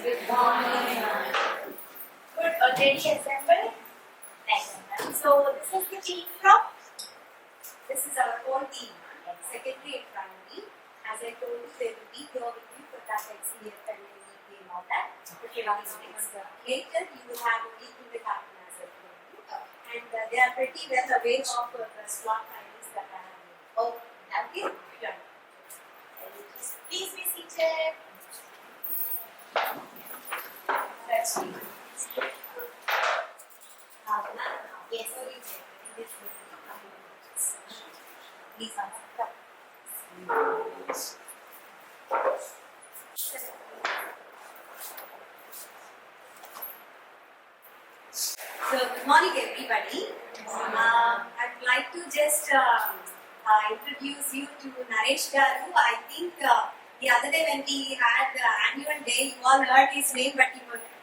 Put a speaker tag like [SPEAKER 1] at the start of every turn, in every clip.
[SPEAKER 1] Good morning. Good, already assembled? Thanks. So this is the team from? This is our whole team. Secondary and primary. As I told you, they will be here with you for that XCF and MEP and all that. Okay, later you will have a meeting with happen as I told you. And they are pretty well aware of the slot timings that I have. Oh, okay. Done. Please be seated. Let's see. Yes, please answer. So, good morning, everybody. I'd like to just introduce you to Naresh Garu. I think the other day when we had the annual day, you all heard his name, but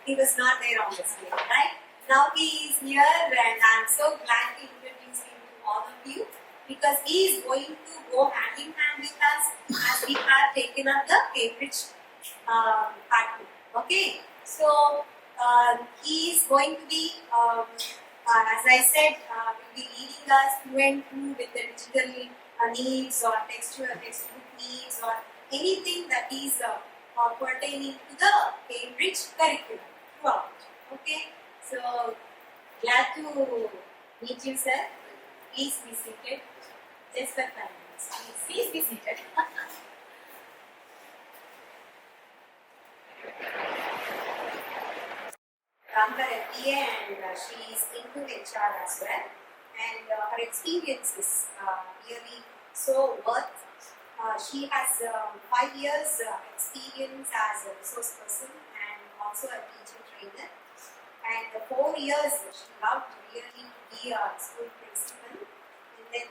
[SPEAKER 1] he was not there on the screen, right? Now he is here, and I'm so glad to introduce him to all of you because he is going to go hand in hand with us as we have taken up the Cambridge part 2. Okay, so he is going to be, as I said, will be leading us through and through with the digital needs or textbook needs or anything that is pertaining to the Cambridge curriculum throughout. Okay, so glad to meet you, sir. Please be seated. Just for 5 minutes. Please be seated. Ramkar MBA and she is into HR as well. And her experience is really so worth. She has 5 years experience as a resource person and also a teacher trainer. And 4 years she loved really to be a school principal. And then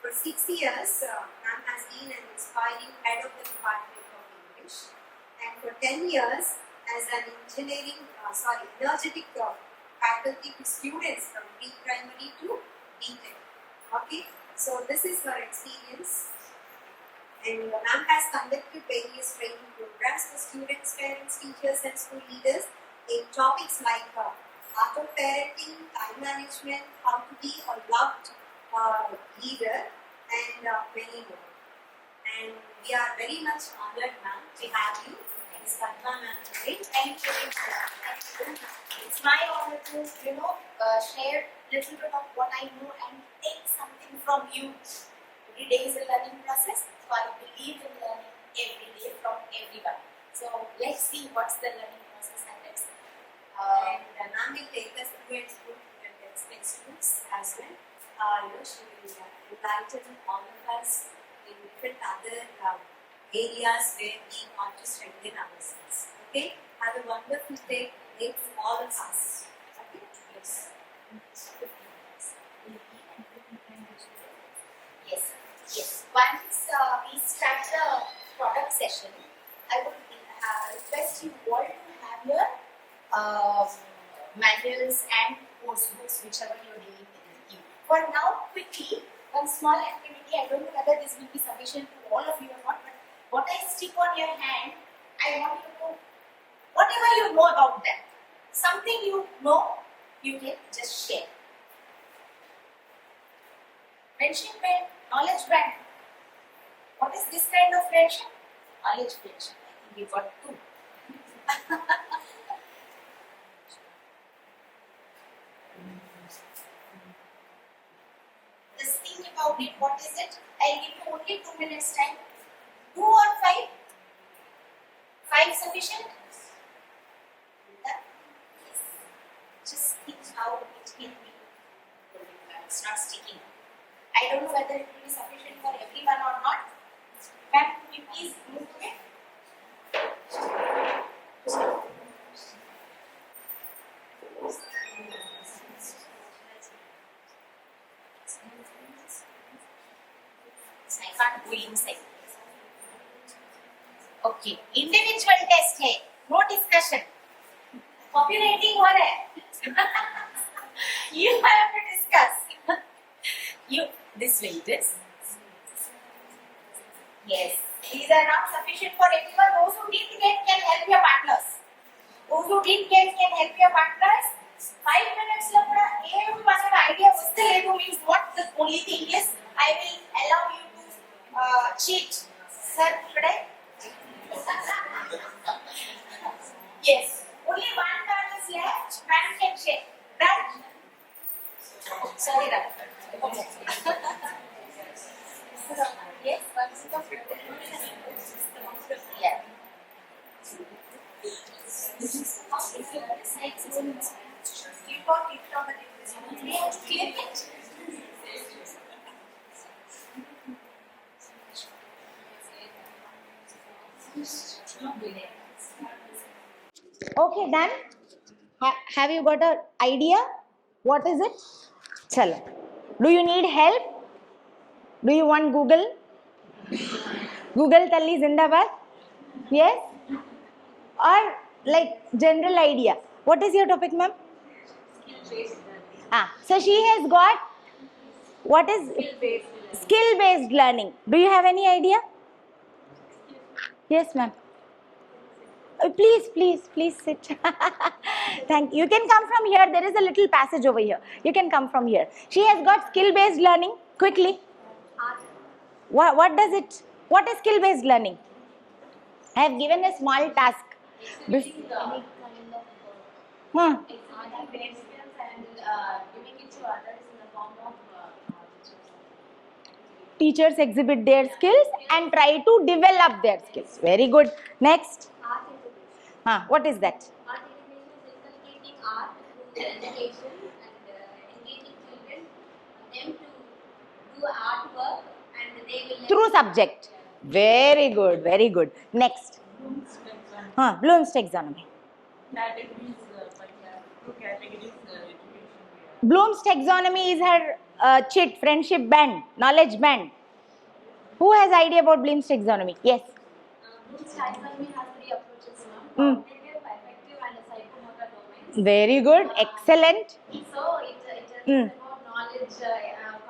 [SPEAKER 1] for 6 years, ma'am has been an inspiring head of the Department of English. And for 10 years, as an energetic faculty to students from pre-primary to B.Tech. Okay, so this is her experience. And ma'am has conducted various training programs for students, parents, teachers, and school leaders in topics like art of parenting, time management, how to be a loved leader, and many more. And we are very much honored, ma'am, to have you. Ms. Padma, ma'am, today.
[SPEAKER 2] Thank you. It's my honor to, share a little bit of what I know and take something from you. Every day is a learning process, so I believe in learning every day from everyone. So let's see what's the learning process and let's
[SPEAKER 1] And ma'am will take us through and through the textbooks as well. She will enlighten all of us in different other areas where we want to strengthen ourselves. Okay? Have a wonderful day. Thanks all of us. Okay? Yes.
[SPEAKER 2] Yes. Once we start the product session, I would request you all to have your manuals and course books, whichever you're dealing with you. For now, quickly, one small activity. I don't know whether this will be sufficient to all of you or not, but what I stick on your hand, I want you to, whatever you know about that, something you know, you can just share. Friendship band, knowledge band. What is this kind of friendship? Knowledge friendship. I think we got 2. Just think about it. What is it? I'll give you only 2 minutes time. 2 or 5? 5 sufficient? Yes. Just think how it can be. It's not sticking. I don't know whether it will be sufficient for everyone or not. Ma'am, could you please move to it? I can't go inside. Okay, individual test है, no discussion. Copywriting हो रहा है. You have to discuss. This way, this. Yes, these are not sufficient for everyone. Those who need to get can help your partners. Who you didn't get can help your partners. 5 minutes లో కూడా ఏం మనకు idea వస్తలేదు means what the only thing is I will allow you to cheat. Sir, should I? Yes. Only one card is left. Man can check. Right? Sorry, Ram. Yes. Yeah.
[SPEAKER 3] Okay, done. Have you got an idea? What is it? Chalo. Do you need help? Do you want Google? Google Talli Zindabad? Yes? Or like general idea? What is your topic, ma'am? So she has got what is skill-based learning. Do you have any idea? Yes, ma'am. Please sit. Thank you. You can come from here. There is a little passage over here. You can come from here. She has got skill-based learning. Quickly. What does it? What is skill-based learning? I have given a small task. Teachers exhibit their skills and try to develop their skills. Very good. Next. What is that?
[SPEAKER 4] Art education is inculcating art through education and engaging children, them to do artwork and they will
[SPEAKER 3] Through subject. Very good, very good. Next. Bloom's taxonomy.
[SPEAKER 5] Categories, two categories education.
[SPEAKER 3] Bloom's taxonomy is her chit, friendship band, knowledge band. Who has idea about Bloom's taxonomy? Yes.
[SPEAKER 4] Bloom's taxonomy has three approaches, cognitive, affective and psychomotor domains.
[SPEAKER 3] Very good, excellent.
[SPEAKER 4] So it is about knowledge,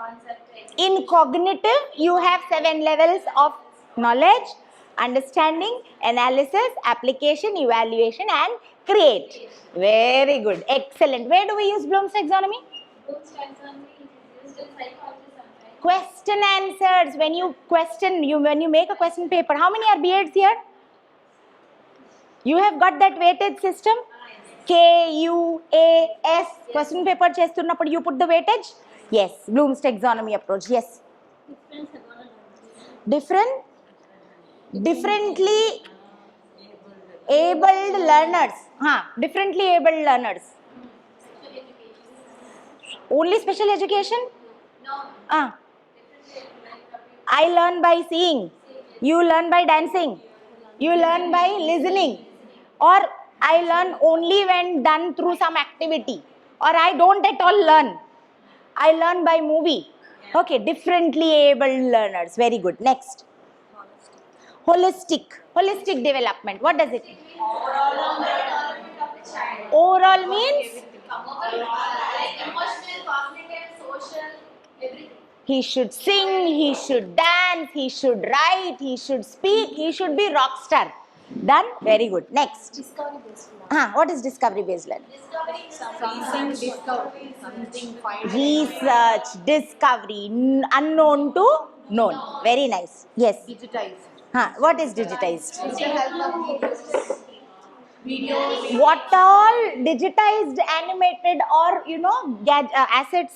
[SPEAKER 4] concept.
[SPEAKER 3] In cognitive, you have 7 levels of knowledge, understanding, analysis, application, evaluation and create. Very good, excellent. Where do we use Bloom's taxonomy?
[SPEAKER 4] Bloom's taxonomy is used in psychology sometimes.
[SPEAKER 3] Question answers. When you make a question paper, how many are BEds here? You have got that weightage system? KUAS. Question paper chestunnappudu you put the weightage? Yes. Bloom's taxonomy approach. Yes. Differently abled learners. Differently abled learners. Only special education?
[SPEAKER 4] No.
[SPEAKER 3] I learn by seeing. You learn by dancing. You learn by listening. Or I learn only when done through some activity. Or I don't at all learn. I learn by movie. Okay, differently abled learners. Very good. Next. Holistic development. What does it mean? Overall means
[SPEAKER 4] Emotional, cognitive, social, everything.
[SPEAKER 3] he should sing, he should dance, he should write, he should speak, he should be rock star. Done? Very good. Next.
[SPEAKER 4] Discovery based.
[SPEAKER 3] What is discovery based learning? Research, discovery, unknown to known. Very nice. Yes.
[SPEAKER 5] Digitized.
[SPEAKER 3] What is digitized? What all digitized, animated or assets,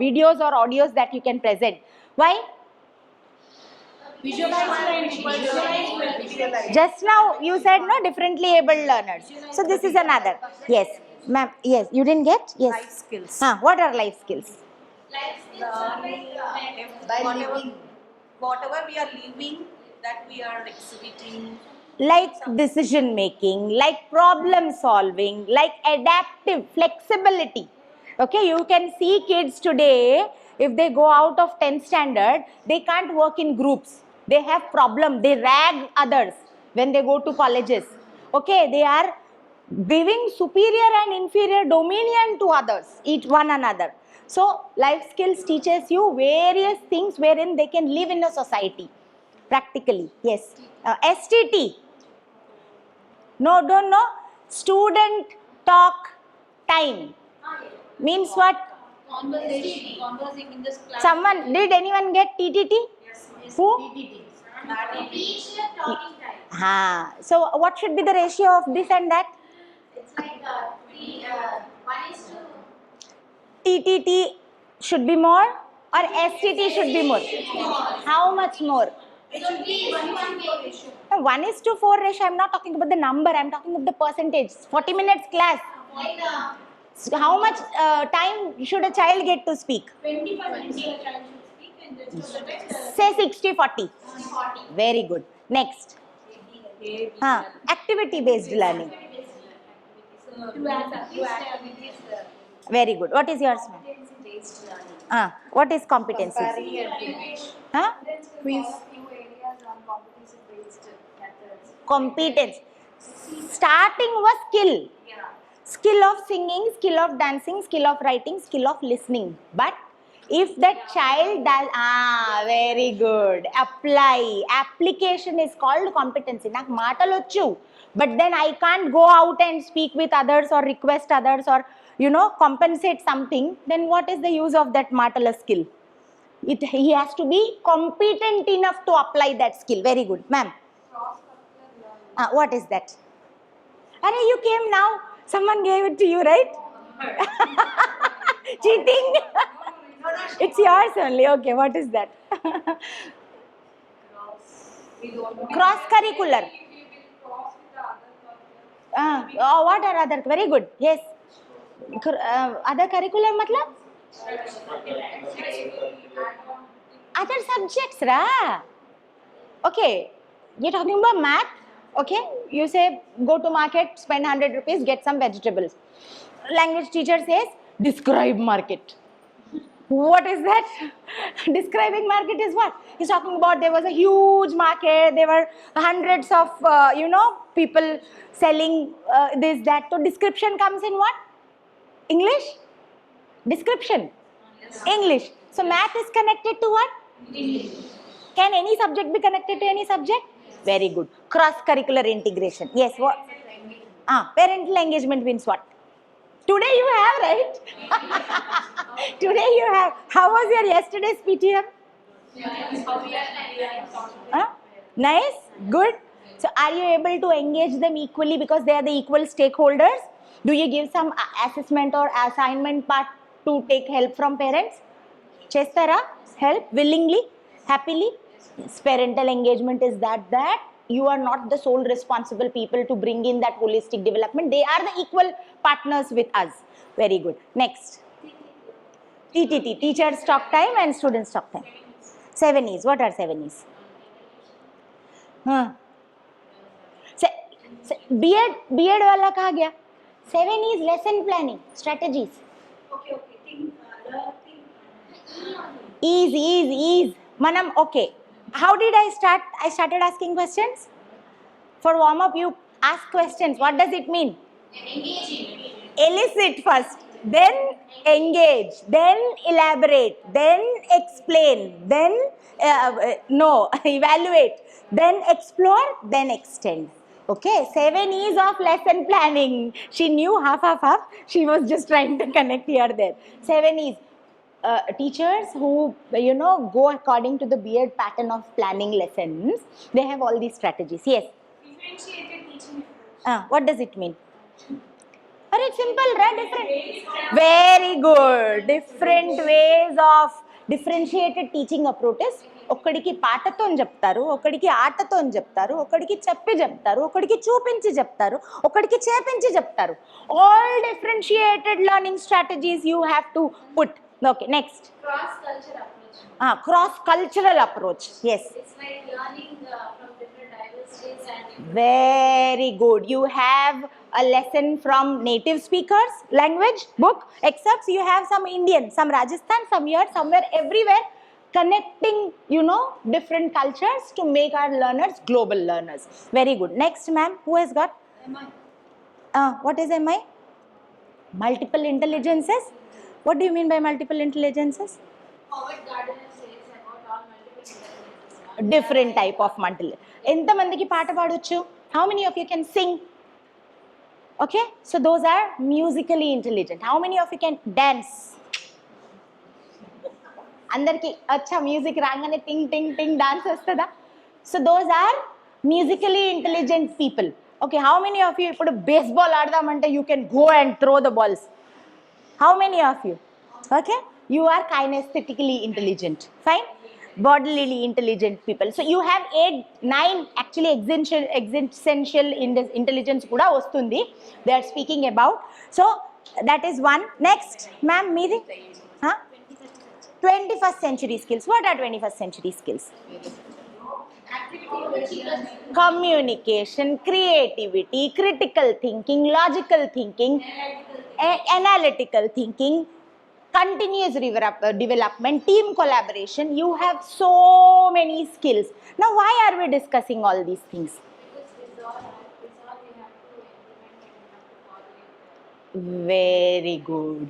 [SPEAKER 3] videos or audios that you can present. Why? Just now you said no, differently abled learners. So this is another. Yes. Ma'am, yes. You didn't get? Yes.
[SPEAKER 5] Life skills.
[SPEAKER 3] What are life skills?
[SPEAKER 4] Life skills are like
[SPEAKER 5] Whatever we are living, that we are exhibiting.
[SPEAKER 3] Like decision making, like problem solving, like adaptive, flexibility. Okay, you can see kids today, if they go out of 10th standard, they can't work in groups. They have problem, they rag others when they go to colleges. Okay, they are giving superior and inferior dominion to others, each one another. So, life skills teaches you various things wherein they can live in a society, practically. Yes. STT. No, don't know. Student talk time means what?
[SPEAKER 5] Conversing in this class.
[SPEAKER 3] Someone, did anyone get TTT? Who?
[SPEAKER 4] Teacher talking time.
[SPEAKER 3] So what should be the ratio of this and that?
[SPEAKER 4] It's like 1:2.
[SPEAKER 3] TTT should be more or STT should be more? How much more?
[SPEAKER 4] It should be 1:4 ratio.
[SPEAKER 3] No, 1:4 ratio. I'm not talking about the number. I'm talking about the percentage. 40 minutes class.
[SPEAKER 4] Like
[SPEAKER 3] So how much time should a child get to speak?
[SPEAKER 5] 25 minutes a child should speak and rest of the time
[SPEAKER 3] Say 60-40.
[SPEAKER 4] 40.
[SPEAKER 3] Very good. Next. Activity based learning.
[SPEAKER 5] to activities.
[SPEAKER 3] Very good. What is yours, ma'am?
[SPEAKER 4] Competency-based learning.
[SPEAKER 3] What is competency? Huh?
[SPEAKER 4] Quiz. Few areas on competency-based methods.
[SPEAKER 3] Competence. Starting was skill.
[SPEAKER 4] Yeah.
[SPEAKER 3] Skill of singing, skill of dancing, skill of writing, skill of listening. But if that child does, very good. Apply. Application is called competency. Nak matalocchu. But then I can't go out and speak with others or request others or, compensate something. Then what is the use of that matala skill? He has to be competent enough to apply that skill. Very good. Ma'am.
[SPEAKER 4] Cross-curricular learning.
[SPEAKER 3] What is that? Arey, you came now. Someone gave it to you, right? Cheating? It's yours only. Okay, what is that? Cross curricular. What are other? Very good. Yes. Other curricular matlab? Other subjects, ra. Okay. You're talking about math. Okay. You say go to market, spend 100 rupees, get some vegetables. Language teacher says describe market. What is that? Describing market is what? He's talking about there was a huge market, there were hundreds of, people selling this, that. So description comes in what? English? Description? English. So math is connected to what?
[SPEAKER 5] English.
[SPEAKER 3] Can any subject be connected to any subject? Very good. Cross-curricular integration. Yes, what? Parental engagement means what? Today you have, right? Today you have. How was your yesterday's PTM? Nice? Good? So are you able to engage them equally because they are the equal stakeholders? Do you give some assessment or assignment part to take help from parents? Chestara? Help? Willingly? Happily? Yes. Parental engagement is that you are not the sole responsible people to bring in that holistic development. They are the equal partners with us. Very good. Next. TTT. Teachers talk time and students talk time. 7 E's. What are 7 E's? B.Ed वाला कहाँ गया? 7 E's lesson planning strategies.
[SPEAKER 4] Okay.
[SPEAKER 3] Ease. Manam, okay. How did I start? I started asking questions. For warm up, you ask questions. What does it mean?
[SPEAKER 4] Engaging.
[SPEAKER 3] Elicit first, then engage, then elaborate, then explain, then evaluate, then explore, then extend. Okay, 7 E's of lesson planning. She knew half. She was just trying to connect here, there. 7 E's. Teachers who, go according to the B.Ed pattern of planning lessons, they have all these strategies. Yes?
[SPEAKER 4] Differentiated teaching approach.
[SPEAKER 3] What does it mean? It's simple, right? Different. Very good. Different ways of differentiated teaching approaches. ఒక్కడికి పాటతో చెప్తారు, ఒక్కడికి ఆటతో చెప్తారు, ఒక్కడికి చెప్పి చెప్తారు, ఒక్కడికి చూపించి చెప్తారు, ఒక్కడికి చేపించి చెప్తారు. All differentiated learning strategies you have to put. Okay, next.
[SPEAKER 4] Cross-cultural approach.
[SPEAKER 3] Cross-cultural approach. Yes.
[SPEAKER 4] It's like learning from different diversities and
[SPEAKER 3] Very good. You have a lesson from native speakers, language, book, excerpts. You have some Indian, some Rajasthan, some here, somewhere, everywhere. Connecting, different cultures to make our learners global learners. Very good. Next, ma'am, who has got?
[SPEAKER 4] MI.
[SPEAKER 3] What is MI? Multiple intelligences. What do you mean by multiple intelligences?
[SPEAKER 4] Howard Gardner says about all multiple intelligences.
[SPEAKER 3] Different type of multiple. ఎంత మందికి పాట పాడొచ్చు? How many of you can sing? Okay, so those are musically intelligent. How many of you can dance? అందరికి అచ్చా music రాగానే టింగ్ టింగ్ ting dance వస్తుందా? So those are musically intelligent people. Okay, how many of you ఇప్పుడు baseball ఆడదామంటే you can go and throw the balls? How many of you? Okay, you are kinesthetically intelligent, fine, bodily intelligent people. So you have 8 9 actually existential intelligence kuda vastundi they are speaking about. So that is one. Next ma'am, meedi 21st century skills. What are 21st century skills? Communication, creativity, critical thinking, logical thinking, analytical thinking, continuous development, team collaboration. You have so many skills. Now why are we discussing all these things? Very good.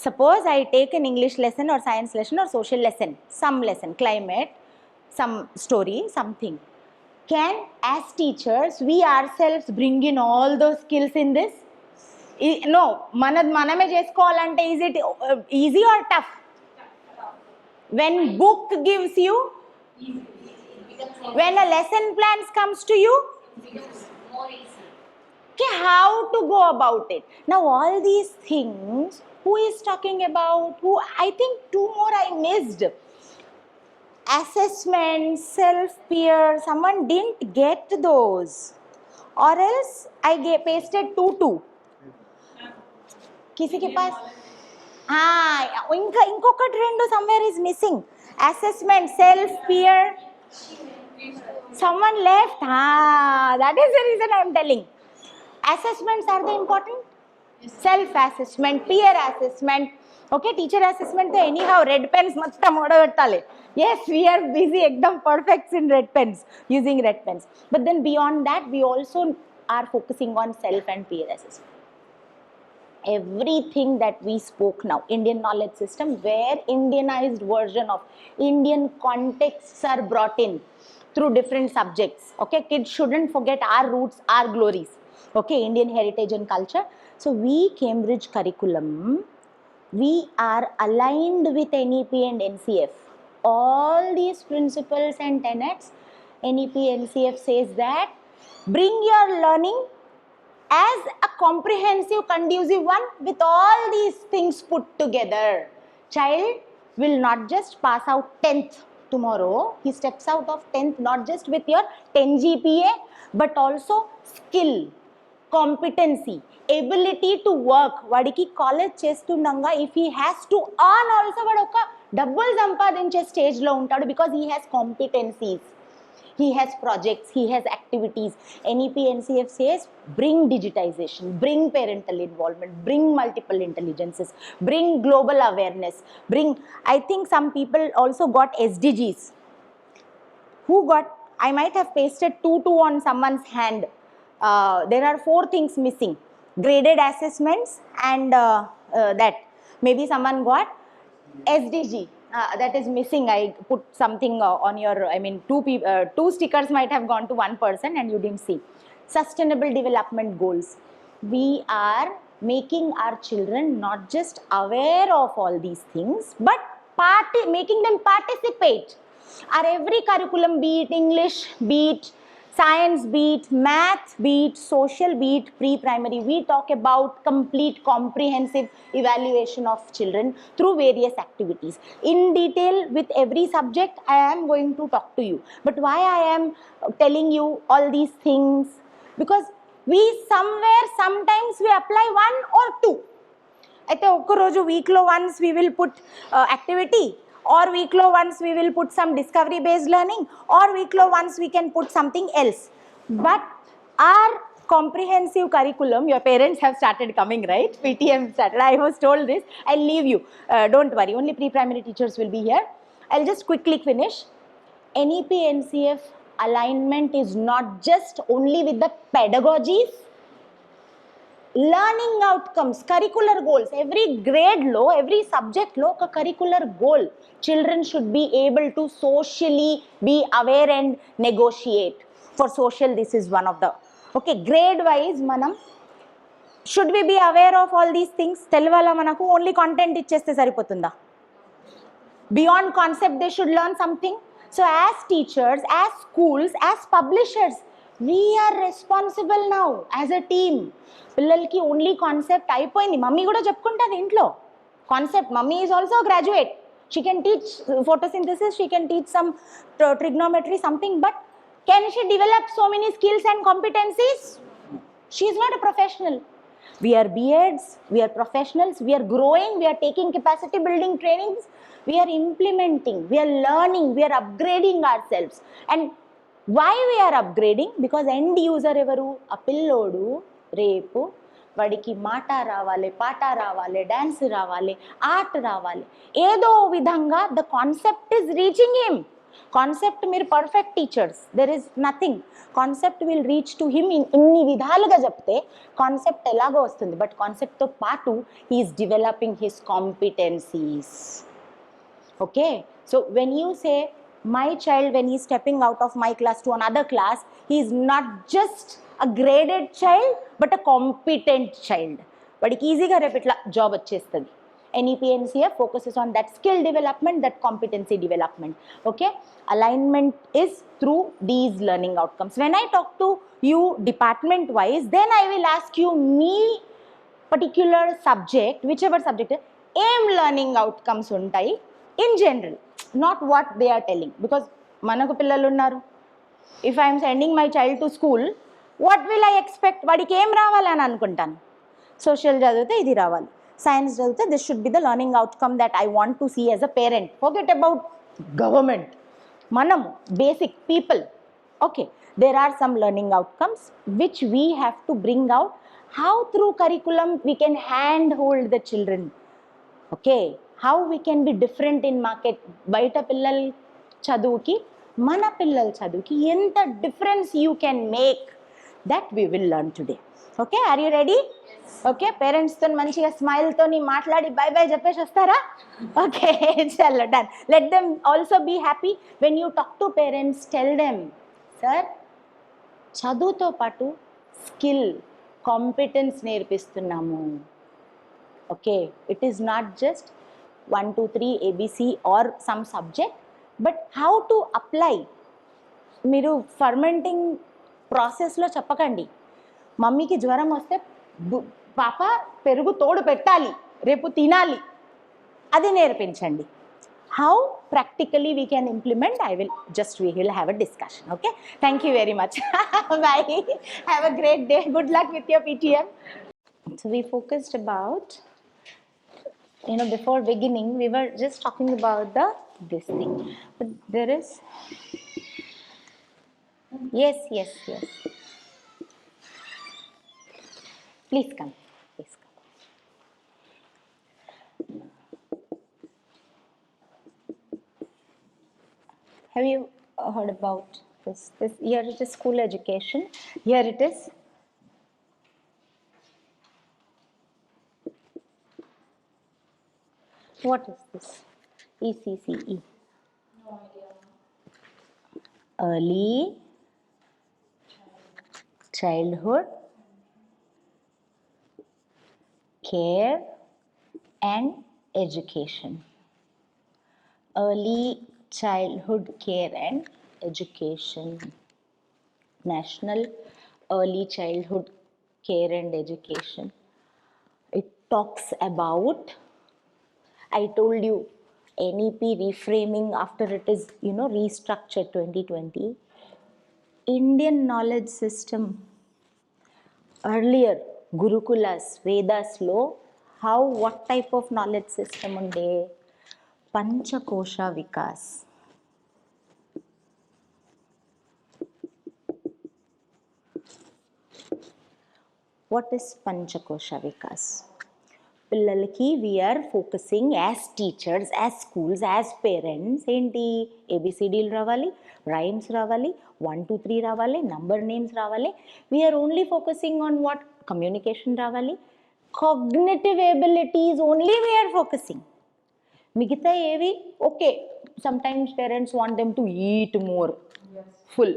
[SPEAKER 3] Suppose I take an English lesson or science lesson or social lesson, some lesson, climate, some story, something. Can as teachers we ourselves bring in all those skills in this? No, maname chesukovalante, is it easy or tough? When book gives you, when a lesson plans comes to you, okay, how to go about it? Now all these things, who is talking about? Who? I think 2 more I missed. Assessment, self-peer, someone didn't get those, or else I pasted 2 किसी के पास ఇంకొకటి 2 somewhere is missing. Assessment, self peer, someone left. That is the reason I am telling. Assessments are the important. Self assessment, peer assessment, okay, teacher assessment तो anyhow red pens మొత్తం ఓడగొట్టాలి. Yes, we are busy ekdam perfect in red pens, using red pens, but then beyond that we also are focusing on self and peer assessment. Everything that we spoke now, Indian knowledge system, where Indianized version of Indian contexts are brought in through different subjects. Okay, kids shouldn't forget our roots, our glories. Okay, Indian heritage and culture. So we Cambridge curriculum, we are aligned with NEP and NCF. All these principles and tenets, NEP, NCF says that bring your learning as a comprehensive, conducive one with all these things put together. Child will not just pass out 10th tomorrow. He steps out of 10th not just with your 10 GPA, but also skill, competency, ability to work. వాడికి college చేస్తుండగా if he has to earn also వాడు ఒక డబ్బులు సంపాదించే స్టేజ్లో ఉంటాడు, because he has competencies. He has projects, he has activities. NEP, NCF says bring digitization, bring parental involvement, bring multiple intelligences, bring global awareness, bring, I think some people also got SDGs. Who got? I might have pasted 2 on someone's hand. There are 4 things missing: graded assessments and that. Maybe someone got SDG. That is missing. I put something on your, I mean 2 stickers might have gone to 1 person and you didn't see. Sustainable development goals. We are making our children not just aware of all these things, but making them participate. Our every curriculum, be it English, be it science, be it math, be it social, be it pre-primary, we talk about complete comprehensive evaluation of children through various activities. In detail with every subject I am going to talk to you. But why I am telling you all these things? Because we somewhere sometimes we apply 1 or 2. అయితే ఒక్క రోజు వీక్లో once we will put activity, or weeklo once we will put some discovery based learning, or weeklo once we can put something else. But our comprehensive curriculum, your parents have started coming, right? PTM started. I was told this. I'll leave you. Don't worry. Only pre-primary teachers will be here. I'll just quickly finish. NEP, NCF alignment is not just only with the pedagogies, learning outcomes, curricular goals. Every grade low, every subject low, a curricular goal. Children should be able to socially be aware and negotiate. For social, this is one of the, okay, grade wise manam should we be aware of all these things? తెలవాలా మనకు? Only content ఇచ్చేస్తే సరిపోతుందా? Beyond concept, they should learn something. So as teachers, as schools, as publishers, we are responsible now as a team. పిల్లలకి only concept అయిపోయింది. Mummy కూడా చెప్పుకుంటుంది ఇంట్లో concept. Mummy is also graduate. She can teach photosynthesis, she can teach some trigonometry, something, but can she develop so many skills and competencies? She is not a professional. We are BEds, we are professionals, we are growing, we are taking capacity building trainings, we are implementing, we are learning, we are upgrading ourselves. And why we are upgrading? Because end user evaru? A pillodu రేపు వాడికి మాట రావాలి, పాట రావాలి, dance రావాలి, art రావాలి. ఏదో విధంగా the concept is reaching him. Concept మీరు perfect teachers, there is nothing. Concept will reach to him ఇన్ని విధాలుగా చెప్తే కాన్సెప్ట్ ఎలాగో వస్తుంది. బట్ కాన్సెప్ట్తో పాటు he is developing his competencies. Okay, so when you say my child, when he is stepping out of my class to another class, he is not just a graded child but a competent child. Vadiki easyga repu itla job vachestadi. NEP-NCF focuses on that skill development, that competency development. Okay, alignment is through these learning outcomes. When I talk to you department wise, then I will ask you me particular subject, whichever subject, aim learning outcomes untayi in general, not what they are telling. Because manaku pillalu unnaru, if I am sending my child to school, what will I expect? Vadiki em ravali ani anukuntanu. Social chaduvite idi ravali, science chaduvite this should be the learning outcome that I want to see as a parent. Forget about government, manamu basic people. Okay, there are some learning outcomes which we have to bring out. How through curriculum we can handhold the children. Okay, how we can be different in market. బయట పిల్లల చదువుకి మన పిల్లల చదువుకి ఎంత difference you can make, that we will learn today. Okay, are you ready? Okay, పేరెంట్స్తో మంచిగా స్మైల్తో మాట్లాడి బై బై చెప్పేసి వస్తారా? ఓకే, చలో done. Let them also be happy. When you talk to parents, tell them, sir చదువుతో పాటు skill, competence నేర్పిస్తున్నాము. Okay, it is not just 1, 2, 3 ABC or some subject, but how to apply. మీరు fermenting ప్రాసెస్లో చెప్పకండి, మమ్మీకి జ్వరం వస్తే పాప పెరుగు తోడు పెట్టాలి, రేపు తినాలి, అది నేర్పించండి. How practically we can implement, we will have a discussion. Okay, thank you very much. Bye, have a great day, good luck with your PTM. So we focused about, before beginning we were just talking about this thing, but there is yes please come. Have you heard about this? Here it is school education, here it is what is this? ECCE. No idea. Early Childhood Care and Education. Early Childhood Care and Education. National Early Childhood Care and Education. It talks about, I told you, NEP reframing after it is, restructured 2020. Indian knowledge system, earlier Gurukulas, Vedas lo, what type of knowledge system unde? Panchakosha Vikas. What is Panchakosha Vikas? పిల్లలకి we are focusing as teachers, as schools, as parents ఏంటి, ఏబిసిడీలు రావాలి, rhymes రావాలి, 1, 2, 3 రావాలి, number names రావాలి. We are only focusing on what, communication రావాలి, cognitive abilities only we are focusing. మిగతా ఏవి okay, sometimes parents want them to eat more full,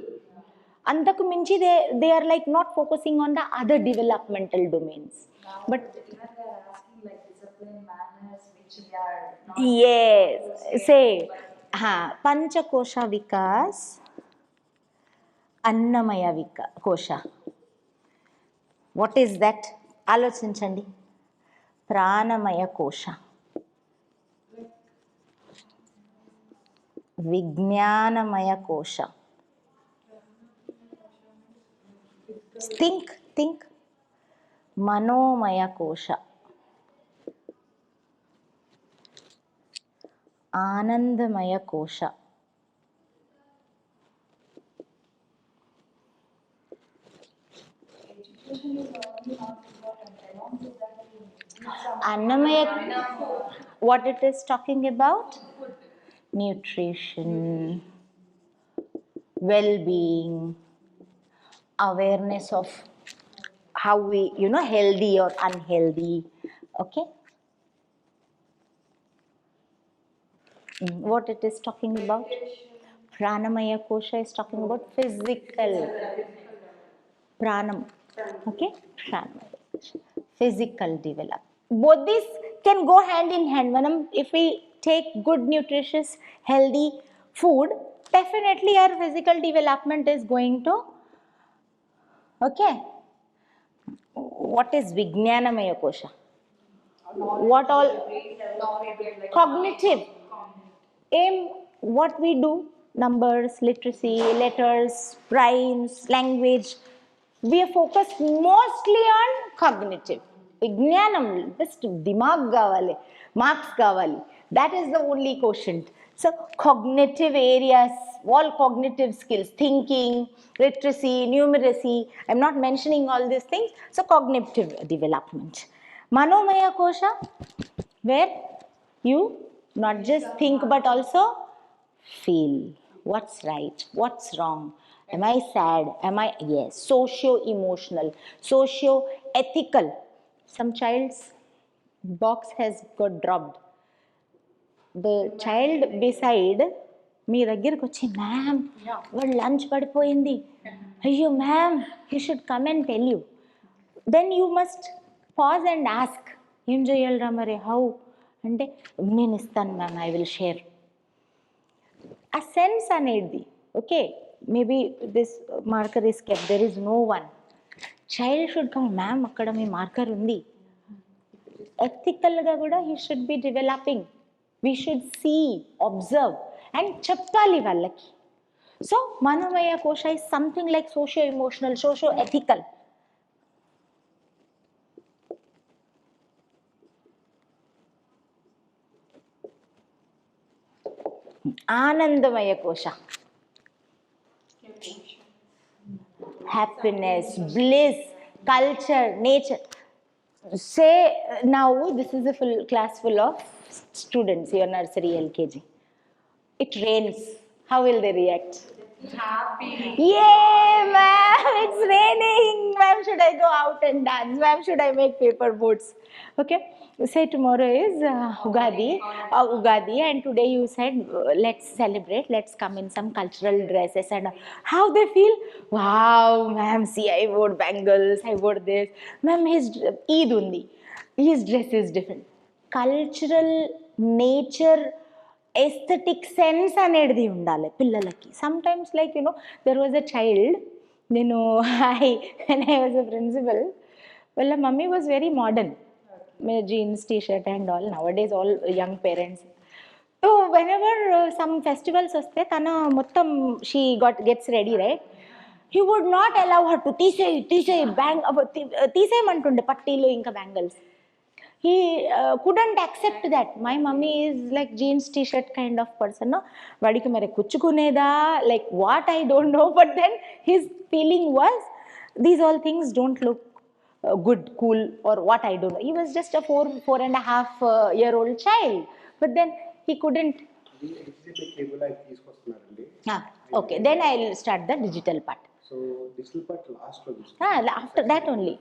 [SPEAKER 3] అంతకు మించి they are like not focusing on the other developmental domains. But
[SPEAKER 6] even they are asking like discipline, manners, which we are not.
[SPEAKER 3] yes, say panchakosha vikas, annamaya kosha. What is that? ఆలోచించండి. ప్రాణమయ కోశ, విజ్ఞానమయ కోశ. Think. మనోమయ కోశ, ఆనందమయ కోశ, annamaya. What it is talking about? Nutrition, well-being, awareness of how we, healthy or unhealthy. Okay. What it is talking about? Pranamaya kosha is talking about physical. Pranam. Okay. Pranamaya kosha. Physical development. Both these can go hand in hand. If we take good, nutritious, healthy food, definitely our physical development is going to. Okay. What is Vijnanamaya kosha? What all? Cognitive. Aim what we do, numbers, literacy, letters, rhymes, language. We are focused mostly on cognitive. Vijnanam, just dimag kavali, marks kavali. That is the only quotient. So cognitive areas, all cognitive skills, thinking, literacy, numeracy. I'm not mentioning all these things. So cognitive development. Manomaya kosha, where you not just think but also feel what's right, what's wrong. Am I sad? Am I? Yes. Socio-emotional, socio-ethical. Some child's box has got dropped. The child beside మీ దగ్గరకు వచ్చి ma'am వాడు lunch పడిపోయింది, అయ్యో ma'am he should come and tell you. Then you must pause and ask, ఏం చేయాలరా మరి, how అంటే నేను ఇస్తాను మ్యామ్, ఐ విల్ షేర్. ఆ సెన్స్ అనేది okay, maybe this marker is kept, there is no one. Child should come, ma'am అక్కడ మీ మార్కర్ ఉంది. ఎథికల్గా కూడా he should be developing. We should see, observe and చెప్పాలి వాళ్ళకి. సో మనోమయ కోశ is something like socio emotional, socio ethical. ఆనందమయ కోశ, happiness, bliss, culture, nature. Say now this is a full class full of students, your nursery, LKG. It rains. How will they react?
[SPEAKER 6] Happy.
[SPEAKER 3] Yay, ma'am, it's raining. Ma'am, should I go out and dance? Ma'am, should I make paper boats? Okay. Say tomorrow is Ugadi, and today you said let's celebrate, let's come in some cultural dresses, and how they feel? Wow, ma'am, see, I wore bangles, I wore this. Ma'am, his Eid undi, his dress is different. Cultural, nature, aesthetic sense అనేది ఉండాలి పిల్లలకి. Sometimes like there was a child, when I was a principal, well, mummy was very modern, jeans, t-shirt and all. Nowadays all young parents. So whenever some festivals వస్తే తన మొత్తం she gets ready, right? He would not allow her to తీసేయమంటుండే పట్టీలు ఇంకా bangles. He couldn't accept that. My mummy is like jeans t-shirt kind of person. No, vadiki mere kuchukuneda, like what I don't know, but then his feeling was these all things don't look good, cool, or what I don't know. He was just a 4.5 year old child, but then he couldn't. Okay, then I'll start the digital part.
[SPEAKER 7] So digital part last or this?
[SPEAKER 3] After that only.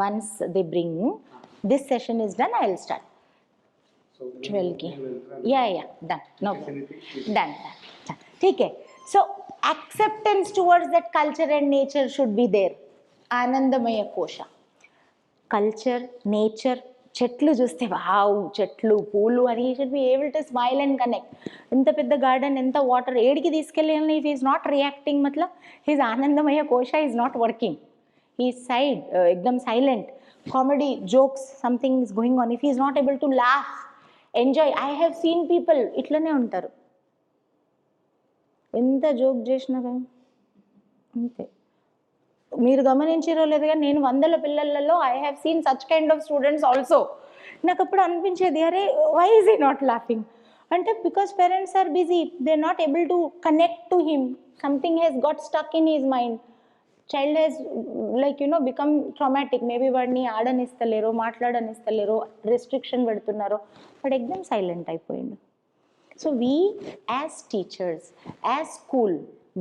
[SPEAKER 3] Once they bring this session is done, I'll start.
[SPEAKER 7] So
[SPEAKER 3] 12K. Yeah, done. No problem. Done. ठीक है. So acceptance towards that culture and nature should be there. Anandamaya kosha. Culture, nature, చెట్లు చూస్తే wow చెట్లు పూలు అని he should be able to smile and connect. ఎంత పెద్ద garden ఎంత వాటర్ ఏడికి తీసుకెళ్ళాలి if he is not reacting matlab his ఆనందమయ కోశ is not working. He is side ekdam silent. Comedy jokes something is going on, if he is not able to laugh enjoy. I have seen people ఇట్లనే ఉంటారు, ఎంత joke చేసినా కానీ అంతే. మీరు గమనించారో లేదు కానీ నేను వందల పిల్లలలో I have seen such kind of students also. నాకు అప్పుడు అనిపించేది అరే వై ఈజ్ ఈ నాట్ లాఫింగ్ అంటే because parents are busy, they are not able to connect to him, something has got stuck in his mind. Child has like become traumatic. Maybe వాడిని ఆడనిస్తలేరో మాట్లాడనిస్తలేరో restriction పెడుతున్నారో వాడు ఎగ్జామ్ సైలెంట్ అయిపోయిండు. So we as teachers, as school,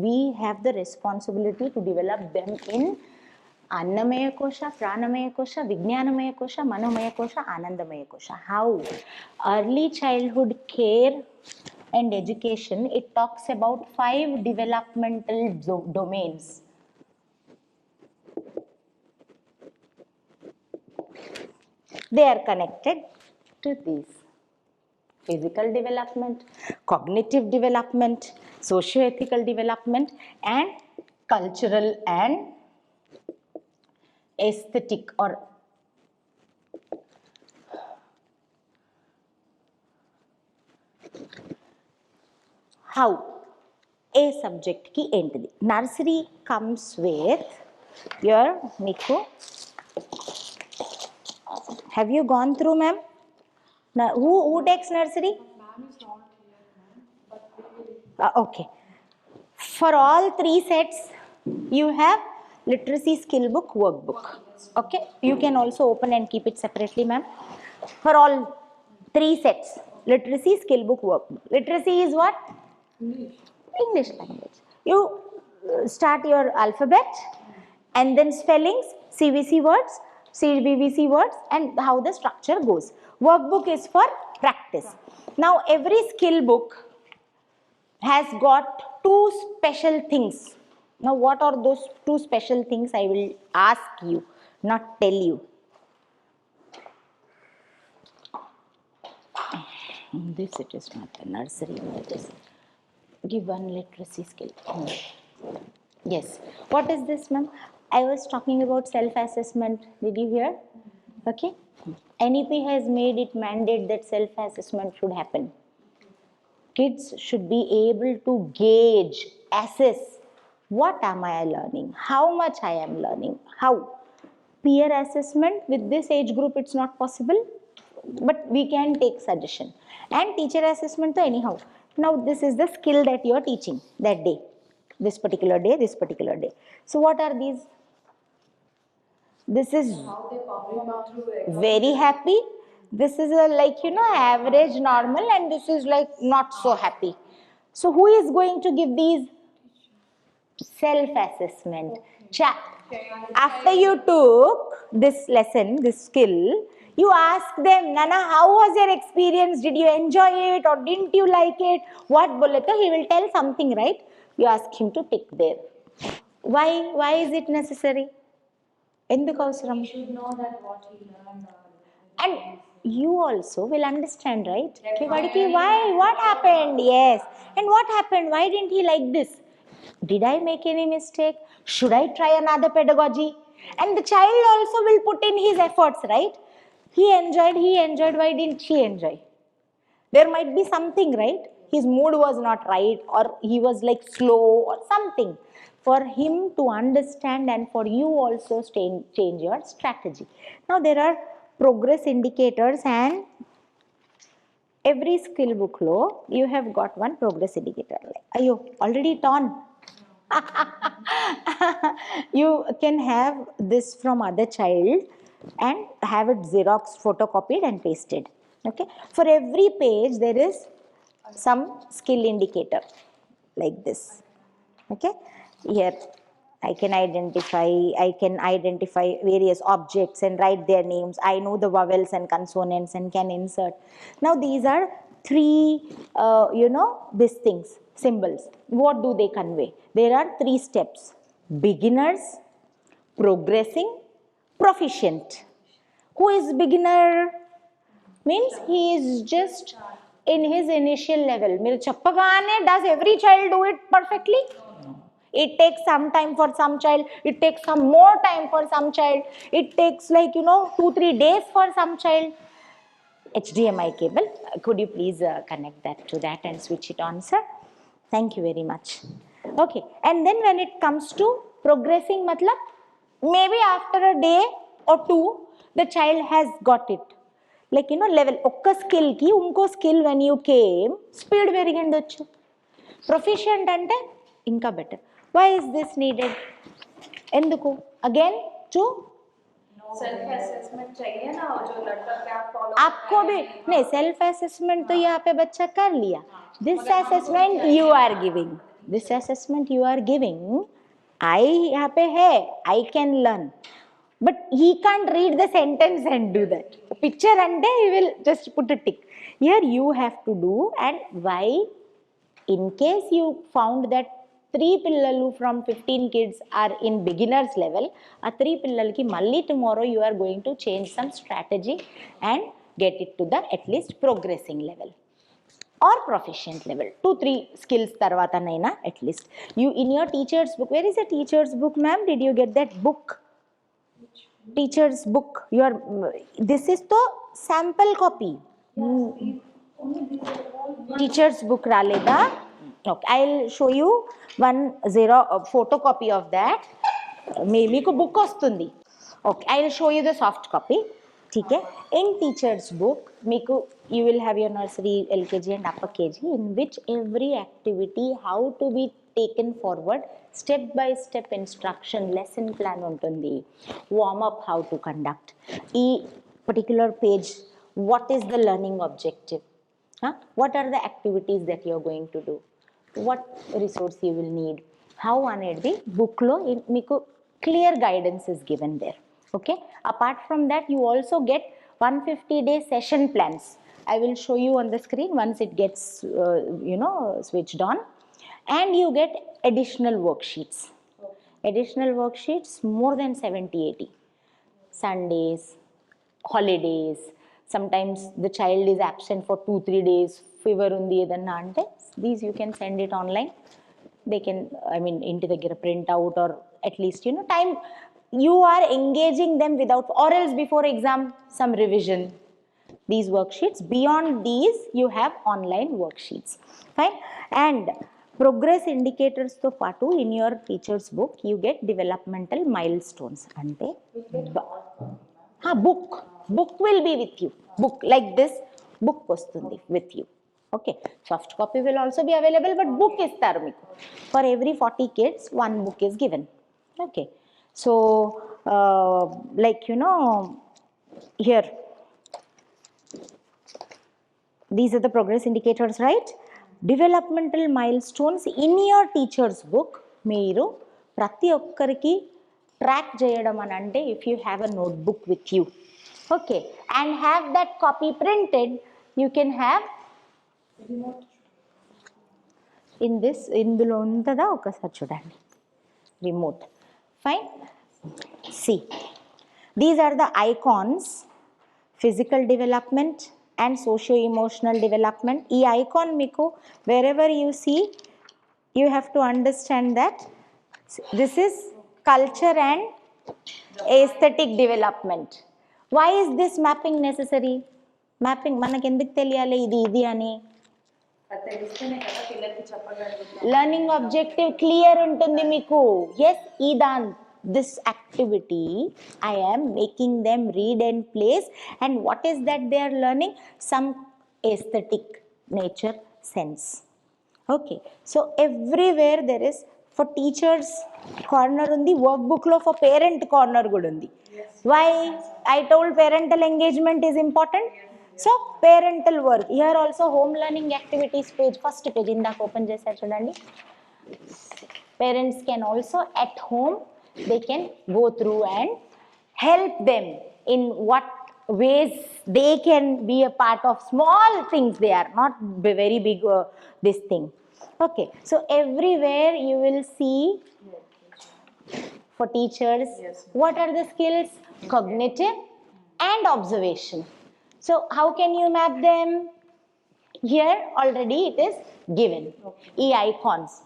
[SPEAKER 3] we have the responsibility to develop them in Annamaya Kosha, Pranamaya Kosha, Vijnanamaya Kosha, Manomaya Kosha, Anandamaya Kosha. How? Early childhood care and education, it talks about 5 developmental domains. They are connected to these: physical development, cognitive development, socio-ethical development, and cultural and aesthetic or how a subject ki entity. Nursery comes with your Miko. Have you gone through, ma'am? Now, who takes nursery? Okay. For all 3 sets, you have literacy skill book, workbook. Okay. You can also open and keep it separately, ma'am. For all 3 sets, literacy skill book, workbook. Literacy is what? English language. You start your alphabet and then spellings, CVC words, CVVC words, and how the structure goes. Workbook is for practice. Now every skill book has got 2 special things. Now what are those 2 special things? I will ask you, not tell you. This it is not the nursery. It is give one literacy skill. Yes. What is this, ma'am? I was talking about self-assessment. Did you hear? Okay. NEP has made it mandate that self-assessment should happen. Kids should be able to gauge, assess, what am I learning, how much I am learning, how. Peer assessment with this age group it's not possible, but we can take suggestion. And teacher assessment to anyhow. Now this is the skill that you are teaching that day, this particular day, this particular day. So what are these? This is very happy. This is a average, normal, and this is like not so happy. So who is going to give these? Self-assessment. After you took this lesson, this skill, you ask them, Nana, how was your experience? Did you enjoy it or didn't you like it? What boleto? He will tell something, right? You ask him to tick there. Why is it necessary? ఎందుకు అవసరం? And you also will understand, right? Why? What happened? Yes. And what happened? Why didn't he like this? Did I make any mistake? Should I try another pedagogy? And the child also will put in his efforts, right? He enjoyed. Why didn't she enjoy? There might be something, right? His mood was not right, or he was like slow or something. For him to understand and for you also change your strategy. Now there are progress indicators, and every skill book lo you have got one progress indicator. Ayo, already torn. You can have this from other child and have it Xerox photocopied and pasted. Okay. For every page there is some skill indicator like this. Okay. Here I can identify various objects and write their names. I know the vowels and consonants and can insert. Now these are three, these things, symbols. What do they convey? There are 3 steps: beginners, progressing, proficient. Who is beginner? Means he is just in his initial level. Meer chappagane, does every child do it perfectly? It takes some time for some child, it takes some more time for some child, it takes 2-3 days for some child. HDMI cable, could you please connect that to that and switch it on, sir? Thank you very much. Okay, and then when it comes to progressing, matlab, maybe after a day or 2, the child has got it. Like, level, okka skill ki, unko skill when you came, speed verigindochu. Proficient ante, inka better. Why is this needed? Enduku? Again, to
[SPEAKER 6] self assessment चाहिए ना, जो लड़का क्या follow
[SPEAKER 3] आपको भी नहीं, self assessment तो यहाँ पे बच्चा कर लिया. This assessment you are giving, this assessment you are giving, I यहाँ पे है, I can learn, but he can't read the sentence and do that. Picture ante he will just put a tick. Here you have to do. And why? In case you found that 3 pillalu from 15 kids are in beginners level, a 3 pillalki malli tomorrow you are going to change some strategy and get it to the at least progressing level or proficient level. 2-3 skills tarvata naina at least. You in your teacher's book, where is the teacher's book, ma'am? Did you get that book? Teacher's book. Your this is the sample copy. Teacher's book raleda. Okay, I'll show you one photocopy of that. Meeku book ostundi. Okay, I'll show you the soft copy. Okay. In teacher's book, you will have your nursery, LKG and upper KG, in which every activity, how to be taken forward, step by step instruction, lesson plan untundi, warm up how to conduct. E particular page, what is the learning objective? What are the activities that you are going to do? What resource you will need? How anedi book lo meeku clear guidance is given there. Okay. Apart from that, you also get 150-day session plans. I will show you on the screen once it gets switched on. And you get additional worksheets. Additional worksheets more than 70-80. Sundays, holidays, sometimes the child is absent for 2-3 days, fever undi edanna ante, these you can send it online. They can, inti daggara print out, or at least time you are engaging them without, or else before exam some revision. These worksheets, beyond these you have online worksheets. Fine. And progress indicators to patu, in your teacher's book you get developmental milestones ante book will be with you. Book like this, book vastundi with you. Okay, soft copy will also be available, but book is meeku. For every 40 kids, 1 book is given. Okay, so here these are the progress indicators, right? Developmental milestones in your teacher's book, meeru prati okkariki track cheyadam anante, if you have a notebook with you, okay, and have that copy printed, you can have in this, indulo untada okasari chudandi, remote. Fine. See, these are the icons: physical development and socio-emotional development. E icon meeku wherever you see, you have to understand that this is culture and aesthetic development. Why is this mapping necessary? Mapping మనకి ఎందుకు తెలియాలి ఇది అని?
[SPEAKER 6] తెలిస్తేనే కదా పిల్లలకి చెప్పగలుగుతాం.
[SPEAKER 3] Learning objective clear ఉంటుంది మీకు. Yes, this activity I am making them read and place, and what is that they are learning? Some aesthetic nature sense. Okay, so everywhere there is, for teachers corner undi, workbook lo for parent corner kuda undi. Why? I told parental engagement is important. So parental work, here also home learning activities page, first page indaka open chesaru chudandi. Parents can also at home, they can go through and help them in what ways they can be a part of small things. They are not very big this thing. Okay, so everywhere you will see for teachers,
[SPEAKER 5] Yes.
[SPEAKER 3] what are the skills? Cognitive and observation. So how can you map them? Here already it is given. E icons.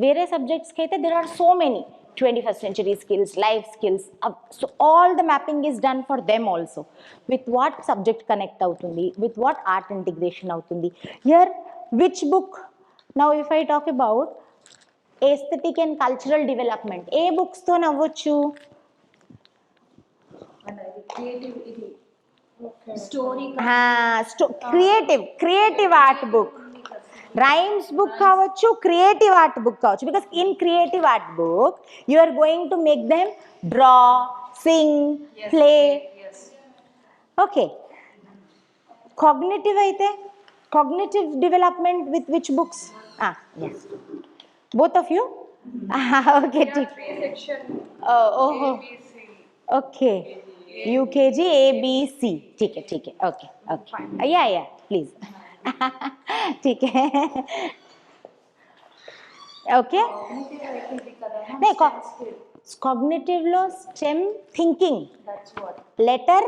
[SPEAKER 3] Various subjects kaithe there are so many 21st century skills, life skills. So all the mapping is done for them also. With what subject connect avutundi, with what art integration avutundi. Here which book? Now if I talk about aesthetic and cultural development, ఏ books తో నవ్వచ్చు?
[SPEAKER 6] Story.
[SPEAKER 3] Creative art book, rhymes book కావచ్చు, creative art book కావచ్చు. Because in creative art book you are going to make them draw, sing, play. Okay, cognitive అయితే cognitive development with which books? both of you? Okay, okay, UKG ABC. ठीक है, okay, yeah, please. ठीक है, okay. नहीं, cognitive లో STEM thinking, letter,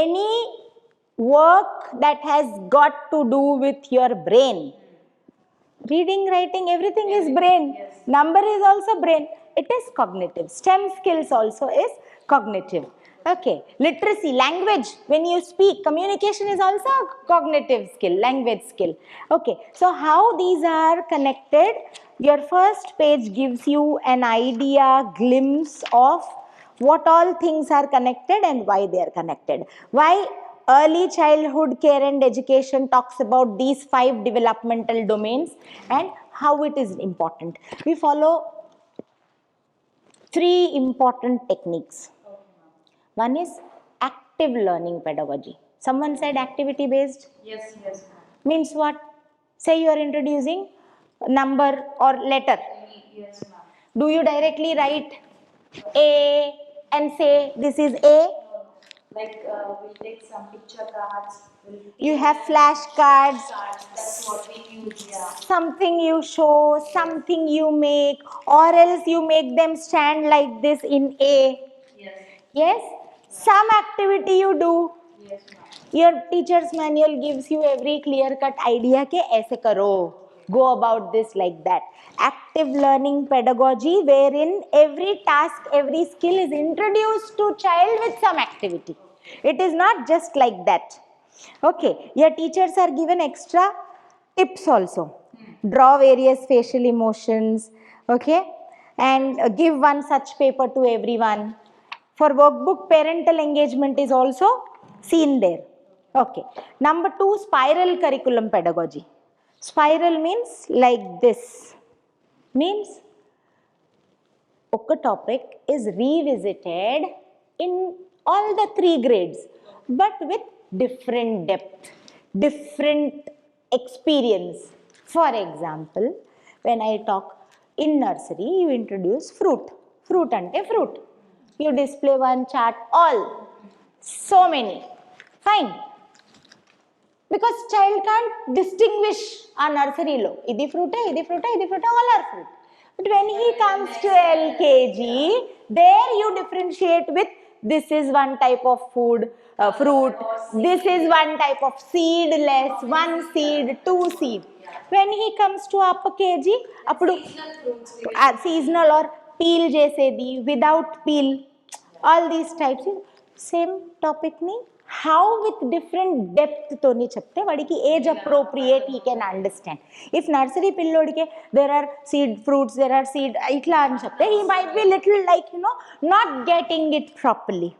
[SPEAKER 3] any work that has got to do with your brain. Reading, writing, everything is brain. Number is also brain. It is cognitive. STEM skills also is cognitive. Okay. Literacy, language. When you speak, communication is also a cognitive skill, language skill. Okay. So how these are connected? Your first page gives you an idea, glimpse of what all things are connected and why they are connected. Why early childhood care and education talks about these 5 developmental domains and how it is important. We follow 3 important techniques. One is active learning pedagogy. Someone said activity based.
[SPEAKER 5] Yes, yes.
[SPEAKER 3] Means what? Say you are introducing number or letter.
[SPEAKER 6] Yes, ma'am.
[SPEAKER 3] Do you directly write A and say this is A?
[SPEAKER 6] Like we'll take some picture cards.
[SPEAKER 3] You have flashcards.
[SPEAKER 6] That's what we use. Yeah.
[SPEAKER 3] Something you show, something you make, or else you make them stand like this in A.
[SPEAKER 6] Yes.
[SPEAKER 3] Yes? Some activity you do.
[SPEAKER 6] Yes, ma'am.
[SPEAKER 3] Your teacher's manual gives you every clear-cut idea ke aise karo. Go about this like that. Active learning pedagogy wherein every task, every skill is introduced to child with some activity. It is not just like that. Okay, your teachers are given extra tips also. Draw various facial emotions, okay, and give one such paper to everyone. For workbook, parental engagement is also seen there. Okay. Number 2, spiral curriculum pedagogy. Spiral means like this. Means a topic is revisited in all the 3 grades, but with different depth, different experience. For example, when I talk in nursery, you introduce fruit. Fruit ante fruit. You display one chart, all. So many. Fine. Because child can't distinguish a nursery lo. Idi fruit, all are fruit. But when he comes to LKG, there you differentiate with this is one type of food, fruit, this is one type of seedless, 1 seed, 2 seed. When he comes to upper KG, appudu seasonal or peel chesedi, without peel, all these types, same topic ni how with different depth toni chepte vadiki age appropriate he can understand. If nursery pillodike there are seed fruits, there are seed itla ani chepte, he might be little like not getting it properly.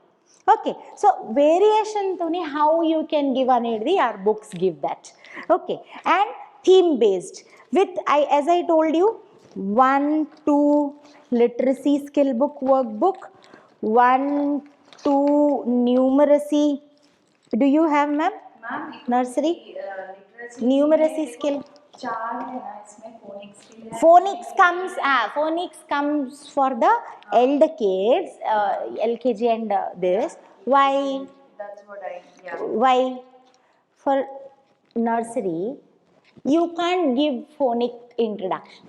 [SPEAKER 3] Okay, so variation toni how you can give anedi our books give that. Okay, and theme based with as I told you 1, 2 literacy skill book workbook, 1, 2 numeracy. Do you have, ma'am?
[SPEAKER 6] Ma'am,
[SPEAKER 3] Nursery?
[SPEAKER 6] literacy
[SPEAKER 3] Numeracy skill.
[SPEAKER 6] 4 है ना इसमें phonics skill है.
[SPEAKER 3] Phonics comes for the elder kids, LKG and this. Why?
[SPEAKER 6] That's what I, yeah.
[SPEAKER 3] Why? For nursery, you can't give phonic introduction.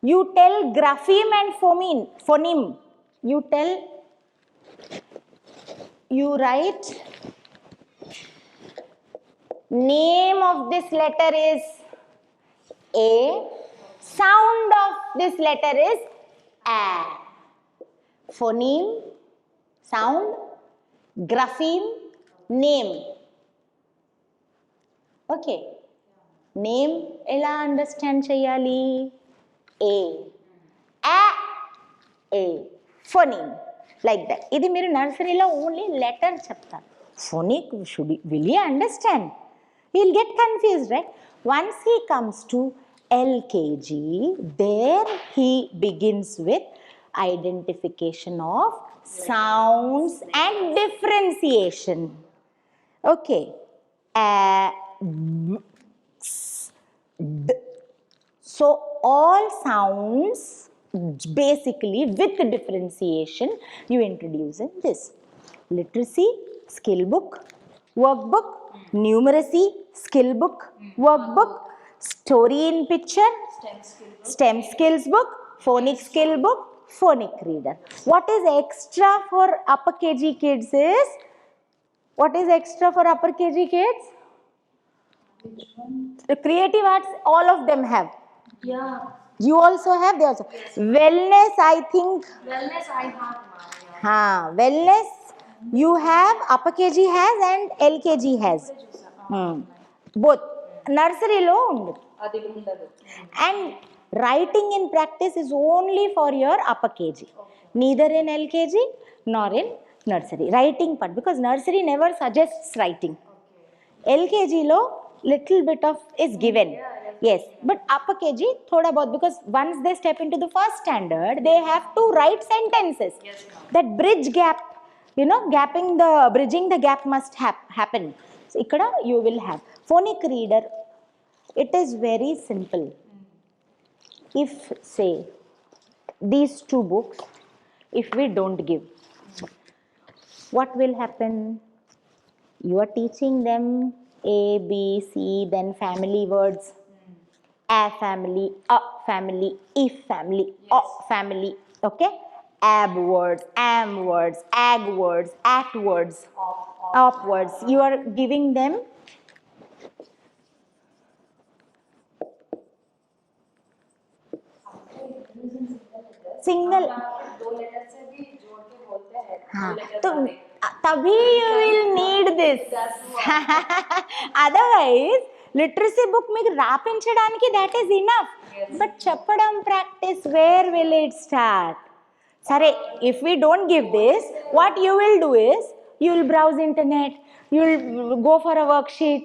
[SPEAKER 3] You tell grapheme and phoneme. You write, name of this letter is A, sound of this letter is A. Phoneme, sound, grapheme, name. Okay. Name ela understand cheyali? A. A. Phoneme. Like that. Idi meer nursery lo only letter chapta. Phonic will he understand? He'll get confused, right? Once he comes to LKG, there he begins with identification of sounds and differentiation. Okay. B, s, d. So all sounds basically with differentiation you introduce in this. Literacy, skill book, workbook, numeracy, skill book, workbook, story in picture, STEM skills book, phonic skill book, phonic reader. What is extra for upper KG kids is, what is extra for upper KG kids? The creative arts, all of them have.
[SPEAKER 6] Yeah.
[SPEAKER 3] You also have, they also. Wellness, I think.
[SPEAKER 6] Wellness, I have one.
[SPEAKER 3] Ha, wellness, you have, upper KG has and LKG has. Both. Nursery lo undu.
[SPEAKER 6] Adi undadu.
[SPEAKER 3] And writing in practice is only for your upper KG. Neither in LKG nor in nursery. Writing part, because nursery never suggests writing. LKG lo little bit of is given. Yes, but upper KG thoda bahut, because once they step into the first standard, they have to write sentences. That bridge gap, bridging the gap must happen. So ikkada you will have phonic reader. It is very simple. If say these two books, if we don't give, what will happen? You are teaching them A, B, C, then family words. A family, family, if family, family, okay? Ab words, am words, ag words, at words, op words. You are giving them single. So, tabhi you will need this. Otherwise, literacy book మీకు రాపించడానికి that is enough. But చెప్పడం practice, where will it start? Sare, if we don't give this, what you will do is, you will browse internet, you will go for a worksheet,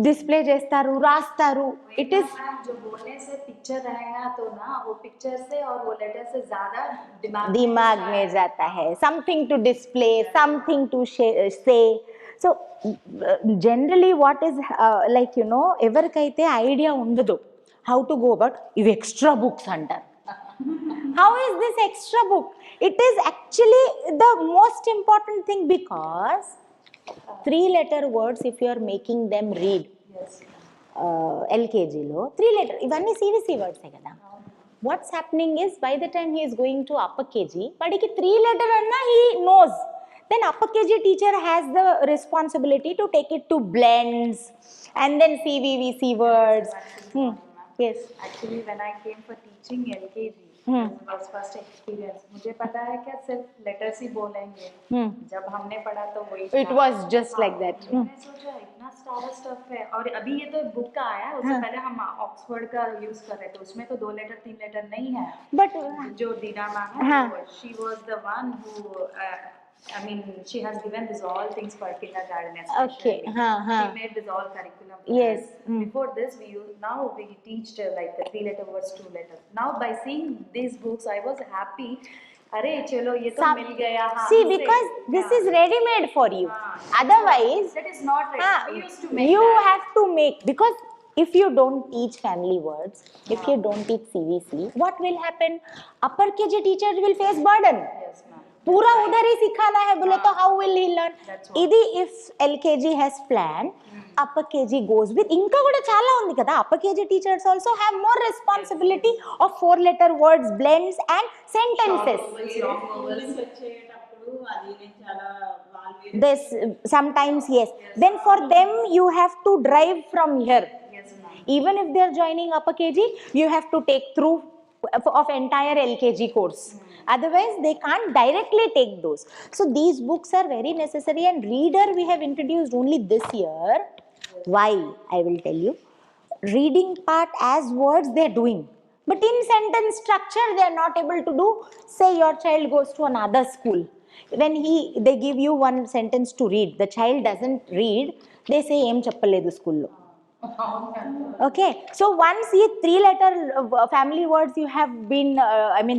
[SPEAKER 3] display చేస్తారు, రాస్తారు. It is
[SPEAKER 6] जो बोलने से picture रहेगा तो ना वो पिक्चर से और वो लेटर से ज्यादा
[SPEAKER 3] दिमाग में जाता है. Something to display, something to say. So generally what is ఎవరికైతే ఐడియా ఉండదు how to go about ఇవి extra books అంటారు. How is this extra book? It is actually the most important thing, because 3-letter words, if you are making them read, LKG lo 3-letter ivanni CVC words e kada. What's happening is, by the time he is going to upper KG, vadiki 3-letter anna he knows. Then upper KG teacher has the responsibility to take it to blends and then CVVC words. Yes.
[SPEAKER 6] Actually, when I came for teaching LKG, was first experience. मुझे पता है क्या सिर्फ letters ही बोलेंगे. जब हमने पढ़ा तो वही.
[SPEAKER 3] It was just like that.
[SPEAKER 6] मैंने सोचा इतना सारा स्टफ है, और अभी ये तो बुक का आया, उससे पहले हम ऑक्सफोर्ड का यूज कर रहे थे, उसमें तो 2-letter 3-letter नहीं है.
[SPEAKER 3] But
[SPEAKER 6] जो दीना मैम है, she was the one who I mean, she has given this all things for kindergarten especially.
[SPEAKER 3] Okay.
[SPEAKER 6] She made this all curriculum.
[SPEAKER 3] Yes.
[SPEAKER 6] Before this, now we teach like the 3-letter words, 2-letter. Now by seeing these books, I was happy. Arey, chalo, ye to mil gaya.
[SPEAKER 3] See, because this is ready-made for you. Otherwise,
[SPEAKER 6] that is not ready. We used to make
[SPEAKER 3] you
[SPEAKER 6] that.
[SPEAKER 3] have to make, because if you don't teach family words, if you don't teach CVC, what will happen? Upper KG teachers will face burden.
[SPEAKER 6] Yes, ma'am.
[SPEAKER 3] पूरा उधर ही सिखाना है बोले तो how will he learn?
[SPEAKER 6] That's what.
[SPEAKER 3] ఇది if LKG has planned, upper KG goes with. ఇంకా కూడా చాలా ఉంది కదా, upper KG teachers also have more responsibility of 4-letter words, blends and sentences.
[SPEAKER 5] వచ్చేటప్పుడు అది నేను చాలా వాళ్ళు
[SPEAKER 3] This sometimes yes. Then for them you have to drive from here.
[SPEAKER 6] Yes, ma'am.
[SPEAKER 3] Even if they are joining upper KG, you have to take through of entire LKG course. Otherwise, they can't directly take those. So these books are very necessary, and reader we have introduced only this year. Why? I will tell you. Reading part as words they are doing, but in sentence structure they are not able to do. Say your child goes to another school. When they give you one sentence to read, the child doesn't read. They say em cheppaledu school lo. Okay, so once these 3-letter family words you have been,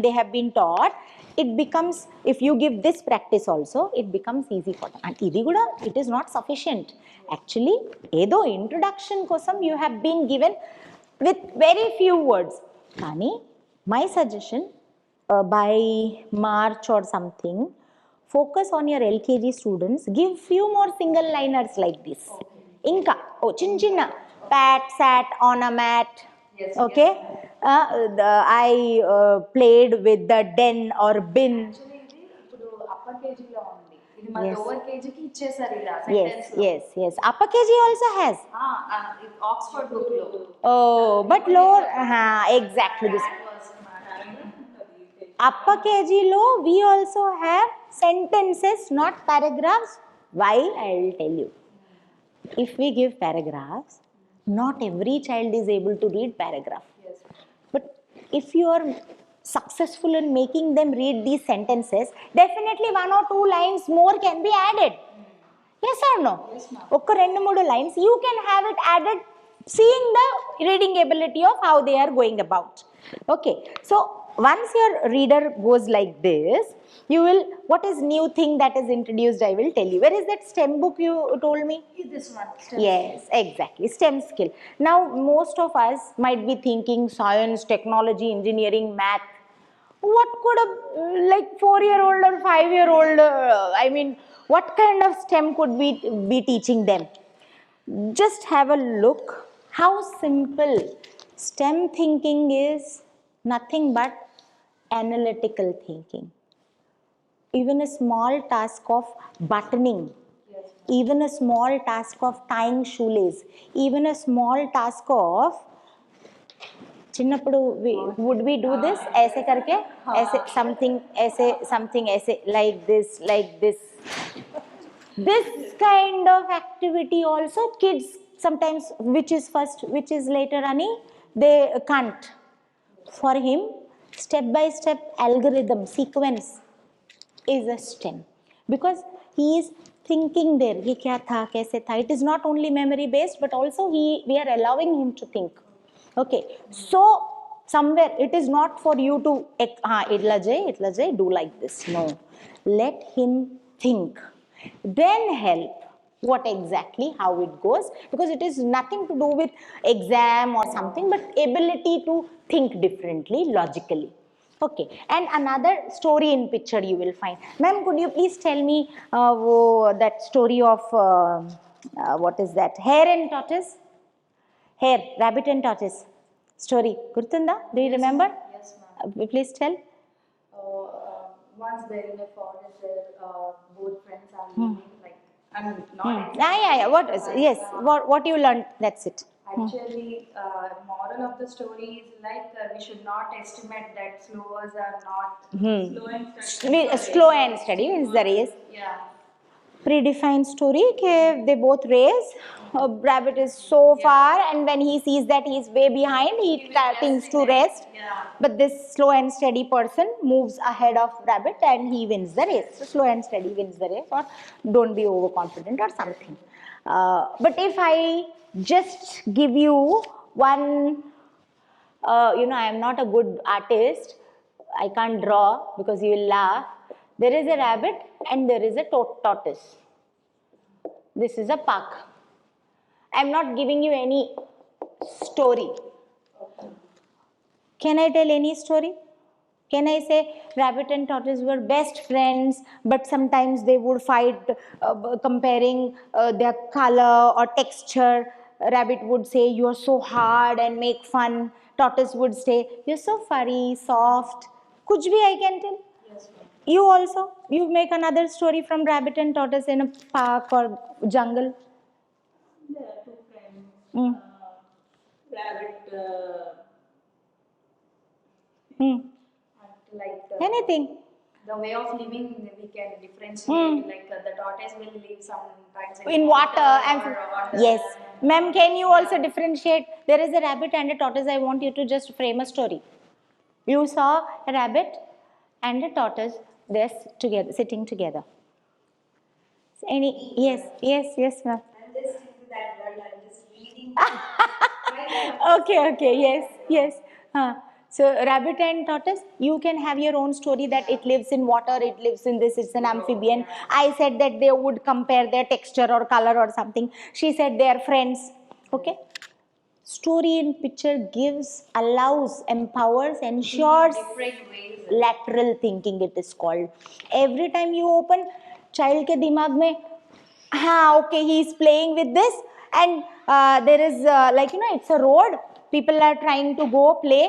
[SPEAKER 3] they have been taught, it becomes, if you give this practice also, it becomes easy for them. And idi kuda, it is not sufficient. Actually, edo introduction kosam you have been given with very few words. Kani, my suggestion, by March or something, focus on your LKG students, give few more single liners like this. Inka, chinna, pat, sat on a mat.
[SPEAKER 6] Yes,
[SPEAKER 3] Okay, I played with the den or bin.
[SPEAKER 6] Actually, ఇది ఇప్పుడు upper కేజీలో ఉంది, ఇది మా
[SPEAKER 3] Yes.
[SPEAKER 6] Lower కేజీకి ఇచ్చేసారు ఇలా
[SPEAKER 3] Yes,
[SPEAKER 6] sentence.
[SPEAKER 3] yes. Upper KG also has.
[SPEAKER 6] Oxford book లో.
[SPEAKER 3] Oh, but lower, exactly this. Upper KG low, we also have sentences, not paragraphs. Why? I will tell you. If we give paragraphs, not every child is able to read paragraph.
[SPEAKER 6] Yes.
[SPEAKER 3] But if you are successful in making them read these sentences, definitely 1 or 2 lines more can be added. Yes or no?
[SPEAKER 6] Yes, ma'am.
[SPEAKER 3] Okka 2-3 lines you can have it added, seeing the reading ability of how they are going about. Okay, so once your reader goes like this, you will, what is new thing that is introduced, I will tell you. Where is that STEM book you told me?
[SPEAKER 6] This one.
[SPEAKER 3] Yes, exactly. STEM skill. Now, most of us might be thinking science, technology, engineering, math. What could a 4-year-old or 5-year-old, what kind of STEM could we be teaching them? Just have a look how simple STEM thinking is. Nothing but analytical thinking. Even a small task of buttoning, even a small task of tying shoelace, even a small task of चिन्नपड़ू would we do this ऐसे करके ऐसे something ऐसे like this this kind of activity also kids sometimes, which is first, which is later, Ani, they can't. For him, step by step algorithm sequence is a STEM, because he is thinking there. Ye kya tha, kaise tha. It is not only memory based, but also we are allowing him to think. Okay, so somewhere it is not for you to itla jay do like this. No, let him think, then help what exactly how it goes, because it is nothing to do with exam or something, but ability to think differently logically. Okay, and another story in picture you will find. Ma'am, could you please tell me that story of what is that, hare and tortoise? Hare, rabbit and tortoise story. Gurtunda, do you remember?
[SPEAKER 6] Yes, ma'am.
[SPEAKER 3] Please tell.
[SPEAKER 6] Once they're in a forest, both friends are living like, I'm not
[SPEAKER 3] Yeah. What is, yes, what you learned, that's it.
[SPEAKER 6] actually, moral of the story is like we should not estimate that slowers are not
[SPEAKER 3] Slow and steady means the race.
[SPEAKER 6] yeah.
[SPEAKER 3] Predefined story ke they both race. Rabbit is so far, and when he sees that he is way behind, he thinks to rest.
[SPEAKER 6] Yeah.
[SPEAKER 3] But this slow and steady person moves ahead of rabbit and he wins the race. So slow and steady wins the race, or don't be overconfident or something. But if I just give you one, I am not a good artist, I can't draw because you will laugh. There is a rabbit and there is a tortoise. This is a park. I am not giving you any story. Can I tell any story? Can I say rabbit and tortoise were best friends, but sometimes they would fight comparing their color or texture? Rabbit would say, "You're so hard," and make fun. Tortoise would say, "You're so furry, soft." Kuch bhi I can tell. You also, you make another story from rabbit and tortoise in a park or jungle.
[SPEAKER 6] There are two friends.
[SPEAKER 3] Mm.
[SPEAKER 6] Rabbit,
[SPEAKER 3] Hmm.
[SPEAKER 6] like
[SPEAKER 3] Anything.
[SPEAKER 6] the way of living we can differentiate.
[SPEAKER 3] Hmm.
[SPEAKER 6] Like the tortoise will live sometimes
[SPEAKER 3] In water and
[SPEAKER 6] or water.
[SPEAKER 3] yes, ma'am, can you also differentiate? There is a rabbit and a tortoise. I want you to just frame a story. You saw a rabbit and a tortoise. They're together, sitting together. Any? Yes, ma'am.
[SPEAKER 1] I'm just into that world. I'm just reading.
[SPEAKER 3] Okay, yes. So rabbit and tortoise, you can have your own story that it lives in water, it lives in this, it's an amphibian. I said that they would compare their texture or color or something. She said they are friends. Okay. Story in picture gives, allows, empowers, ensures
[SPEAKER 6] Different ways.
[SPEAKER 3] lateral thinking, it is called. Every time you open, child के दिमाग में, okay, he is playing with this, and there is like it's a road, people are trying to go play,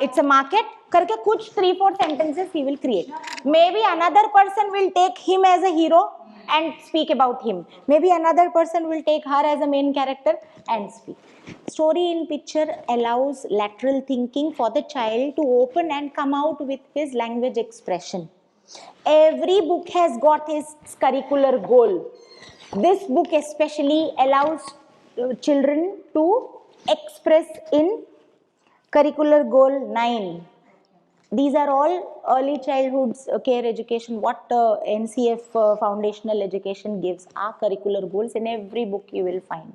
[SPEAKER 3] it's a market, करके कुछ 3-4 sentences he will create. Maybe another person will take him as a hero and speak about him. Maybe another person will take her as a main character and speak. Story in picture allows lateral thinking for the child to open and come out with his language expression. Every book has got its curricular goal. This book especially allows children to express in curricular goal 9. These are all early childhood care education, what NCF foundational education gives are curricular goals. In every book you will find.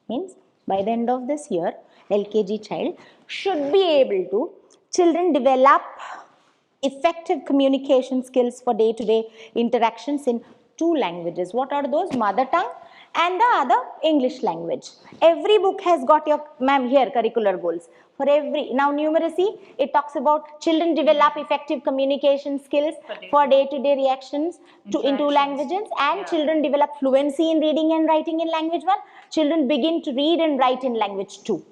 [SPEAKER 3] Means by the end of this year, LKG child should be able to, children develop effective communication skills for day-to-day interactions in 2 languages. What are those? Mother tongue and the other English language. Every book has got your, ma'am, here curricular goals. For every, now numeracy, it talks about children develop effective communication skills for day-to-day reactions in 2 languages, and children develop fluency in reading and writing in language 1. Children begin to read and write in language 2.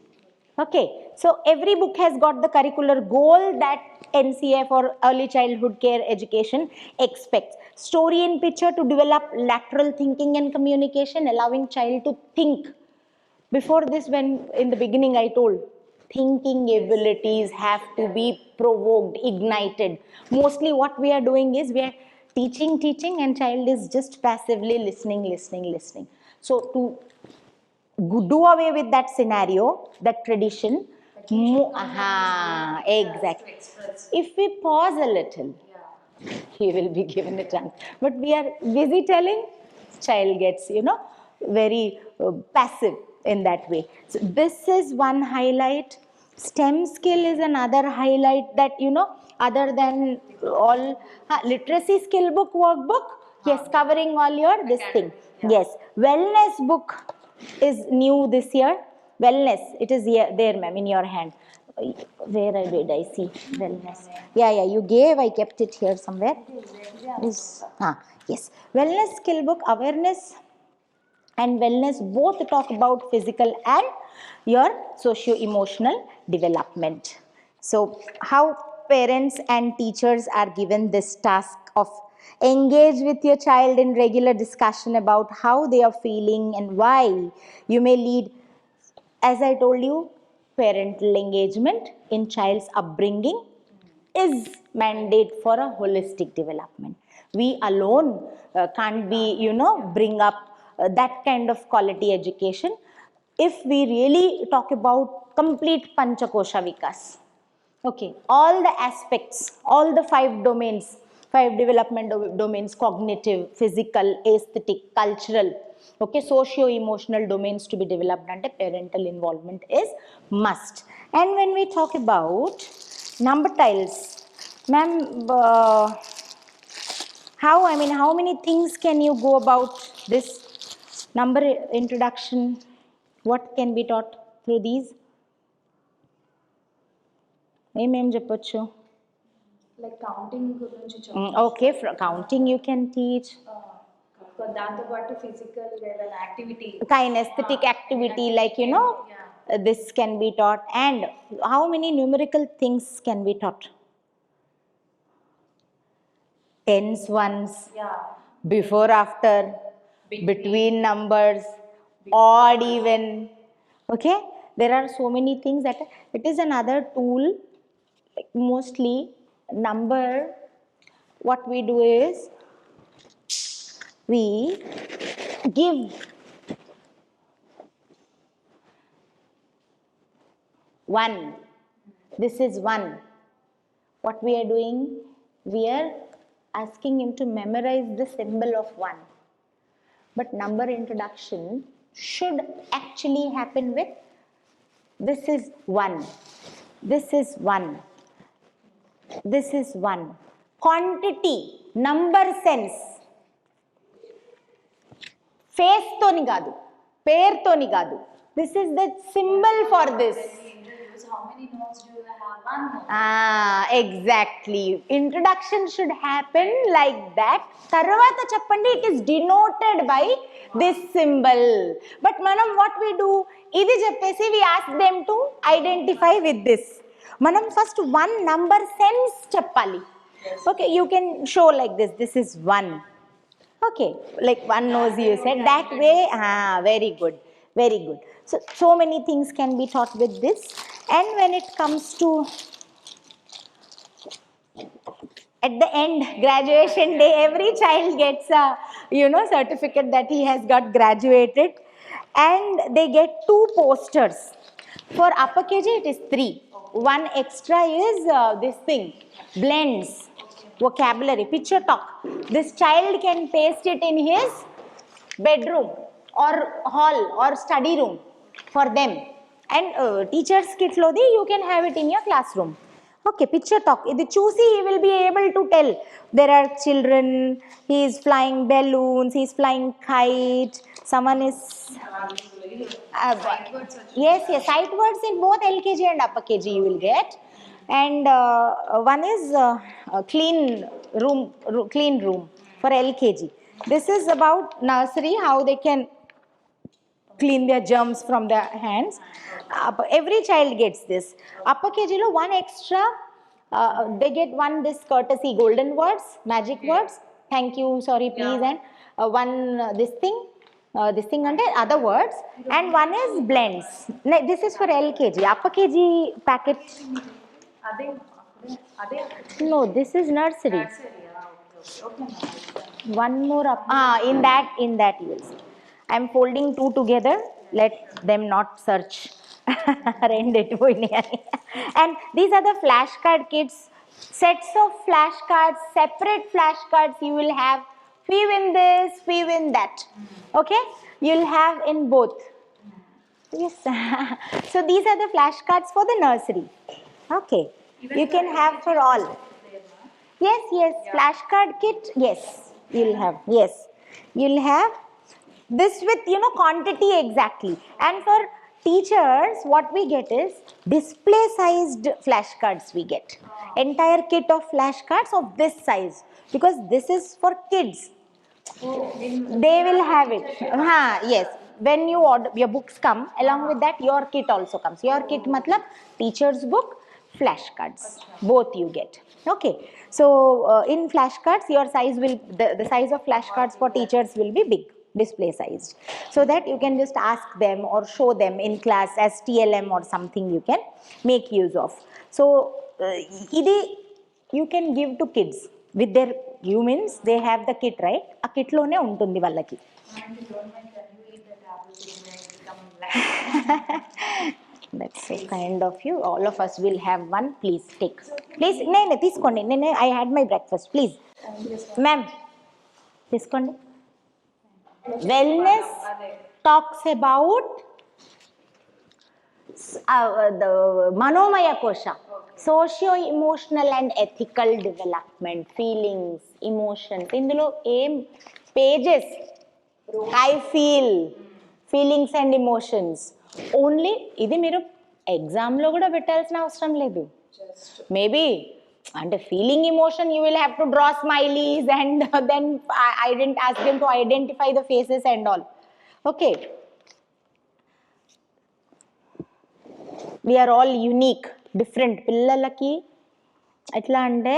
[SPEAKER 3] Okay, so every book has got the curricular goal that NCF or early childhood care education expects. Story in picture to develop lateral thinking and communication, allowing child to think. Before this, when in the beginning I told, thinking abilities have to be provoked, ignited. Mostly what we are doing is we are teaching, and child is just passively listening. So to do away with that scenario, that tradition, exactly. If we pause a little, he will be given a chance. But we are busy telling, child gets, very passive in that way. So this is one highlight. STEM skill is another highlight that, other than all literacy skill book, workbook, yes, covering all your this thing. Yes, wellness book is new this year. Wellness, it is here, there, ma'am, in your hand. Where did I see wellness? Yeah, you gave, I kept it here somewhere. Yes. Wellness skill book, awareness and wellness both talk about physical and your socio-emotional development. So how parents and teachers are given this task of engage with your child in regular discussion about how they are feeling and why. You may lead, as I told you, parental engagement in child's upbringing is mandate for a holistic development. We alone can't be, bring up that kind of quality education. If we really talk about complete Panchakosha Vikas, okay, all the aspects, all the 5 domains, 5 development domains, cognitive, physical, aesthetic, cultural, okay, socio-emotional domains to be developed, and parental involvement is must. And when we talk about number tiles, ma'am, how many things can you go about this number introduction? What can be taught through these? ఏమేం చెప్పొచ్చు?
[SPEAKER 6] Like counting గురించి
[SPEAKER 3] Okay, counting you can teach.
[SPEAKER 6] దాంతో పాటు physical ఏదైనా activity
[SPEAKER 3] Kinesthetic activity, like this can be taught. And how many numerical things can be taught? Tens, ones, before, after, between numbers, odd, even. Okay, there are so many things that it is another tool. Like mostly number, what we do is we give one. This is one. What we are doing, we are asking him to memorize the symbol of one. But number introduction should actually happen with this is one, this is one, this is one. Quantity, number sense. Face toni kaadu, pair toni kaadu. This is the symbol for this.
[SPEAKER 6] how many notes do you have? One note.
[SPEAKER 3] Exactly. Introduction should happen like that. Tarvata cheppandi, it is denoted by this symbol. But manam what we do? Idi cheppesi we ask them to identify with this. Manam first one number sense cheppali. Okay, you can show like this. This is one. Okay, like one nose you said. That way, very good. Very good. So many things can be taught with this. And when it comes to at the end, graduation day, every child gets a certificate that he has got graduated, and they get 2 posters. For upper KG it is 3. One extra is this thing, blends, vocabulary, picture talk. This child can paste it in his bedroom or hall or study room for them. And teacher's kit lodi you can have it in your classroom. Okay, picture talk. Idi choose he will be able to tell. There are children, he is flying balloons, he is flying kite, someone is yes, sight words in both LKG and upper KG you will get. And one is clean room for LKG. This is about nursery, how they can clean their germs from their hands. Every child gets this. Upper KG lo one extra, they get one this courtesy golden words, magic words, thank you, sorry, please, and one this thing ante other words, and one is blends. This is for LKG. Upper KG packet. No, this is nursery. One more up. In that you will see. I am folding 2 together. Let them not search. And these are the flashcard kits. Sets of flashcards, separate flashcards you will have. Few in this, few in that. Okay? You'll have in both. Yes. So these are the flashcards for the nursery. Okay. You can have for all. Yes. Flashcard kit. Yes. You'll have. Yes. You'll have this with quantity exactly. And for teachers what we get is display sized flashcards we get. Entire kit of flashcards of this size, because this is for kids. They will have it. Yes. When you order, your books come along with that, your kit also comes. Your kit matlab teacher's book, flashcards, both you get. Okay, so in flashcards your size will, the size of flashcards for teachers will be big, display sized, so that you can just ask them or show them in class as TLM or something you can make use of. So idi you can give to kids with their humans. They have the kit, right? A kit lone untundi vallaki. That's so kind of you. All of us will have one. Please take. Please, no, తీసుకోండి. I had my breakfast. Please, ma'am, తీసుకోండి. Wellness talks about the Manomaya Kosha, socio-emotional and ethical development, feelings, emotions. ఇందులో ఏం pages, I feel, feelings and emotions. Only ఇది మీరు ఎగ్జామ్లో కూడా పెట్టాల్సిన అవసరం లేదు. Maybe And a feeling emotion, you will have to draw smileys and then I didn't ask them to identify the faces and all. Okay. We are all unique, different. పిల్లలకి ఎట్లా అంటే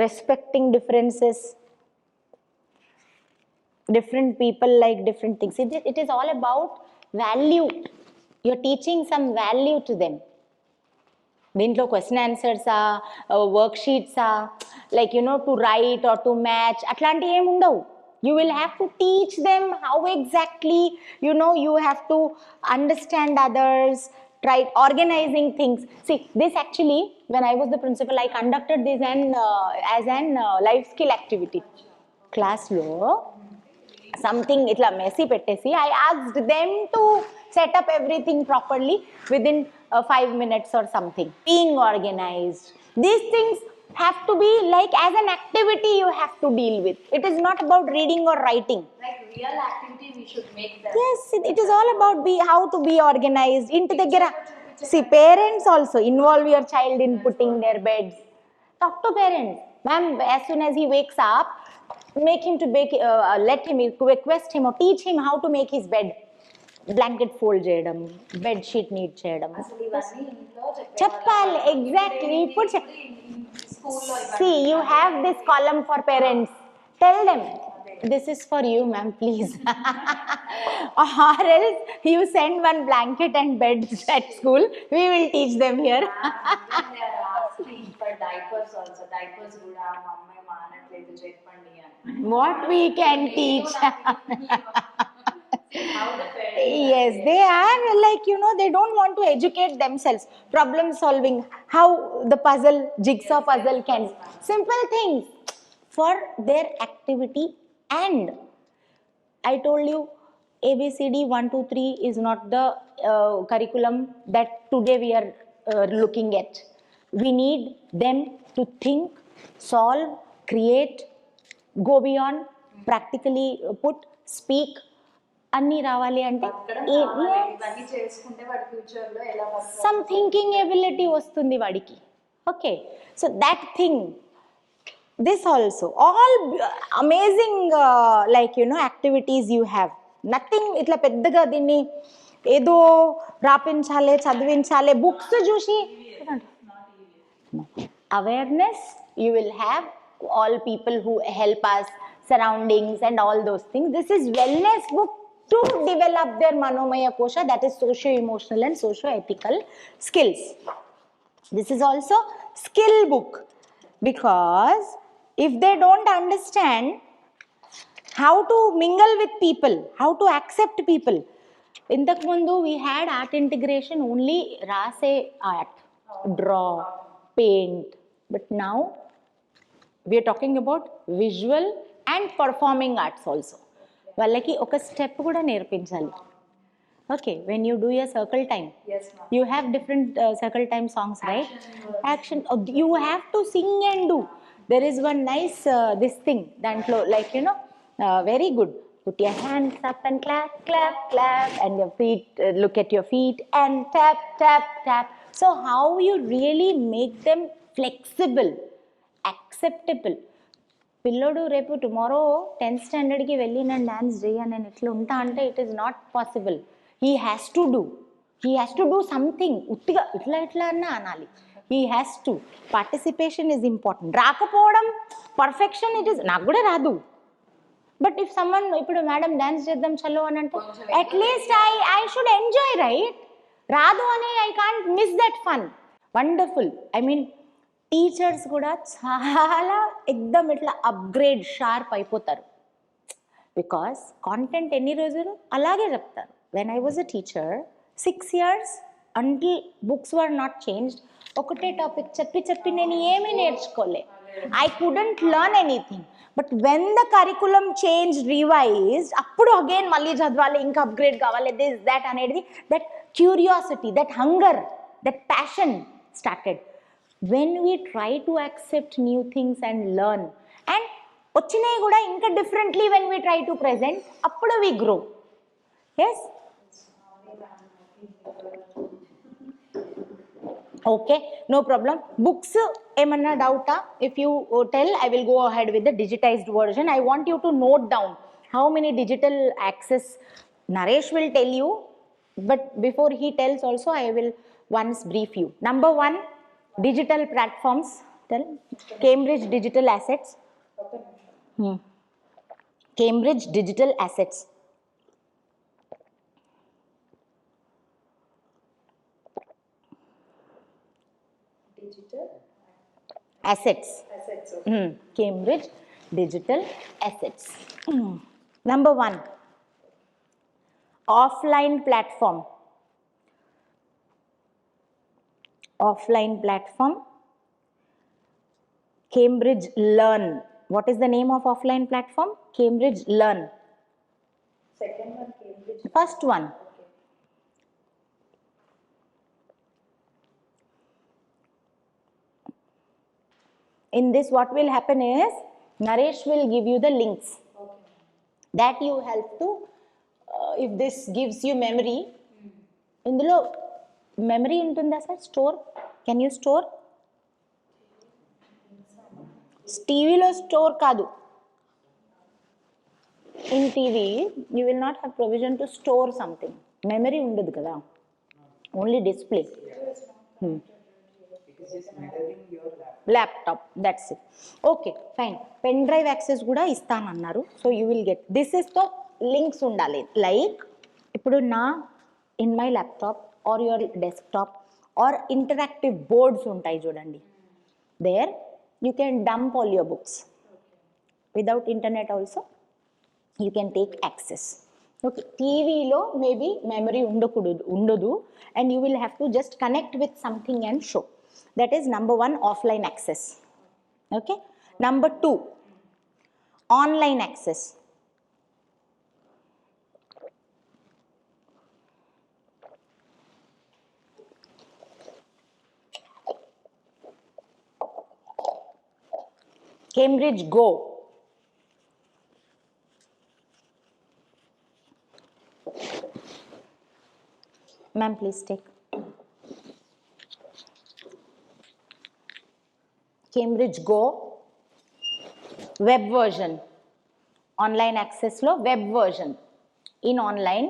[SPEAKER 3] respecting differences, different people like different things. It is all about value. You're teaching some value to them. దీంట్లో question ఆన్సర్సా వర్క్షీట్సా like to write or to match అట్లాంటివి ఏమి ఉండవు. You will have to teach them how exactly you have to understand others, try organizing things. See, this actually, when I was the principal, I conducted this as an life skill activity. Class lo something itla messy pettesi, I asked them to set up everything properly within 5 minutes or something. Being organized, these things have to be like as an activity you have to deal with. It is not about reading or writing.
[SPEAKER 6] Like real activity we should make them.
[SPEAKER 3] Yes, it is all about how to be organized. Inti daggara, see, parents also involve your child in putting their beds. Talk to parents. Ma'am, as soon as he wakes up, make him to request him or teach him how to make his bed. Blanket fold చేయడం, bed sheet neat చేయడం. చెప్పాలి, exactly. ఇప్పుడు see, you have this column for parents. Tell them, this is for you, ma'am, please. Or else you send one blanket and bed at school. We will teach them here.
[SPEAKER 6] They are asking for diapers also. Diapers కూడా మా అమ్మాయి మానట్లేదు చెప్పండి అని.
[SPEAKER 3] What we can teach.
[SPEAKER 6] How the parents
[SPEAKER 3] Yes, they are like, they don't want to educate themselves. Problem solving, how the jigsaw puzzle can, simple things for their activity. And I told you, ABCD 1, 2, 3 is not the curriculum that today we are looking at. We need them to think, solve, create, go beyond, practically put, speak. అన్నీ రావాలి అంటే
[SPEAKER 6] ఇవన్నీ చేసుకుంటే వాడి future లో ఎలా
[SPEAKER 3] some thinking ability వస్తుంది వాడికి. Okay, so that thing, this also all amazing like activities you have. Nothing ఇట్లా పెద్దగా దీన్ని ఏదో రాపించాలి, చదివించాలి, బుక్స్ చూసి. Awareness you will have, all people who help us, surroundings and all those things. This is wellness book to develop their manomaya kosha, that is socio-emotional and socio-ethical skills. This is also skill book, because if they don't understand how to mingle with people, how to accept people. Intaku mundu we had art integration only rase art, draw, paint, but now we are talking about visual and performing arts also. వాళ్ళకి ఒక step కూడా నేర్పించాలి. Okay, when you do a circle time,
[SPEAKER 6] yes ma'am,
[SPEAKER 3] you have different circle time songs, right? Action, you have to sing and do. There is one nice this thing dantlo, like very good. Put your hands up and clap, clap, clap, and your feet, look at your feet and tap, tap, tap. So how you really make them flexible, acceptable. పిల్లోడు రేపు tomorrow 10th స్టాండర్డ్కి వెళ్ళి నేను dance చేయ, నేను ఇట్లా ఉంటా అంటే it is not possible. He has to do something. ఉత్తిగా ఇట్లా ఇట్లా అన్నా అనాలి. He has to. Participation is important. రాకపోవడం పర్ఫెక్షన్, ఇట్ ఈస్ నాకు కూడా రాదు. బట్ ఇఫ్ సమ్మన్ ఇప్పుడు మేడం డ్యాన్స్ చేద్దాం చలో అని అంటే at least I should enjoy, right? రాదు అని I can't miss that fun. Wonderful. I mean teachers కూడా చాలా ఎక్దమ్ ఇట్లా అప్గ్రేడ్, షార్ప్ అయిపోతారు. బికాస్ కాంటెంట్ ఎన్ని రోజులు అలాగే చెప్తారు. When I was a teacher 6 years until books were not changed, ఒకటే టాపిక్ చెప్పి నేను ఏమీ నేర్చుకోలే. I couldn't learn anything. But when the curriculum change, revised, అప్పుడు అగైన్ మళ్ళీ చదవాలి, ఇంకా అప్గ్రేడ్ కావాలి, దిస్ దాట్ అనేది, that curiosity, that hunger, that passion started. When we try to accept new things and learn, and వచ్చినాయి కూడా ఇంకా differently when we try to present, అప్పుడు we grow. Yes? Okay, no problem. Books, emanna doubt? If you tell, I will go ahead with the digitized version. I want you to note down how many digital access. Naresh will tell you, but before he tells also, I will once brief you. Number one, digital platforms. Tell. Cambridge Digital Assets. Cambridge Digital Assets.
[SPEAKER 6] Digital
[SPEAKER 3] Assets.
[SPEAKER 6] assets. Okay.
[SPEAKER 3] Cambridge Digital Assets. Number one, offline platform. Offline platform. Cambridge Learn. What is the name of offline platform? Cambridge Learn.
[SPEAKER 6] Second one, Cambridge.
[SPEAKER 3] First one. In this, what will happen is, Naresh will give you the links. That you help to, if this gives you memory, ఇందులో memory ఉంటుందా sir? Store, can you store? టీవీలో store కాదు. In TV you will not have provision to store something. Memory ఉండదు కదా, only display. Laptop, that's it. Okay fine. Pen drive access కూడా ఇస్తానన్నారు. So you will get this is తో links ఉండాలి. Like ఇప్పుడు నా in my laptop or your desktop or interactive boards ఉంటాయి చూడండి. There you can dump all your books without internet also you can take access. Okay, టీవీలో maybe memory ఉండదు and you will have to just connect with something and show. That is number one, offline access. Okay. Number two, online access. Cambridge Go. Ma'am, please take. Cambridge Go, web version. Online access lo web version. In online,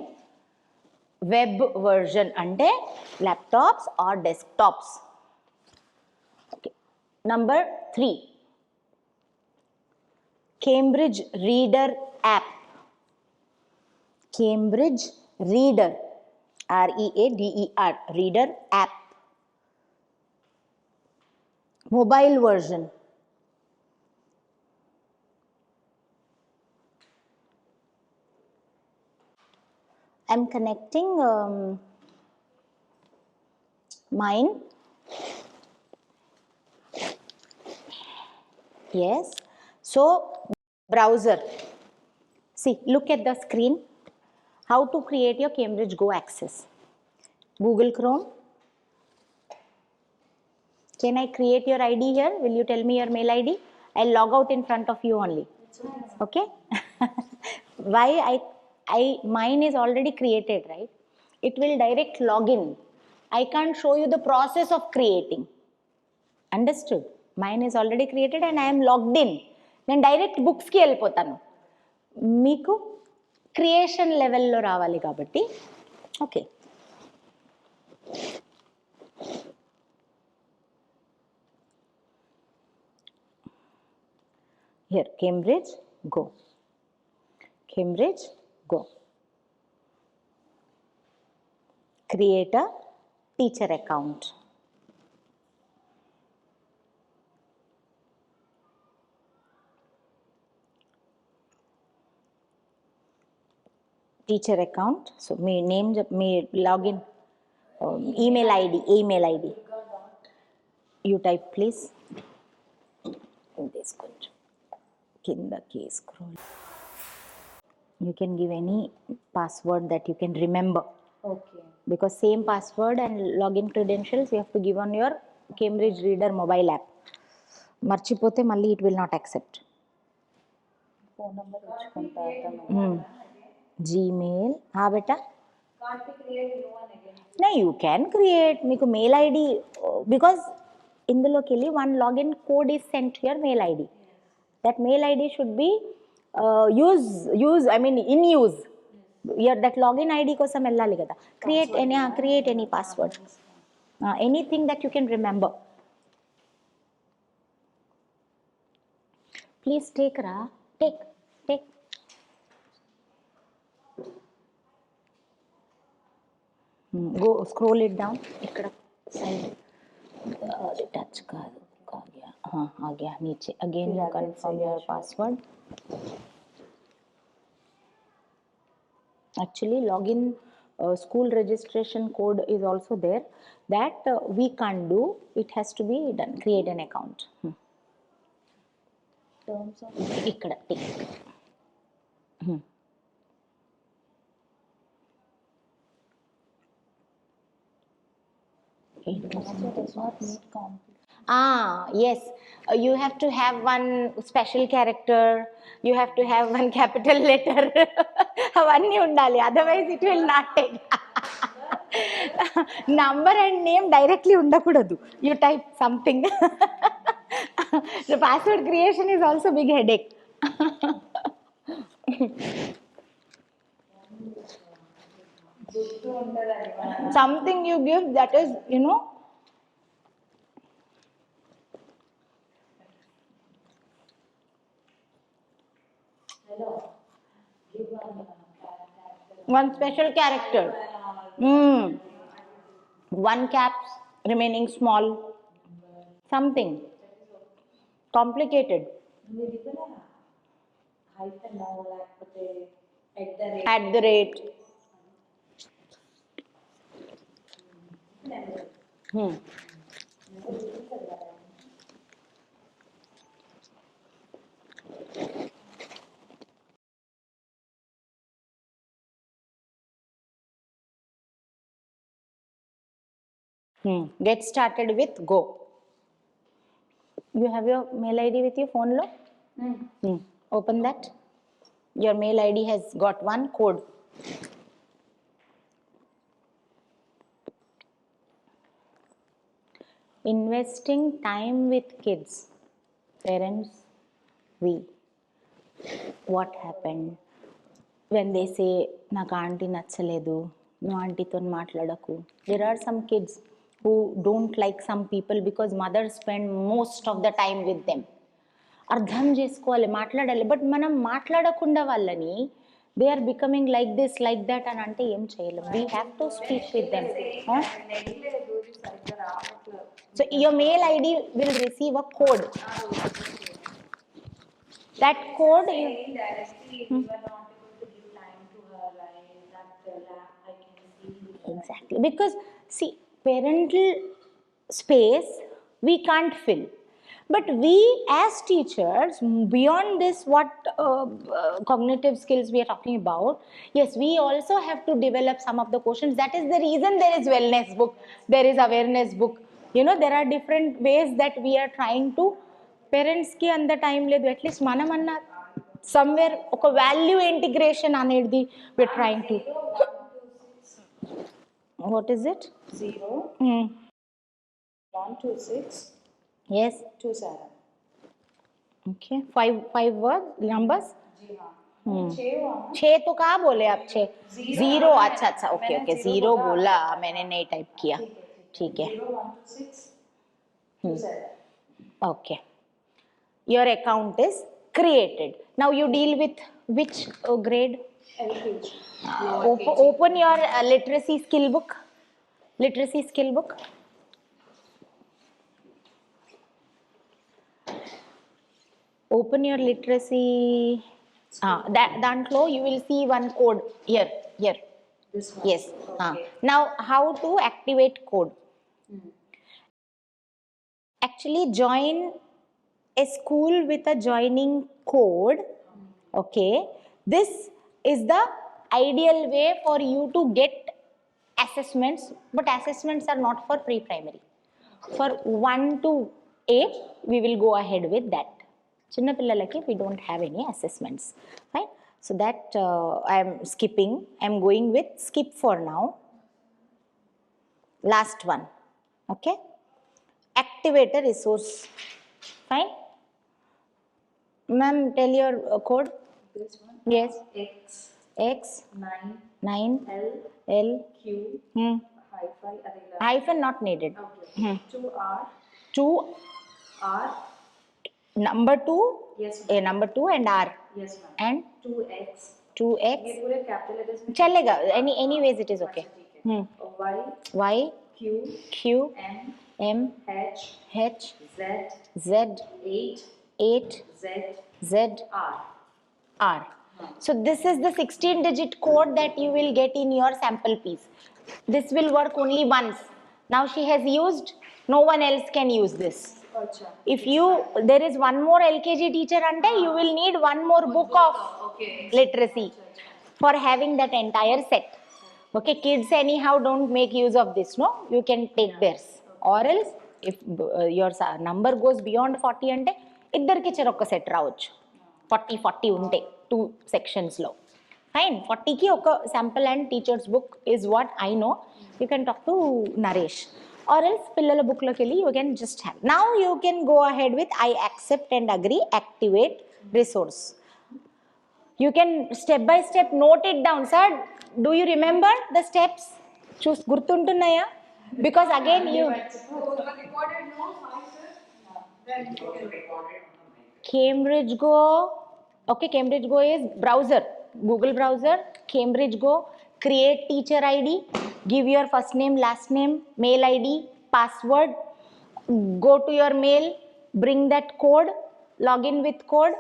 [SPEAKER 3] web version ante laptops or desktops. Okay. Number three, Cambridge Reader app. Cambridge Reader, READER, Reader app. Mobile version. I'm connecting mine. Yes. So, browser. See, look at the screen. How to create your Cambridge Go access. Google Chrome. Can I create your ID here? Will you tell me your mail ID? I'll log out in front of you only. Okay? Why mine is already created, right? It will direct login. I can't show you the process of creating. Understood? Mine is already created and I am logged in. Then direct books ki వెళ్ళిపోతాను. మీకు creation లెవెల్లో రావాలి కాబట్టి. Okay. Here, Cambridge Go. Cambridge Go. Create a teacher account. Teacher account. So, me name, me login, email ID. You type, please. This కొంచెం కిందకి scroll. You can give any password that you can remember.
[SPEAKER 6] Okay.
[SPEAKER 3] Because same password and login credentials you have to give on your Cambridge Reader mobile app. మర్చిపోతే మళ్ళీ it will not accept.
[SPEAKER 6] Phone number ఇచ్చుకుంటా.
[SPEAKER 3] Gmail. हाँ बेटा.
[SPEAKER 6] Can't we create new one again?
[SPEAKER 3] No, you can create మీకు mail ID because ఇందులోకి వెళ్ళి one login code is sent to your mail ID that mail ID should be use I mean in use that login ID కోసం వెళ్ళాలి కదా create any password anything that you can remember please take రా take go scroll it down ఇక్కడ side touch కాదు आ गया नीचे again you confirm your password actually login school registration code is also there that we can't do it has to be done create an account terms of ఇక్కడ tick yes, you have to have one special character, you have to have one capital letter, avanni undali, otherwise it will not take. Number and name directly undakudadu, you type something. The password creation is also big headache. Something you give that is, you know, one special character. One caps remaining small. Something complicated. At the rate. Get started with go. You have your mail ID with your phone, lo? Open that. Your mail ID has got one code. Investing time with kids. Parents, we. What happened? When they say, నాకు aunty నచ్చలేదు, నువ్వు ఆంటీతో మాట్లాడకు. There are some kids who don't like some people because mothers spend most of the time with them. అర్థం చేసుకోవాలి, మాట్లాడాలి. But మనం మాట్లాడకుండా వాళ్ళని they are becoming like this, like that అని అంటే ఏం చేయలేం. We have to speak with them. So your mail ID will receive a code. That code is exactly because see parental space we can't fill, but we as teachers beyond this what cognitive skills we are talking about, yes we also have to develop some of the questions. That is the reason there is wellness book, there is awareness book, you know, there are different ways that we are trying to parents ki anda time ledu at least manam anna somewhere oka value integration anedi we are trying to. What is it?
[SPEAKER 6] 0 1 2 6
[SPEAKER 3] yes
[SPEAKER 6] 2 7.
[SPEAKER 3] okay five words numbers.
[SPEAKER 6] जी हाँ
[SPEAKER 3] 6 तो कहाँ बोले आप 6 0 अच्छा okay 0 बोला मैंने नहीं type किया. ठीक है
[SPEAKER 6] 0 1 2 6 2 7.
[SPEAKER 3] okay your account is created. Now you deal with which grade?
[SPEAKER 6] LKG.
[SPEAKER 3] Open your literacy skill book. Open your literacy. Dantlo you will see one code here.
[SPEAKER 6] This one.
[SPEAKER 3] Yes.
[SPEAKER 6] Okay.
[SPEAKER 3] Now how to activate code? Actually join a school with a joining code. Okay, this is the ideal way for you to get assessments, but assessments are not for pre-primary. For 1 to 8 we will go ahead with that. Chinna pillalaki we don't have any assessments, right? So that I am skipping. I am going with skip for now. Last one. Okay. Activate a resource. Fine. Ma'am, tell your code.
[SPEAKER 6] This one.
[SPEAKER 3] Yes.
[SPEAKER 6] X
[SPEAKER 3] X
[SPEAKER 6] 9
[SPEAKER 3] 9
[SPEAKER 6] L
[SPEAKER 3] L
[SPEAKER 6] Q hyphen adela.
[SPEAKER 3] hyphen not needed.
[SPEAKER 6] Okay. 2 R
[SPEAKER 3] 2
[SPEAKER 6] R.
[SPEAKER 3] number 2
[SPEAKER 6] Yes
[SPEAKER 3] a
[SPEAKER 6] ma'am.
[SPEAKER 3] number 2 and R
[SPEAKER 6] Yes ma'am.
[SPEAKER 3] and
[SPEAKER 6] 2X.
[SPEAKER 3] 2X.
[SPEAKER 6] ये पूरे capital letters में
[SPEAKER 3] चलेगा. Anyways it is okay.
[SPEAKER 6] अच्छा, ठीक है. Y
[SPEAKER 3] Y
[SPEAKER 6] Q
[SPEAKER 3] Q
[SPEAKER 6] M
[SPEAKER 3] M
[SPEAKER 6] H
[SPEAKER 3] H
[SPEAKER 6] Z
[SPEAKER 3] Z
[SPEAKER 6] 8
[SPEAKER 3] 8
[SPEAKER 6] Z
[SPEAKER 3] Z
[SPEAKER 6] R.
[SPEAKER 3] R. So this is the 16-digit code that you will get in your sample piece. This will work only once. Now she has used, no one else can use this.
[SPEAKER 6] अच्छा.
[SPEAKER 3] If there is one more LKG teacher ante, you will need one more book of
[SPEAKER 6] Okay.
[SPEAKER 3] literacy for having that entire set. Okay, kids anyhow don't make use of this, no? You can take theirs. Or else, if your number goes beyond 40 ante, ఇద్దరికి చెరొక్క set రావచ్చు 40 ఉంటే 2 సెక్షన్స్లో fine 40కి ఒక sample and teachers book is what I know you can talk to Naresh or else పిల్లల బుక్లోకి వెళ్ళి you can just have now you can go ahead with I accept and agree activate resource you can step by step note it down sir do you remember the steps గుర్తుంటున్నాయా because again you Cambridge Go, okay, Cambridge Go is browser, Google browser, Cambridge Go, create teacher ID, give your first name, last name, mail ID, password, go to your mail, bring that code, log in with code,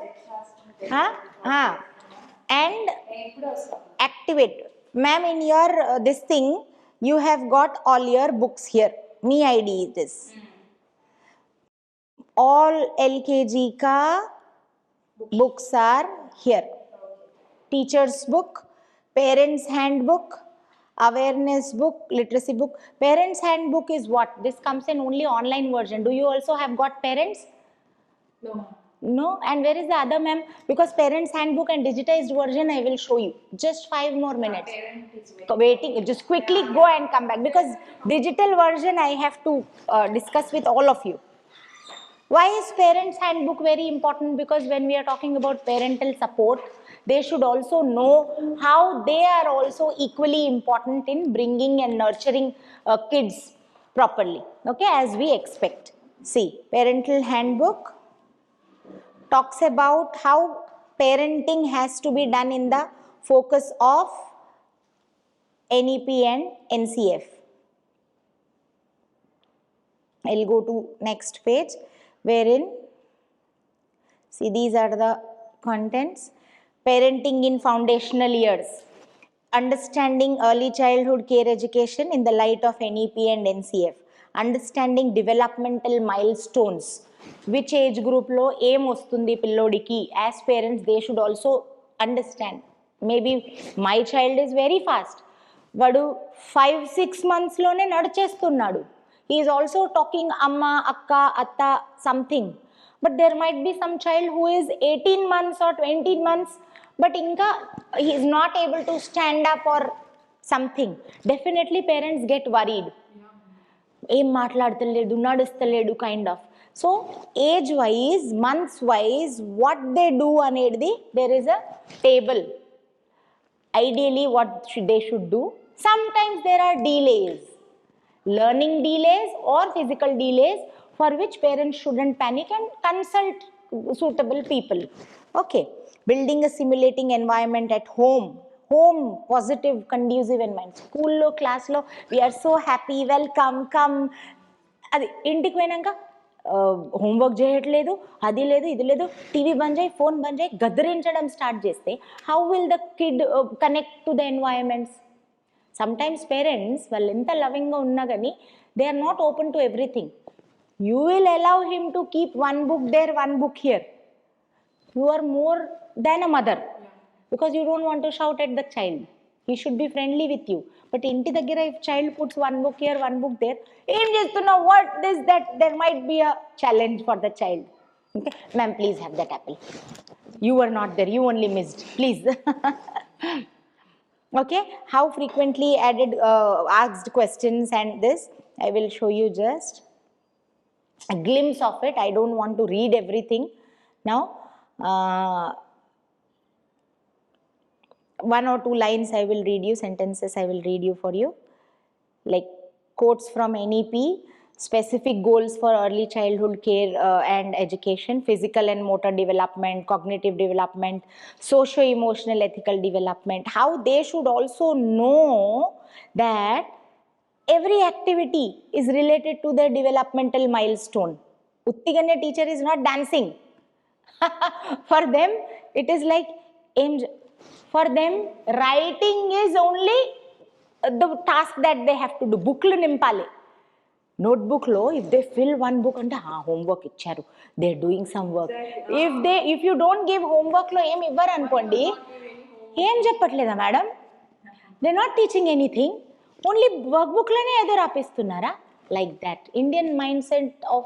[SPEAKER 3] and activate. Ma'am, in your this thing, you have got all your books here, me ID is this. All LKG ka books are here. Teacher's book, parents handbook, awareness book, literacy book. Parents handbook is what? This comes in only online version. Do you also have got parents?
[SPEAKER 6] No.
[SPEAKER 3] No? And where is the other ma'am? Because parents handbook and digitized version I will show you. Just 5 more minutes. Waiting. Just quickly go and come back because digital version I have to discuss with all of you. Why is parents handbook very important? Because when we are talking about parental support, they should also know how they are also equally important in bringing and nurturing kids properly, okay, as we expect. See, parental handbook talks about how parenting has to be done in the focus of NEP and NCF. I'll go to next page, wherein, see, these are the contents. Parenting in foundational years. Understanding early childhood care education in the light of NEP and NCF. Understanding developmental milestones. Which age group lo em ostundi pillodiki. As parents, they should also understand. Maybe my child is very fast. Vadu 5-6 months lone nadichestunnadu. He is also talking amma, akka, atta, something. But there might be some child who is 18 months or 20 months, but inka he is not able to stand up or something. Definitely parents get worried. Em maatladtaledu, nadustaledu kind of. So age wise, months wise, what they do anedi, there is a table. Ideally what they should do. Sometimes there are delays. Learning delays or physical delays for which parents shouldn't panic and consult suitable people. Okay, building a simulating environment at home, positive, conducive environment. School lo, class lo, we are so happy, welcome, come. అది ఇంటికి పోయినాక homework చేయట్లేదు, అది లేదు, ఇది లేదు, TV బంద్ చేయి, phone బంద్ చేయి, గద్దరించడం స్టార్ట్ చేస్తే how will the kid connect to the environments? Sometimes parents, వాళ్ళు ఎంత లవింగ్గా ఉన్నా కానీ they are not open to everything. You will allow him to keep one book there, one book here. You are more than a mother because you don't want to shout at the child. He should be friendly with you. But inti daggara if child puts one book here, one book there, em chestunnao, what is that? There might be a challenge for the child. Okay, ma'am, please have that apple. You were not there. You only missed. Please. Okay, how frequently added asked questions, and this I will show you just a glimpse of it. I don't want to read everything now. One or two lines I will read you, sentences I will read you for you. Like quotes from NEP, specific goals for early childhood care and education, physical and motor development, cognitive development, socio-emotional ethical development, how they should also know that every activity is related to the developmental milestone. Uttigane teacher is not dancing. For them, it is like for them, writing is only the task that they have to do. Booklu nimpale. Notebook lo, if they fill one book ante homework icharu, they're doing some work. If you don't give homework lo em ivvaru anukondi, em cheppatledha madam? They're not teaching anything. Only workbook lane edo rapistunnara. Like that. Indian mindset of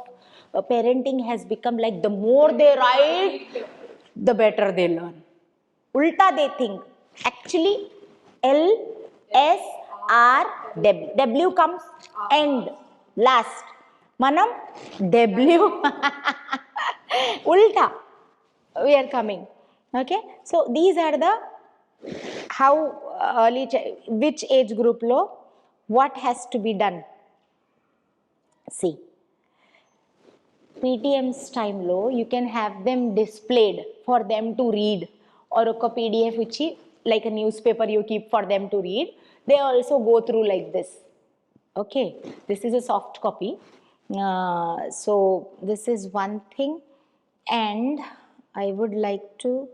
[SPEAKER 3] parenting has become like the more they write, the better they learn. Ulta they think. Actually, L, S, R, W. W comes end, last. Manam, W. Ulta. We are coming. Okay. So, these are the how which age group lo what has to be done. See. PTM's time lo, you can have them displayed for them to read, or a PDF which like a newspaper you keep for them to read. They also go through like this. Okay, this is a soft copy. So this is one thing, and I would like to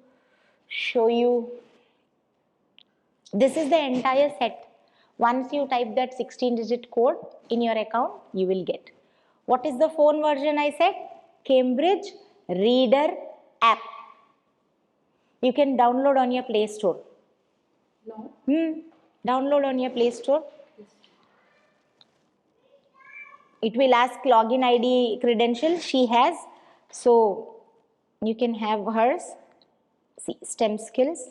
[SPEAKER 3] show you. This is the entire set. Once you type that 16-digit code in your account, you will get. What is the phone version I said? Cambridge Reader app. You can download on your Play Store.
[SPEAKER 5] No.
[SPEAKER 3] Download on your Play Store. It will ask login ID credential. She has. So you can have hers. See, STEM skills.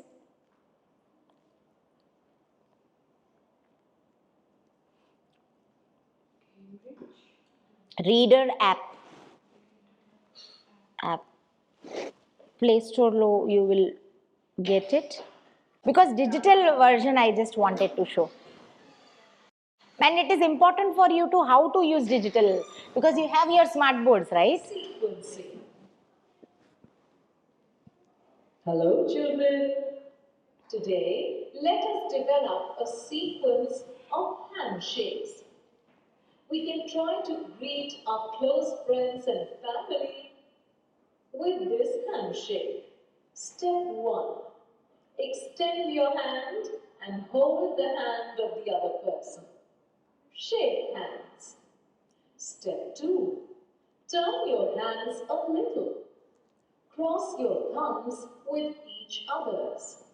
[SPEAKER 3] Reader app. Play Store lo you will get it, because digital version I just wanted to show, and it is important for you to how to use digital, because you have your smart boards, right?
[SPEAKER 8] Sequencing. Hello children. Today let us develop a sequence of handshakes. We can try to greet our close friends and family with this handshake. Step 1. Extend your hand and hold the hand of the other person. Shake hands. Step 2. Turn your hands a little. Cross your thumbs with each other's.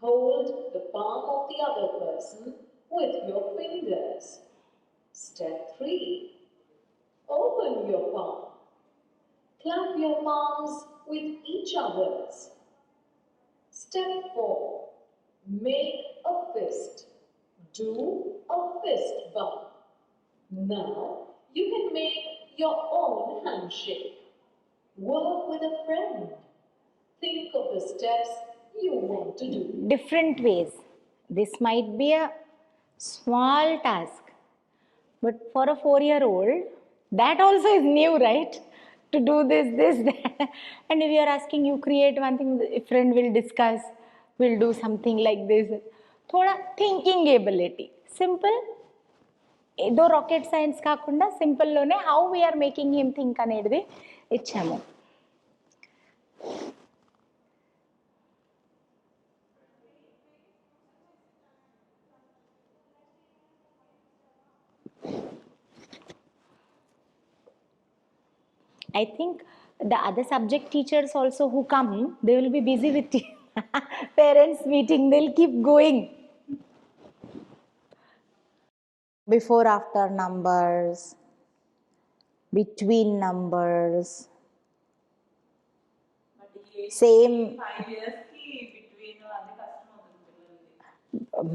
[SPEAKER 8] Hold the palm of the other person with your fingers. Step 3. Open your palm. Clap your palms with each other's. Step 4. Make a fist. Do a fist bump. Now you can make your own handshake. Work with a friend. Think of the steps you want to do.
[SPEAKER 3] Different ways. This might be a small task, but for a 4-year-old, that also is new, right? To do this, that. And if you are asking, you create one thing, a friend will discuss, will do something like this. Thoda thinking ability. Simple. Though rocket science kaakunda, simple lone, how we are making him think anedi ichchamu. I think the other subject teachers also who come, they will be busy with parents meeting, they'll keep going. Before after numbers, between numbers, same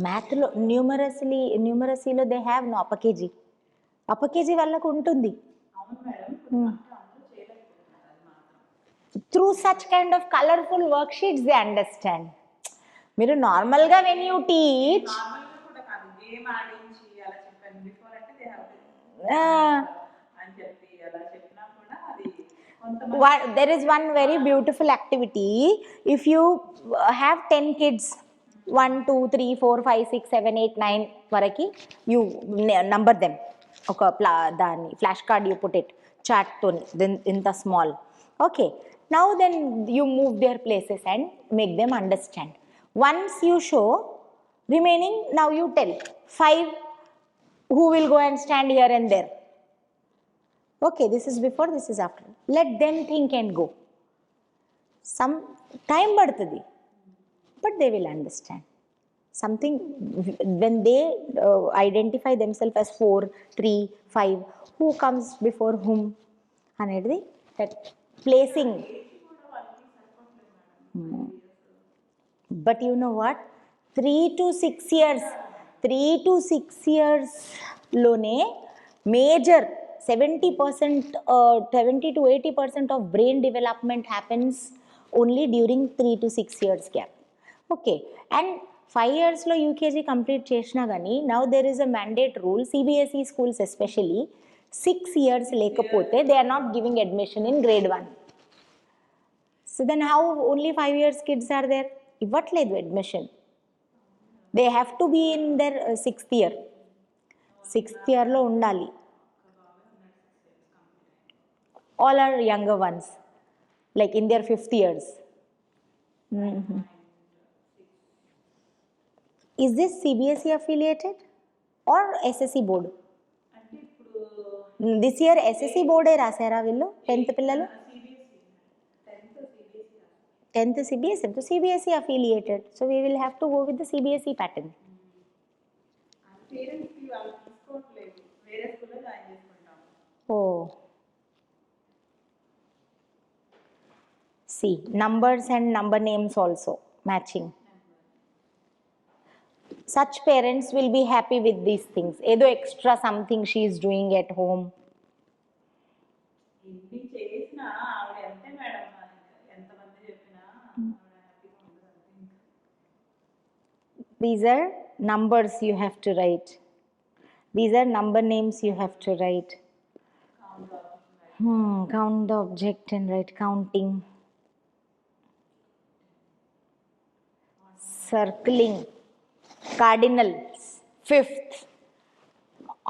[SPEAKER 3] మ్యాథ్లో న్యూమరసీలో they have no అపకేజీ వాళ్ళకు ఉంటుంది. Through such kind of colourful work sheets they understand. మీరు నార్మల్గా when you teach
[SPEAKER 5] నార్మల్గా కూడా కాదు, గేమ్ ఆడించి అలా చెప్పాను. బిఫోర్ అంటే దే హ్యావ్ అని చెప్పి అలా చెప్పినా కూడా అది కొంతమంది.
[SPEAKER 3] there is one very beautiful activity. If you have 10 kids, 1 2 3 4 5 6 7 8 9 వరకు you number them. ఒక దాన్ని flash card you put it చార్ట్తోని then ఇంత small. Okay, now then you move their places and make them understand. Once you show remaining, now you tell 5 who will go and stand here and there. Okay, this is before, this is after. Let them think and go. Some time padtadi, but they will understand. Something when they identify themselves as 4, 3, 5, who comes before whom, anedi that placing. But you know what? 3 to 6 years lone major 70% 70 to 80% of brain development happens only during 3 to 6 years gap. Okay, and 5 years lo UKG complete chesna gani, now there is a mandate rule, CBSE schools especially, 6 years lekapothe they are not giving admission in grade 1. So then how only 5 years kids are there? ఇవ్వట్లేదు admission. They have to be in their 6th year. 6th year లో ఉండాలి. All are younger ones, like in their 5th years. Is this CBSE affiliated or SSE board? This year SSE board ఏ రాసారా వీళ్ళు 10th పిల్లలు? 10th CBSE, so CBSE affiliated, so we will have to go with the CBSE pattern.
[SPEAKER 5] పేరెంట్స్కి వాళ్ళు తీసుకోవట్లేదు, వేరే స్కూల్లో join చేసుకుంటాం.
[SPEAKER 3] Oh, see, numbers and number names also matching. Such parents will be happy with these things. Edo extra something she is doing at home.
[SPEAKER 5] ఇన్ని చేసినా ఆవిడ ఎంతే మేడం, ఎంతమంది చెప్పినా ఆవిడ హ్యాపీగా ఉండదు.
[SPEAKER 3] These are numbers you have to write. These are number names you have to write. Count the object and write counting. Circling. Cardinals. 5th.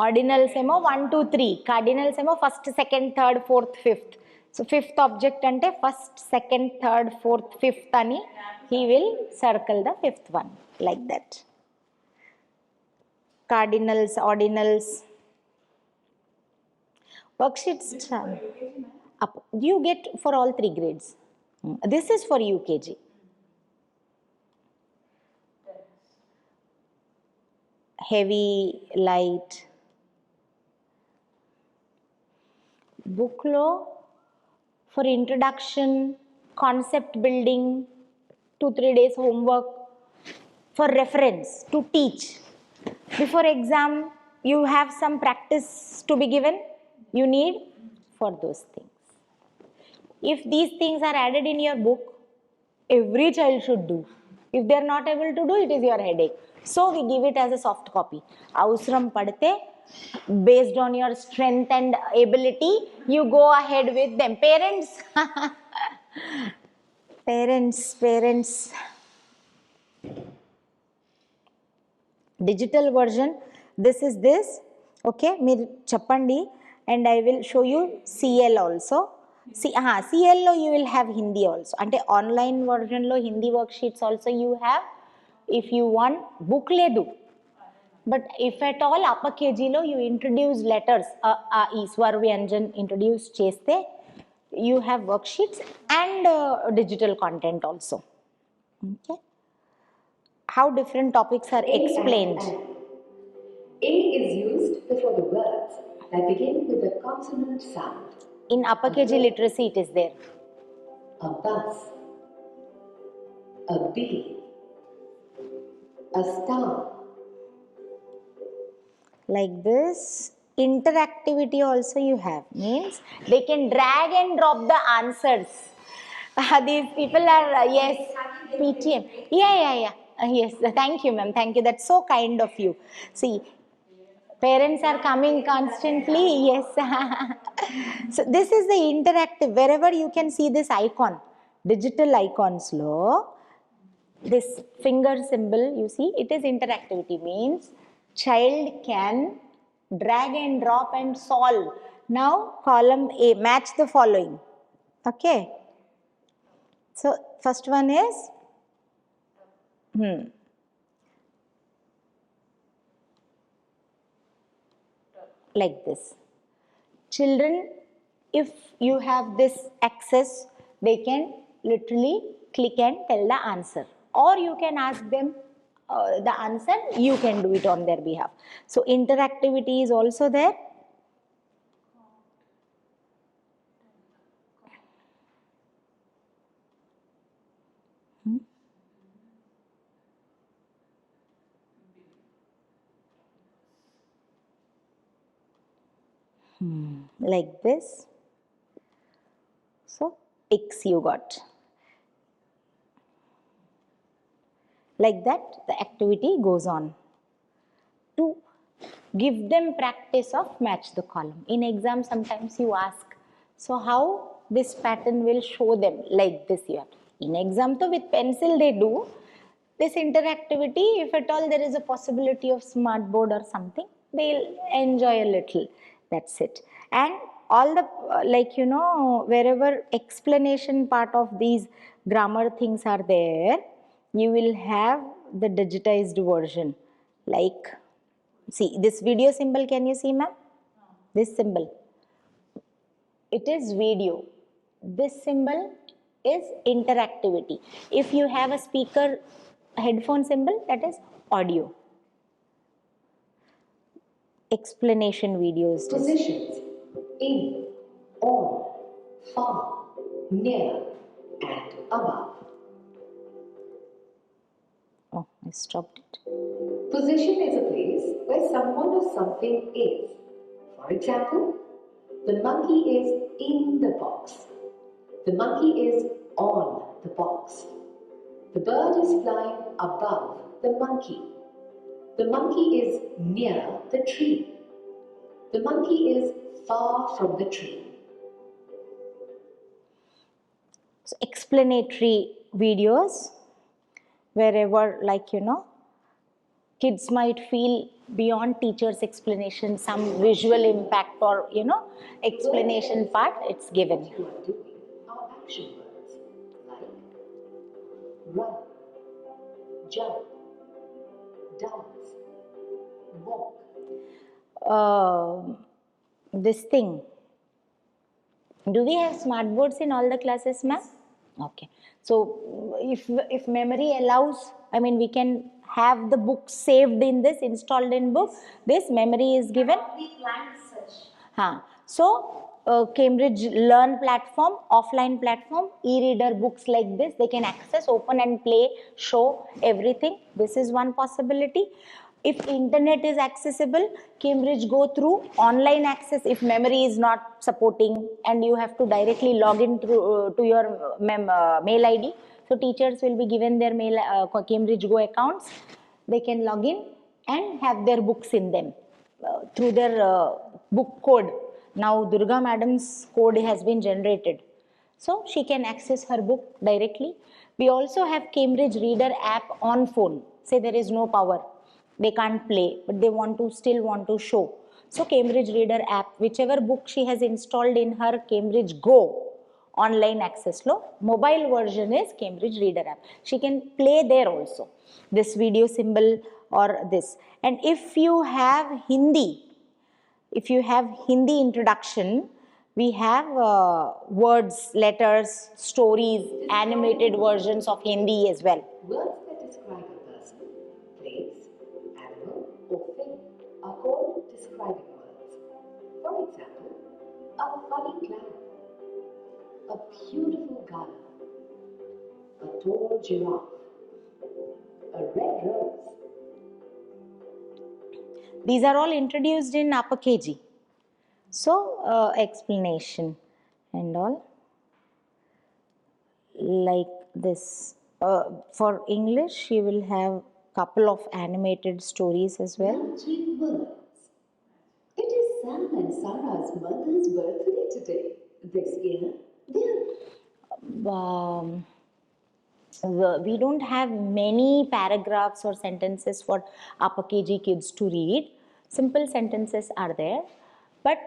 [SPEAKER 3] Ordinals emo 1 2 3. Cardinals emo 1st, 2nd, 3rd, 4th, 5th. So 5th object ante 1st, 2nd, 3rd, 4th, 5th ani he will circle the 5th one like that. Cardinals, ordinals. Worksheets up. You get for all 3 grades. This is for UKG. Heavy, light. Book lo for introduction, concept building, 2-3 days homework, for reference, to teach. Before exam, you have some practice to be given, you need for those things. If these things are added in your book, every child should do. If they are not able to do, it is your headache. So we give it as a soft copy. Avasram padte, based on your strength and ability, you go ahead with them. Parents, parents. Digital version, this is this. Okay, మీరు చెప్పండి and I will show you CL also. CL లో you will have Hindi also. అంటే online version లో Hindi worksheets also you have. If you want, book లేదు. But if at all upper KG లో you introduce letters, ఈ స్వర్ వ్యంజన్ introduce చేస్తే you have worksheets and digital content also. Okay. How different topics are explained.
[SPEAKER 8] A is used before the words that begin with a consonant sound.
[SPEAKER 3] In upper KG literacy it is there.
[SPEAKER 8] A bus, a bee, A star.
[SPEAKER 3] Like this. Interactivity also you have, means they can drag and drop the answers. These people are, yes, PTM. Yeah. Yes, thank you, ma'am. Thank you. That's so kind of you. See, parents are coming constantly. Yes. So this is the interactive. Wherever you can see this icon, digital icons, low. This finger symbol, you see, it is interactivity, means child can drag and drop and solve. Now column A, match the following. Okay. So first one is like this. Children, if you have this access, they can literally click and tell the answer, or you can ask them the answer, you can do it on their behalf. So interactivity is also there. Like this. So X you got. Like that the activity goes on. To give them practice of match the column. In exam sometimes you ask, so how this pattern will show them, like this you have. In exam to with pencil they do. This interactivity, if at all there is a possibility of smart board or something, they'll enjoy a little. That's it. And all the, wherever explanation part of these grammar things are there, you will have the digitized version. Like, see, this video symbol, can you see, ma'am? This symbol. It is video. This symbol is interactivity. If you have a speaker headphone symbol, that is audio. Explanation videos.
[SPEAKER 8] Positions. In, on, far, near, and above.
[SPEAKER 3] Oh, I stopped it.
[SPEAKER 8] Position is a place where someone or something is. For example, the monkey is in the box. The monkey is on the box. The bird is flying above the monkey. The monkey is near the tree. The monkey is far from the tree.
[SPEAKER 3] So explanatory videos, wherever, kids might feel beyond teacher's explanation, some visual impact or, explanation part, it's given.
[SPEAKER 8] What you are doing are action words like run, jump, dance, walk.
[SPEAKER 3] This thing. Do we have smart boards in all the classes, ma'am? Okay. So if memory allows, we can have the book saved in this, installed in book. This memory is given.
[SPEAKER 2] We planned such.
[SPEAKER 3] So Cambridge Learn platform, offline platform, e-reader books like this, they can access, open and play, show everything. This is one possibility. If internet is accessible, Cambridge go through online access if memory is not supporting and you have to directly log in through, to your mail ID. So teachers will be given their mail Cambridge Go accounts. They can log in and have their books in them through their book code. Now Durga Madam's code has been generated. So she can access her book directly. We also have Cambridge Reader app on phone. Say there is no power. They can't play, but they still want to show. So Cambridge Reader app, whichever book she has installed in her Cambridge Go online access law, mobile version is Cambridge Reader app. She can play there also, this video symbol or this. And if you have Hindi introduction, we have words, letters, stories, animated versions of Hindi as well.
[SPEAKER 8] Words that describe a person, place, animal, or thing are called describing words. For example, a funny clown, a beautiful garden, a tall giraffe, a red rose,
[SPEAKER 3] These are all introduced in upper KG. So, explanation and all like this. For English, you will have couple of animated stories as well.
[SPEAKER 8] Magic words. It is Sam and Sarah's mother's birthday today. This year,
[SPEAKER 3] We don't have many paragraphs or sentences for upper KG kids to read. Simple sentences are there, but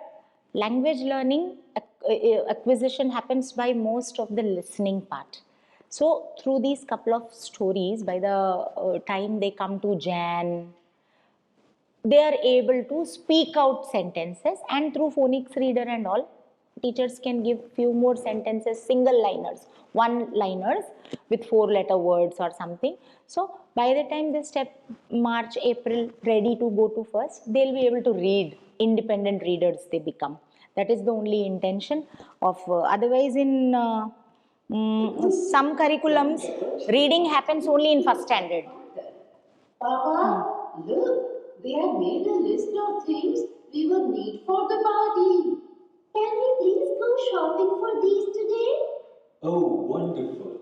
[SPEAKER 3] language learning acquisition happens by most of the listening part. So through these couple of stories, by the time they come to Jan, they are able to speak out sentences, and through phonics reader and all, teachers can give few more sentences, single liners, one liners with 4-letter words or something. So by the time they step March, April, ready to go to first, they'll be able to read. Independent readers they become. That is the only intention of, otherwise in some curriculums, reading happens only in first standard.
[SPEAKER 8] Papa, look, they have made a list of things we will need for the party. Can we please go shopping for these today?
[SPEAKER 9] Oh, wonderful.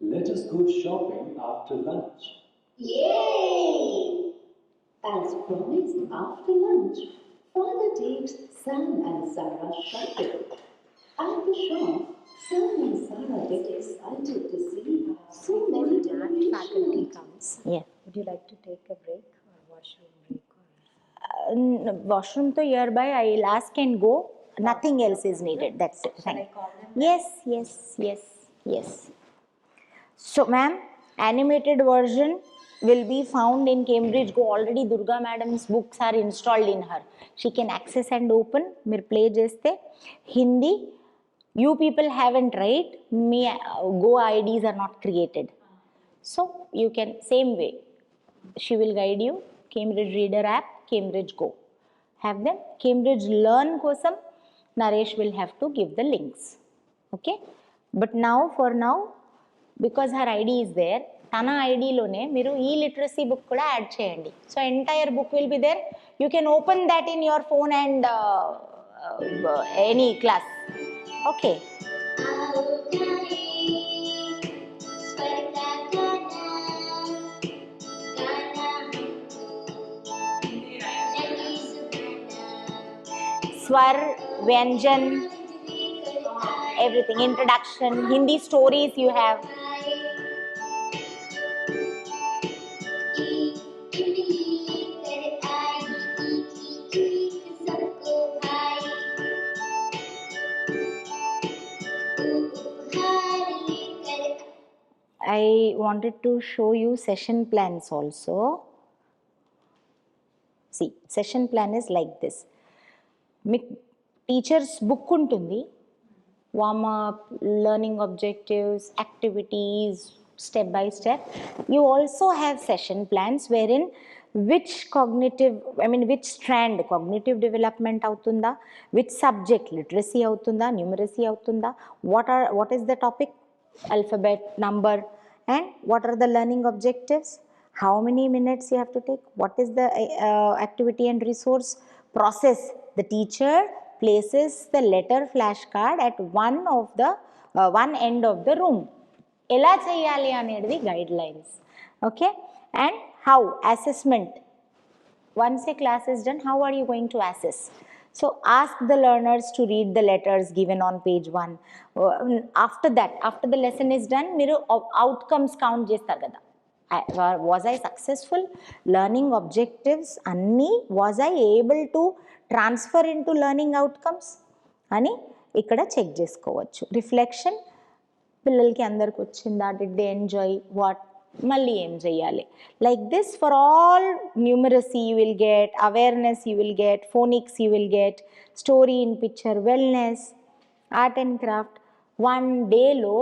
[SPEAKER 9] Let us go shopping after lunch.
[SPEAKER 8] Yay! As promised, after lunch, Father takes Sam and Sarah shopping. At the shop, Sam and Sarah get excited to see so many different
[SPEAKER 6] Faculty comes.
[SPEAKER 3] Yeah.
[SPEAKER 6] Would you like to take a break or washroom break?
[SPEAKER 3] Washroom to nearby, I'll ask and go. Nothing else is needed. That's it.
[SPEAKER 6] Shall I
[SPEAKER 3] Thank
[SPEAKER 6] call them?
[SPEAKER 3] Yes. So, ma'am, animated version will be found in Cambridge Go. Already Durga madam's books are installed in her. She can access and open. Mir play jeste. Hindi, you people haven't, right? Me Go IDs are not created. So you can, same way, she will guide you. Cambridge Reader app, Cambridge Go. Have them. Cambridge Learn kosam, Naresh will have to give the links. Okay? But now, for now, because her ID is there, Tana ID lone, miru e-literacy book kuda add cheyandi. So entire book will be there. You can open that in your phone and any class. Okay. Swar, Vyanjan, everything, introduction, Hindi stories you have. I wanted to show you session plans also. See, session plan is like this. Teacher's book untundi, warm up, learning objectives, activities, step by step. You also have session plans wherein which strand cognitive development avutunda, which subject literacy avutunda, numeracy avutunda, what is the topic, alphabet, number, and what are the learning objectives, how many minutes you have to take, what is the activity and resource process. The teacher places the letter flashcard at one end of the room. Ela cheyali anedi guidelines. Okay? And how assessment. Once a class is done, how are you going to assess? So ask the learners to read the letters given on page 1. After that, after the lesson is done, miru outcomes count chestar kada. Was I successful? Learning objectives anni, was I able to transfer into learning outcomes అని ఇక్కడ check చేసుకోవచ్చు. Reflection, పిల్లలకి అందరికి వచ్చిందా, did they enjoy, what, మళ్ళీ ఏం చేయాలి. Like this for all numeracy you will get, awareness you will get, phonics you will get, story in picture, wellness, art and craft. 1 డేలో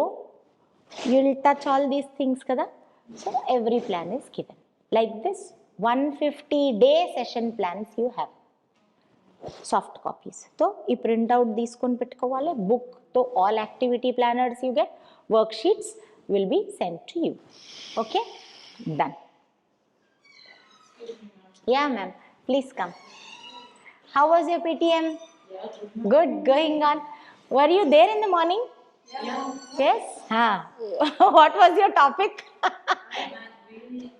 [SPEAKER 3] you will touch all these things కదా. So every plan is given like this. 150-day session plans you have. Soft copies తో ఈ printout తీసుకొని పెట్టుకోవాలి. బుక్తో all activity planners you get, work sheets will be sent to you. Okay, done. Yeah ma'am, Please come. How was your PTM? Good, going on. Were you there in the morning? Yes? What was your topic?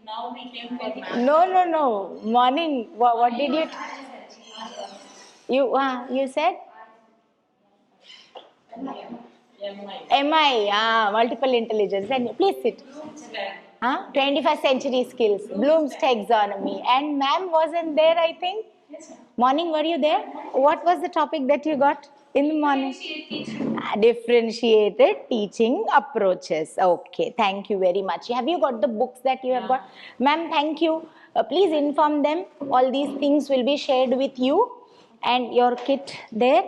[SPEAKER 5] Now we came for math.
[SPEAKER 3] No. Morning. What did you said? MI, multiple intelligence. And please sit. 21st century skills, Bloom's taxonomy. And ma'am wasn't there, I think. Morning, were you there? What was the topic that you got in the morning? Differentiated teaching approaches. Okay, thank you very much. Have you got the books that you have got? Ma'am, thank you. Please inform them. All these things will be shared with you and your kit there.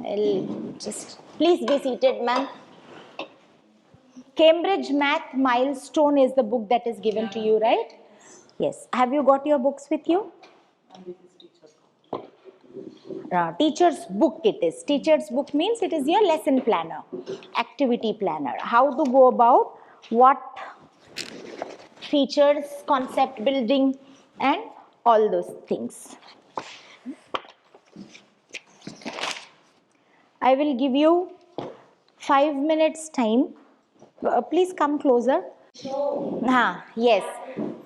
[SPEAKER 3] I'll just please be seated, ma'am. Cambridge Math Milestone is the book that is given to you, right? Yes. Have you got your books with you? Teacher's book it is. Teacher's book means it is your lesson planner, activity planner. How to go about, what features, concept building and all those things. I will give you 5 minutes time. Please come closer. Yes.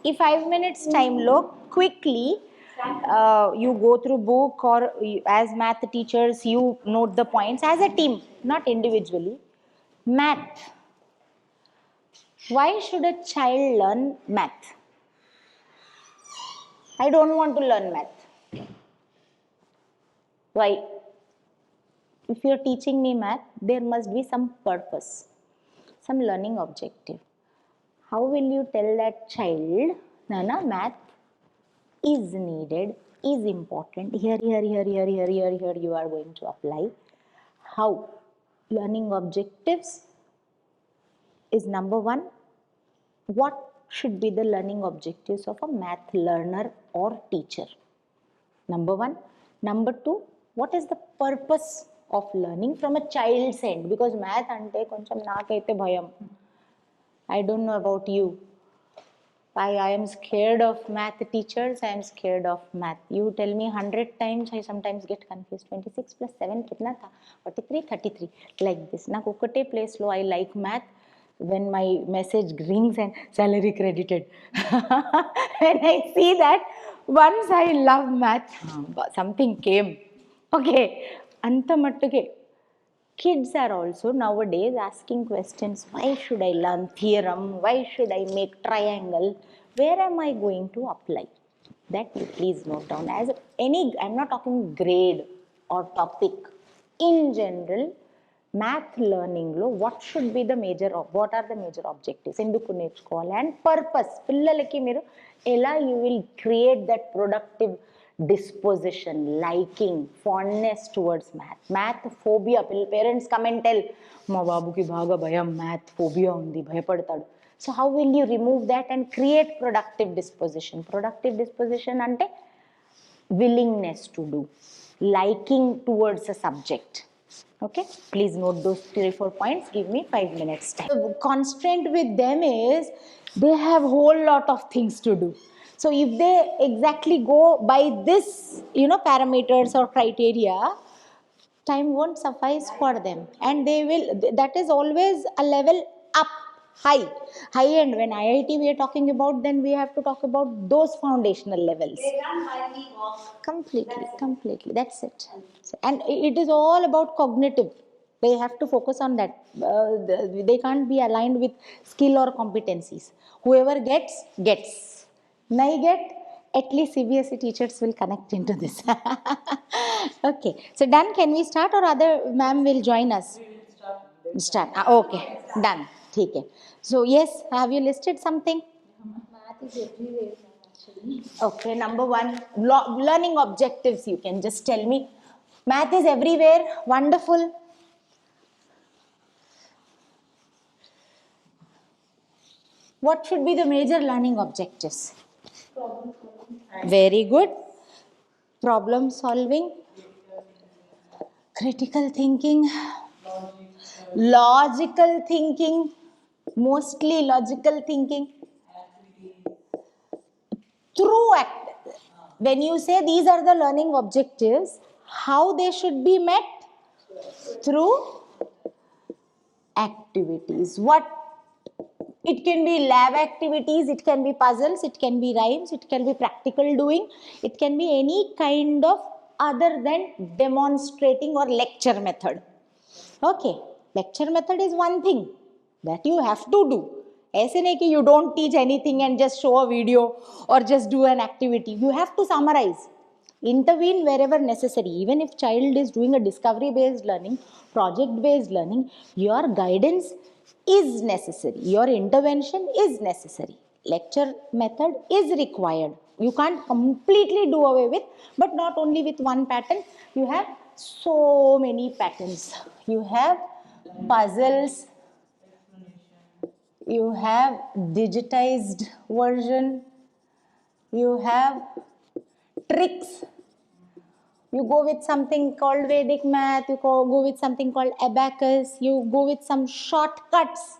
[SPEAKER 3] If 5 minutes time, look quickly. You go through book or as math teachers you note the points as a team, not individually. Math. Why should a child learn math? I don't want to learn math. Why? If you are teaching me math, there must be some purpose, some learning objective. How will you tell that child, Nana, math is needed, is important. Here you are going to apply. How? Learning objectives is number one. What should be the learning objectives of a math learner or teacher? Number one. Number two, what is the purpose of learning from a child's end? Because math ante koncham nakaithe bhayam. I don't know about you. I am scared of math teachers. I am scared of math. You tell me 100 times, I sometimes get confused. 26 plus 7 kitna tha? 43, 33. Like this. Naku okate place lo I like math when my message rings and salary credited. When I see that, once I love math, something came. Okay. Anta mattuke. Kids are also nowadays asking questions. Why should I learn theorem? Why should I make triangle? Where am I going to apply? That you please note down. As any, I'm not talking grade or topic. In general, math learning lo, what should be the what are the major objectives? Enduku nechukovali and purpose. Pillalaki meeru ela you will create that productive disposition, liking, fondness towards math. Math phobia. Parents come and tell, ma babuki bhaga bhayam, math phobia undi, bhayapadtadu. So how will you remove that and create productive disposition? Productive disposition ante willingness to do, liking towards a subject. Okay, please note those 3-4 points. Give me 5 minutes time. The constraint with them is they have whole lot of things to do. So if they exactly go by this, parameters or criteria, time won't suffice for them. And they will, that is always a level up, high end. When IIT we are talking about, then we have to talk about those foundational levels.
[SPEAKER 1] They run while we walk.
[SPEAKER 3] Completely. That's it. And it is all about cognitive. They have to focus on that. They can't be aligned with skill or competencies. Whoever gets. Nahi get, at least CBSE teachers will connect into this. Okay. So done. Can we start or other ma'am will join us? Start. Okay. Done. Okay. So yes, have you listed something?
[SPEAKER 4] Math is everywhere, actually.
[SPEAKER 3] Okay. Number one, learning objectives. You can just tell me. Math is everywhere. Wonderful. What should be the major learning objectives? Very good. Problem solving. Critical thinking. Logical thinking. Mostly logical thinking. when you say these are the learning objectives, how they should be met? Through activities. What? It can be lab activities, it can be puzzles, it can be rhymes, it can be practical doing, it can be any kind of other than demonstrating or lecture method. Okay, lecture method is one thing that you have to do. ऐसे नहीं कि you don't teach anything and just show a video or just do an activity. You have to summarize, intervene wherever necessary. Even if child is doing a discovery based learning, project based learning, your guidance is necessary, your intervention is necessary. Lecture method is required. You can't completely do away with, but not only with one pattern. You have so many patterns. You have puzzles, you have digitized version, you have tricks. You go with something called Vedic math, you go with something called abacus, you go with some shortcuts,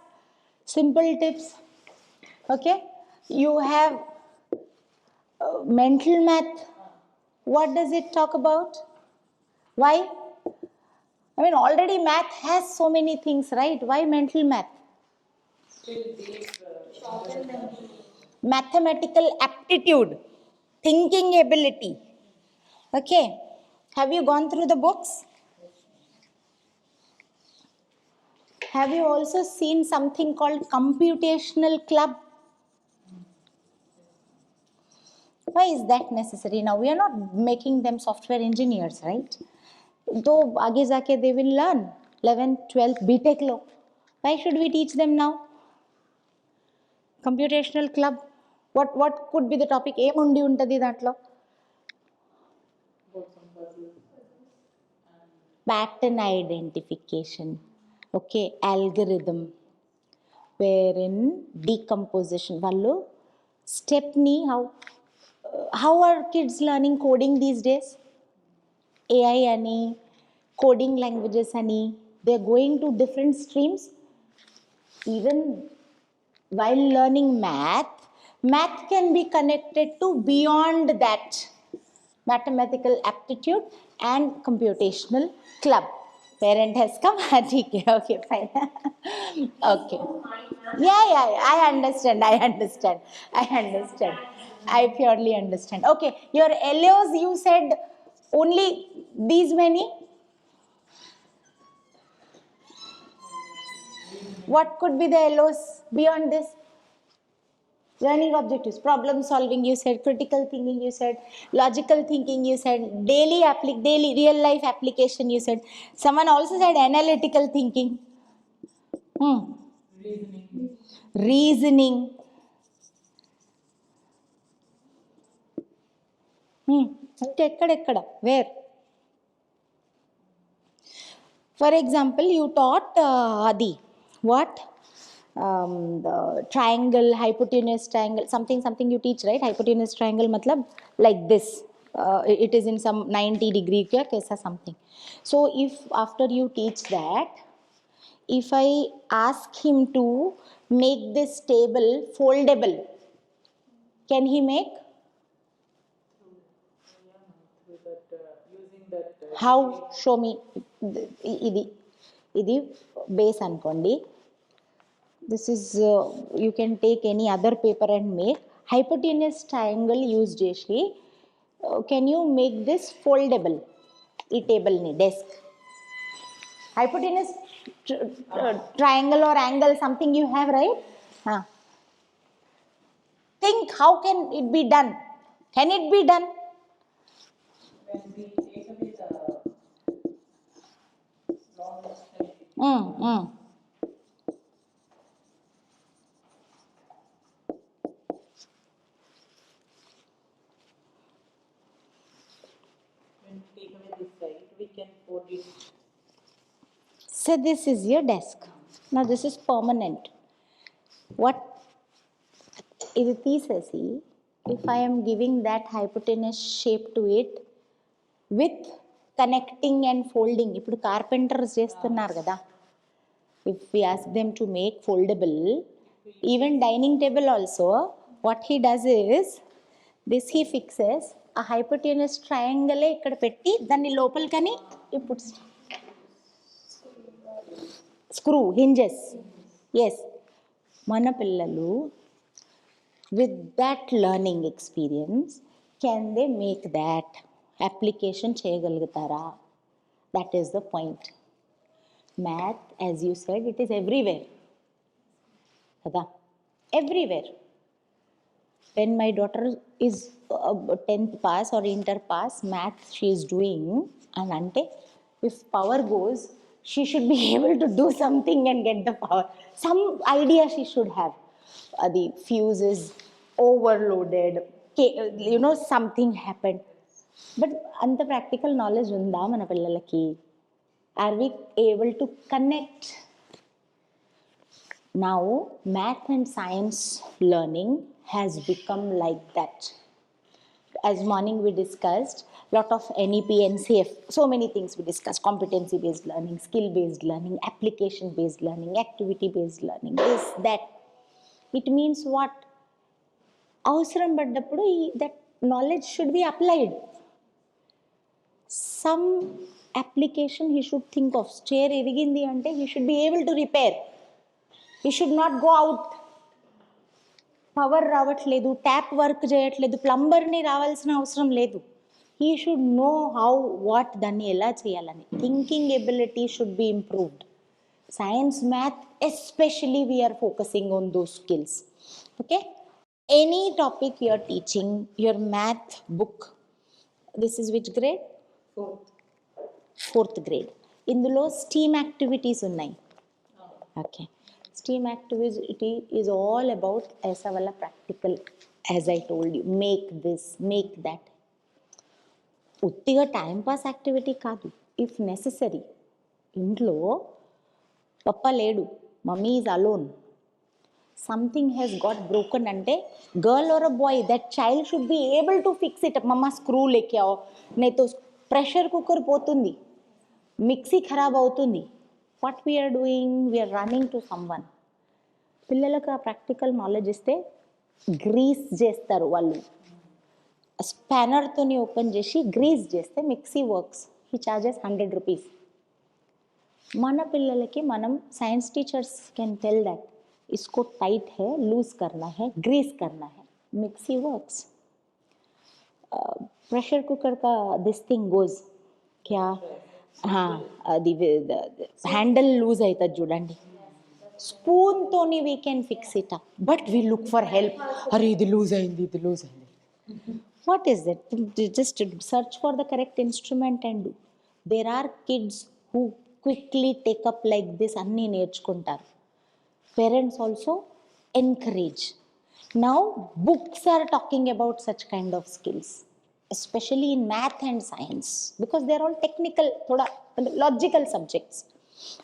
[SPEAKER 3] simple tips. Okay, you have mental math. What does it talk about? Why? I mean, already math has so many things, right? Why mental math? Mathematical aptitude, thinking ability. Okay, have you gone through the books? Have you also seen something called computational club? Why is that necessary? Now, we are not making them software engineers, right? तो आगे जाके they will learn 11th 12th BTech lo. Why should we teach them now? Computational club, what could be the topic? ఏముండి ఉంటది దాంట్లో? Pattern identification, okay, algorithm, wherein decomposition. వాళ్ళు step ni how are kids learning coding these days? AI ani, coding languages ani, they are going to different streams. Even while learning math can be connected to beyond that. Mathematical aptitude and computational club. Parent has come. Okay, fine. Okay. Yeah, I understand. I purely understand. Okay, your LOs, you said only these many? What could be the LOs beyond this? Learning objectives, problem solving, you said, critical thinking, you said, logical thinking, you said, daily real life application, you said. Someone also said analytical thinking. Reasoning. Where? For example, you taught Adi. What? The triangle, hypotenuse triangle, something you teach, right? Hypotenuse triangle matlab like this. It is in some 90 degree kya kaisa something. So if after you teach that, if I ask him to make this table foldable, can he make? How? Show me. Idi base ankondi. This is, you can take any other paper and make. Hypotenuse triangle use చేసి, can you make this foldable? ఈ table ni, desk. Hypotenuse triangle or angle, something you have, right? Think, how can it be done? Can it be done?
[SPEAKER 5] When we take away the long we can fold it.
[SPEAKER 3] So this is your desk. Now this is permanent. What? ఇది తీసేసి, if I am giving that hypotenuse shape to it with connecting and folding, ఇప్పుడు carpenters చేస్తున్నారు కదా, if we ask them to make foldable, even dining table also, what he does is, this he fixes, ఆ hypotenuse ట్రయాంగిలే ఇక్కడ పెట్టి దాన్ని లోపలికని ఇప్పుడు screw hinges. Yes, మన పిల్లలు with that learning experience can they make that application చేయగలుగుతారా? That is the point. Math, as you said, it is everywhere కదా, everywhere. When my daughter is 10th pass or inter pass, math she is doing, and ante if power goes, she should be able to do something and get the power. Some idea she should have. The fuse is overloaded, something happened. But anta practical knowledge unda mana pillalaki? Are we able to connect? Now math and science learning has become like that. As morning we discussed lot of NEP, NCF, so many things we discussed: competency based learning, skill based learning, application based learning, activity based learning, this, that. It means what? అవసరం పడ్డప్పుడు that knowledge should be applied. Some application he should think of. Chair irigindi ante he should be able to repair. He should not go out. Power రావట్లేదు, tap work చేయట్లేదు, ప్లంబర్ని రావాల్సిన అవసరం లేదు. He should know how, what, దాన్ని ఎలా చేయాలని. Thinking ability should be improved. Science, math especially we are focusing on those skills. Okay, any topic you are teaching, your math book, this is which grade? Fourth grade. ఇందులో STEAM activities ఉన్నాయి. Okay, STEAM activity is all about aisa wala practical, as I told you, make this, make that. Uttiga time pass activity kaadu. If necessary, intlo papa ledu, mummy is alone, something has got broken ante, girl or a boy, that child should be able to fix it. Mama screw leke aao, nahi to pressure cooker potundi, mixie kharab avutundi. What we are doing? We are running to someone. పిల్లలకు ఆ practical knowledge ఇస్తే grease చేస్తారు వాళ్ళు. స్పానర్తోని open చేసి grease చేస్తే mixie works. He charges 100 rupees. మన పిల్లలకి మనం science teachers can tell that इसको टाइट है, लूज करना है, ग्रीस करना है, मिक्सी वर्क्स. प्रेशर कुकर का दिस थिंग गोज क्या, అది హ్యాండిల్ లూజ్ అవుతుంది చూడండి, స్పూన్తోని we can fix it up. But we look for help. అరే ఇది లూజ్ అయింది, ఇది లూజ్ అయింది. What is that? Just search for the correct instrument and do. There are kids who quickly take up like this, అన్నీ నేర్చుకుంటారు. Parents also encourage. Now books are talking about such kind of skills, especially in math and science, because they are all technical, thoda logical subjects.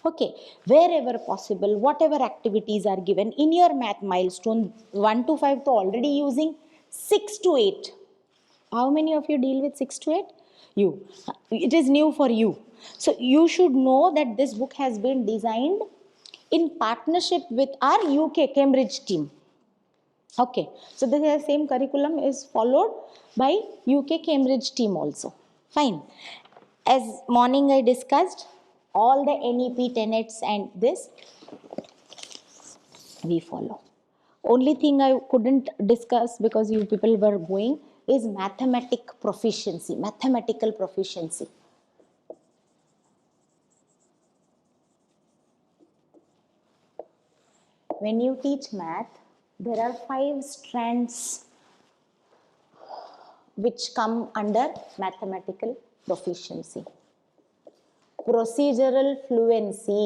[SPEAKER 3] Okay, wherever possible, whatever activities are given in your math milestone 1 to 5 to already using 6 to 8. How many of you deal with 6 to 8? You. It is new for you. So you should know that this book has been designed in partnership with our UK Cambridge team. Okay, so the same curriculum is followed by UK Cambridge team also. Fine. As morning I discussed all the NEP tenets and this we follow. Only thing I couldn't discuss because you people were going is mathematical proficiency. When you teach math, there are 5 strands which come under mathematical proficiency. Procedural fluency.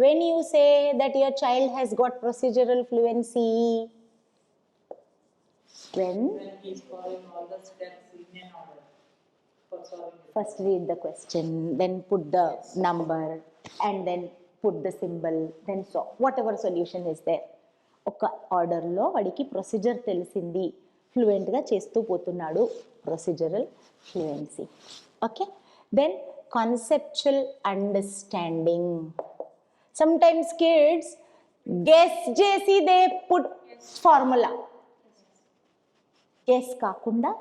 [SPEAKER 3] When you say that your child has got procedural fluency, when
[SPEAKER 5] he's following all the steps in an order for solving it.
[SPEAKER 3] First read the question, then put the number, and then put the symbol, then solve. Whatever solution is there. ఒక ఆర్డర్లో వాడికి procedure తెలిసింది, ఫ్లూయెంట్గా చేస్తూ పోతున్నాడు, procedural fluency. Okay, then conceptual understanding. Sometimes kids guess చేసి they put formula. Guess కాకుండా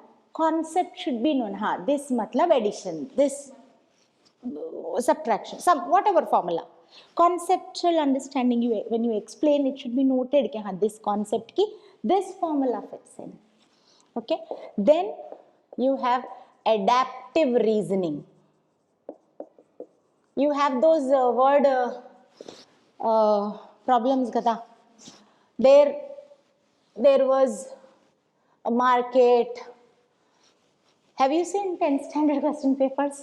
[SPEAKER 3] concept should be known. This మతలబ్ addition, this subtraction, some whatever formula. Conceptual understanding, you when you explain it should be noted कि हाँ this concept की this formula fits in. Okay, then you have adaptive reasoning. You have those word problems kada. There was a market. Have you seen 10th standard question papers?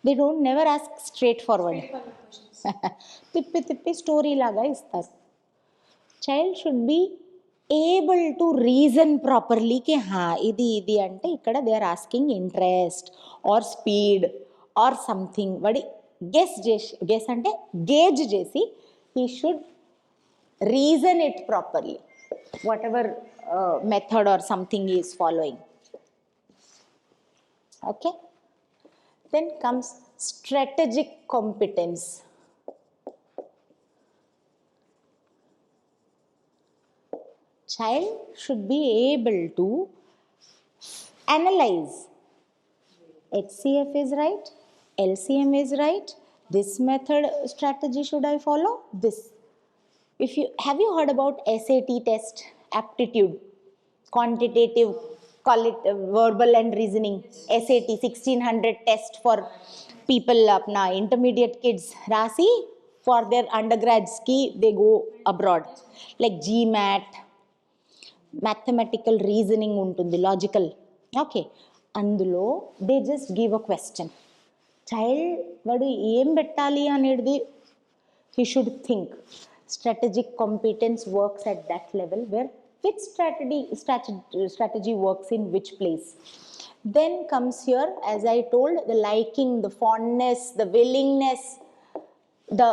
[SPEAKER 3] They don't never ask straightforward. తిప్పి story లాగా ఇస్తారు. Child should be able to reason properly కి ఇది అంటే ఇక్కడ they are asking interest or speed or something. వాడి guess అంటే gauge చేసి he should reason it properly whatever method or something is following. Okay, then comes strategic competence. Child should be able to analyze. HCF is right, LCM is right, this method strategy should I follow, this. Have you heard about SAT test, aptitude, quantitative, call it verbal and reasoning, SAT 1600 test for people apna intermediate kids rasi for their undergrads ki they go abroad, like GMAT, mathematical reasoning untundi, logical. Okay, అందులో they just give a question. Child వాడు ఏం పెట్టాలి అనేది he should think. Strategic competence works at that level where which strategy works in which place. Then comes here, as I told, the liking, the fondness, the willingness, the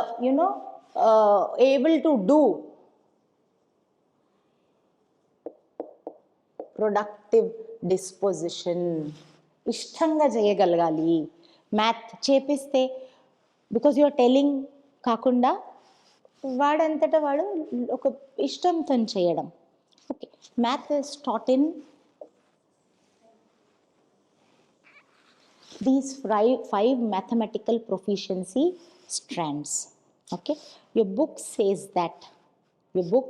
[SPEAKER 3] able to do. Productive disposition. ఇష్టంగా చేయగలగాలి. Math చేపిస్తే because you are telling కాకుండా వాడంతటా వాడు ఒక ఇష్టంతో చేయడం. Okay, math is taught in these five mathematical proficiency strands. Okay, your book says that. Your book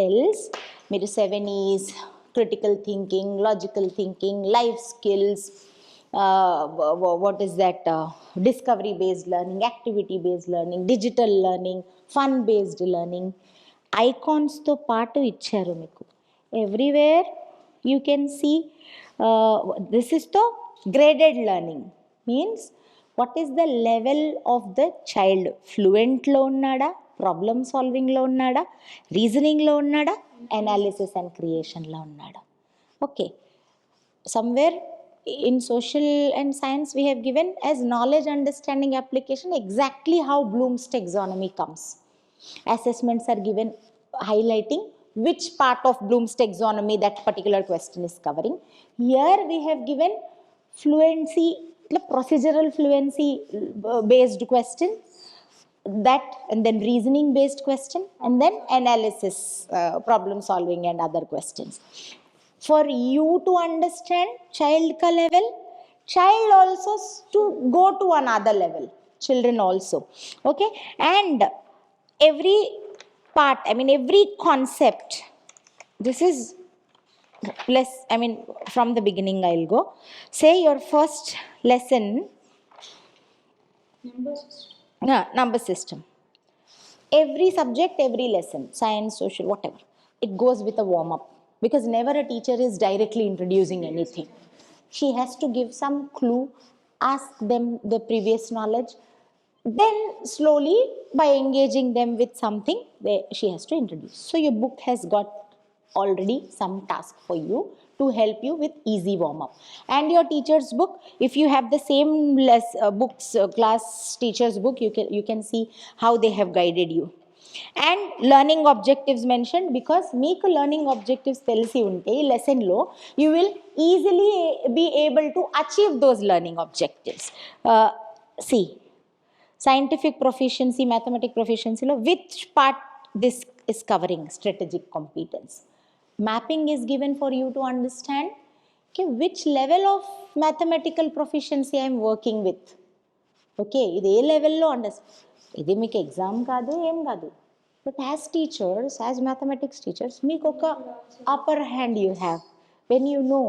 [SPEAKER 3] tells mere 7 E's, critical thinking, logical thinking, life skills, what is that, discovery based learning, activity based learning, digital learning, fun based learning. Icons తో పాటు ఇచ్చారు మీకు. Everywhere you can see this is the graded learning, means what is the level of the child, fluent లో ఉన్నాడా, problem solving లో ఉన్నాడా, reasoning లో ఉన్నాడా, analysis and creation లో ఉన్నాడా. Okay, somewhere in social and science we have given as knowledge understanding application exactly how Bloom's taxonomy comes. Assessments are given highlighting which part of Bloom's taxonomy that particular question is covering. Here we have given fluency, procedural fluency based question, that, and then reasoning based question, and then analysis, problem solving and other questions. For you to understand child ka level, child also to go to another level, children also. Okay, and every part, every concept, this is less, from the beginning I'll go. Say your first lesson, number system. Every subject, every lesson, science, social, whatever, it goes with a warm up, because never a teacher is directly introducing anything. She has to give some clue, ask them the previous knowledge, then slowly by engaging them with something she has to introduce. So your book has got already some task for you to help you with easy warm up. And your teacher's book, if you have the same class teacher's book, you can see how they have guided you. And learning objectives mentioned, because meeku learning objectives telisi unte ee lesson lo you will easily be able to achieve those learning objectives. See, scientific proficiency, mathematics proficiency lo which part this is covering? Strategic competence. Mapping is given for you to understand okay, which level of mathematical proficiency I am working with. Okay ఇది ఏ లెవెల్లో ఇది మీకు exam కాదు ఏం కాదు but as teachers as mathematics teachers మీకు ఒక upper hand you have when you know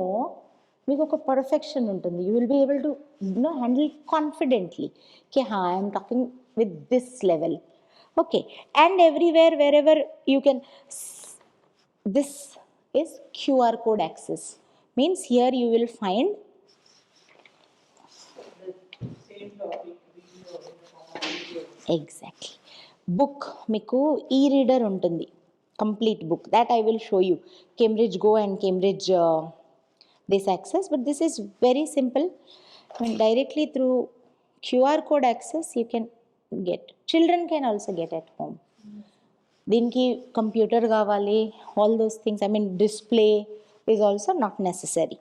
[SPEAKER 3] మీకు ఒక పర్ఫెక్షన్ ఉంటుంది you will be able to handle కాన్ఫిడెంట్లీ కి I'm talking with this level okay and everywhere wherever you can this is QR code access. Means here you will find exactly book మీకు e-reader ఉంటుంది complete book that I will show you Cambridge Go and Cambridge this access but this is very simple I mean directly through QR code access you can get children can also get at home దీనికి computer కావాలి all those things I mean display is also not necessary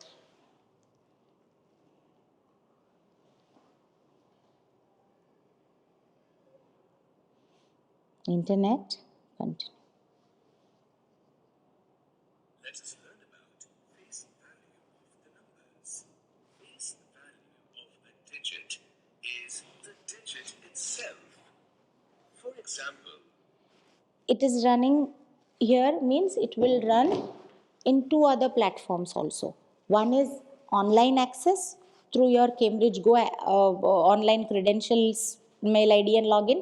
[SPEAKER 3] internet continue
[SPEAKER 10] Let us learn about face value of the numbers. Face value of a digit is the digit itself. For example,
[SPEAKER 3] it is running here means it will run in two other platforms also. One is online access through your Cambridge Go online credentials, mail ID and login,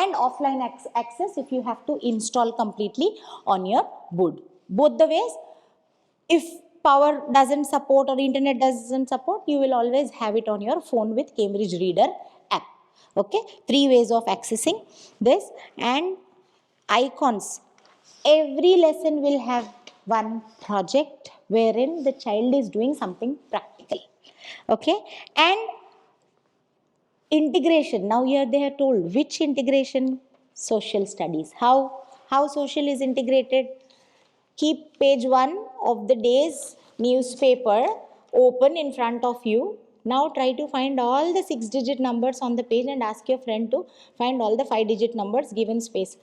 [SPEAKER 3] and offline access if you have to install completely on your board. Both the ways, if power doesn't support or internet doesn't support, you will always have it on your phone with Cambridge Reader app. Okay, 3 ways of accessing this. And icons, every lesson will have one project wherein the child is doing something practical, okay, and integration. Now here they are told which integration, social studies, how social is integrated. Keep page 1 of the day's newspaper open in front of you. Now try to find all the 6-digit numbers on the page and ask your friend to find all the 5-digit numbers given space.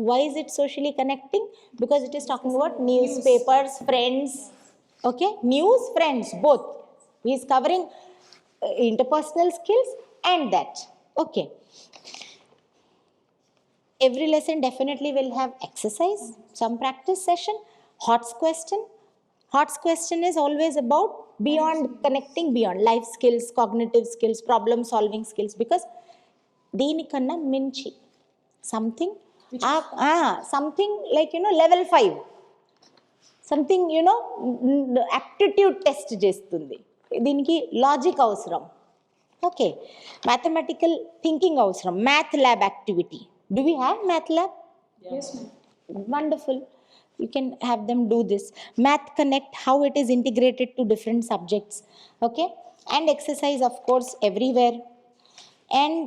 [SPEAKER 3] Why is it socially connecting? Because it is talking about newspapers, friends, okay, news, friends, both. He is covering interpersonal skills and that, okay. Every lesson definitely will have exercise, some practice session, HOTS question. HOTS question is always about beyond connecting, beyond life skills, cognitive skills, problem solving skills, because deenikkanna minchi something something like level 5 something aptitude test చేస్తుంది దీనికి logic అవసరం okay mathematical thinking అవసరం math lab activity do we have math lab? Yes ma'am. Wonderful, you can have them do this math connect, how it is integrated to different subjects, okay, and exercise of course everywhere. And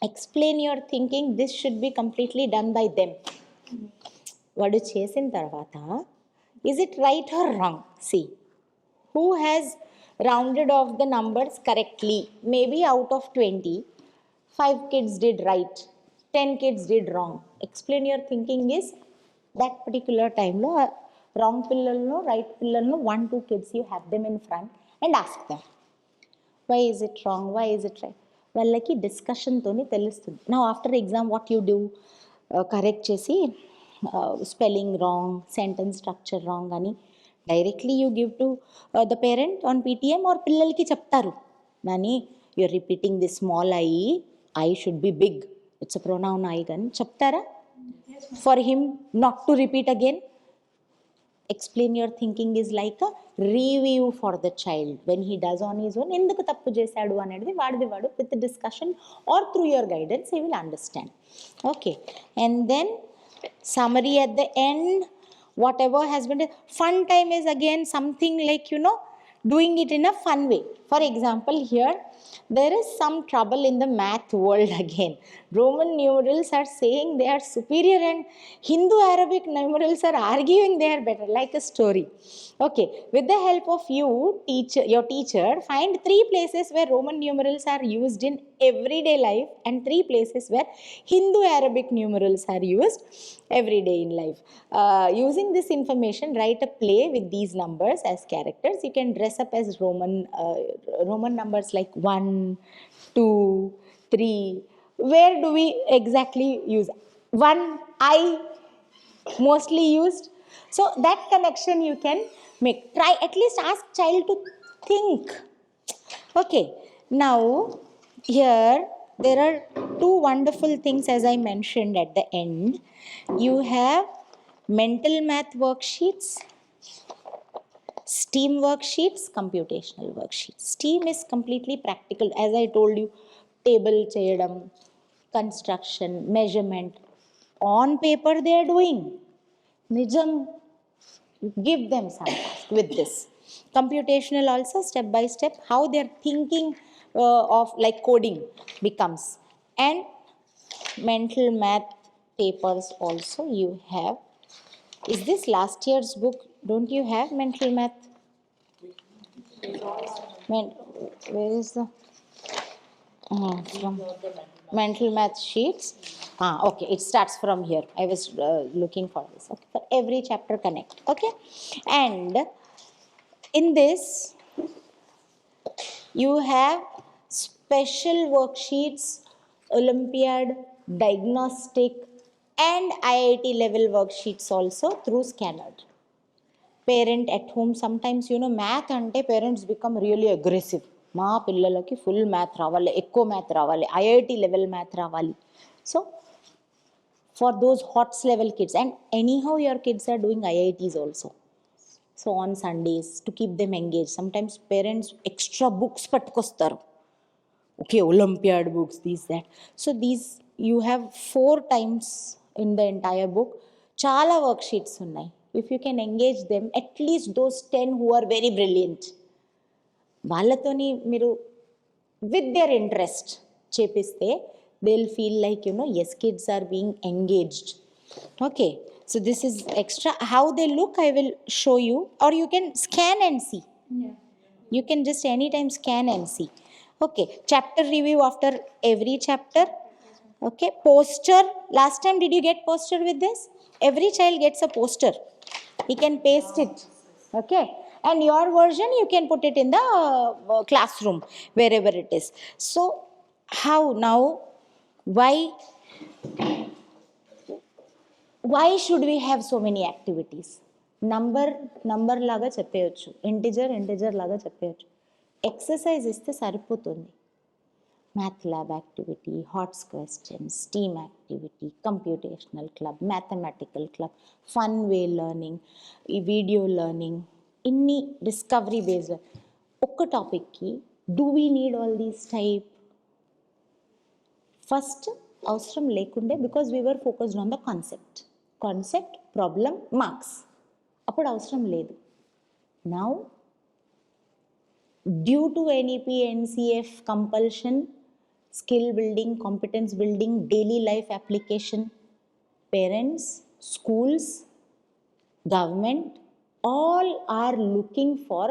[SPEAKER 3] explain your thinking, this should be completely done by them. Vadu chesin tarvata is it right or wrong? See who has rounded off the numbers correctly. Maybe out of 20 5 kids did right, 10 kids did wrong. Explain your thinking is that particular time lo wrong pillalno right pillalno 1-2 kids you have them in front and ask them why is it wrong, why is it right. వాళ్ళకి డిస్కషన్తోని తెలుస్తుంది. నా after exam what you do correct చేసి spelling wrong, sentence structure wrong అని డైరెక్ట్లీ you give to the parent on PTM or పిల్లలకి చెప్తారు Nani you're repeating the small I should be big, it's a pronoun I కానీ చెప్తారా for him not to repeat again. Explain your thinking is like a review for the child when he does on his own. Enduku tappu chesadu anedi vaadu with the discussion or through your guidance he will understand. Okay, and then summary at the end, whatever has been. Fun time is again something like doing it in a fun way. For example, here there is some trouble in the math world again. Roman numerals are saying they are superior and Hindu Arabic numerals are arguing they are better, like a story. Okay, with the help of your teacher, find 3 places where Roman numerals are used in everyday life and 3 places where Hindu Arabic numerals are used every day in life. Using this information, write a play with these numbers as characters. You can dress up as Roman numbers like 1, 2, 3. Where do we exactly use 1? I mostly used. So that connection you can make. Try, at least ask child to think. Okay, now here there are 2 wonderful things as I mentioned at the end. You have mental math worksheets, STEAM worksheets, computational worksheets. STEAM is completely practical, as I told you, table cheyadam, construction, measurement. On paper they are doing. Nijam, give them some task with this. Computational also, step by step, how they are thinking of like coding becomes. And mental math papers also you have. Is this last year's book? Don't you have mental math? Where is the from mental math sheets? Okay, it starts from here. I was looking for this. Okay, for every chapter connect. Okay, and in this you have special worksheets, Olympiad, diagnostic, and IIT level worksheets also through Scanner. Parent at home, sometimes math ante parents become really aggressive. మా పిల్లలకి full math రావాలి, ఎక్కువ math రావాలి, IIT level math రావాలి. So for those HOTS level kids, and anyhow your kids are doing IITs also. So on Sundays to keep them engage, sometimes parents extra books పట్టుకొస్తారు. Okay, Olympiad books, these, that. So these you have 4 times in the entire book. Chala worksheets unnai. If you can engage them, at least those 10 who are very brilliant, వాళ్ళతోని మీరు with their interest chepiste, they'll feel like yes, kids are being engaged. Okay, so this is extra. How they look I will show you, or you can scan and see. You can just anytime scan and see. Okay, chapter review after every chapter. Okay, poster. Last time did you get poster with this? Every child gets a poster. He can paste it. Okay, and your version you can put it in the classroom wherever it is. So how now, why should we have so many activities? Number laga చెప్పేయచ్చు, integer లాగా చెప్పేయచ్చు. Exercise ఇస్తే సరిపోతుంది. Math lab activity, HOTS questions, team activity, computational club, mathematical club, fun way learning, ఈ video learning, ఇన్ని discovery based. ఒక్క టాపిక్కి do we need all these type? First అవసరం లేకుండే, because we were focused on the concept, problem, marks. అప్పుడు అవసరం లేదు. Now due to NEP, NCF compulsion, skill building, competence building, daily life application, parents, schools, government, all are looking for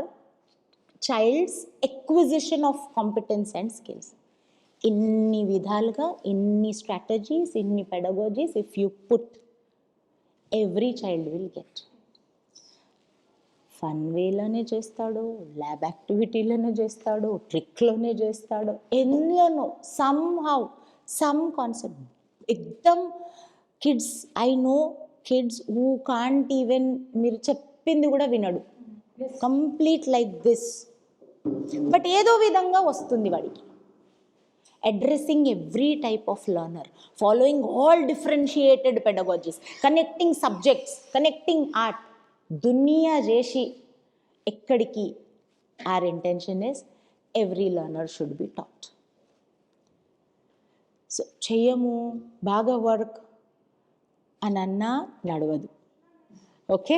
[SPEAKER 3] child's acquisition of competence and skills. Inni vidhalga, inni strategies, inni pedagogies, if you put, every child will get. Fun వేలోనే చేస్తాడు, lab యాక్టివిటీలోనే చేస్తాడు, ట్రిక్లోనే చేస్తాడు, ఎన్నోనో some concept ఎక్దమ్. Kids, I know kids who can't even, మీరు చెప్పింది కూడా వినడు, కంప్లీట్ లైక్ దిస్, బట్ ఏదో విధంగా వస్తుంది వాడికి. Addressing every type of learner, following all differentiated pedagogies, connecting subjects, connecting art, దునియా చేసి ఎక్కడికి. our intention is every learner should be taught. So చెయ్యము, బాగా వర్క్ అని అన్నా నడవదు. ఓకే,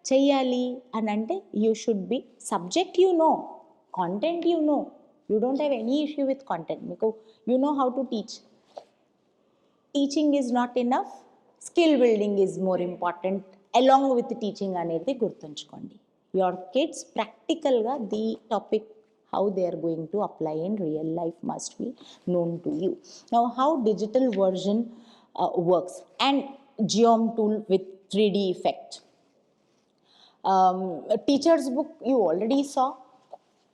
[SPEAKER 3] చెయ్యాలి అని అంటే you should be subject you know, content you know, you don't have any issue with content. మీకు you know how to teach. Teaching is not enough, skill building is more important along with teaching అనేది గుర్తుంచుకోండి. Your kids ప్రాక్టికల్గా the topic how they are going to apply in real life must be known to you. Now how digital version works and geom tool with 3D effect. Teacher's book you already saw.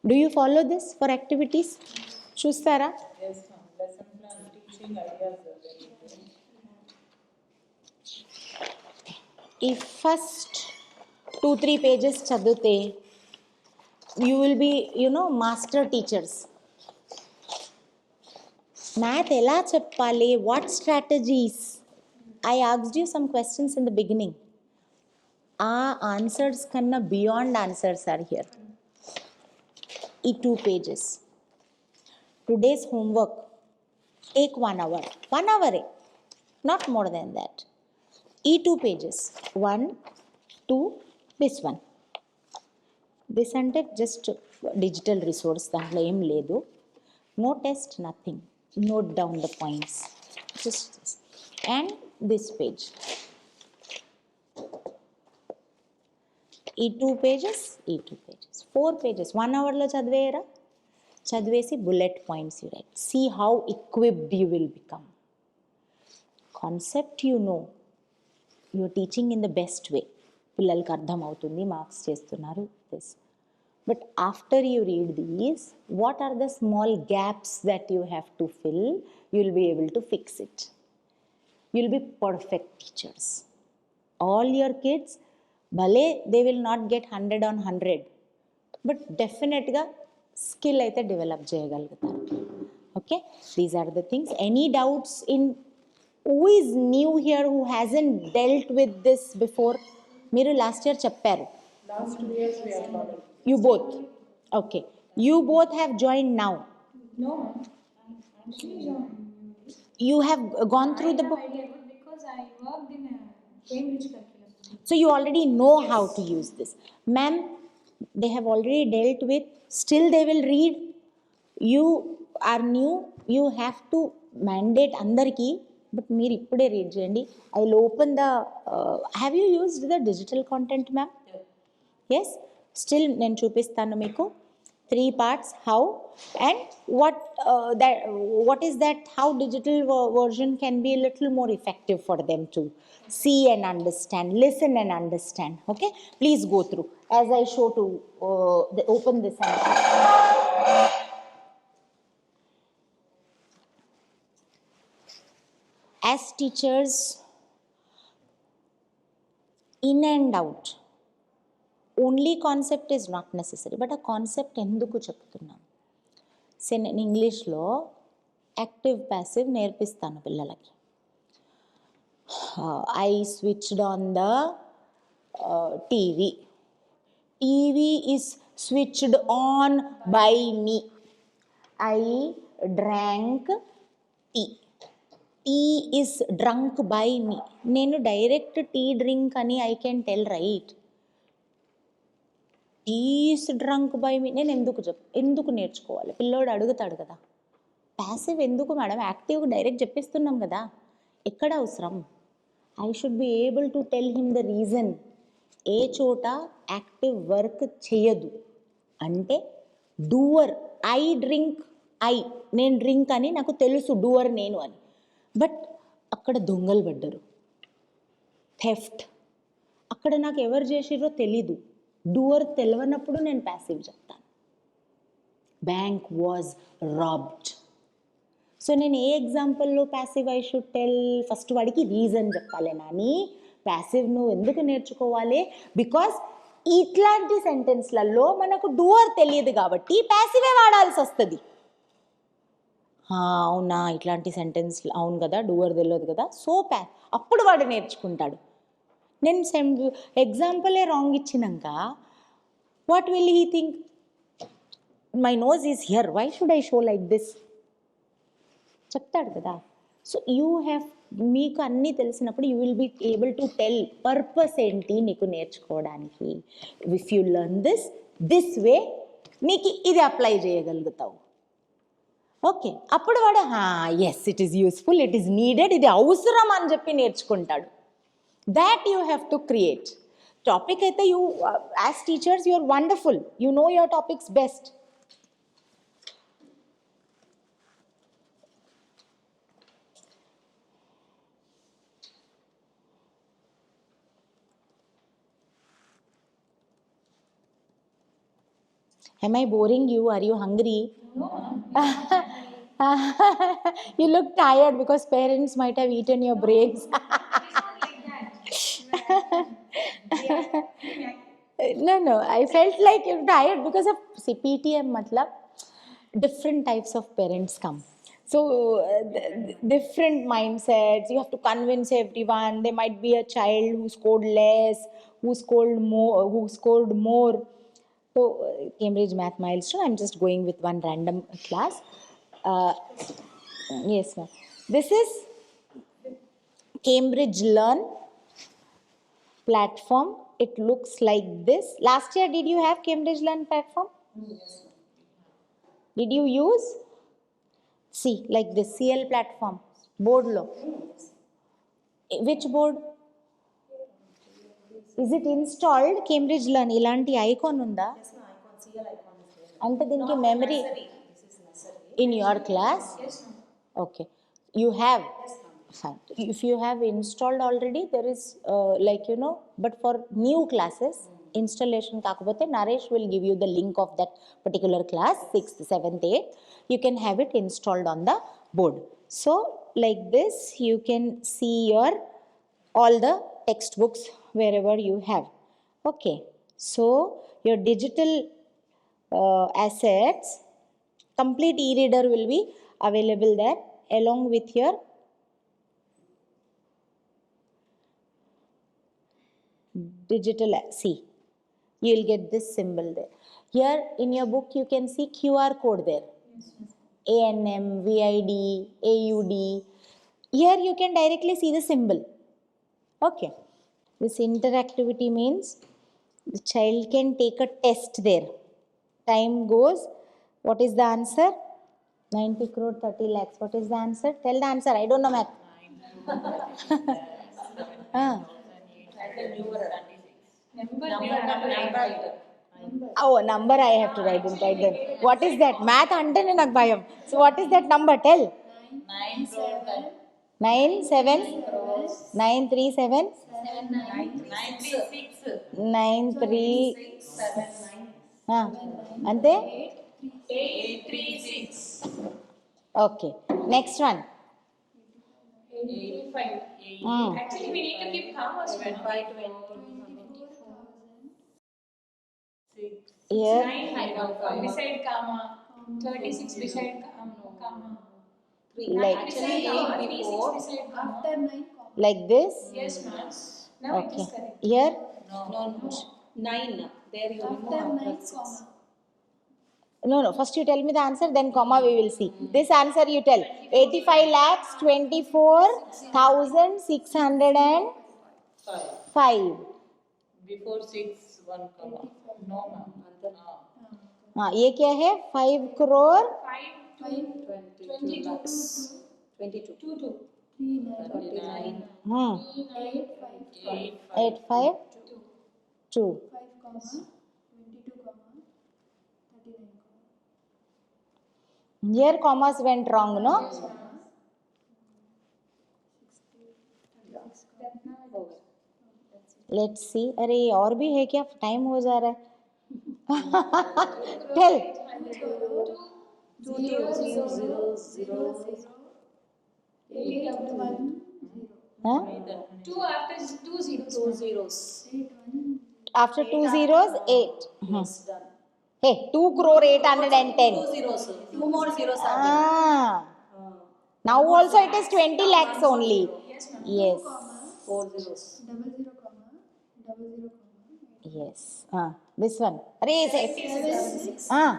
[SPEAKER 3] Do you follow this for activities? Chustara?
[SPEAKER 5] Yes, ma'am. Lesson plan, teaching ideas are very good.
[SPEAKER 3] If first 2-3 pages chadute, you will be, master teachers. Math ela cheppali, what strategies? I asked you some questions in the beginning. Answers kanna beyond answers are here. 2 pages. Today's homework, take 1 hour. 1 hour, not more than that. 2 pages. 1, 2, this one. This అంటే just digital resource, దాంట్లో ఏం లేదు. No test, nothing. Note down the points just and this page. ఈ 2 pages, 4 pages 1 hourలో చదివేయరా? చదివేసి bullet points you write. See how equipped you will become. Concept you know, you are teaching in the best way. పిల్లలకి అర్థం అవుతుంది, marks చేస్తున్నారు. This but after you read these, what are the small gaps that you have to fill, you will be able to fix it. You will be perfect teachers. All your kids భలే they will not get 100 on 100, but డెఫినెట్గా skill అయితే develop చేయగలుగుతారు. Okay, these are the things. Any doubts in who is new here, who hasn't dealt with this before? మీరు last year చెప్పారు.
[SPEAKER 5] Last 2 years we have followed.
[SPEAKER 3] You both? Okay. You both have joined now.
[SPEAKER 6] No, actually joined.
[SPEAKER 3] You have gone through the book.
[SPEAKER 6] Idea, but because I worked in a Cambridge curriculum.
[SPEAKER 3] So you already know how to use this. Ma'am, they have already dealt with, still they will read. You are new, you have to mandate andarki, but మీరు ఇప్పుడే read చేయండి. I will open the, have you used the digital content ma'am? Yes, still నేను చూపిస్తాను మీకు 3 parts how and what is that, how digital version can be a little more effective for them to see and understand, listen and understand. Okay, please go through as I show to open this and as teachers, in and out, only concept is not necessary, but a concept ఎందుకు చెప్తున్నాం? నేను ఇంగ్లీష్లో active passive నేర్పిస్తాను పిల్లలకి. I switched on the TV. TV is switched on by me. I drank tea. Tea is drunk by me. నేను direct tea drink అని I can tell right. Tea is drunk by me నేను ఎందుకు నేర్చుకోవాలి? పిల్లోడు అడుగుతాడు కదా. Passive ఎందుకు madam? Active direct చెప్పిస్తున్నాం కదా, ఎక్కడ అవసరం? I should be able to tell him the reason. ఏ చోట యాక్టివ్ వర్క్ చేయదు అంటే డూవర్. ఐ డ్రింక్, నేను డ్రింక్ అని నాకు తెలుసు, డూవర్ నేను అని. బట్ అక్కడ దొంగలు పడ్డరు, థెఫ్ట్, అక్కడ నాకు ఎవరు చేసిరో తెలీదు. డూవర్ తెలియనప్పుడు నేను ప్యాసివ్ చెప్తాను. Bank was robbed. సో నేను ఏ ఎగ్జాంపుల్లో passive I should tell? First వాడికి రీజన్ చెప్పాలి. నాని ప్యాసివ్ నువ్వు ఎందుకు నేర్చుకోవాలి? బికాస్ ఇట్లాంటి సెంటెన్స్లలో మనకు డూవర్ తెలియదు కాబట్టి ప్యాసివే వాడాల్సి వస్తుంది. అవునా, ఇట్లాంటి సెంటెన్స్ అవును కదా, డూవర్ తెలియదు కదా, సో అప్పుడు వాడు నేర్చుకుంటాడు. నేను ఎగ్జాంపులే రాంగ్ ఇచ్చినాక what will he think? My nose is here, why should I show like this చెప్తాడు కదా. సో యూ హ్యావ్ మీకు అన్నీ తెలిసినప్పుడు you will be able to tell purpose ఏంటి నీకు నేర్చుకోవడానికి. If you learn this way నీకు ఇది అప్లై చేయగలుగుతావు. ఓకే, అప్పుడు వాడు yes it is useful, it is needed, ఇది అవసరం అని చెప్పి నేర్చుకుంటాడు. That you have to create. Topic అయితే you as teachers you are wonderful, you know your topics best. Am I boring you? Are you hungry?
[SPEAKER 6] No.
[SPEAKER 3] You look tired because parents might have eaten your brains. No, I felt like you're tired because of PTM matlab different types of parents come. So different mindsets, you have to convince everyone. There might be a child who scored less, who scored more. So Cambridge Math Milestone, I'm just going with one random class. Yes ma'am. This is Cambridge Learn platform. It looks like this. Last year did you have Cambridge Learn platform? Yes. Did you use? See, like this CL platform. Board lo. Which board? Is it installed? Cambridge Learn ilanti icon unda?
[SPEAKER 6] Yes, no, icon, CL icon is there.
[SPEAKER 3] Ante dinki
[SPEAKER 6] Not
[SPEAKER 3] memory
[SPEAKER 6] nursery. This is nursery.
[SPEAKER 3] in your class?
[SPEAKER 6] Yes, ma'am.
[SPEAKER 3] Okay. You have?
[SPEAKER 6] Yes, ma'am.
[SPEAKER 3] Fine. If you have installed already, there is but for new classes, installation kakapothe Naresh will give you the link of that particular class, 6th, 7th, 8th. You can have it installed on the board. So like this, you can see all the textbooks wherever you have. Okay. So your digital assets, complete e-reader will be available there along with your digital. See, you will get this symbol there. Here in your book you can see QR code there. ANM, VID, AUD. Here you can directly see the symbol. Okay. This interactivity means the child can take a test there. Time goes. What is the answer? 90 crore 30 lakhs. What is the answer? Tell the answer. I don't know math. Oh, number I have to write in. What is that? Math antene నాకు భయం. So what is that number? Tell. 937 అంతే.
[SPEAKER 6] 836.
[SPEAKER 3] Okay. Next one.
[SPEAKER 6] 85. Actually, we need to keep commas. 520.
[SPEAKER 3] Here.
[SPEAKER 6] 9 beside comma. 36 beside comma.
[SPEAKER 3] Like,
[SPEAKER 6] Beside comma. 36 beside comma.
[SPEAKER 3] like this.
[SPEAKER 6] Yes, ma'am. Now it
[SPEAKER 3] Okay.
[SPEAKER 6] is correct.
[SPEAKER 3] Here.
[SPEAKER 6] No. 9. There you remove
[SPEAKER 3] No. First you tell me the answer, then comma we will see. This answer you tell. 85 lakhs 24,605.
[SPEAKER 5] Before 6, 1 comma. No, ma'am.
[SPEAKER 3] हाँ, ये क्या है? 5 crore
[SPEAKER 6] 22 lakhs. 22. 39.
[SPEAKER 3] 852. Here commas went wrong, no? Let's see. अरे और भी है क्या? Time हो जा रहा है. Tell.
[SPEAKER 6] 2 after 2 zeros.
[SPEAKER 3] After 2 zeros, 8. Hey, 2 crore 810.
[SPEAKER 2] 2 zeros. 2 more zeros are
[SPEAKER 3] Now also it is 20 lakhs only. Yes.
[SPEAKER 2] 4 zeros.
[SPEAKER 3] Yes. This one. Arey, say.
[SPEAKER 11] 41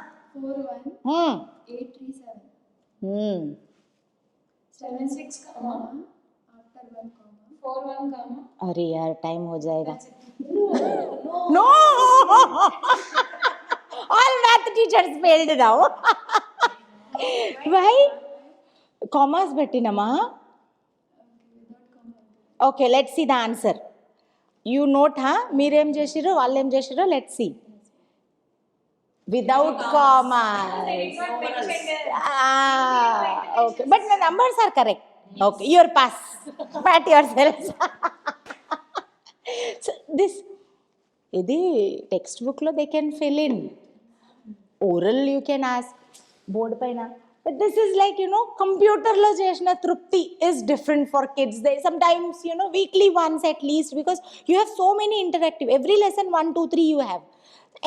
[SPEAKER 11] 837. 7 6 comma after 1 comma 4 1 comma.
[SPEAKER 3] अरे यार टाइम हो जाएगा.
[SPEAKER 11] That's it.
[SPEAKER 3] No. All math teachers failed now. Why? Commas పెట్టినమా? Okay, let's see the answer. You note, huh? మీరేం చేసిరో వాళ్ళేం చేసిరో let's see. Without commas. Okay, but the numbers are correct. Okay, your pass. Pat yourselves. So this, ఇది text బుక్లో they can fill in. Oral you can ask, board పైన. But this is like, computerలో చేసిన తృప్తి is different for kids. They sometimes, weekly once at least, because you have so many interactive. Every lesson 1, 2, 3 you have.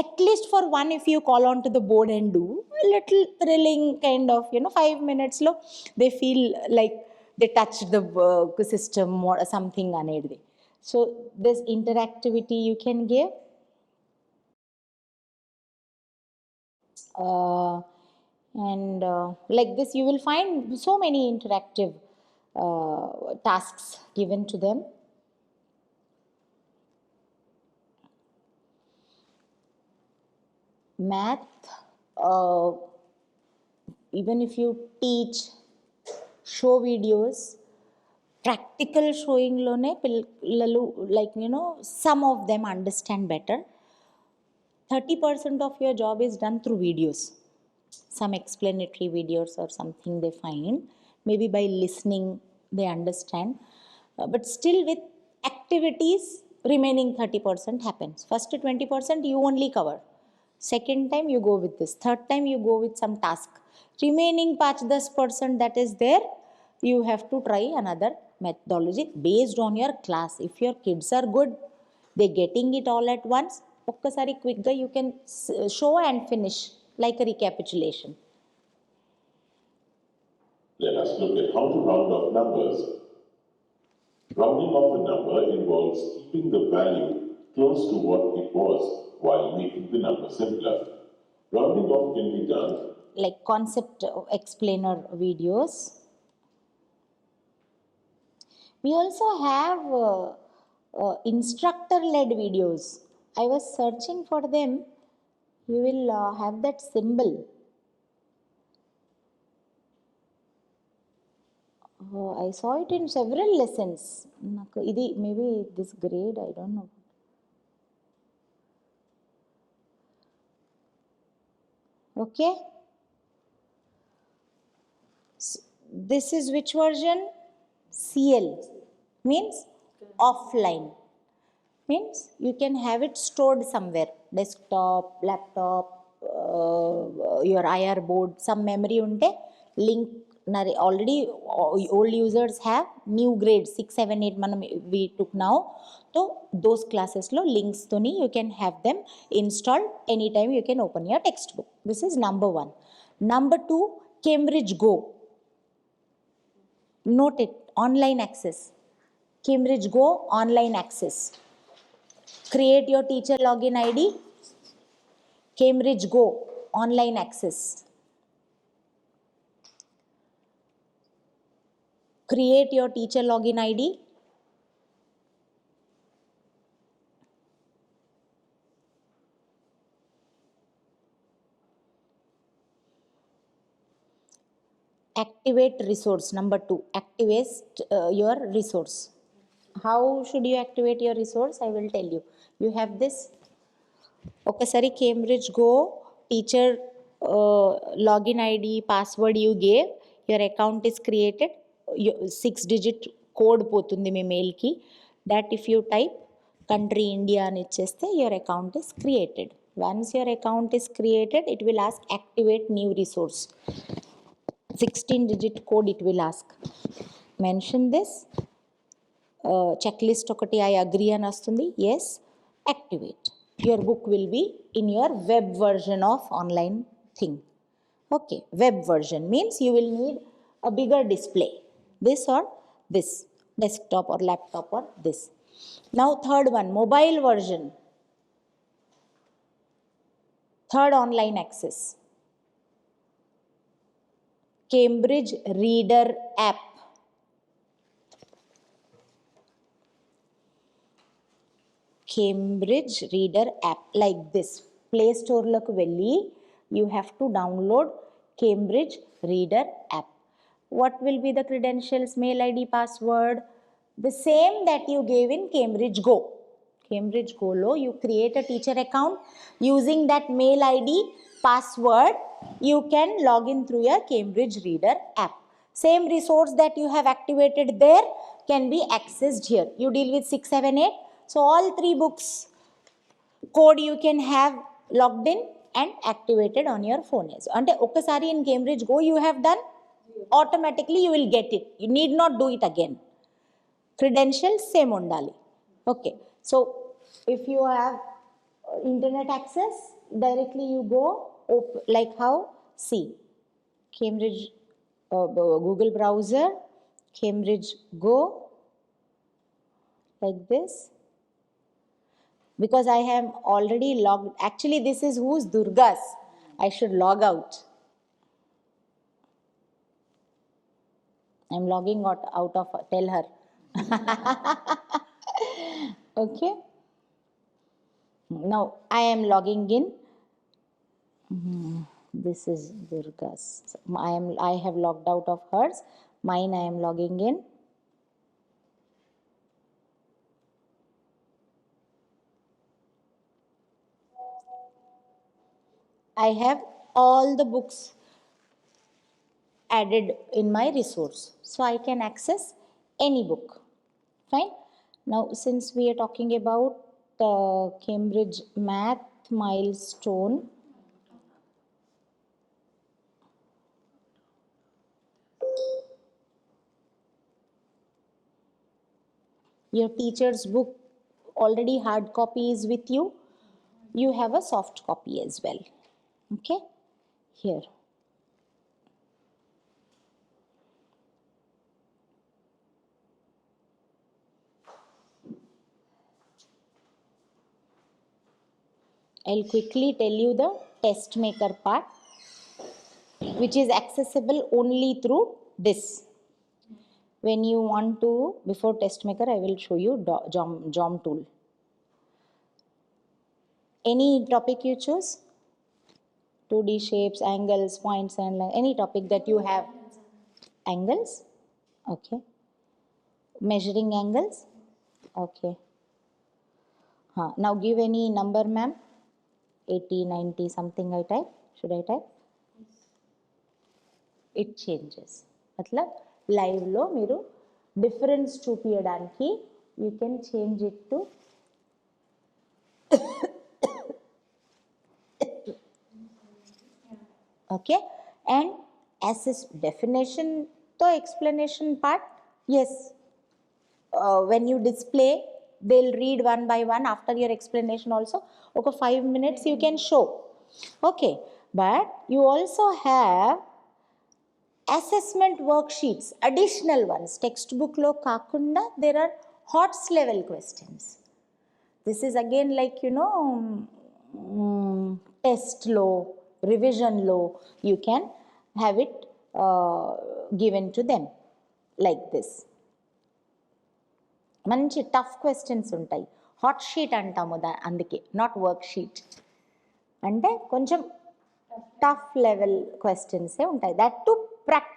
[SPEAKER 3] At least for one, if you call on to the board and do a little thrilling kind of, 5 minutes lo, they feel like they touched the system or something anedi. So this interactivity you can give. And like this you will find so many interactive tasks given to them. Math, even if you teach, show videos, practical showing lone pillalu, like some of them understand better. 30% of your job is done through videos, some explanatory videos or something they find, maybe by listening they understand, but still with activities remaining 30% happens. First 20% you only cover, second time you go with this, third time you go with some task, remaining 5-10% that is there, you have to try another methodology based on your class. If your kids are good, they getting it all at once, ఒక్కసారి క్విక్గా you can show and finish like a recapitulation.
[SPEAKER 12] Let us look at how to round off numbers. Rounding off a number involves keeping the value close to what it was while making the number simpler. Rounding off can be done
[SPEAKER 3] like concept explainer videos. We also have instructor-led videos. I was searching for them. You will have that symbol. I saw it in several lessons. Maybe this grade, I don't know. Okay. So this is which version? CL means offline. Means you can have it stored somewhere, desktop, laptop, your IR board, some memory unte link already old users have, new grade 6 7 8 manam we took now, so those classes lo links toni you can have them installed anytime. You can open your textbook. This is number 1. Number 2, Cambridge Go. Note it, online access. Cambridge Go online access. Create your teacher login ID. Cambridge Go online access. Create your teacher login ID. Activate resource. Number 2, activate your resource. How should you activate your resource? I will tell you. You have this. Okay, sorry, Cambridge Go teacher login ID, password you gave, your account is created. 6-digit code potundi me mail ki. That if you type country India ani icheste, your account is created. Once your account is created, it will ask activate new resource. 16-digit code it will ask. Mention this. Checklist okati I agree అని వస్తుంది. Yes, activate. Your book will be in your web version of online thing. Okay, web version means you will need a bigger display. This or this, desktop or laptop or this. Now third one, mobile version. Third online access. Cambridge Reader app. Cambridge Reader app like this. Play Store loku velli you have to download Cambridge Reader app. What will be the credentials, mail ID, password? The same that you gave in Cambridge Go. Cambridge Go lo you create a teacher account using that mail ID, password. You can log in through your Cambridge Reader app. Same resource that you have activated there can be accessed here. You deal with 6, 7, 8. So all 3 books code you can have logged in and activated on your phone. Ante okasari in Cambridge Go you have done, automatically you will get it. You need not do it again. Credentials same undali. Okay. So if you have internet access, directly you go like how? See, Cambridge Google browser, Cambridge Go, like this. Because I am already logged. Actually, this is who's Durga's. I should log out. I'm logging out of her. Tell her. Okay. Now I am logging in. This is Durga's. I have logged out of hers. Mine I am logging in. I have all the books added in my resource. So I can access any book. Fine. Now since we are talking about the Cambridge Math Milestone, your teacher's book already hard copy is with you. You have a soft copy as well. Okay, here. I'll quickly tell you the test maker part, which is accessible only through this. When you want to, before test maker, I will show you Jom tool. Any topic you choose, 2D shapes, angles, points, and any topic that you have. Angles, okay. Measuring angles, okay. Now give any number, ma'am. 80, 90, something I type. Should I type? It changes. Matlab live lo meeru difference చూపియడానికి you can change it to okay. And assess definition to explanation part, yes, when you display they'll read one by one after your explanation also. Okay, 5 minutes you can show. Okay, but you also have assessment worksheets, additional ones. Textbook lo kakunda there are HOTS level questions. This is again like, you know, test law, revision law. You can have it given to them like this. మంచి tough questions ఉంటాయి. Hot sheet అంటాము అందుకే, not work sheet. అంటే కొంచెం tough level క్వశ్చన్సే ఉంటాయి. That to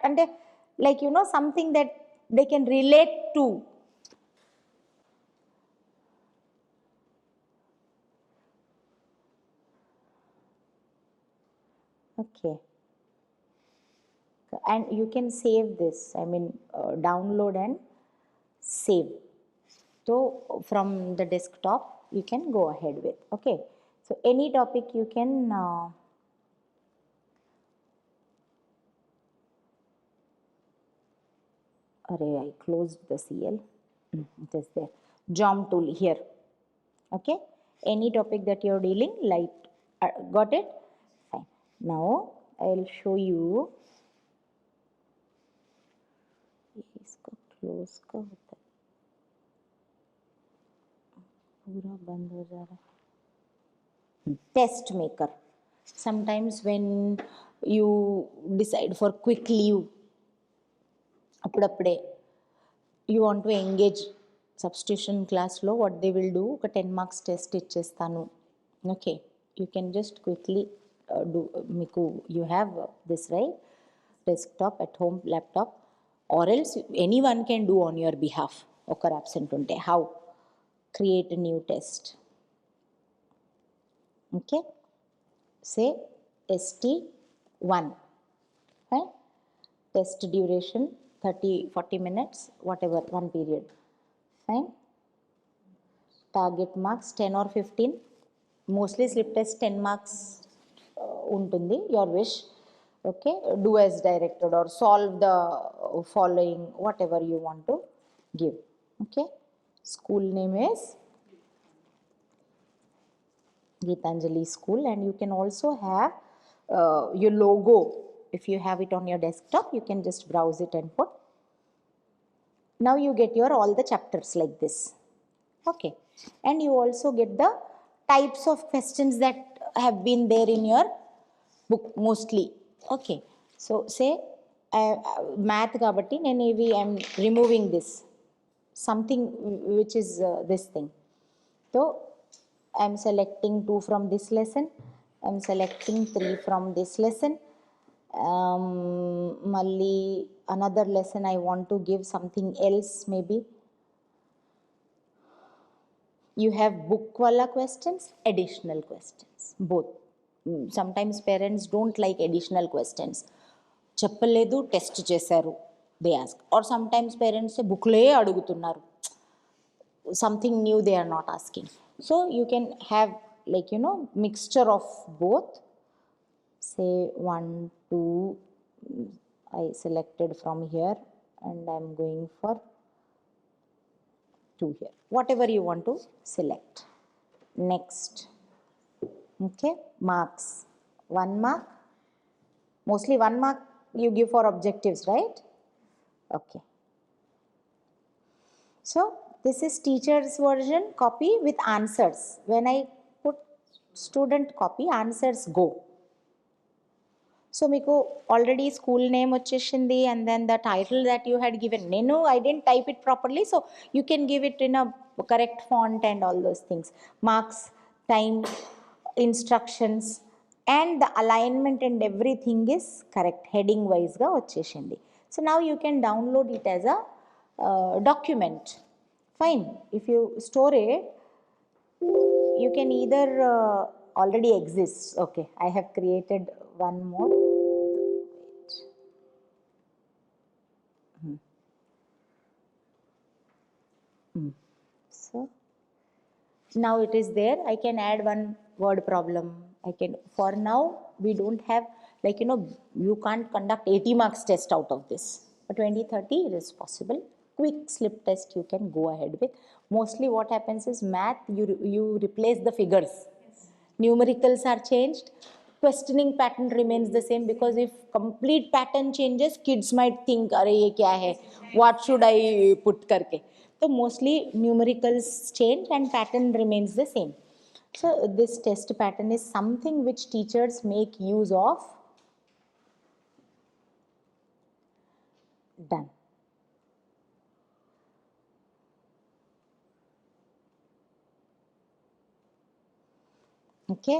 [SPEAKER 3] అంటే like you know something that they can relate to. Okay. And you can save this, I mean download and save. So from the desktop you can go ahead with. Okay, so any topic you can I closed the CL. It is there. Jom tool here. Okay, any topic that you are dealing, like got it? Fine. Now I'll show you. इसको close का होता है, पूरा बंद हो जा रहा है. Test maker. Sometimes when you decide for quick leave, appudapude you want to engage substitution క్లాస్లో వాట్ దే విల్ డూ ఒక 10 మార్క్స్ టెస్ట్ ఇచ్చేస్తాను. Okay, you can just quickly do. మీకు you have this right, desktop at home laptop, or else any one can do on your behalf. ఒకరు absent ఉంటే how create a new test. Okay, say ST1, right? Test duration 30-40 minutes, whatever, one period, fine. Target marks 10 or 15, mostly slip test 10 marks untundi, your wish. Okay, do as directed or solve the following, whatever you want to give. Okay, school name is Geetanjali School, and you can also have your logo. If you have it on your desktop, you can just browse it and put. Now you get your all the chapters like this. Okay, and you also get the types of questions that have been there in your book mostly. Okay, so say math kabatti nenu ivi I am removing this something which is this thing. So I am selecting 2 from this lesson, I am selecting 3 from this lesson. Malli another lesson I want to give something else, maybe. You have book wala questions, additional questions, both. Sometimes parents don't like additional questions. Cheppaledu test chesaru, they ask. Or sometimes parents say book le adugutunnaru, something new they are not asking. So you can have, like, you know, mixture of both. Say 1, 2, I selected from here and I am going for 2 here, whatever you want to select. Next, okay, marks 1 mark, mostly 1 mark you give for objectives, right? Okay, so this is teacher's version copy with answers. When I put student copy, answers go. So మీకు already school name వచ్చేసింది, and then the title that you had given. నేను I didn't type it properly, so you can give it in a correct font and all those things. Marks, time, instructions and the alignment and everything is correct, heading వైజ్గా వచ్చేసింది. So now you can download it as a document. Fine, if you store it, you can either already exists. Okay, I have created one more. So now it is there. I can add one word problem. I can, for now we don't have, like, you know, you can't conduct 80 marks test out of this, but 20-30 it is possible. Quick slip test you can go ahead with. Mostly what happens is math, you replace the figures. Yes. Numericals are changed, questioning pattern remains the same, because if complete pattern changes, kids might think, are ye kya hai, what should I put karke. So mostly numericals change and pattern remains the same. So this test pattern is something which teachers make use of. Done. Okay,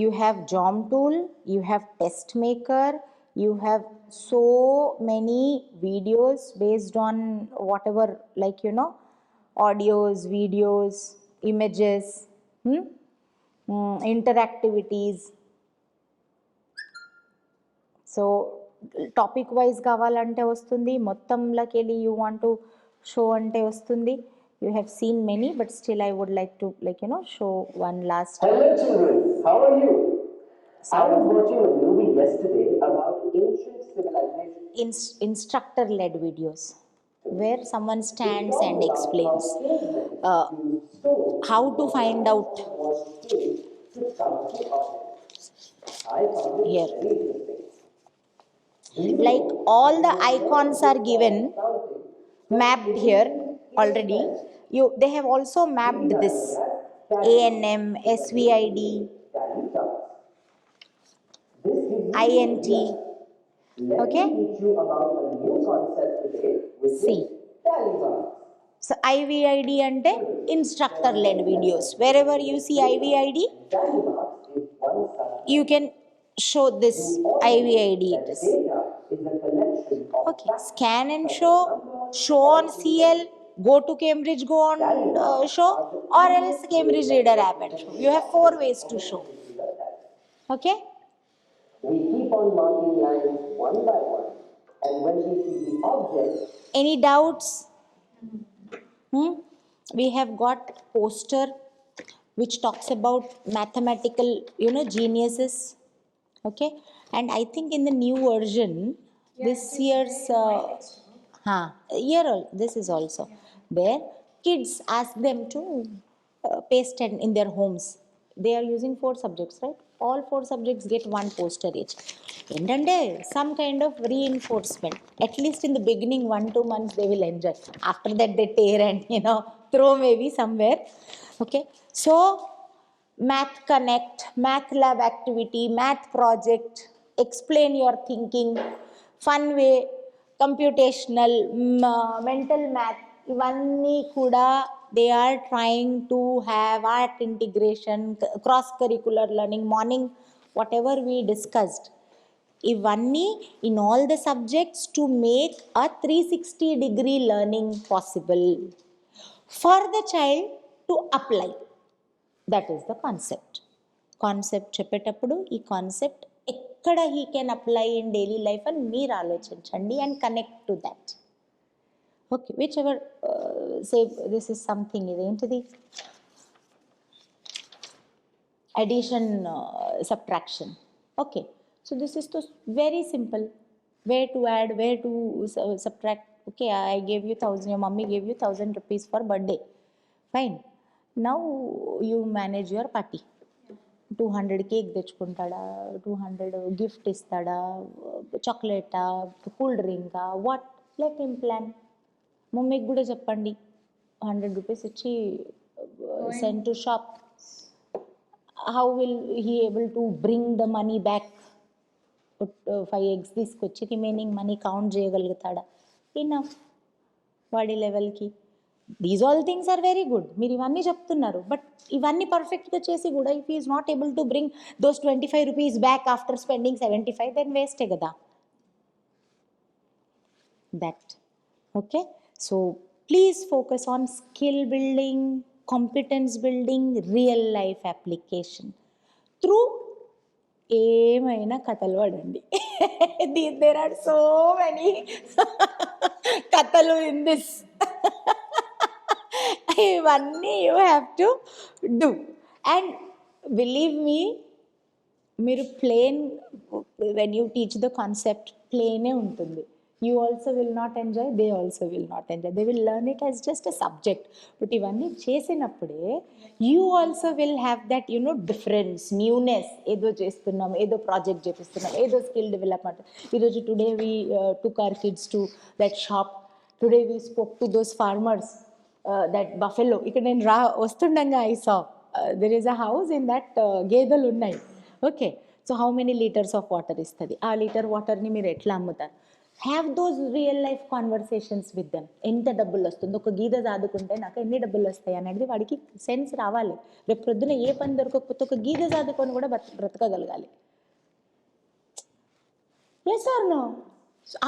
[SPEAKER 3] you have Jom tool, you have test maker, you have so many videos based on whatever, like, you know, audios, videos, images, interactivities. So topic wise kavalante vastundi, mottamlakeli you want to show ante vastundi. You have seen many, but still I would like to, like, you know, show one last.
[SPEAKER 13] Hello children, how are you? I was watching a movie yesterday about ancient civilization.
[SPEAKER 3] Instructor led videos where someone stands and explains how to find out. Here, like all the icons are given, mapped here already. They have also mapped this ANM, SVID, INT. Okay, see, So IVID ante instructor led videos. Wherever you see IVID, you can show this IVID it is. Okay, scan and show on CL, go to Cambridge, go on show, or else Cambridge Reader app and show. You have 4 ways to show. Okay?
[SPEAKER 13] We keep on marking lines one by one, and when we see the object,
[SPEAKER 3] Any doubts? We have got poster which talks about mathematical, geniuses. Okay, and I think in the new version, this year's this is also there. Kids ask them to paste it in their homes. They are using 4 subjects, right? All 4 subjects get 1 poster each. And some kind of reinforcement. At least in the beginning, 1-2 months they will enjoy. After that, they tear and throw maybe somewhere. Okay, so math connect, math lab activity, math project, explain your thinking, fun way, computational, mental math, ivanni kuda they are trying to have art integration, cross curricular learning, morning whatever we discussed, ivanni in all the subjects to make a 360-degree learning possible for the child to apply. That is the concept. Concept చెప్పేటప్పుడు ఈ concept ఎక్కడ he can apply in daily life అని మీరు ఆలోచించండి and connect to that. Okay, whichever say this is something ఇదేంటిది addition subtraction. Okay, so this is very simple. Where to add, where to subtract. Okay, I gave you 1,000, your mummy gave you 1,000 rupees for birthday. Fine. Now you manage your party. 200 cake తెచ్చుకుంటాడా, 200 gift ఇస్తాడా, చాక్లెటా, cool డ్రింకా, what, let him plan. మమ్మీకి కూడా చెప్పండి 100 rupees ఇచ్చి send to shop. How will he able to bring the money back? 5 eggs తీసుకొచ్చి remaining money count చేయగలుగుతాడా? ఇనఫ్ వాడి లెవెల్కి. These all things are very good. మీరు ఇవన్నీ చెప్తున్నారు, బట్ ఇవన్నీ పర్ఫెక్ట్గా చేసి కూడా if is not able to bring those 25 rupees back after spending 75, then వేస్టే కదా. That okay. So please focus on skill building, competence building, real life application through ఏమైనా కథలు పడండి. దేర్ ఆర్ సో మెనీ కథలు ఇన్ దిస్. ఇవన్నీ you have to do. And believe me, మీరు plain when you teach the concept ప్లేనే ఉంటుంది. You also will not enjoy, they also will not enjoy. They will learn it as just a subject. But ఇవన్నీ చేసినప్పుడే you also will have that difference, newness. ఏదో చేస్తున్నాం, ఏదో project చేపిస్తున్నాం, ఏదో skill development. ఈరోజు today we took our kids to that shop. Today we spoke to those farmers, that buffalo. ఇక్కడ నేను వస్తుండగా I saw there is a house in that గేదెలు ఉన్నాయి. Okay, so how many liters of water ఇస్తుంది, ఆ litre వాటర్ని మీరు ఎట్లా అమ్ముతారు? Have those real life conversations with them. ఎంత డబ్బులు వస్తుంది, ఒక గీత చదువుకుంటే నాకు ఎన్ని డబ్బులు వస్తాయి అనేది వాడికి సెన్స్ రావాలి. రేపు పొద్దున ఏ పని దొరకకపోతే ఒక గీత చదువుకొని కూడా బ్రతకగలగాలి. Yes or no?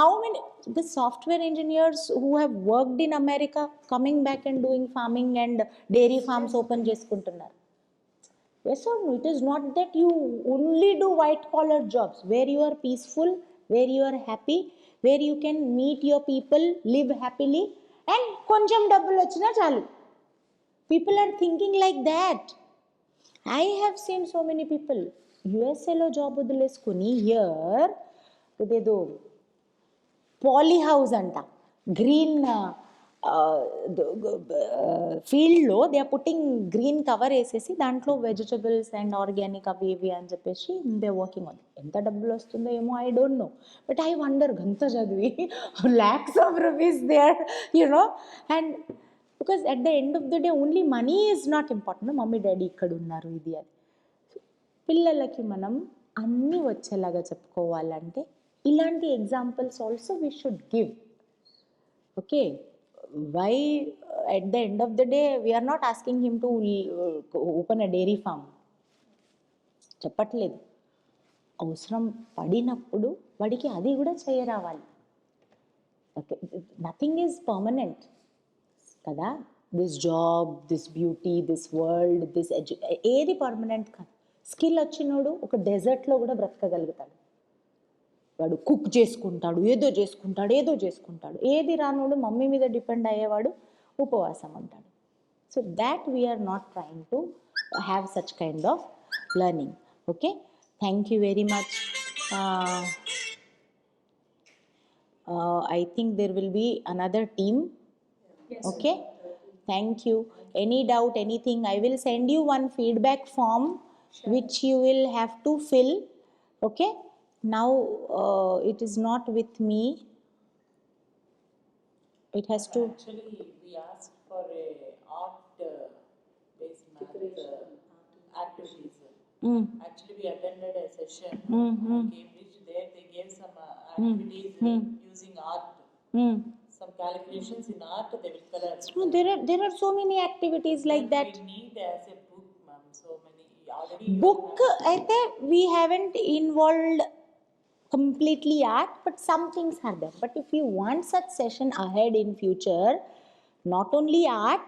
[SPEAKER 3] How many the software engineers who have worked in America coming back and doing farming and dairy farms open చేసుకుంటున్నారు. Yes or no? It is not that you only do white collar jobs where you are peaceful, where you are happy, where you can meet your people, live happily, and koncham double vachina chalu. People are thinking like that. I have seen so many people USA lo job వదిలేసుకుని here ఇదేదో poly house అంట, green ఫీల్డ్లో they are putting green cover వేసేసి దాంట్లో vegetables and organic అవి ఇవి అని చెప్పేసి దే వర్కింగ్ ఆన్. ఎంత డబ్బులు వస్తుందో ఏమో, I don't no, but I wonder గంత చదివి lakhs of rupees there, and because at the end of the day only money is not important. Mummy daddy ఇక్కడ ఉన్నారు, ఇది అది. పిల్లలకి మనం అన్నీ వచ్చేలాగా చెప్పుకోవాలంటే ఇలాంటి examples also we should give. Okay, why at the end of the day, we are not asking him to open a dairy farm. చెప్పట్లేదు. అవసరం పడినప్పుడు వాడికి అది కూడా చేయరావాలి. ఓకే, నథింగ్ ఈజ్ పర్మనెంట్ కదా. This job, this beauty, this world, this ఏది permanent కాదు. Skill వచ్చినోడు ఒక డెజర్ట్లో కూడా బ్రతకగలుగుతాడు. వాడు కుక్ చేసుకుంటాడు, ఏదో చేసుకుంటాడు. ఏది రానోడు మమ్మీ మీద డిపెండ్ అయ్యేవాడు ఉపవాసం ఉంటాడు. So that we are not trying to have such kind of learning. Okay, thank you very much. I think there will be another team. Yes. Okay, thank you. Any doubt, anything, I will send you one feedback form. Sure. Which you will have to fill. Okay, now it is not with me. It has to.
[SPEAKER 5] Actually, we asked for a art based math activities. Actually, we attended a session in Cambridge. There they gave some activities using art. Some calculations in art they will color.
[SPEAKER 3] No, there are so many activities like that.
[SPEAKER 5] We need as a book, ma'am. So many already.
[SPEAKER 3] Book, అయితే we haven't involved completely art, but some things are there. But if you want such session ahead in future, not only art,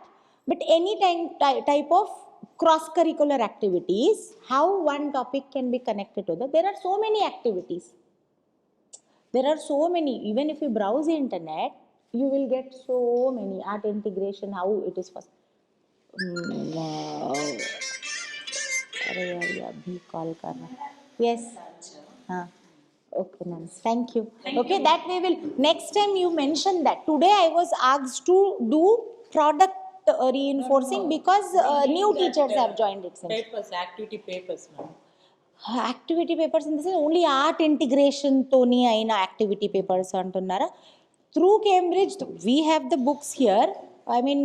[SPEAKER 3] but any type of cross-curricular activities, how one topic can be connected to that. There are so many activities. There are so many. Even if you browse the internet, you will get so many. Art integration, how it is first. अरे यार ये अभी call करना. Yes. हाँ. Okay, nice. Thank you. Okay, that we will. Next time you mention that. Today I was asked to do product reinforcing because new teachers have joined it.
[SPEAKER 5] Papers, activity papers, ma'am.
[SPEAKER 3] Activity papers in the sense only art integration toni aina activity papers antunnara. Through Cambridge we have the books here. I mean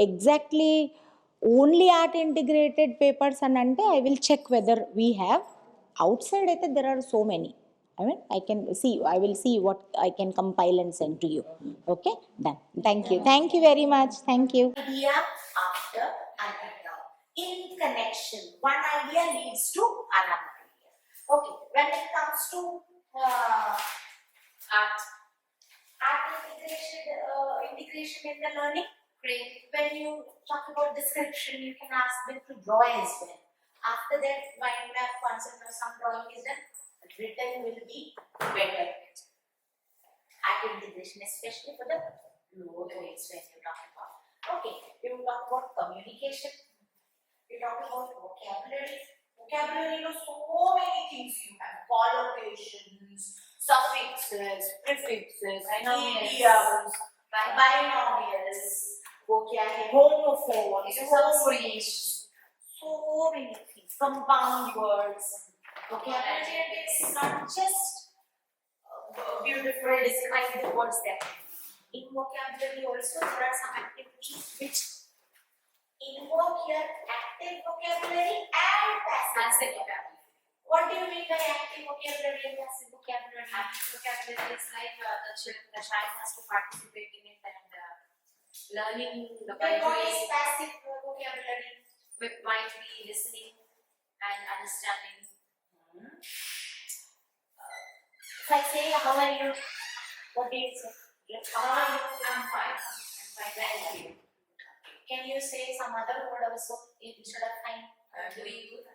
[SPEAKER 3] exactly only art integrated papers and ante I will check whether we have. Outside aithe there are so many. I mean I will see what I can compile and send to you. Okay, done. Thank you very much. Thank you.
[SPEAKER 2] Idea after another. In connection, one idea leads to another idea. Okay, when it comes to art integration in the learning, great. When you talk about description, you can ask them to draw as well. After that, when that concept of some drawing is done, written will be better. Art integration, especially for the lower grades when you talk about. Okay, you talk about communication. You talk about vocabulary. Vocabulary knows so many things you have. Collocations, suffixes, prefixes, idioms, binomials, vocabulary, homophones, homonyms, so many things. Compound words. Vocabulary is not just beautiful describe the words that in vocabulary also there are some activities which invoke your active vocabulary and passive vocabulary. What do you mean by active vocabulary and passive vocabulary?
[SPEAKER 4] Active vocabulary is like the child has to participate in it and learning the
[SPEAKER 2] Then what is passive vocabulary?
[SPEAKER 4] might be listening and understanding.
[SPEAKER 2] If I say, how are you? What do you say? How are you?
[SPEAKER 4] I'm fine. Thank you.
[SPEAKER 2] Can you say some other word also instead of fine?
[SPEAKER 4] Doing good.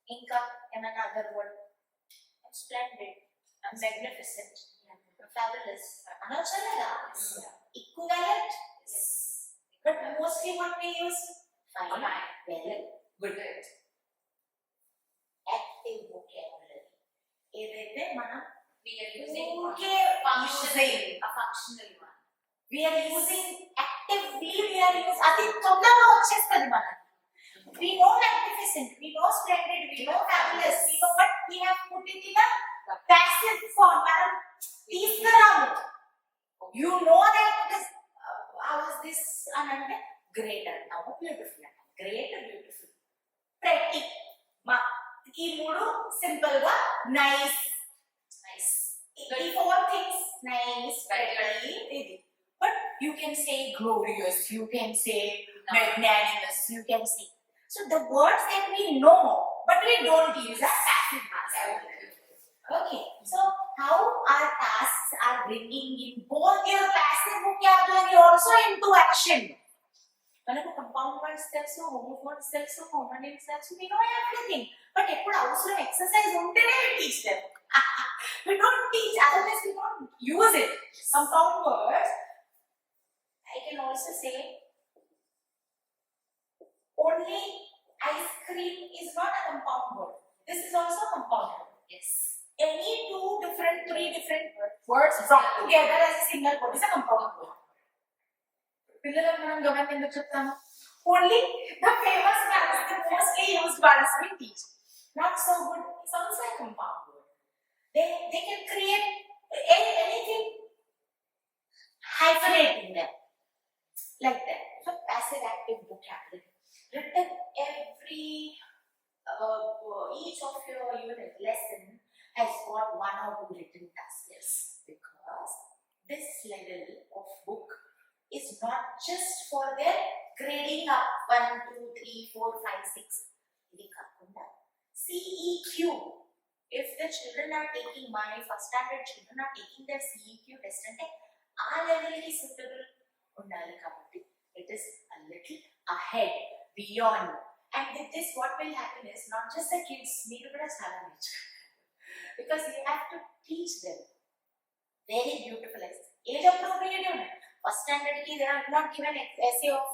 [SPEAKER 2] Inka, another word. I'm splendid. I'm magnificent. I'm fabulous. Equivalent? Yes. But mostly what we use? Fine. Well, good. Active vocabulary. ఏదైతే మనం
[SPEAKER 4] We are using
[SPEAKER 2] a
[SPEAKER 4] functional one.
[SPEAKER 2] We are using actively. We are using. అది తొందరగా వచ్చేస్తుంది మనకి. We know magnificent. We know splendid. We know fabulous. We know, but we have put it in a passive form. మనం తీసుకురాము. You know that it is. How is this? అని అంటే great అంటాము. Beautiful అంటాము. Great, beautiful. Pretty. ఈ మూడు simple గా nice. ఈ 4 things nice, pretty, but you You can say glorious, you can say magnanimous, you can say. So the words that we know, but we don't use are passive verbs. Okay, so how our tasks are bringing in both your passive vocabulary also into action. మనకు compound words తెలుసు, homophones తెలుసు, homonyms తెలుసు, we know everything. But ఎప్పుడు అవసరం exercise ఉంటేనే we teach them. We don't teach, otherwise we don't use it. Compound words, I can also say, only ice cream is not a compound word. This is also a compound word. Yes. Any three different words brought together as a single word is a compound word. పిల్లలకు మనం గమనం ఎందుకు చెప్తాము? Only the famous ones, the mostly used ones we teach. Not so good. It's also a compound word. They can create anything, hyphenating them like that. So passive active vocabulary. Written each of your unit lesson has got one or two written tasks, because this level of book is not just for their grading up 1, 2, 3, 4, 5, 6. ఇది కాకుండా CEQ. If the children are taking, my first standard children are taking their CEQ test, అంటే ఆ level కి suitable ఉండాలి కాబట్టి it is a little ahead, beyond. And with this, what will happen is not just the kids, మీరు కూడా చాలా నేర్చుకోవాలి. Because you have to teach them very beautiful exercise. Age appropriate unit. First standard ki they are not given essay of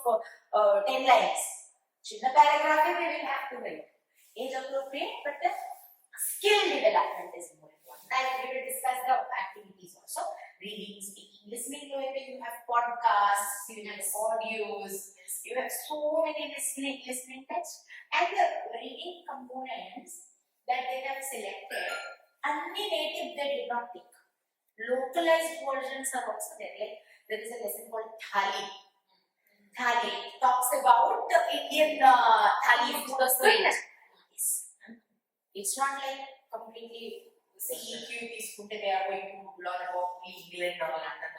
[SPEAKER 2] 10 lines. Chinna paragraph they will have to write. Age appropriate, but the skill development is more important. And we will discuss the activities also. Reading, speaking, listening to it. You have podcasts, you have audios, you have so many listening texts. And the reading components that they have selected, only native they did not take. Localized versions are also there. Like there is a lesson called Thali. Thali talks about the Indian Thali food of Yes. It's not like completely CEQ తీసుకుంటే they are going to learn about England or London.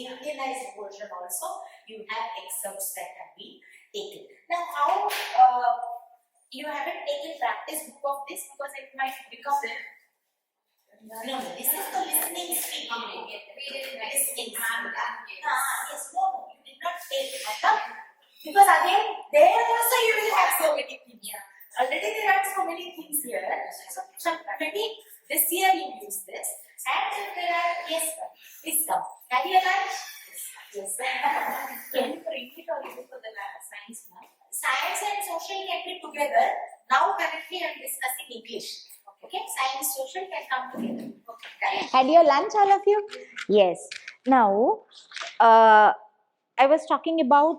[SPEAKER 2] Indianized version also, you have excerpts that have been taken. Now, how you haven't taken practice book of this because it might become no, this is the listening speaking. Listening. Yes, no, you did not take that. Because again, there also you will have so many things. Already there are so many things here. So maybe this year you use this. And there are, yes, please come. Have you lunch? Yes. Can you bring it or give it for the science one? Science and social can be together. Now currently I am discussing English. Okay, science, social can come together. Okay.
[SPEAKER 3] Had your lunch, all of you? Yes. Now, I was talking about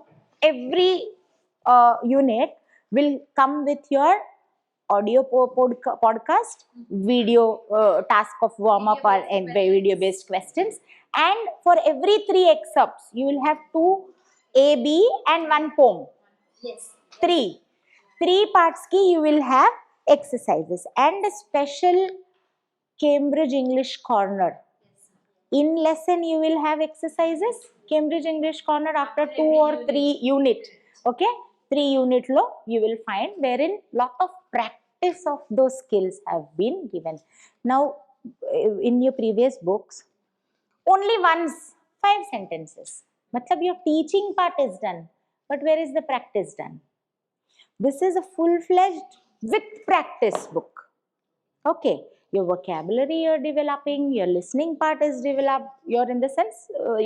[SPEAKER 3] every unit will come with your audio podcast, video task of warm up or video based questions, and for every 3 excerpts you will have 2 A, B and 1 poem.
[SPEAKER 2] Yes.
[SPEAKER 3] 3 parts ki you will have exercises and a special Cambridge English corner. In lesson you will have exercises, Cambridge English corner after 2 or 3 unit. Okay, 3 unit lo you will find wherein lot of practice of those skills have been given. Now in your previous books only once 5 sentences, matlab your teaching part is done, but where is the practice done? This is a full-fledged with practice book. Okay, your vocabulary you're developing, your listening part is developed, you're in the sense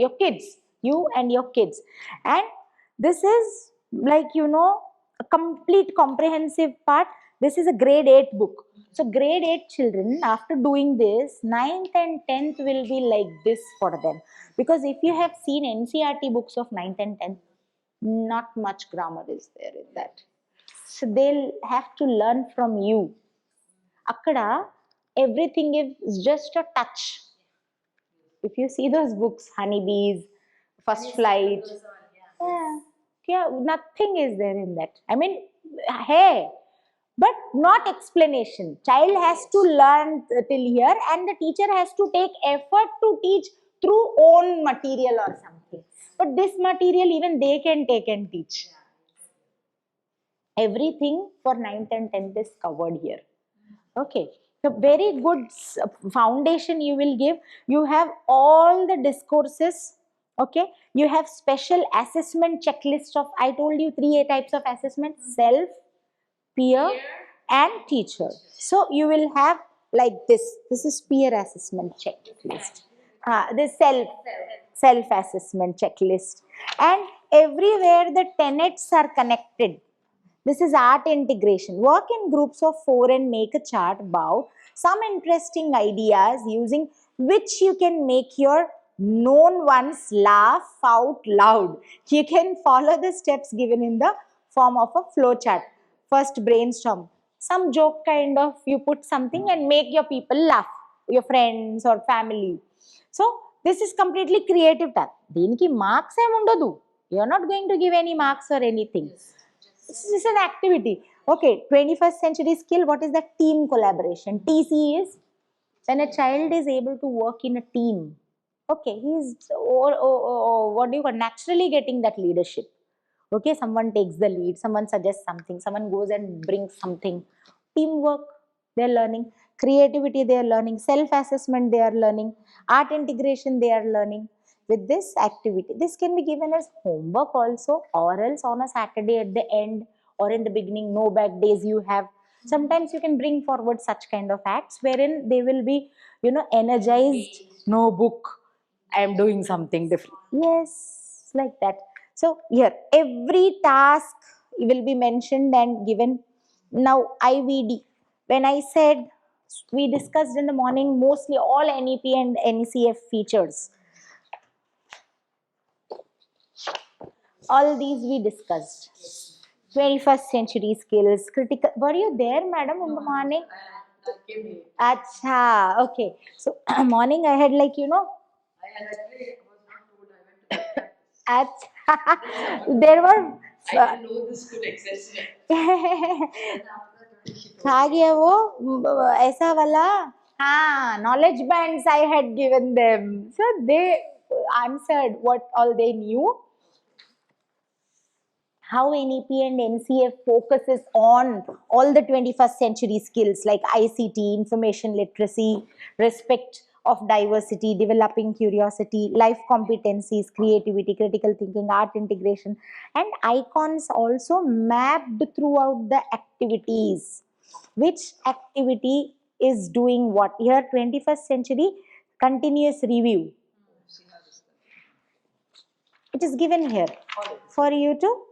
[SPEAKER 3] your kids, you and your kids, and this is like a complete comprehensive part. This is a grade 8 book. So grade 8 children, after doing this, 9th and 10th will be like this for them, because if you have seen NCERT books of 9th and 10th, not much grammar is there in that. So they'll have to learn from you. Akkada everything is just a touch. If you see those books, Honeybees, First Flight, nothing is there in that. I mean, hey, but not explanation. Child has to learn till here, and the teacher has to take effort to teach through own material or something. But this material even they can take and teach. Everything for 9th and 10th is covered here. Okay, so very good foundation you will give. You have all the discourses. Okay, you have special assessment checklist of, I told you 3 types of assessment: self, peer and teacher. So you will have like this. This is peer assessment checklist. This self assessment checklist, and everywhere the tenets are connected. This is art integration. Work in groups of 4 and make a chart about some interesting ideas using which you can make your known ones laugh out loud. You can follow the steps given in the form of a flow chart. First, brainstorm. Some joke kind of, you put something and make your people laugh, your friends or family. So, this is completely creative task. Deeniki marks em undadu. You are not going to give any marks or anything. This is an activity. Okay, 21st century skill, what is that? Team collaboration. TC is when a child is able to work in a team. Okay, he is what do you call, naturally getting that leadership. Okay, someone takes the lead, someone suggests something, someone goes and brings something. Teamwork, they are learning. Creativity, they are learning. Self-assessment, they are learning. Art integration, they are learning. With this activity, this can be given as homework also, or else on a Saturday at the end or in the beginning, no back days you have. Sometimes you can bring forward such kind of acts wherein they will be, energized. No book, I am doing something different. Yes, like that. So here, every task will be mentioned and given. Now IVD, when I said, we discussed in the morning mostly all NEP and NECF features. All these we discussed. 21st century skills, critical. Were you there, madam, in the morning? Acha, okay. So, morning I had there were.
[SPEAKER 5] I didn't know this could exist.
[SPEAKER 3] था गया वो ऐसा वाला. Knowledge bands I had given them. So they answered what all they knew. How NEP and NCF focuses on all the 21st century skills like ICT, information literacy, respect of diversity, developing curiosity, life competencies, creativity, critical thinking, art integration, and icons also mapped throughout the activities. Which activity is doing what? Here, 21st century continuous review. It is given here for you to,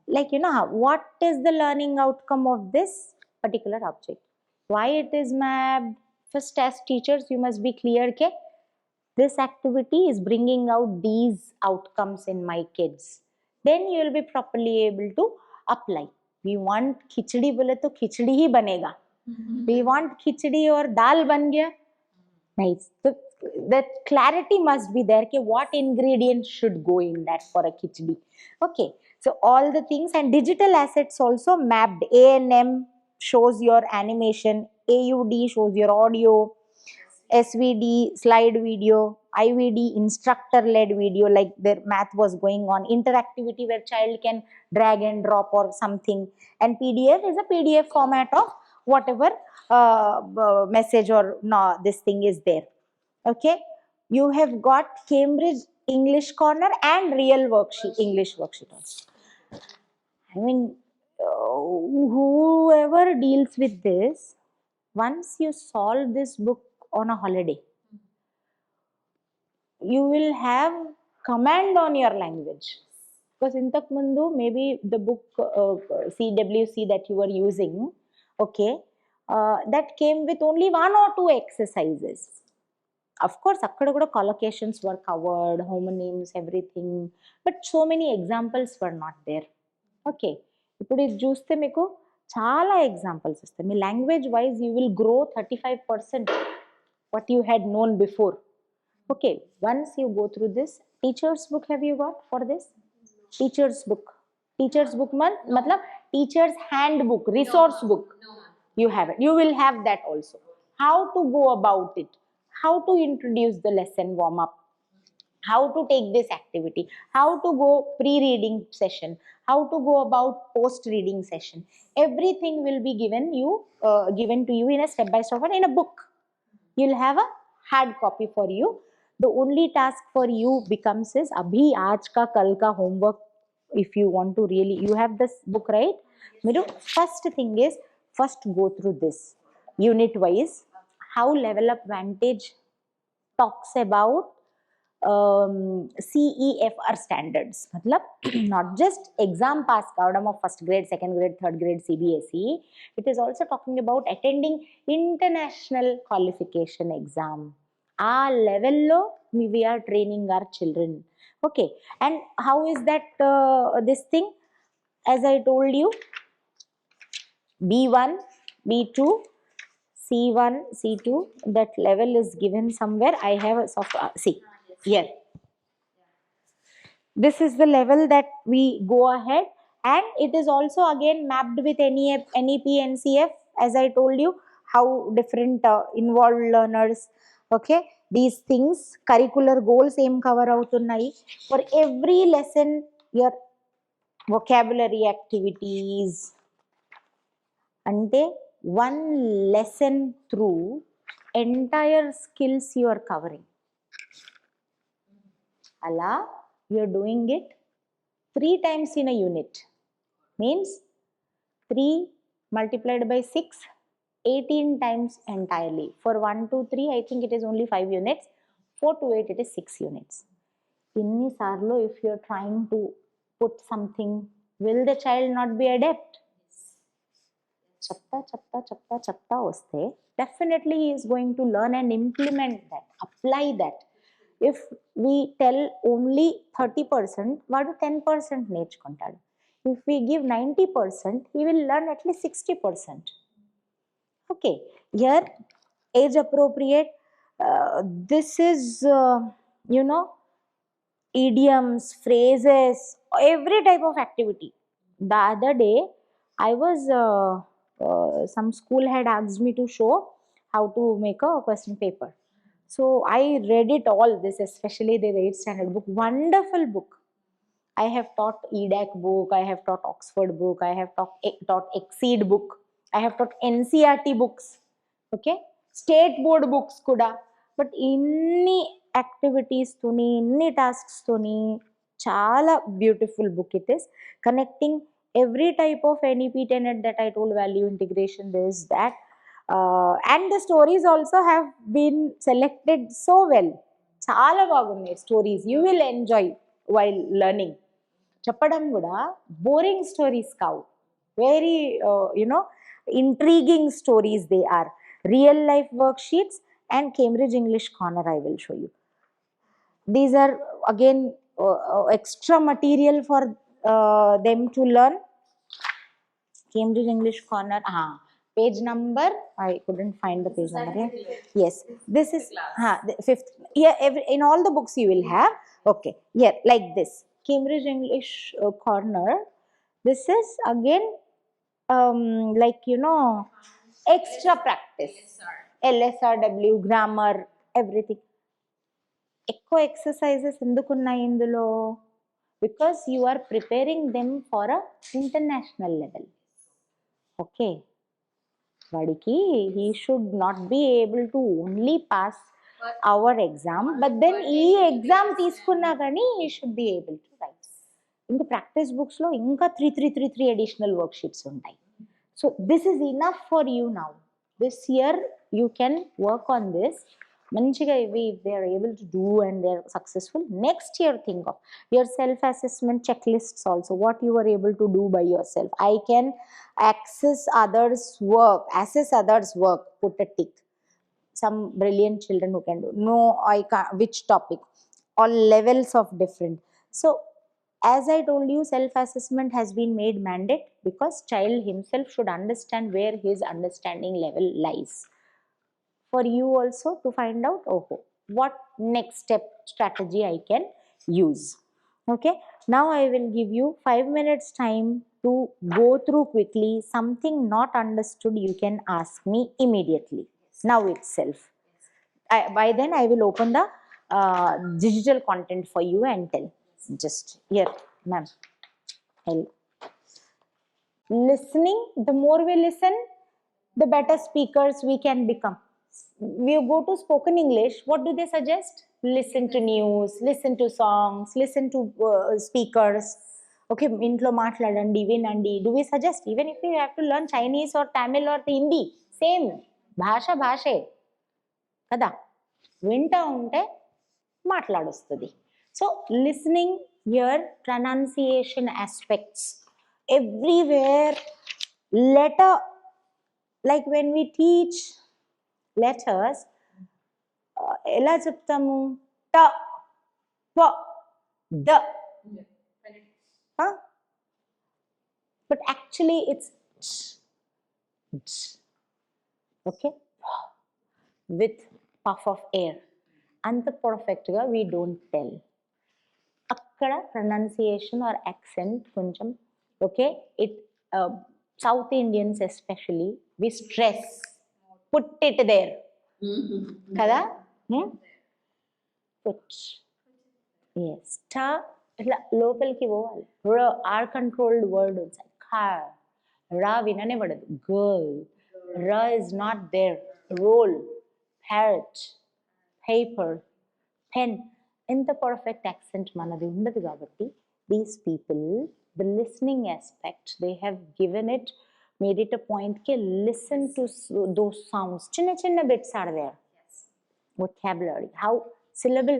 [SPEAKER 3] what is the learning outcome of this particular object? Why it is mapped? First, as teachers, you must be clear that this activity is bringing out these outcomes in my kids. Then you will be properly able to apply. We want khichdi bole to khichdi hi banega. We want khichdi or dal ban gaya. Nice. So the clarity must be there. What ingredients should go in that for a khichdi? Okay. So all the things, and digital assets also mapped. A&M shows your animation. AUD shows your audio. SVD slide video. IVD instructor led video, like their math was going on. Interactivity where child can drag and drop or something. And PDF is a PDF format of whatever message or no, this thing is there. Okay, you have got Cambridge English Corner and real worksheet, English worksheet also. I mean, whoever deals with this, once you solve this book on a holiday, you will have command on your language. Because intak mundu, maybe the book CWC that you were using, okay, that came with only 1 or 2 exercises. Of course, akkada kuda collocations were covered, homonyms, everything, but so many examples were not there. Okay, ఇప్పుడు ఇది చూస్తే మీకు చాలా examples వస్తాయి. మీ language wise you will grow 35% what you had known before. Okay, once you go through this, teacher's book have you got for this? Teacher's book. Teacher's book matlab teacher's handbook, resource book. You have it. You will have that also. How to go about it. How to introduce the lesson warm up. how to take this activity, how to go pre-reading session, how to go about post-reading session. Everything will be given to you in a step-by-step in a book. You'll have a hard copy for you. The only task for you becomes is abhi aaj ka kal ka homework. If you want to really, you have this book, right? Miru, first thing is, first go through this unit wise. How Level Up Vantage talks about CEFR standards. Matlab, not just exam pass kavadam of first grade, second grade, third grade CBSE. It is also talking about attending international qualification exam. Our level lo we are training our children. Okay, and how is that this thing? As I told you, B1, B2, C1, C2, that level is given somewhere. I have a soft, see, here. This is the level that we go ahead, and it is also again mapped with NEP, NCF, as I told you, how different involved learners, okay, these things, curricular goals same cover avutunnai. For every lesson, your vocabulary activities, ante one lesson through entire skills you are covering. Ala, you are doing it 3 times in a unit. Means 3 multiplied by 6, 18 times entirely. For 1, 2, 3, I think it is only 5 units. 4 to 8, it is 6 units. Inni sarlo, if you are trying to put something, will the child not be adept? Chapta vaste, definitely he is going to learn and implement that, apply that. If we tell only 30%, vadu 10% నేర్చుకుంటాడు. If we give 90%, he will learn at least 60%. Okay, here age appropriate, this is, idioms, phrases, every type of activity. The other day, I was, some school had asked me to show how to make a question paper. So I read it all, this especially the 8th standard book, wonderful book. I have taught EDAC book, I have taught Oxford book, I have taught Exceed book, I have taught NCERT books, okay, state board books kuda. But inni activities toni, inni tasks toni, chala beautiful book it is, connecting every type of NEP tenet that I told, value integration, this, that. And the stories also have been selected so well. Chala bagunnai stories, you will enjoy while learning. Chappadam kuda boring stories kavu, very intriguing stories they are. Real life worksheets and Cambridge English Corner I will show you. These are again extra material for them to learn. Cambridge English Corner, page number, I couldn't find the page number here. Yes, this is the 5th. Yeah, in all the books you will have. Okay, here like this, Cambridge English Corner. This is again extra practice. LSRW, grammar, everything. Ekko exercises endukunnai indulo, because you are preparing them for a international level. Okay, vadiki he should not be able to only pass our exam, but then ee exam తీసుకున్నా కానీ he should be able to write. ఇంకా practice books లో ఇంకా 3 additional worksheets ఉంటాయి. So this is enough for you now. This year you can work on this. Manchiga, if they are able to do and they are successful, next year think of your self-assessment checklists also, what you are able to do by yourself. I can assess others' work, put a tick. Some brilliant children who can do. No, I can't. Which topic? All levels of different. So, as I told you, self-assessment has been made mandate because child himself should understand where his understanding level lies. For you also to find out, what next step strategy I can use. Okay, now I will give you 5 minutes time to go through quickly. Something not understood, you can ask me immediately, now itself. By then I will open the digital content for you and tell. Just here, ma'am. Listening, the more we listen, the better speakers we can become. We go to spoken English, what do they suggest? Listen to news, listen to songs, listen to speakers. Okay, intlo maatladandi, vinandi. Do we suggest, even if you have to learn Chinese or Tamil or Hindi, same, bhashe. Kada, vinta unte maatladustadi. So, listening here, pronunciation aspects, everywhere, letter, like when we teach letters, ఎలా చెప్తాము? ట, ప, the. But actually it's okay, with puff of air. అంత పర్ఫెక్ట్గా we don't tell. అక్కడ pronunciation or accent కొంచెం okay, it South Indians especially, we stress, put it there. Kada? Put. Yes. Ta, లోపలికి పోవాలి. R controlled word inside. Car. Ra విననే పడదు. Girl. Ra is not there. Roll. Parrot. Paper. Pen. ఇంత perfect accent మనది ఉండదు కాబట్టి these people, the listening aspect, they have given it, made it a point ke listen to those sounds. Chinna bits are there. Vocabulary, how syllable,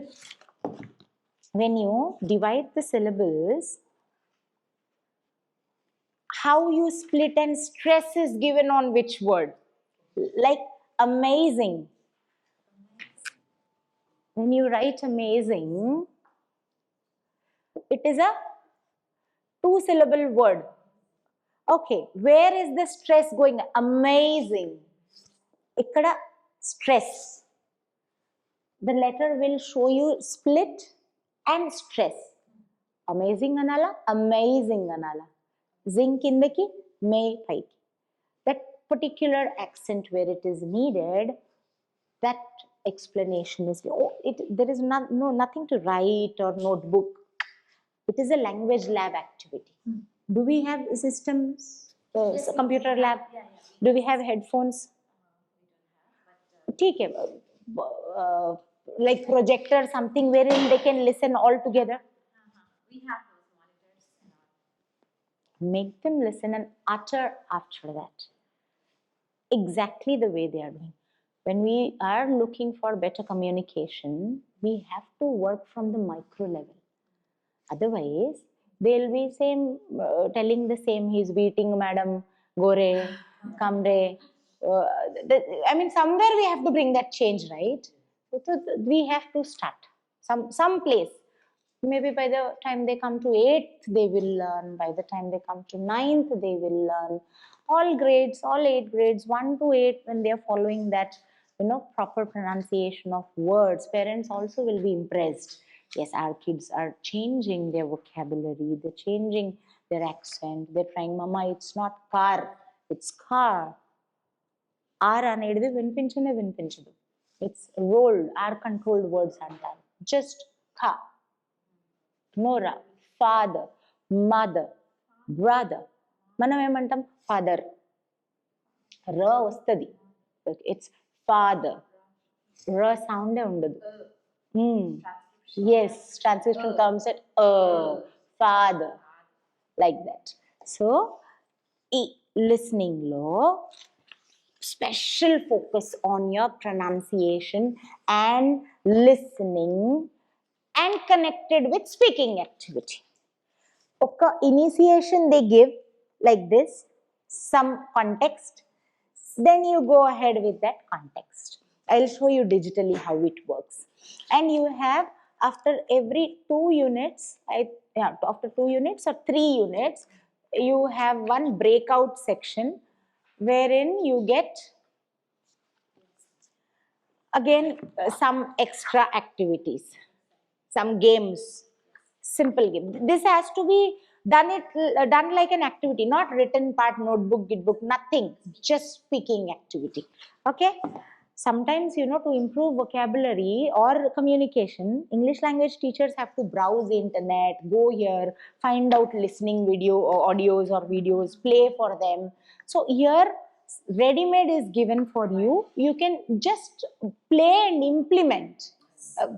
[SPEAKER 3] when you divide the syllables, how you split and stress is given on which word. Like amazing, when you write amazing, it is a 2-syllable word. Okay, where is the stress going? Amazing. Ikkada stress. The letter will show you split and stress. Amazing anala, amazing anala. Zing kindaki, may paiki. That particular accent where it is needed, that explanation is, there is nothing to write or notebook. It is a language lab activity. Do we have systems, computer lab? Do we have headphones? ठीक है, like projector, something wherein they can listen all together.
[SPEAKER 4] We have those monitors.
[SPEAKER 3] Make them listen and utter after that. Exactly the way they are doing. When we are looking for better communication, we have to work from the micro level. Otherwise, they'll be telling the same, he's beating madam, gore, kamre. I mean, somewhere we have to bring that change, right? So we have to start some place. Maybe by the time they come to 8th, they will learn. By the time they come to 9th, they will learn. All grades, all 8 grades, 1 to 8, when they are following that, proper pronunciation of words, parents also will be impressed. Yes, our kids are changing their vocabulary, they're changing their accent, they're trying, mama, it's not car, it's car. R anedi vinpinchadu. It's rolled, R controlled words antaru. Just ka. Nora, father, mother, brother. Manam emantam father. Ra vastadi. It's father. Ra sound undadu. Yes, translation comes at father, like that. So, listening lo, special focus on your pronunciation and listening and connected with speaking activity. Okay, initiation they give like this, some context, then you go ahead with that context. I'll show you digitally how it works. And you have, after every 2 units, after 2 units or 3 units, you have one breakout section wherein you get again some extra activities, some games, simple game. This has to be done like an activity, not written part, notebook, gitbook, nothing, just speaking activity. Okay, Sometimes, you know, to improve vocabulary or communication, English language teachers have to browse the internet, go here, find out listening video or audios or videos, play for them. So here, ready-made is given for you. You can just play and implement,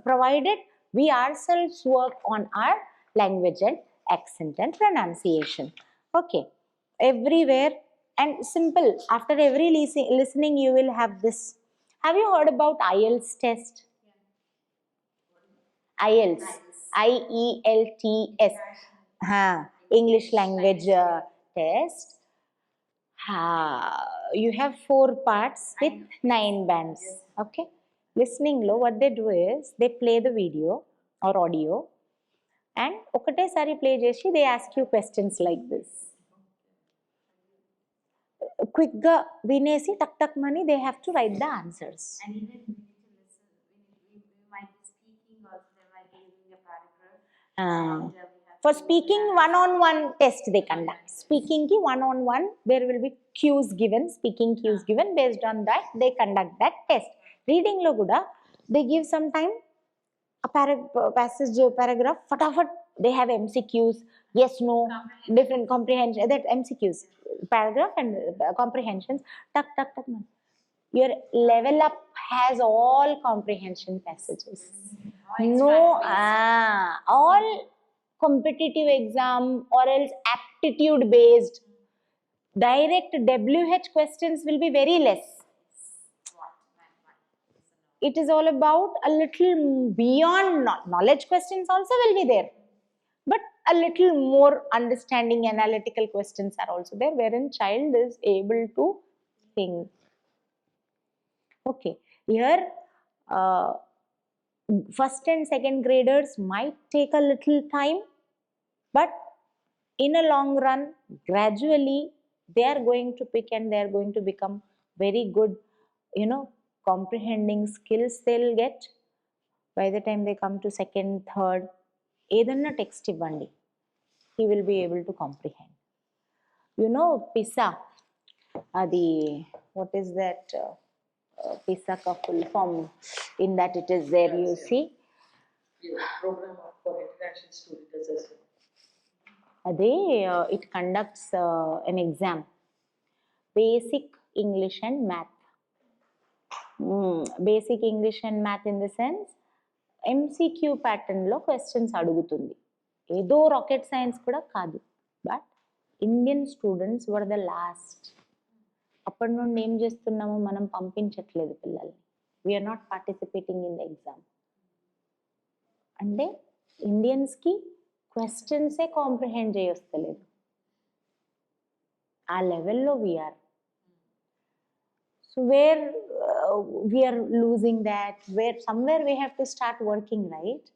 [SPEAKER 3] provided we ourselves work on our language and accent and pronunciation. Okay, everywhere and simple. After every listening, you will have this. Have you heard about IELTS test? IELTS, IELTS, English language test. You have 4 parts with 9 bands. Okay, listening lo, what they do is they play the video or audio and ఒకటేసారి play చేసి they ask you questions like this. Quick ga వినేసి టక్ టక్ మని they have to write the answers.
[SPEAKER 4] And even we need to listen. We might be speaking or they might be giving a paragraph.
[SPEAKER 3] For speaking, one-on-one test they conduct. Speaking ki one-on-one, there will be cues given, speaking cues given. Based on that, they conduct that test. Reading lo kuda, they give some time, a passage, paragraph, fatafat, they have MCQs, yes, no, different comprehension, that MCQs, paragraph and comprehensions, tuck, tuck, tuck. Your level up has all comprehension passages. No, all competitive exam or else aptitude based. Direct WH questions will be very less. It is all about a little beyond knowledge questions also will be there. But a little more understanding analytical questions are also there wherein child is able to think. Okay, here first and second graders might take a little time, but in a long run, gradually, they are going to pick and they are going to become very good, you know, comprehending skills they'll get. By the time they come to second, third, edanna text ivandi, he will be able to comprehend. You know, PISA, what is that? PISA ka full form, in that it is there, you see.
[SPEAKER 5] Program for International Student Assessment.
[SPEAKER 3] It conducts an exam, basic English and math. Basic English and math in the sense, MCQ pattern lo questions adugutundi. Edo rocket science kuda kaadu, but Indian students were the last. అప్పటి నుండి ఏం చేస్తున్నాము, మనం పంపించట్లేదు పిల్లల్ని. We are not participating in the exam. అంటే ఇండియన్స్కి క్వశ్చన్సే కాంప్రిహెండ్ చేయొస్తలేదు. ఆ లెవెల్లో we are. So where we are losing that, where somewhere we have to start working, right?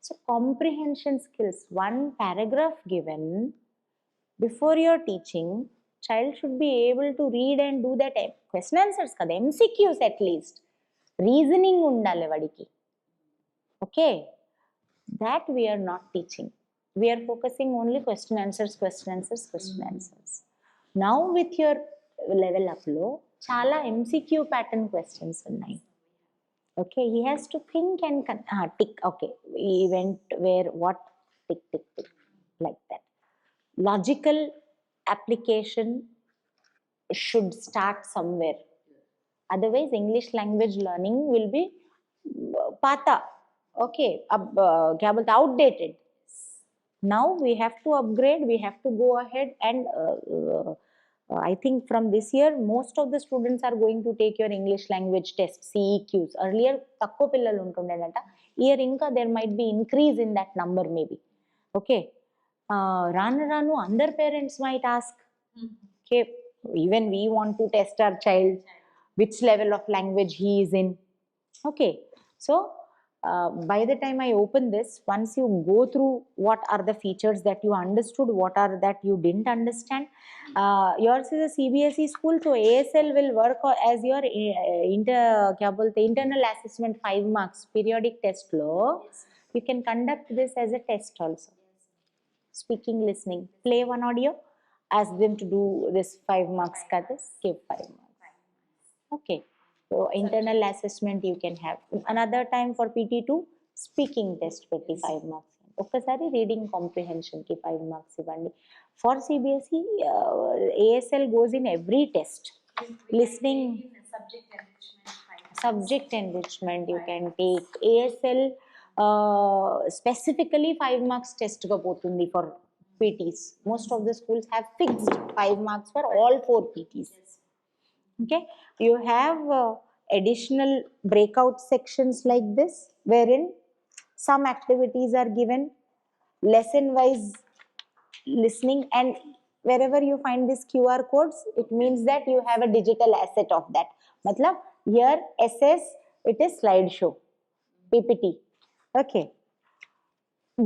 [SPEAKER 3] So comprehension skills, one paragraph given before your teaching, child should be able to read and do that question answers kada, MCQs at least. Reasoning undale vadiki. Okay, that we are not teaching. We are focusing only question answers. Now with your level up lo chala MCQ pattern questions unnai. Okay, he has to think and tick. Okay, he went where, what, tick, tick, tick, like that. Logical application should start somewhere. Otherwise, English language learning will be pata. Okay, outdated. Now we have to upgrade, we have to go ahead and I think from this year, most of the students are going to take your English language test, CEQs. Earlier, takko pillalu untundedanta. Year inka there might be increase in that number maybe. Okay. Ranu other parents might ask, okay, even we want to test our child, which level of language he is in. Okay, so by the time I open this, once you go through what are the features that you understood, what are that you didn't understand. Yours is a CBSE school, so ASL will work as your internal assessment 5 marks periodic test law. You can conduct this as a test also. Speaking, listening, play one audio, ask them to do this 5 marks, give 5 marks. Okay, So internal assessment you can have. Another time for PT2, speaking test 25 marks. ఒక్కసారి reading కాంప్రిహెన్షన్కి 5 marks ఇవ్వండి. For CBSE ASL goes in every test. Listening, subject enrichment you can take. ASL specifically 5 marks test గా పోతుంది for PTs. Most of the schools have fixed 5 marks for all 4 PTs. Okay, you have additional breakout sections like this, wherein some activities are given, lesson wise listening, and wherever you find these QR codes, it means that you have a digital asset of that. Matlab, here SS, it is slideshow, PPT. Okay,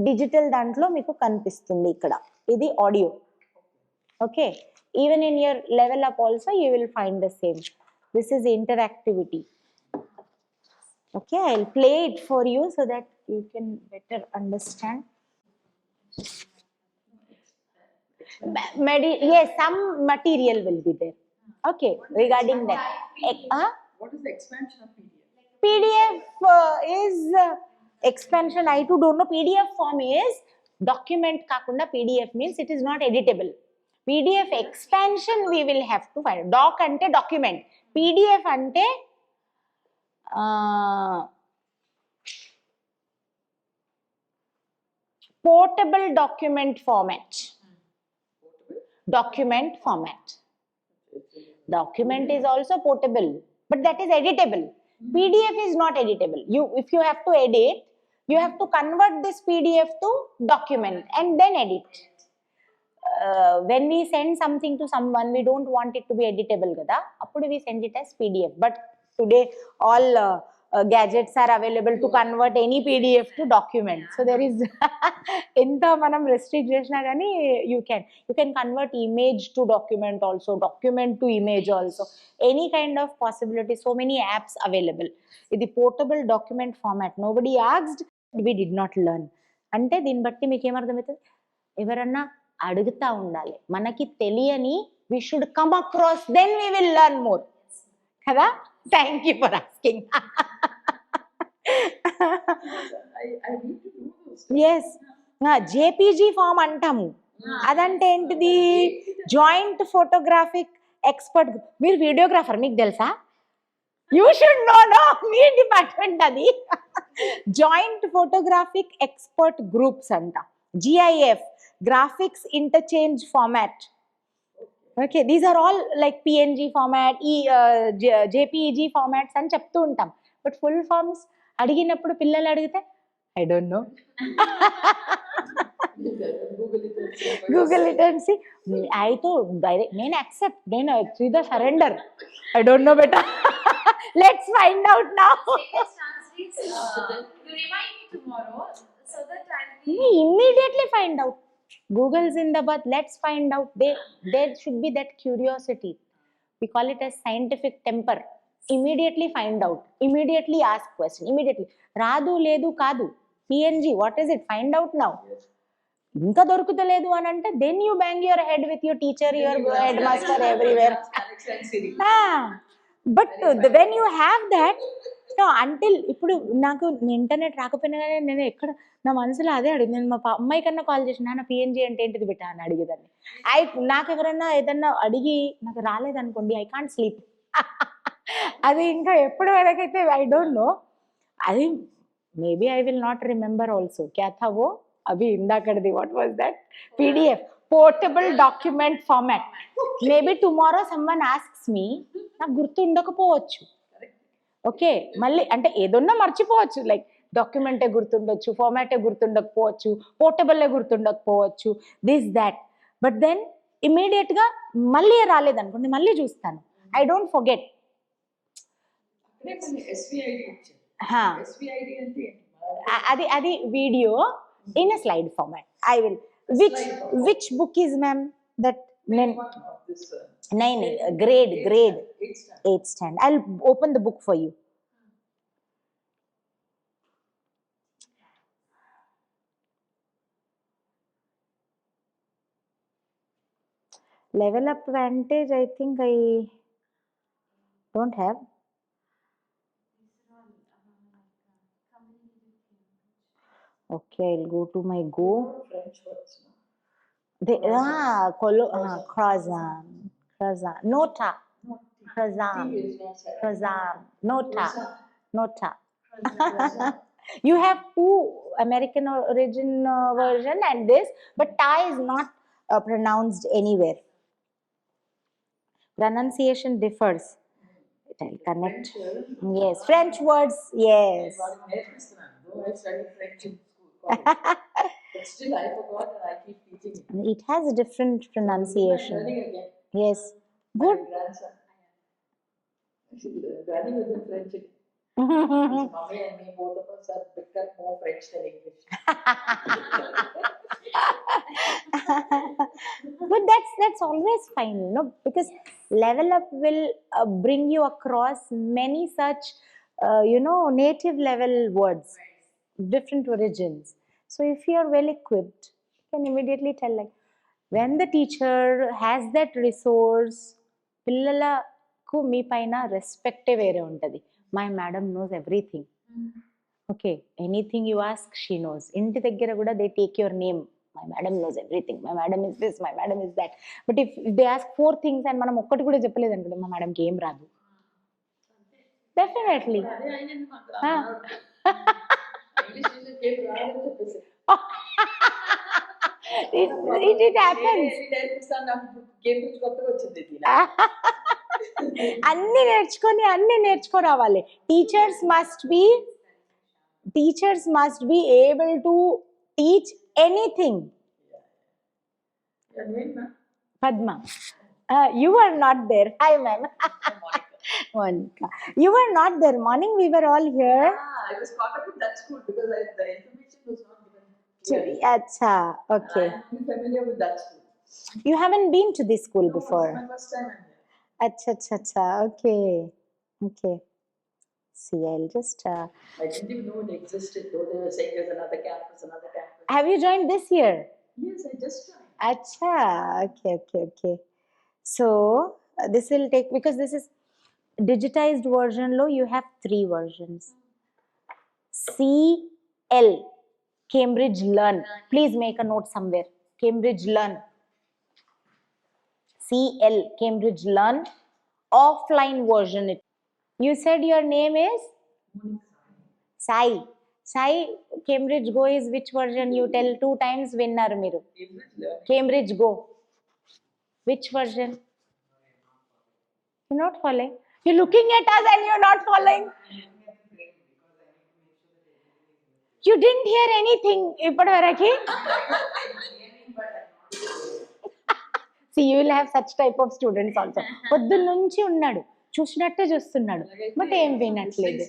[SPEAKER 3] digital dantlo meeku kanipistundi ikkada, idi audio. Okay, even in your level up also you will find the same. This is interactivity. Okay, I'll play it for you so that you can better understand. Yes, some material will be there. Okay, regarding that.
[SPEAKER 5] What is the expansion of PDF?
[SPEAKER 3] PDF is expansion. I too don't know. PDF form is document kakunda PDF means it is not editable. PDF expansion we will have to find. Doc ante document. PDF ante portable document format. Document format. Document is also portable, but that is editable. PDF is not editable. If you have to edit, you have to convert this PDF to document and then edit. When we send something to someone, we don't want it to be editable kada, appudu we send it as PDF. But today all gadgets are available to convert any PDF to document. So there is inta manam restrict chesina gani you can convert image to document also, document to image also, any kind of possibility. So many apps available. Idi portable document format. Nobody asked, we did not learn. Ante din batti meeku em ardhamaitadi, evaranna అడుగుతా ఉండాలి. మనకి తెలియని we should come across, then we will learn more కదా. Thank you for asking.
[SPEAKER 5] I need to know those.
[SPEAKER 3] Yes, JPG form అంటాము. అదంటే ఏంటిది? Joint photographic expert. మీరు videographer, మీకు తెలుసా? You should know me department అది. జాయింట్ ఫోటోగ్రాఫిక్ ఎక్స్పర్ట్ గ్రూప్స్ అంట. GIF, graphics interchange format. Okay, these are all like PNG format, JPEG formats అని చెప్తూ ఉంటాం. బట్ ఫుల్ ఫార్మ్స్ అడిగినప్పుడు పిల్లలు అడిగితే I don't know. Google it and see. I thought direct, నేను accept, నేను the surrender. I don't know better. Let's find out now.
[SPEAKER 4] You remind me tomorrow so that I'll
[SPEAKER 3] We immediately find out. Google's in the bath, let's find out. There should be that curiosity. We call it as scientific temper. Immediately find out. Immediately ask question. Immediately. Radu ledu kadu. PNG, what is it? Find out now. Inka dorukutaledu anante, then you bang your head with your teacher, your headmaster everywhere. But when you have that, no, until ఇప్పుడు నాకు internet రాకపోయినా కానీ నేను ఎక్కడ నా మనసులో అదే అడిగి, నేను మా అమ్మాయి కన్నా కాల్ చేసి నాన్న PNG అంటే ఏంటిది బిడ్డ అని అడిగేదాన్ని. నాకు ఎవరన్నా ఏదన్నా అడిగి నాకు రాలేదనుకోండి, ఐ కాంట్ స్లీప్. అది ఇంకా ఎప్పుడు వరకైతే ఐ డోంట్ నో. అది maybe I will not remember also. క్యా థా వో అవి ఇందాకడిది, what was that? PDF, portable document format. Maybe tomorrow someone asks me, నాకు గుర్తు ఉండకపోవచ్చు. ఓకే, మళ్ళీ అంటే ఏదన్నా మర్చిపోవచ్చు. లైక్ డాక్యుమెంటే గుర్తుండొచ్చు, ఫార్మాటే గుర్తుండకపోవచ్చు, పోర్టబుల్లే గుర్తుండకపోవచ్చు, దిస్ దాట్. బట్ దెన్ ఇమీడియట్గా మళ్ళీ రాలేదనుకోండి, మళ్ళీ చూస్తాను. I don't forget. అది video in a slide format. I will. Which book is ma'am that? Grade 8th standard. I'll open the book for you. Level Up Vantage, I think I don't have. Okay, I'll go to my Go.
[SPEAKER 5] French words, no?
[SPEAKER 3] Croissant, croissant, nota, croissant,
[SPEAKER 5] T is not silent.
[SPEAKER 3] croissant, nota, nota.
[SPEAKER 5] Croissant.
[SPEAKER 3] You have two American origin version and this, but ta is not pronounced anywhere. Pronunciation differs. I'll connect. Yes, French words. Yes.
[SPEAKER 5] వాళ్ళకి నేర్పిస్తున్నాను. Though I studied French in school, college. But still I forgot and I keep teaching it.
[SPEAKER 3] It has a different
[SPEAKER 5] I'm
[SPEAKER 3] pronunciation.
[SPEAKER 5] learning again.
[SPEAKER 3] Yes.
[SPEAKER 5] My
[SPEAKER 3] Good.
[SPEAKER 5] grandson. Granny was in French. So mommy and me, both of us have become more French than English.
[SPEAKER 3] But that's always fine, you know, because level up will bring you across many such native level words, different origins. So if you are well equipped, you can immediately tell, like, when the teacher has that resource, పిల్లలకు మీ పైన రెస్పెక్టే వేరే ఉంటుంది. My madam knows everything. Okay, anything you ask she knows. ఇంటి దగ్గర కూడా they take your name. My madam knows everything, my madam is this, my madam is that. But if they ask 4 things and మనం ఒక్కటి కూడా చెప్పలేదు అనుకోండి, మా మేడంకి ఏం రాదు. డెఫినెట్లీ. It happens. అన్ని నేర్చుకోరావాలి. Teachers must be able to teach anything. Padma. You were not there. Hi, ma'am. Monica. You were not there. Morning we were all here.
[SPEAKER 5] I was caught up in that school because the information was not given clearly.
[SPEAKER 3] Acha, okay.
[SPEAKER 5] I'm familiar with that school.
[SPEAKER 3] You haven't been to this school
[SPEAKER 5] No,
[SPEAKER 3] before?
[SPEAKER 5] it's my first time I'm here.
[SPEAKER 3] Acha. Okay. See, I'll just...
[SPEAKER 5] I didn't even know it existed, though they were saying there's another campus.
[SPEAKER 3] Have you joined this year?
[SPEAKER 5] Yes, I just joined.
[SPEAKER 3] Acha, okay. So, this will take, because this is digitized version lo, you have 3 versions. CL, Cambridge Learn. Please make a note somewhere. Cambridge Learn. CL, Cambridge Learn. Offline version. You said your name is? Sai. Cambridge Go is which version? You tell 2 times winner miru. Cambridge Go. Which version? You're not following. You're looking at us and you're not following. You didn't hear anything. Ippadvaraki. See, you will have such type of students also. పొద్దు నుంచి ఉన్నాడు, చూసినట్టే చూస్తున్నాడు, but ఏం వినట్లేదు.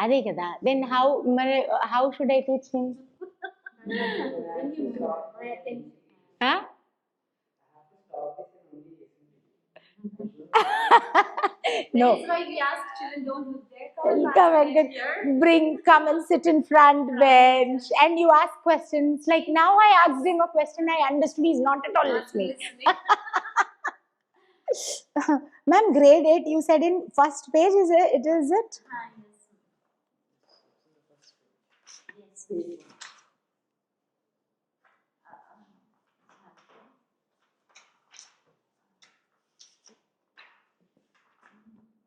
[SPEAKER 3] అదే కదా. Then how should I teach him? Huh? No.
[SPEAKER 4] That's why we ask children, don't look there.
[SPEAKER 3] Come and sit in front bench, and you ask questions. Like now, I asked him a question, I understood. He's not at all listening. Ma'am, grade 8. You said in first page, is it?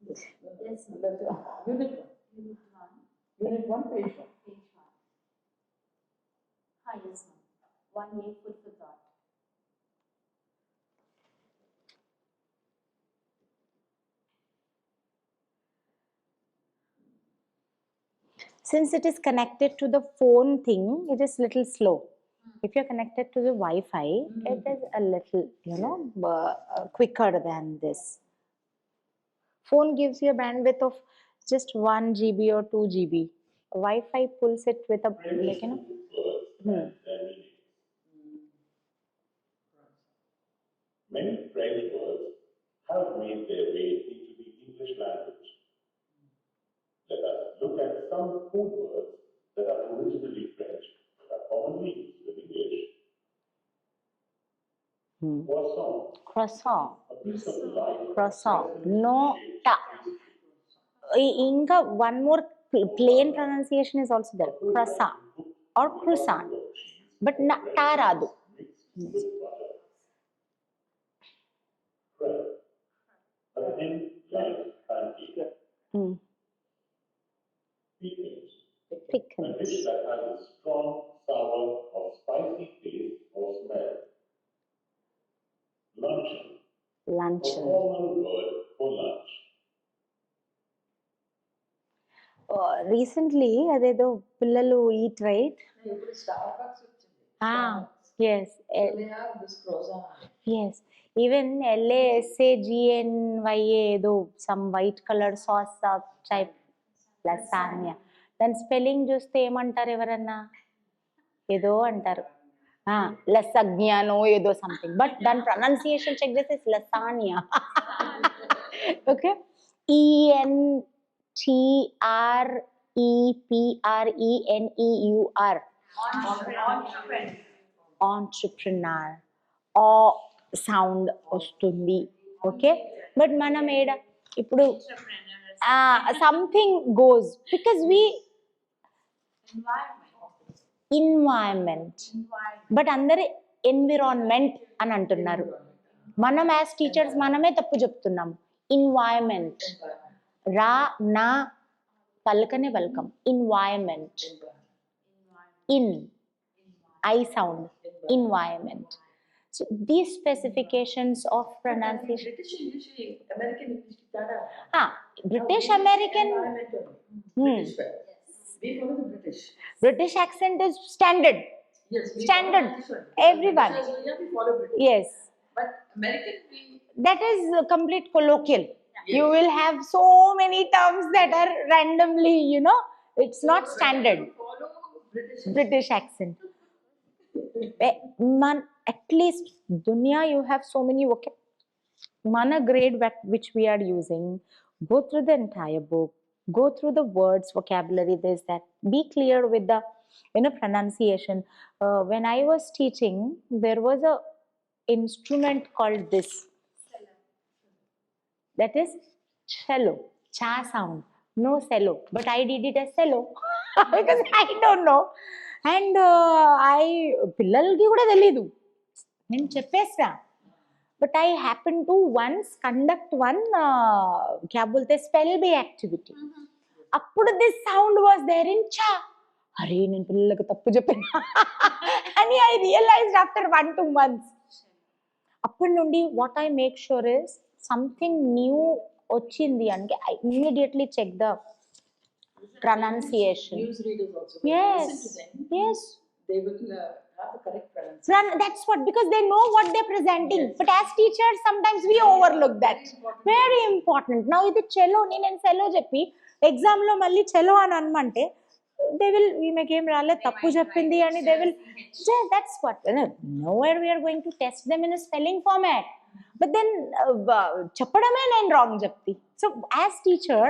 [SPEAKER 4] Yes. Yes,
[SPEAKER 5] Unit 1, page 1.
[SPEAKER 4] Hi, yes, ma'am. 1A, food for thought.
[SPEAKER 3] Since it is connected to the phone thing, it is little slow. If you're connected to the Wi-Fi, it is a little, quicker than this. Phone gives you a bandwidth of just 1 GB or 2 GB. Wi-Fi pulls it with a,
[SPEAKER 12] Many French words have made their way into the English language. Let us look at some food words that are originally French but are commonly used in English. Croissant.
[SPEAKER 3] Croissant.
[SPEAKER 12] A piece of light.
[SPEAKER 3] Croissant. Nota. Inka, one more plain pronunciation is also there, croissant or croissant, but ta radu.
[SPEAKER 12] A thin, light pancake.
[SPEAKER 3] Pickles.
[SPEAKER 12] A dish that has a strong, sour, or spicy taste or smell. Luncheon. A
[SPEAKER 3] Luncheon.
[SPEAKER 12] common word for lunch.
[SPEAKER 3] Recently, adedo pillalu eat, right?
[SPEAKER 5] ఇప్పుడు Starbucks వచ్చింది.
[SPEAKER 3] Yes.
[SPEAKER 5] They have this croissant.
[SPEAKER 3] Yes. Even LASAGNYA ఏదో some white colored sauce type lasagna. దాని spelling చూస్తే ఏమంటారు ఎవరన్నా? ఏదో అంటారు. లసగ్నానో ఏదో సంథింగ్, బట్ దాని ప్రొనౌన్సియేషన్ చెక్ చేస్తే లసానియా. Okay, ENTREPRENEUR, entrepreneur. ఆ సౌండ్ వస్తుంది. ఓకే, బట్ మనం ఏడ ఇప్పుడు something goes because we environment, but అందరు ఎన్విరాన్మెంట్ అని అంటున్నారు. మనం యాజ్ టీచర్స్ మనమే తప్పు చెప్తున్నాం. ఎన్వైరన్మెంట్, రా నా పలకనే పలకం. Environment, in I sound, environment. So these specifications of pronunciation.
[SPEAKER 5] British English, American English kada.
[SPEAKER 3] British American.
[SPEAKER 5] British. We follow the British.
[SPEAKER 3] British accent is standard.
[SPEAKER 5] Yes, we
[SPEAKER 3] standard. Everyone.
[SPEAKER 5] We follow British.
[SPEAKER 3] Yes.
[SPEAKER 5] But American,
[SPEAKER 3] that is complete colloquial. Yes. You will have so many terms that are randomly, it's not standard.
[SPEAKER 5] Follow
[SPEAKER 3] British accent. At least dunya you have so many mana grade which we are using. Go through the entire book, go through the words, vocabulary, this, that. Be clear with the pronunciation. When I was teaching, there was a instrument called this. That is cello, cha sound, no cello, but I did it as cello because I don't know. And పిల్లలకి కూడా తెలీదు, నేను చెప్పేస్తా. But I happen to once conduct one క్యా బోల్తే spell bee activity. అప్పుడు this sound was there in చా. అరే నేను పిల్లలకి తప్పు చెప్పాను అని ఐ రియలైజ్డ్ ఆఫ్టర్ 1-2 months. అప్పటి నుండి what I make sure is something new వచ్చింది అంటే I immediately check the pronunciation.
[SPEAKER 5] Newsreaders also.
[SPEAKER 3] Yes.
[SPEAKER 5] Listen to them.
[SPEAKER 3] Yes.
[SPEAKER 5] They will have the correct pronunciation.
[SPEAKER 3] That's what, because they know what they're presenting. Yes. But as teachers, sometimes we overlook that. Very important. Now, ఇది cello, నేను cello చెప్పి exam లో మళ్ళీ cello అని అనమంటే they will, ఈమెకేం రాలే తప్పు చెప్పింది అని they will, that's what, nowhere we are going to test them in a spelling format. But then చెప్పడమే నేను wrong చెప్తి. So as teacher,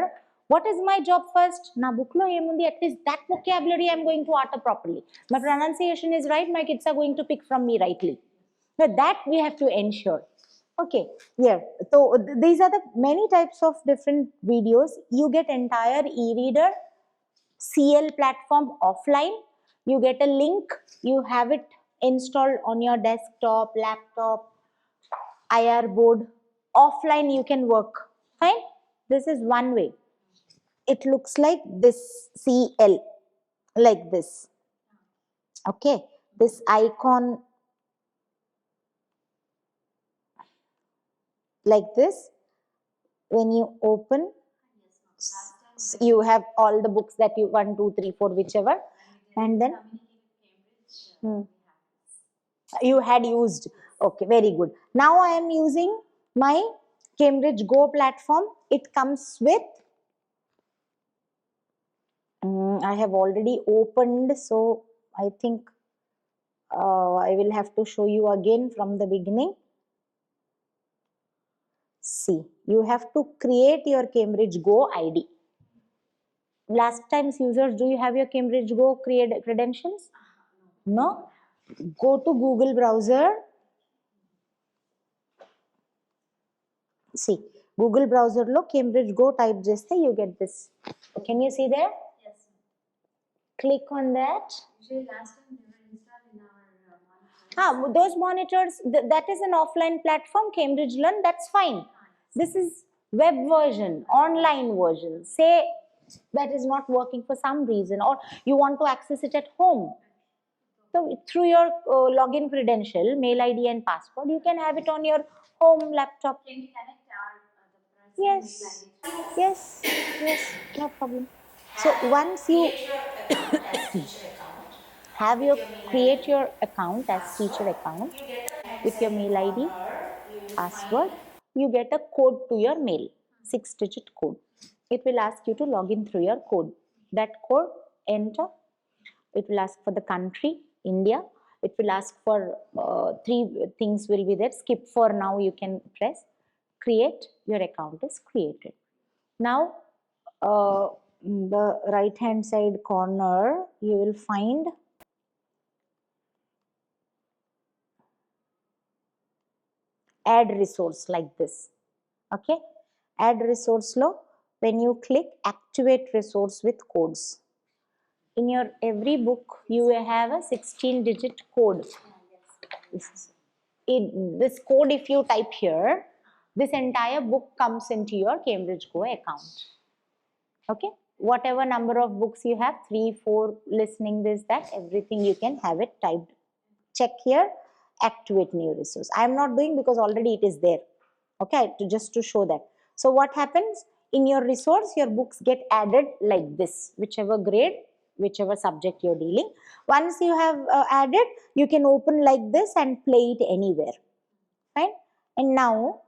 [SPEAKER 3] what is my job first? Na book lo emundi, at least that vocabulary I am going to utter properly. My pronunciation is right, my kids are going to pick from me rightly. So that we have to ensure. Okay, yeah. So these are the many types of different videos. You get entire e-reader, CL platform offline. You get a link, you have it installed on your desktop, laptop, IR board. Offline you can work. Fine? This is one way. It looks like this, CL, like this. Okay, this icon like this. When you open, you have all the books that you 1, 2, 3, 4, whichever, and then you had used. Okay, very good. Now I am using my Cambridge Go platform. It comes with, I have already opened, so I think I will have to show you again from the beginning. See, you have to create your Cambridge Go ID. Last time's users, do you have your Cambridge Go credentials? No? Go to Google browser. See, Google browser lo Cambridge Go type cheste you get this. Can you see there?
[SPEAKER 4] Yes.
[SPEAKER 3] Click on that.
[SPEAKER 4] Usually last time they were installed in our monitors.
[SPEAKER 3] Those monitors, that is an offline platform, Cambridge Learn, that's fine. This is web version, online version. Say that is not working for some reason, or you want to access it at home. So through your login credential, mail ID and password, you can have it on your home laptop.
[SPEAKER 4] Can we connect our
[SPEAKER 3] Yes, yes, yes, no problem. So once you create your account as teacher account with your mail ID, password, you get a code to your mail, 6-digit code. It will ask you to log in through your code. That code, enter. It will ask for the country, India. It will ask for 3 things will be there. Skip for now, you can press. Create, your account is created. Now, the right hand side corner, you will find add resource like this. Okay, add resource lo, when you click activate resource with codes. In your every book, you will have a 16-digit code. This code, if you type here, this entire book comes into your Cambridge Go account. Okay, whatever number of books you have, 3, 4, listening, this, that, everything you can have it typed. Check here, activate new resource. I am not doing because already it is there. Okay, just to show that. So what happens in your resource, your books get added like this, whichever grade, whichever subject you're dealing. Once you have added, you can open like this and play it anywhere. Right? And now,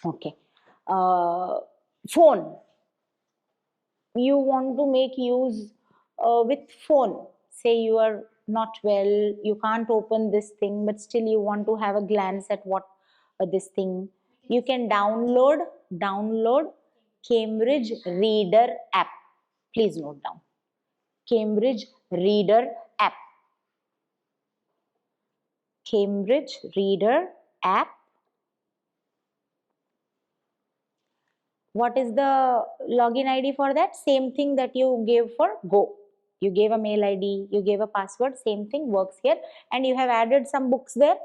[SPEAKER 3] okay, phone. You want to make use with phone. Say you are not well, you can't open this thing, but still you want to have a glance at what this thing. You can download Cambridge Reader app. Please note down. Cambridge Reader app. Cambridge Reader app. What is the login ID for that? Same thing that you gave for Go. You gave a mail ID, you gave a password, same thing works here. And you have added some books there,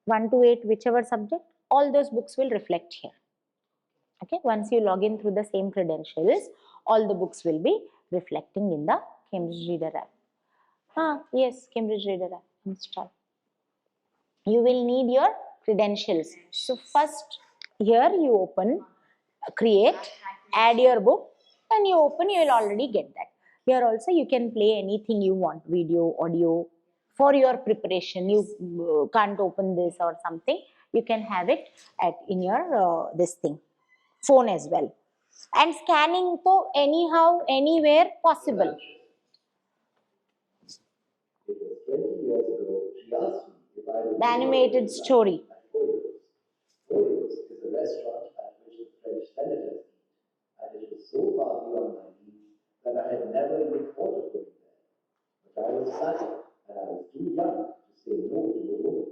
[SPEAKER 3] 1 to 8, whichever subject, all those books will reflect here. Okay, once you log in through the same credentials, all the books will be reflecting in the Cambridge Reader app. Yes, Cambridge Reader app, install. You will need your credentials. So first, here you open, create, add your book, and you open, you will already get that. Here also you can play anything you want, video, audio, for your preparation. You can't open this or something, you can have it in your this thing, phone as well. And scanning to anyhow, anywhere possible. The animated story.
[SPEAKER 13] Oreos is a restaurant at which the French senators eat, and it was so far beyond my means that I had never even thought of going there. But I was silent, and I was too young to say no to a woman.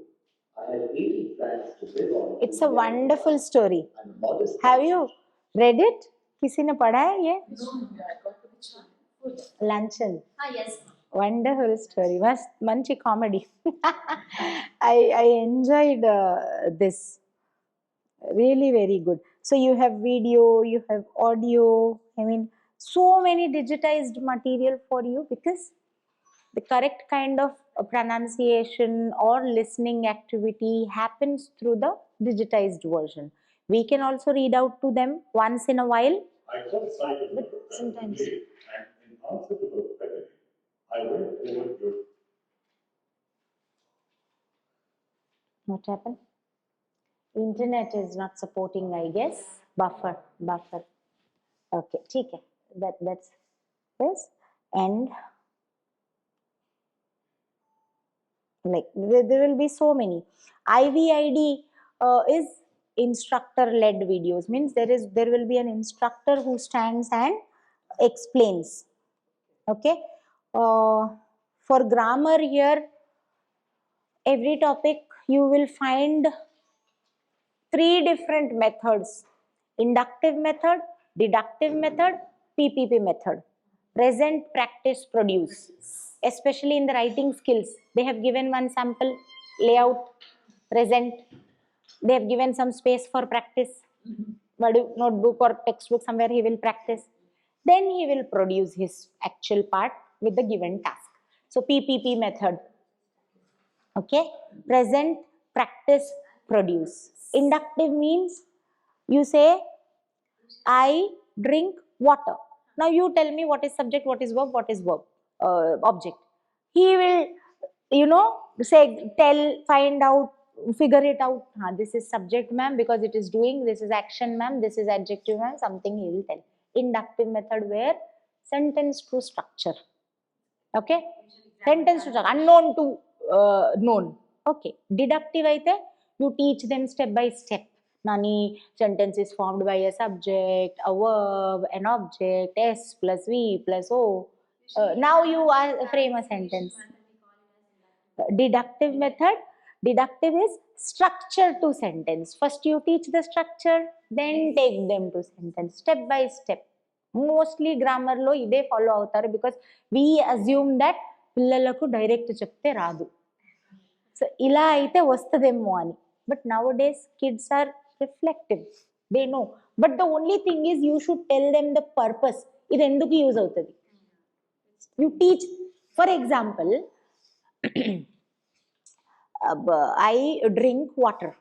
[SPEAKER 13] I had 80 francs to live on.
[SPEAKER 3] It's a wonderful story. Have you read it? किसी ने पढ़ा है ये? Luncheon.
[SPEAKER 4] Yes.
[SPEAKER 3] Wonderful story. Manchi comedy. I enjoyed this. Really very good. So you have video, you have audio. I mean, so many digitized material for you, because the correct kind of pronunciation or listening activity happens through the digitized version. We can also read out to them once in a while.
[SPEAKER 12] I caught sight of
[SPEAKER 3] But
[SPEAKER 12] her
[SPEAKER 3] sometimes.
[SPEAKER 12] today, and in answer to her query, I went over your.
[SPEAKER 3] What happened? Internet is not supporting, I guess. Buffer. Okay, ठीक है. That's this. And like there will be so many. IVID is instructor-led videos. Means there will be an instructor who stands and explains. Okay. For grammar here, every topic you will find 3 different methods: inductive method, deductive method, PPP method. Present, practice, produce. Especially in the writing skills, they have given one sample layout, present. They have given some space for practice, notebook or textbook, somewhere he will practice. Then he will produce his actual part with the given task. So PPP method. Okay, present, practice, produce. Inductive means you say, I drink water. Now you tell me what is subject, what is verb, what is object. He will, say, tell, find out, figure it out. This is subject, ma'am, because it is doing. This is action, ma'am. This is adjective, ma'am. Something he will tell. Inductive method where sentence to structure. Okay, sentence to structure, unknown to known. Okay, deductive aithe you teach them step by step. Nani, sentence is formed by a subject, a verb, an object, S plus V plus O. Now you frame a sentence. Deductive method. Deductive is structure to sentence. First you teach the structure, then take them to sentence, step by step. Mostly grammar lo ide follow avutaru because we assume that పిల్లలకు direct చెప్తే రాదు. So ఇలా అయితే వస్తుందేమో అని. But nowadays kids are reflective, they know. But the only thing is you should tell them the purpose. ఇది ఎందుకు use అవుతుంది. You teach, for example, I drink water.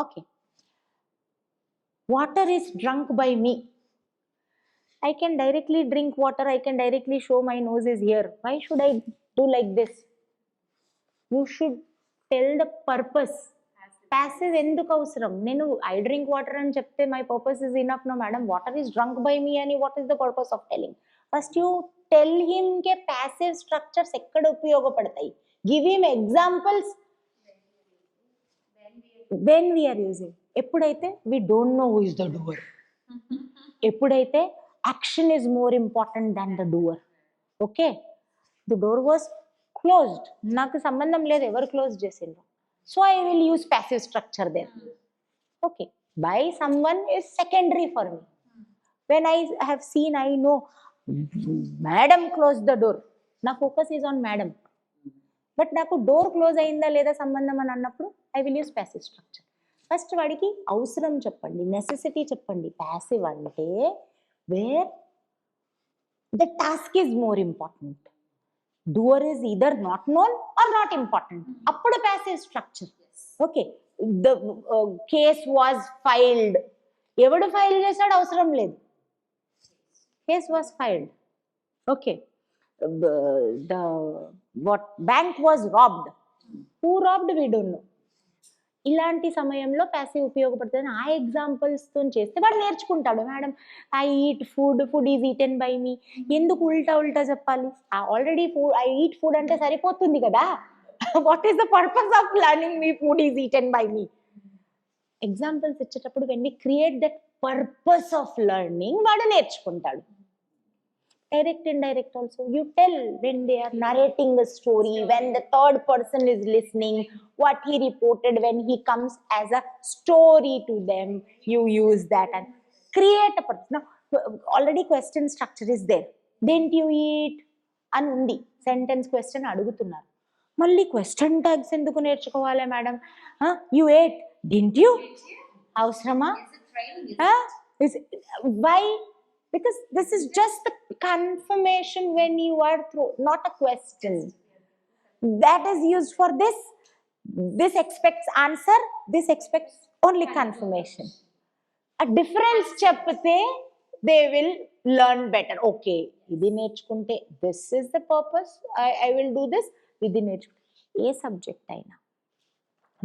[SPEAKER 3] Okay, water is drunk by me. I can directly drink water, I can directly show my nose is here. Why should I do like this? You should tell the purpose. Passive enduku avasaram? Nenu I drink water and chepte my purpose is enough. No madam, water is drunk by me and what is the purpose of telling? First you tell him ke passive structures ekkada upayogapadtayi. Give him examples. When we are using. Eppudaithe we don't know who is the doer. Eppudaithe action is more important than the doer. Okay, the door was closed, నాకు సంబంధం లేదు ఎవరు close చేసిండ్రు, so I will use passive structure there. Okay, by someone is secondary for me. When I have seen, I know madam closed the door, నా focus is on madam. But నాకు door close అయిందా లేదా సంబంధం అని అన్నప్పుడు I will use passive structure. First వాడికి అవసరం చెప్పండి, నెసెసిటీ చెప్పండి. ప్యాసివ్ అంటే where the task is more important. Doer is either not known or not important. Appudu passive structure. Okay, the case was filed. Evaru file chesadu avasaram ledu. Case was filed. Okay, the what bank was robbed. Who robbed? We don't know. ఇలాంటి సమయంలో passive ఉపయోగపడుతుంది. ఆ ఎగ్జాంపుల్స్తో చేస్తే వాడు నేర్చుకుంటాడు. Madam I eat food, food is eaten by me. ఎందుకు ఉల్టా చెప్పాలి? Already food, I eat food అంటే సరిపోతుంది కదా. What is the purpose of learning me food is eaten by me? Examples ఇచ్చేటప్పుడు when we create that purpose of learning వాడు నేర్చుకుంటాడు. Direct, indirect also. You tell when they are narrating a story, when the third person is listening, what he reported when he comes as a story to them, you use that and create a purpose. Now, already question structure is there. Didn't you eat? Anundi. Sentence question adugutunnaru. Malli question tags enduku nerchukovale madam? You ate. Didn't you? Avasarama? Why? Because this is just the confirmation when you are through, not a question. That is used for this. This expects answer, this expects only confirmation. A difference cheppte, they will learn better. Okay, idi nerchukunte, this is the purpose, I will do this. Idi nerchukunte A subject అయినా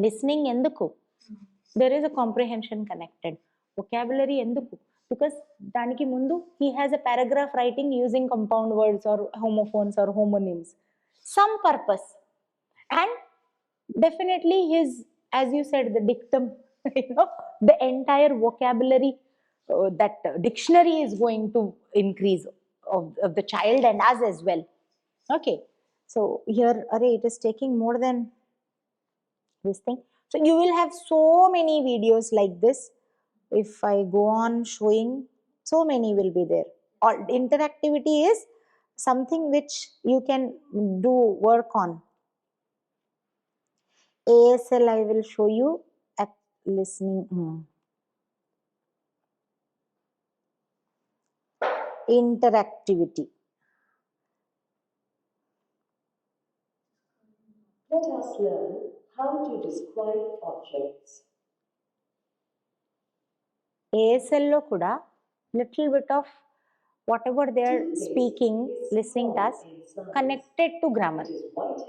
[SPEAKER 3] listening ఎందుకు? there is a comprehension connected. vocabulary ఎందుకు? because daniki mundu he has a paragraph writing using compound words or homophones or homonyms, some purpose. And definitely his, as you said, the dictum, the entire vocabulary, that dictionary is going to increase of the child and us as well. Okay, so here it is taking more than this thing. So you will have so many videos like this. If I go on showing, so many will be there. Or interactivity is something which you can do work on. ASL I will show you at listening. Interactivity.
[SPEAKER 8] Let us learn how to describe objects.
[SPEAKER 3] ASL lo kuda little bit of whatever they are speaking, listening to us, connected to grammar.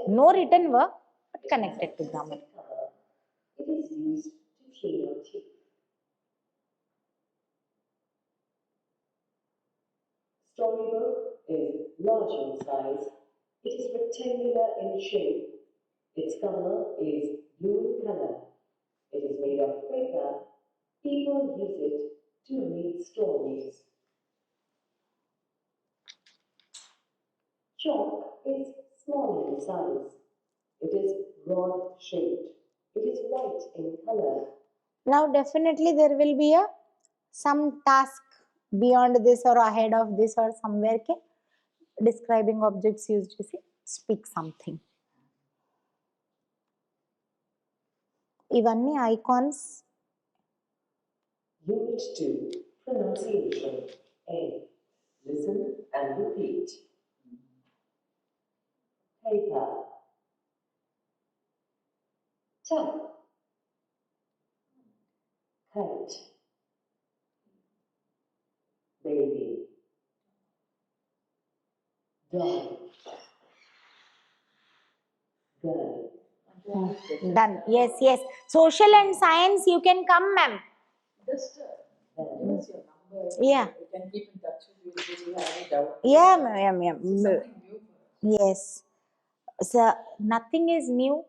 [SPEAKER 3] No written work, but connected to grammar.
[SPEAKER 8] It is used to clean your teeth. Storybook is large in size. It is rectangular in shape. Its color is blue in color. It is made of paper. People use it to read stories. Chalk is small in size. It is rod shaped. It is white in color.
[SPEAKER 3] Now definitely there will be some task beyond this or ahead of this or somewhere ke describing objects used to speak something. Ivanni icons.
[SPEAKER 8] Unit 2, pronunciation. A. Listen and repeat. Paper. Tap. Kite. Baby. Doll. Girl.
[SPEAKER 3] Done. Yes, yes. Social and science, you can come, ma'am.
[SPEAKER 5] Just give us your number.
[SPEAKER 3] Yeah.
[SPEAKER 5] We can keep in touch with you if you have any doubt.
[SPEAKER 3] Yeah, ma'am. Yeah.
[SPEAKER 5] Something new for us.
[SPEAKER 3] Yes. So nothing is new.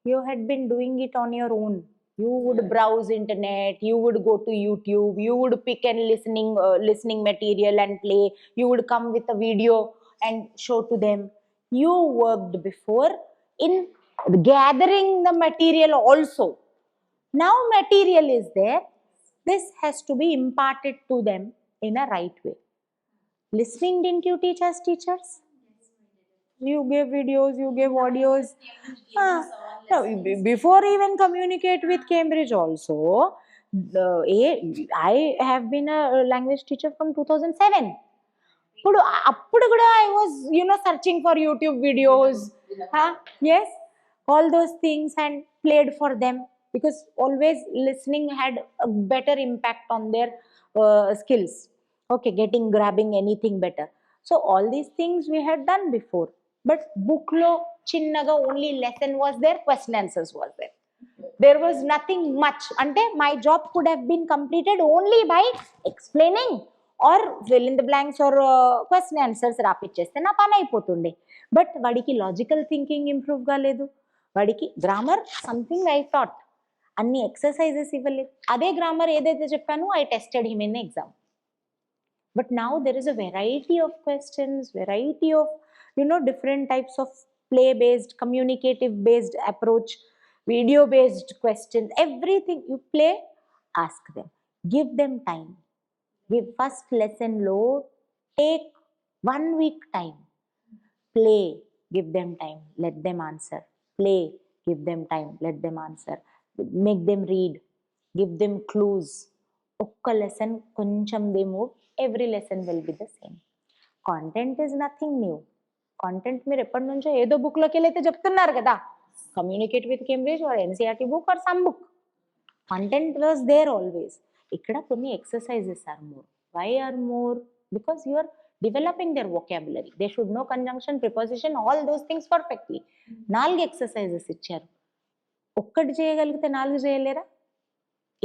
[SPEAKER 3] You had been doing it on your own. You would browse internet. You would go to YouTube. You would pick and listening material and play. You would come with a video and show to them. You worked before in gathering the material also. Now material is there. This has to be imparted to them in a right way. Listening, didn't you teach us, teachers? You gave videos, you gave audios. No, before even communicate with Cambridge also, I have been a language teacher from 2007. Appudu kuda I was, searching for YouTube videos. Yes, all those things and played for them because always listening had a better impact on their skills. Okay, grabbing anything better. So all these things we had done before. But book lo chinnaga only lesson was there, question answers was there. There was nothing much. Ante my job could have been completed only by explaining or fill in the blanks or question answers రాపిచ్చేస్తే నా పని అయిపోతుండే. But వాడికి logical thinking improve కాలేదు, వాడికి grammar something I thought అన్ని exercises ఇవ్వలేదు. అదే grammar ఏదైతే చెప్పానో I tested him in exam. But now there is a variety of questions, variety of different types of play-based, communicative-based approach, video-based questions. Everything you play, ask them, give them time. Give first lesson low, take 1 week time. Play, give them time, let them answer. Play, give them time, let them answer. Make them read, give them clues. Okka lesson koncham they move, every lesson will be the same. Content is nothing new. Content మీరు ఎప్పటి నుంచో ఏదో book లోకి వెళ్ళైతే చెప్తున్నారు కదా, communicate with Cambridge or NCERT book or some book. Content was there always. ఇక్కడ కొన్ని exercises are more. Why are more? Because you are developing their vocabulary. They should know conjunction, preposition, all those things perfectly. 4 exercises ఇచ్చారు, ఒక్కటి చేయగలిగితే 4 చేయలేరా?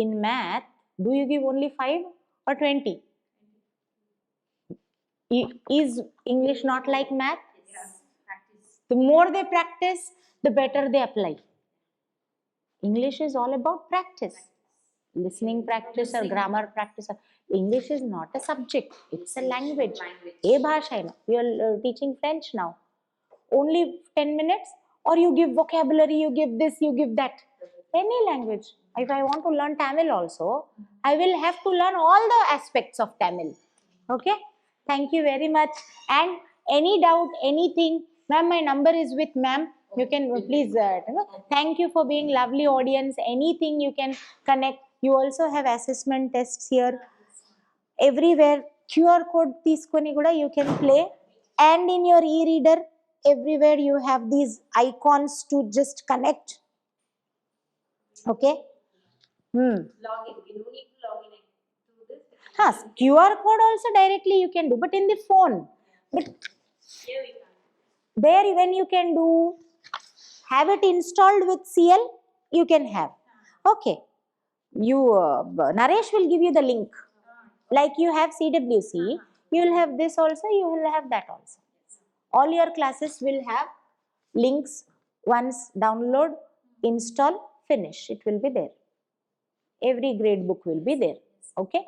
[SPEAKER 3] In math do you give only 5 or 20? Is English not like math? The more they practice, the better they apply. English is all about practice. Listening practice or grammar practice. English is not a subject, it's a language. ఏ భాష అయినా, we are teaching French now. Only 10 minutes, or you give vocabulary, you give this, you give that. Any language. If I want to learn Tamil also, I will have to learn all the aspects of Tamil. Okay? Thank you very much. And any doubt, anything, ma'am, my number is with ma'am. You can please, thank you for being lovely audience. Anything you can connect. You also have assessment tests here. Everywhere, QR code తీసుకొని కూడా you can play. And in your e-reader, everywhere you have these icons to just connect. Okay?
[SPEAKER 4] Login. You don't need to log in to this.
[SPEAKER 3] Yes, QR code also directly you can do, but in the phone. But
[SPEAKER 4] Here we can.
[SPEAKER 3] there when you can do, have it installed with CL, you can have. Okay. You, Naresh will give you the link. Like you have CWC, you will have this also, you will have that also. All your classes will have links. Once download, install, finish. It will be there. Every grade book will be there. Okay.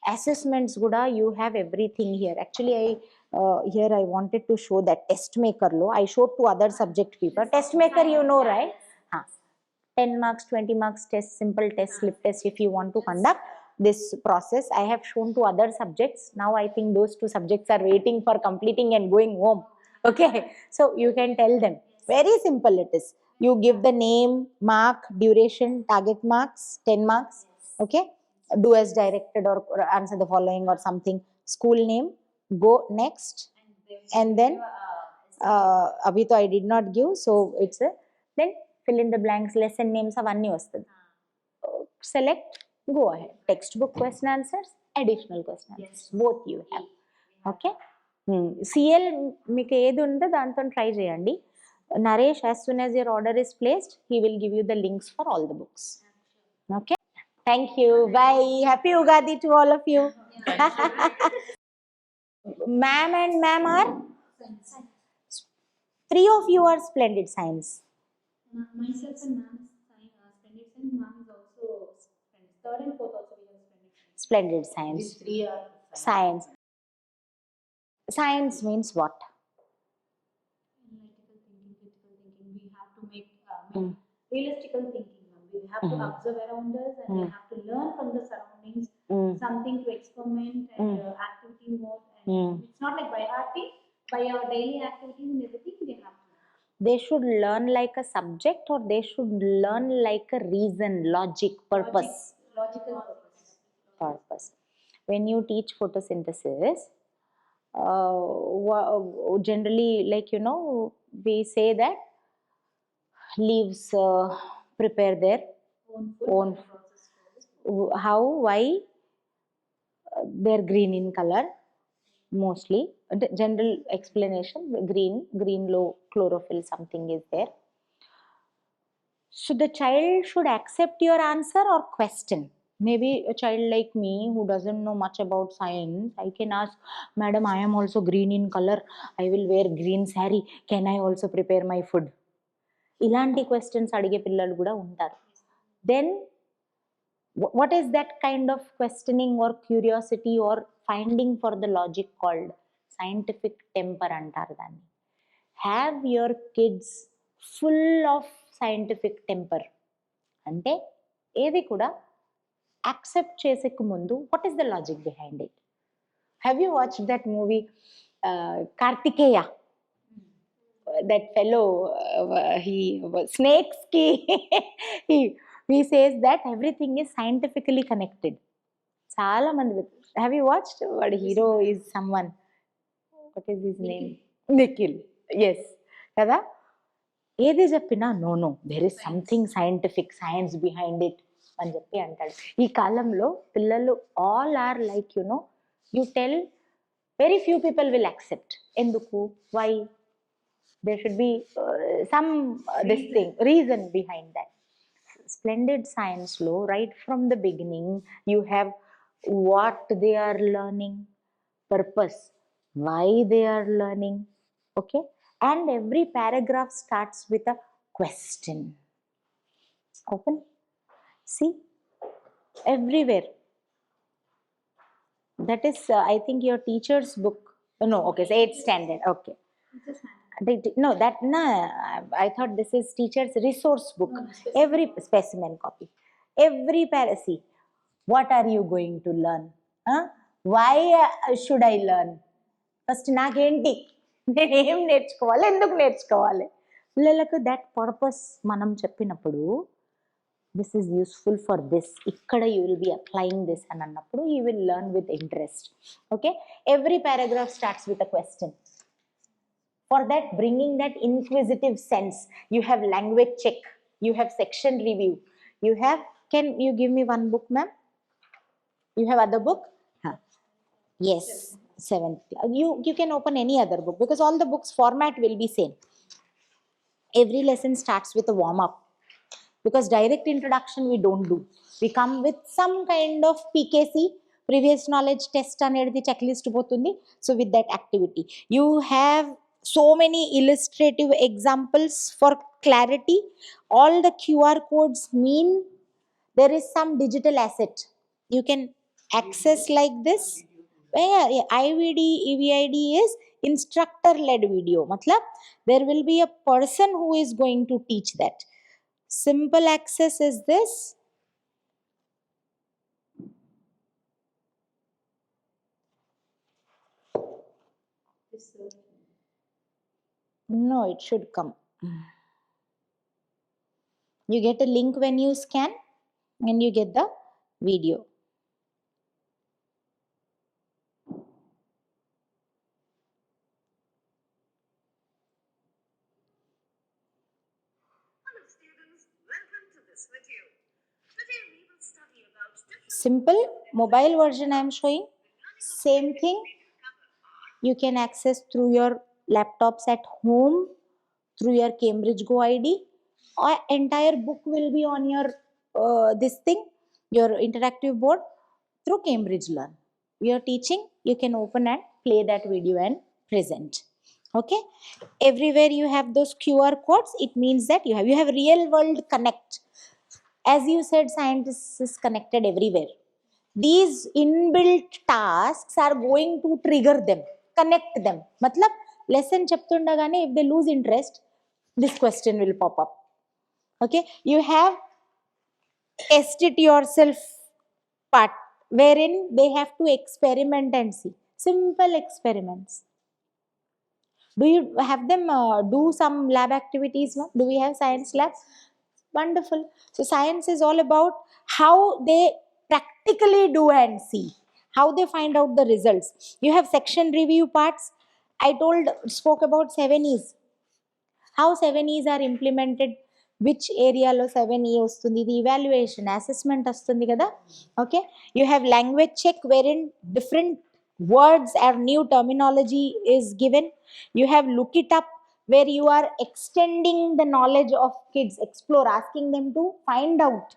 [SPEAKER 3] Assessments guda, you have everything here. Actually, here I wanted to show that test maker lo. I showed to other subject people. Test maker, you know, right? 10 marks, 20 marks test, simple test, slip test. If you want to conduct this process, I have shown to other subjects. Now I think those two subjects are waiting for completing and going home. Okay, so you can tell them. Very simple it is. You give the name, mark, duration, target marks, 10 marks. Okay, do as directed or answer the following or something. School name, go next, and then abhi to I did not give, so it's a then fill in the blanks, lesson names avanni vastadi. Select, go ahead. Textbook question answers, additional question answers, both you have. Okay. CL మీకు ఏది ఉందో దాంతో try చేయండి. Naresh, as soon as your order is placed, he will give you the links for all the books. Okay. Thank you. Bye. Happy Ugadi to all of you. Ma'am and ma'am are? Three of you are splendid science.
[SPEAKER 11] Myself and ma'am is splendid science. Ma'am is also splendid. Third and fourth also we have splendid science.
[SPEAKER 3] Splendid science. These three are science. Science means what?
[SPEAKER 11] Analytical thinking, critical thinking. We have to make realistical thinking. We have to observe around us and we have to learn from the surroundings, something to experiment and activity mode. And it's not like by hearting, by our daily activities and everything, they have to.
[SPEAKER 3] They should learn like a subject, or they should learn like a reason, logic, purpose.
[SPEAKER 11] Logical
[SPEAKER 3] Purpose. When you teach photosynthesis, generally, like you know, we say that leaves prepare their own how, why, they're green in color. Mostly, general explanation, green low chlorophyll something is there. So the child should accept your answer or question. Maybe a child like me who doesn't know much about science, I can ask, Madam, I am also green in color. I will wear green saree. Can I also prepare my food? Ilanti questions adige pillalu kuda untaru. Then what is that kind of questioning or curiosity or finding for the logic called scientific temper antaru danni. Have your kids full of scientific temper. Ante edi kuda accept cheseku mundu what is the logic behind it. Have you watched that movie Kartikeya? That fellow, he snakes ki he says that everything is scientifically connected. Chaala mandi, have you watched? What hero is someone, what is his name? Nikhil. Yes, kada ఏది చెప్పినా no, there is something scientific, science behind it అని చెప్పి అంటాడు. ఈ కాలంలో పిల్లలు all are like, you know, you tell, very few people will accept. ఎందుకు? Why? There should be some this thing, reason behind that. Splendid science law, right from the beginning, you have what they are learning, purpose, why they are learning. Okay, and every paragraph starts with a question. Open, see, everywhere. That is I think your teacher's book. No, okay, so 8th standard. Okay, No, that no, I thought this is teacher's resource book. Every specimen copy, every see, what are you going to learn? Huh? Why should I learn? First నాకేంటి, నేను ఏం నేర్చుకోవాలి, ఎందుకు నేర్చుకోవాలి? పిల్లలకు that purpose మనం చెప్పినప్పుడు this is useful for this, ఇక్కడ you will be applying this అని అన్నప్పుడు you will learn with interest. Okay, every paragraph starts with a question. For that, bringing that inquisitive sense, you have language check, you have section review, you have, can you give me one book, ma'am? You have other book? Huh. Yes, 7th. You can open any other book because all the books format will be same. Every lesson starts with a warm up because direct introduction we don't do. We come with some kind of PKC, previous knowledge test anedi checklist potundi. So with that activity you have so many illustrative examples for clarity. All the QR codes mean there is some digital asset you can access like this. IVD, EVID is instructor led video. Matlab there will be a person who is going to teach that. Simple access is this. No, it should come. You get a link when you scan and you get the video.
[SPEAKER 10] Hello students, welcome to this video. Today we will study about different
[SPEAKER 3] Simple mobile version I am showing. Same thing you can access through your laptops at home, through your Cambridge Go ID, or entire book will be on your this thing, your interactive board through Cambridge Learn. We are teaching, you can open and play that video and present. Okay, everywhere you have those QR codes, it means that you have real world connect. As you said, scientists is connected everywhere. These inbuilt tasks are going to trigger them, connect them. Matlab lesson cheptundagane if they lose interest, this question will pop up. Okay, you have test it yourself part wherein they have to experiment and see. Simple experiments. Do you have them do some lab activities? No? Do we have science labs? Wonderful. So science is all about how they practically do and see, how they find out the results. You have section review parts. I spoke about 7 E's. How 7 E's are implemented, which area lo 7E vastundi, the evaluation, assessment vastundi kada. Okay, you have language check wherein different words or new terminology is given. You have look it up where you are extending the knowledge of kids, explore, asking them to find out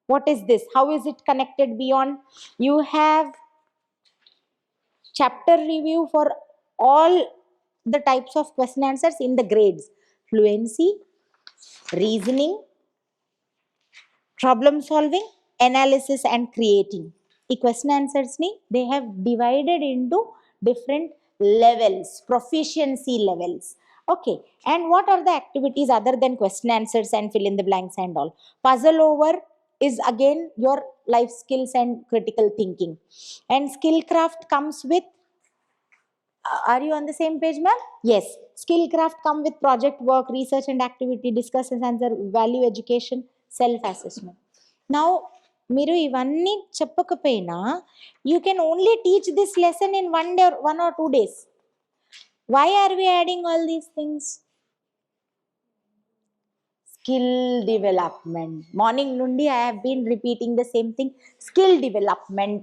[SPEAKER 3] what is this, how is it connected beyond. You have chapter review for all the types of question answers in the grades: fluency, reasoning, problem solving, analysis and creating. The question answers ni they have divided into different levels, proficiency levels. Okay, and what are the activities other than question answers and fill in the blanks and all? Puzzle over is again your life skills and critical thinking. And Skillcraft comes with, are you on the same page, ma'am? Yes. Skillcraft come with project work, research and activity, discuss and answer, value education, self-assessment. Now, మీరు ఇవన్నీ చెప్పకపోయినా you can only teach this lesson in 1 day or 1 or 2 days. Why are we adding all these things? Skill development. Morning nundi I have been repeating the same thing. Skill development,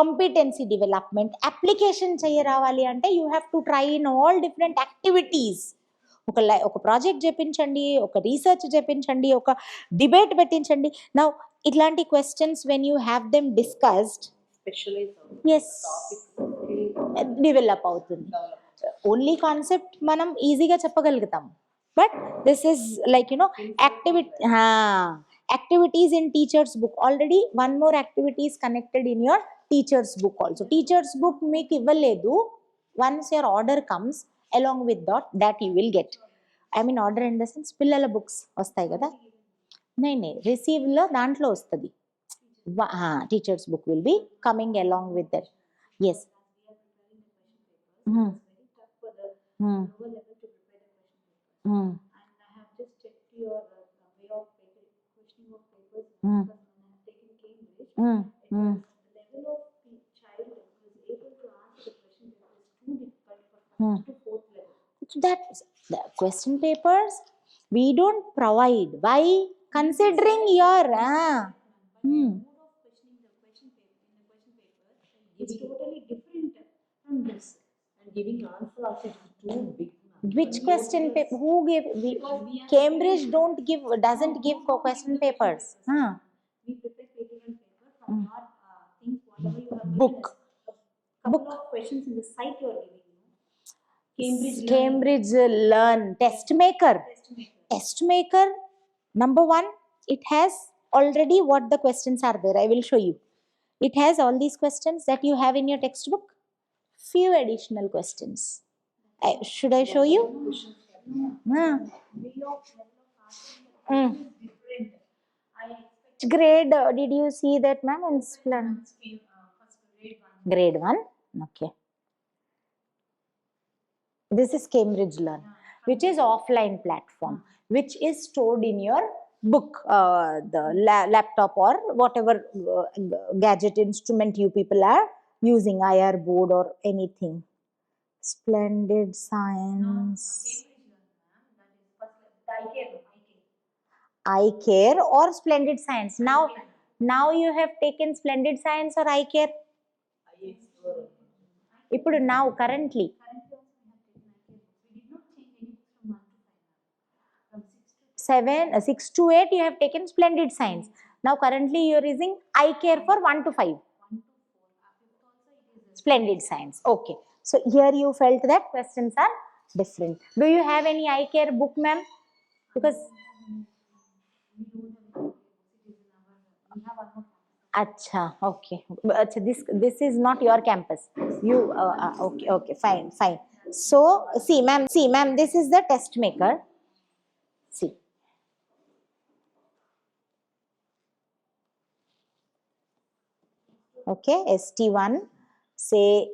[SPEAKER 3] competency development, application cheya ravali ante you have to try in all different activities. ఒక project చేపించండి, ఒక research చేపించండి, ఒక debate పెట్టించండి. Now ఇట్లాంటి questions when you have them discussed, yes, develop అవుతుంది. Only concept మనం ఈజీగా చెప్పగలుగుతాం, but this is like activities in teachers book. Already one more activity is connected in your teachers book also. Teachers book మీకు ఇవ్వలేదు. Once your order comes along with that you will get. I mean order in the sense పిల్లల books వస్తాయి కదా, నై రిసీవ్లో దాంట్లో వస్తుంది. Teacher's book will be coming along with that. Yes.
[SPEAKER 11] And I have just checked your way of questioning of papers because when I have taken Cambridge, it was the level of the child who was able to answer the question paper is too difficult for first to fourth level.
[SPEAKER 3] That the question papers we don't provide. Why? Considering your
[SPEAKER 11] It's totally different from this. And giving answer also is too big.
[SPEAKER 3] Which question paper? Who gave? Cambridge doesn't give question papers.
[SPEAKER 11] We prepare paper and paper from your things, whatever you have
[SPEAKER 3] Book.
[SPEAKER 11] Couple of questions in the site you are giving.
[SPEAKER 3] Cambridge Learn Test Maker. Test Maker, number one, it has already what the questions are there. I will show you. It has all these questions that you have in your textbook. Few additional questions. Should I show you? Which grade did you see that, ma'am? In grade 1. Okay. This is Cambridge Learn, which is offline platform, which is stored in your book, the laptop or whatever gadget instrument you people are using, IR board or anything. Splendid Science. iCare or Splendid Science. Now you have taken Splendid Science or iCare? Ippudu now currently. 6 to 8 you have taken Splendid Science. Now currently you are using iCare for 1 to 5. Splendid Science. Okay. So here you felt that questions are different. Do you have any iCare book, ma'am? Because Acha, okay. Acha, this is not your campus. You okay, fine. So see, ma'am, this is the test maker. See. Okay, ST1, say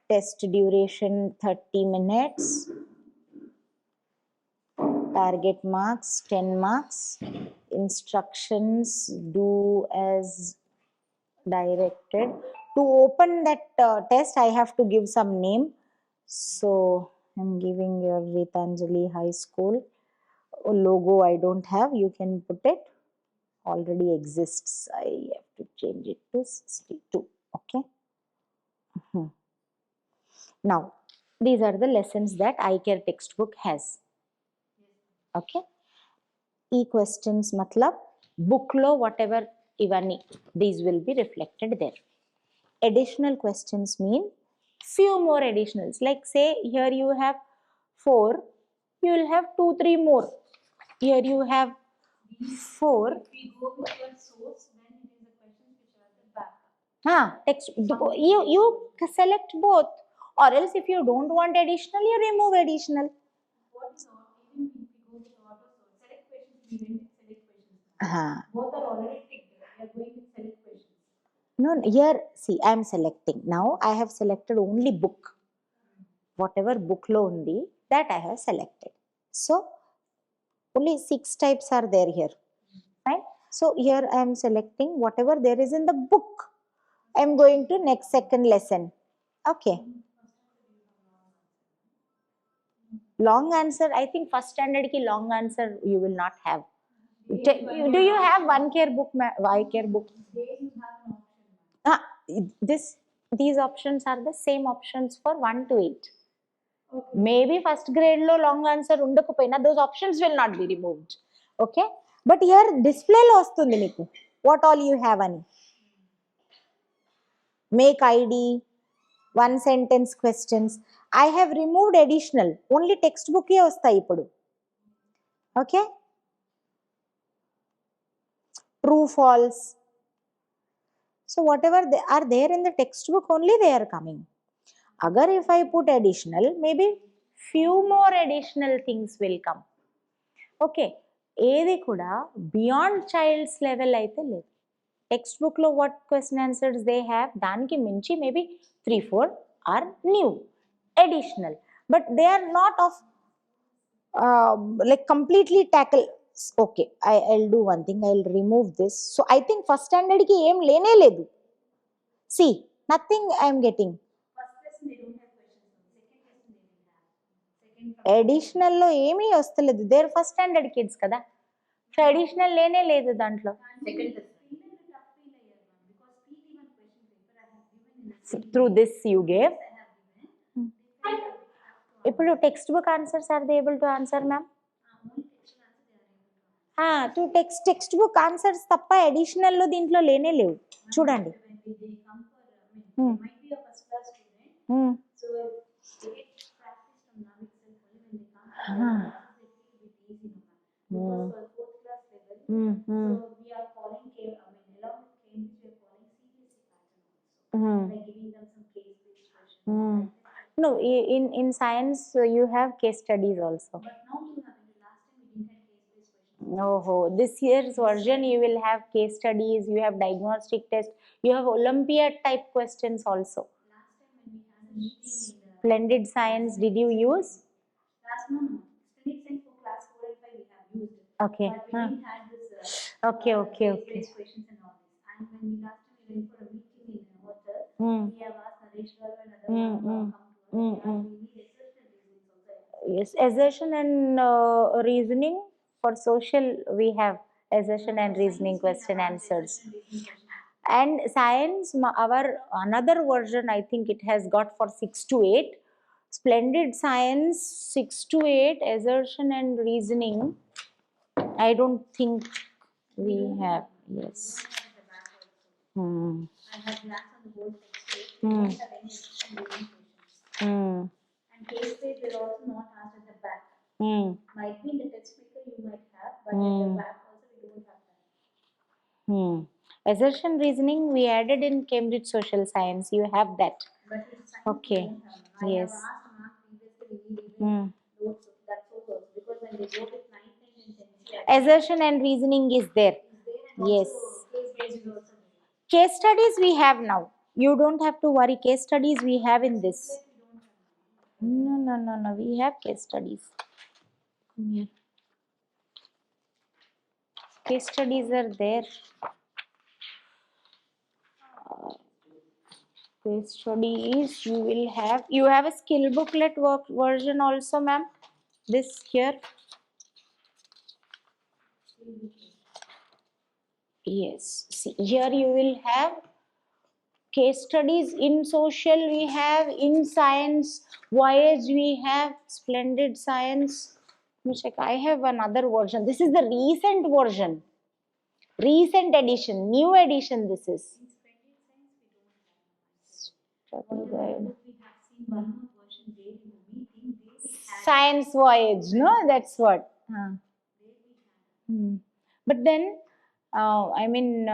[SPEAKER 3] test duration 30 minutes, target marks 10 marks, instructions do as directed. To open that test I have to give some name, so I'm giving your Ritanjali High School. Logo I don't have, you can put it, already exists. I have to change it to 62. Okay. Now these are the lessons that iCare textbook has. Okay. E-questions matlab book lo whatever ivani, these will be reflected there. Additional questions mean few more additionals, like say here you have 4, you will have 2-3 more. Here you have 4.
[SPEAKER 11] If we go with your source, then it is the questions which are the back.
[SPEAKER 3] Text, you select both, or else if you don't want additional, you remove additional.
[SPEAKER 11] What is not, even if we go with auto source, select questions, we went with select questions. Both are already ticked. We are going with select questions.
[SPEAKER 3] No, here see, I am selecting. Now I have selected only book. Whatever book lo undi, that I have selected. So only 6 types are there here. Right? So here I am selecting whatever there is in the book. I am going to second lesson. Okay. Long answer, I think first standard ki long answer you will not have. Do you have iCare book? These options are the same options for 1 to 8. Okay. Maybe first grade lo long answer undakupoina, those options will not be removed. Okay. But here display lo vastundi meeku what all you have ani. Make ID, 1 sentence questions. I have removed additional, only textbook ye vastayi ippudu. Okay. True, false. So whatever they are there in the textbook, only they are coming. Agar if I put additional, maybe few more additional things will come. Okay, ఏది కూడా beyond child's level అయితే లేదు. Text బుక్లో what question answers they have, దానికి మించి maybe 3-4 or new additional, but they are not of like completely tackle. Okay, I'll do one thing, I'll remove this. So I think first standard ki em lene ledu. See, nothing I am getting.
[SPEAKER 11] First lesson they don't have questions. Second lesson they will have. Second
[SPEAKER 3] Additional lo emi vastaledu, they are first standard kids kada, so additional lene ledu dantlo.
[SPEAKER 11] second lesson. Because even question paper I have given in the
[SPEAKER 3] Through this you gave. ఇప్పుడు textbook answers are they able to answer ma'am? To textbook answers తప్ప అడిషనల్లో దీంట్లో లేనే లేవు చూడండి. No, in science you have case studies also.
[SPEAKER 11] But now you have, in the last time we didn't have case-based questions.
[SPEAKER 3] Oh, this year's version you will have case studies, you have diagnostic test, you have Olympiad type questions also.
[SPEAKER 11] Last time when we had a meeting in the
[SPEAKER 3] Splendid science, did you use?
[SPEAKER 11] no. Splendid science for class 4 and 5 we have used it.
[SPEAKER 3] Okay.
[SPEAKER 11] But we didn't have this
[SPEAKER 3] Okay.
[SPEAKER 11] case-based questions and all this. And when we last time we went for a meeting in the hotel, we have asked Naresh Garu and other come to us. We need research and reasons also.
[SPEAKER 3] Yes, assertion and reasoning. For social we have assertion and reasoning question answers. And science, our another version I think it has got for 6 to 8. Splendid science 6 to 8, assertion and reasoning I don't think we have. Yes.
[SPEAKER 11] I have glass on the whole text. We don't have any assertion reasoning questions. And case-based were also not asked at the back. Might be in the text speaker you might have, but at the back also we don't have that.
[SPEAKER 3] Assertion reasoning we added in Cambridge Social Science. You have that.
[SPEAKER 11] But in science
[SPEAKER 3] Okay.
[SPEAKER 11] we don't have. I
[SPEAKER 3] Yes.
[SPEAKER 11] have asked Mark previously, we need even those, that's also because when they go with 9th and 10th,
[SPEAKER 3] Assertion and reasoning is there. Yes.
[SPEAKER 11] case-based is also there.
[SPEAKER 3] Case studies we have now. You don't have to worry. Case studies we have in this. No. We have case studies. Come here. Case studies are there. Case studies you will have. You have a skill booklet work version also, ma'am. This here. Yes. See, here you will have case studies. In social we have, in science voyage we have, splendid science. Let me check. I have another version. This is the recent version, recent edition, new edition. This is
[SPEAKER 11] Whatever we have seen one more version there in the meeting, there we have.
[SPEAKER 3] science voyage. No, that's what. But then I mean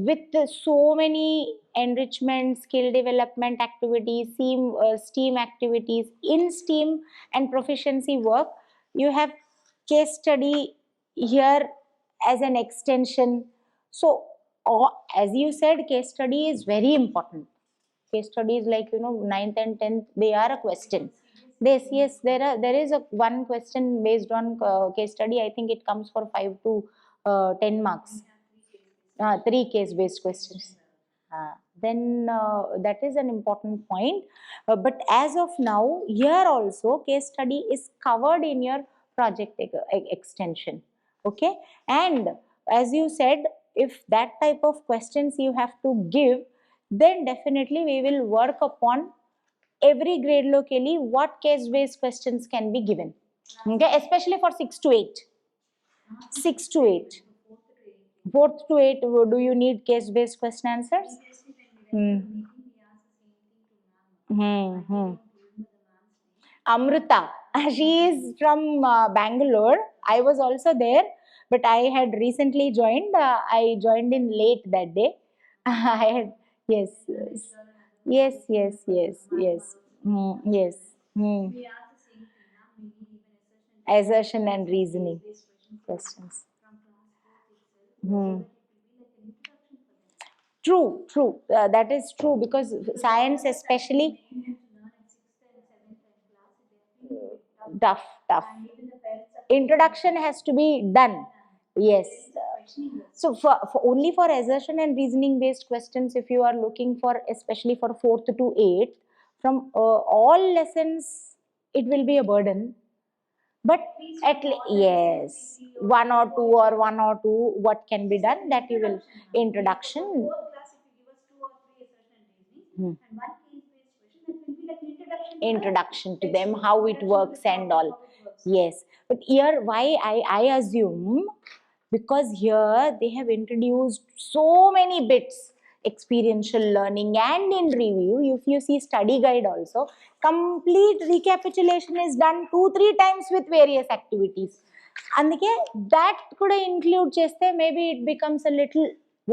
[SPEAKER 3] with so many enrichment, skill development activities, STEAM activities, in STEAM and proficiency work, you have case study here as an extension. So as you said, case study is very important. Case studies like 9th and 10th, they are a question. Yes, there is one question based on case study. I think it comes for 5 to 10 marks. 3 case-based questions. Then that is an important point. But as of now, here also case study is covered in your project extension. Okay, and as you said, if that type of questions you have to give, then definitely we will work upon every grade locally what case-based questions can be given. Okay, especially for 6 to 8. 6 to 8. 4th to 8, do you need case-based question answers? Amrita, she is from Bangalore. I was also there, but I had recently joined. I joined in late that day. I had, yes. Yes, yes, yes, yes. Yes.
[SPEAKER 11] We ask the same thing now, maybe even
[SPEAKER 3] Assertion and reasoning
[SPEAKER 11] based
[SPEAKER 3] questions.
[SPEAKER 11] from class 4th itself,
[SPEAKER 3] Hmm.
[SPEAKER 11] so that it will be like an introduction for them.
[SPEAKER 3] True, true. That is true because science, especially,
[SPEAKER 11] Making them to learn in 6th and 7th class, it definitely will be
[SPEAKER 3] tough, tough.
[SPEAKER 11] And even the parents are
[SPEAKER 3] Introduction has to be done. Yes.
[SPEAKER 11] parents are questioning us.
[SPEAKER 3] So for only for assertion and reasoning based questions, if you are looking for, especially for 4th to 8th, from all lessons, it will be a burden. But yes, one or two, what can be done, that you will introduction.
[SPEAKER 11] Fourth class, if you give us 2 or 3 assertion and reasoning, and one case-based question, that will be like an
[SPEAKER 3] Introduction to them, how it works and all. Yes, but here why I assume, because here they have introduced so many bits, experiential learning, and in review, if you see study guide also, complete recapitulation is done 2-3 times with various activities. అందుకే that కూడా include చేస్తే maybe it becomes a little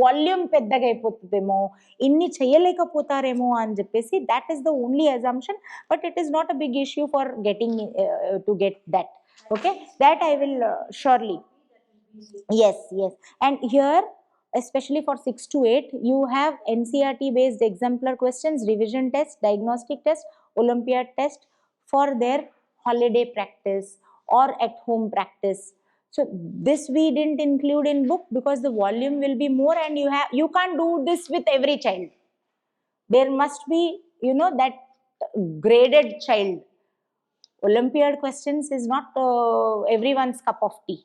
[SPEAKER 3] volume పెద్దగా అయిపోతుందేమో, ఇన్ని చేయలేకపోతారేమో అని చెప్పేసి, that is the only assumption, but it is not a big issue for getting to get that. Okay, that I will surely. Yes, yes. And here, especially for 6 to 8, you have NCERT based exemplar questions, revision test, diagnostic test, Olympiad test for their holiday practice or at home practice. So this we didn't include in book because the volume will be more, and you can't do this with every child. There must be, that graded child. Olympiad questions is not everyone's cup of tea.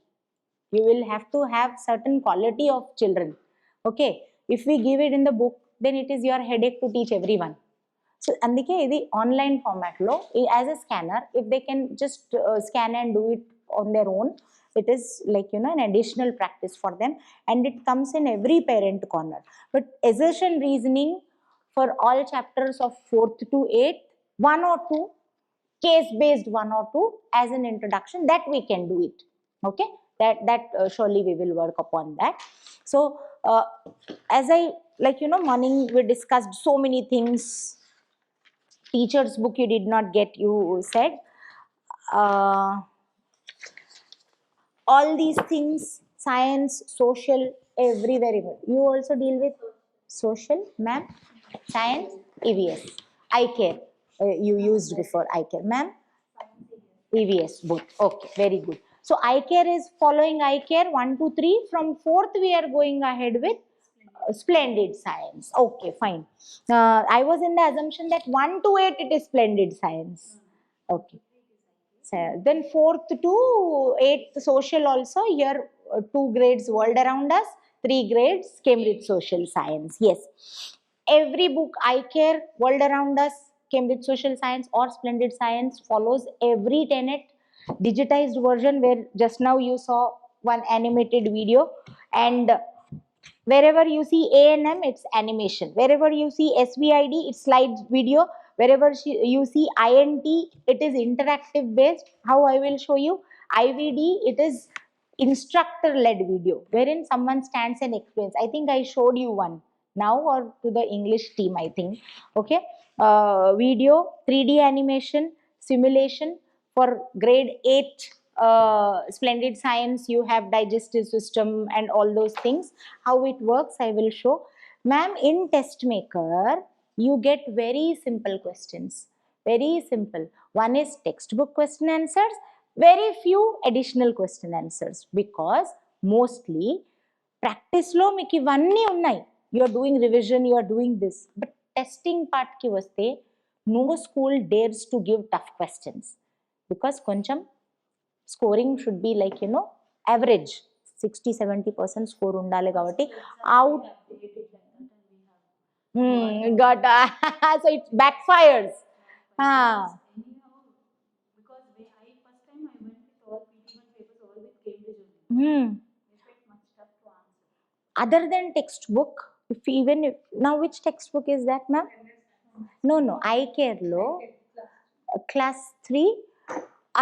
[SPEAKER 3] You will have to have certain quality of children. Okay, if we give it in the book, then it is your headache to teach everyone. So అందుకే ఇది online ఫార్మాట్లో as a scanner, if they can just scan and do it on their own, it is like an additional practice for them, and it comes in every parent corner. But assertion reasoning for all chapters of 4th to 8th, 1 or 2 case based, 1 or 2 as an introduction, that we can do it. Okay, that surely we will work upon that. So as I morning we discussed so many things. Teacher's book you did not get, you said. All these things, science, social, everywhere. You also deal with social, ma'am? Science, EVS, I care. You used before I care, ma'am? EVS, both. Okay, very good. So I care is following I care 1, 2, 3. From 4th we are going ahead with splendid science. Okay, fine. I was in the assumption that 1 to 8 it is splendid science. Okay. So then 4th to 8th social also, here 2 grades world around us, 3 grades Cambridge social science. Yes, every book I care, world around us, Cambridge social science or splendid science follows every tenet, digitized version where just now you saw one animated video, and wherever you see A&M, it's animation. Wherever you see SVID, it's slide video. Wherever you see INT, it is interactive based. How I will show you. IVD, it is instructor-led video, wherein someone stands and explains. I think I showed you one now, or to the English team, I think. Okay. Video, 3D animation, simulation. For grade 8, splendid science, you have digestive system and all those things. How it works, I will show. Ma'am, in Testmaker, you get very simple questions. Very simple. One is textbook question answers, very few additional question answers, because mostly practice lo meeki ivanni unnai. You are doing revision, you are doing this. But testing part ki vaste, no school dares to give tough questions, because koncham scoring should be like average 60-70% score undale kabatti out. Got so it backfires.
[SPEAKER 11] Because I first time I went with all PT1 papers, all with Cambridge only. It felt much tough to answer.
[SPEAKER 3] Other than textbook, now which textbook is that, ma'am? No, I care lo class 3.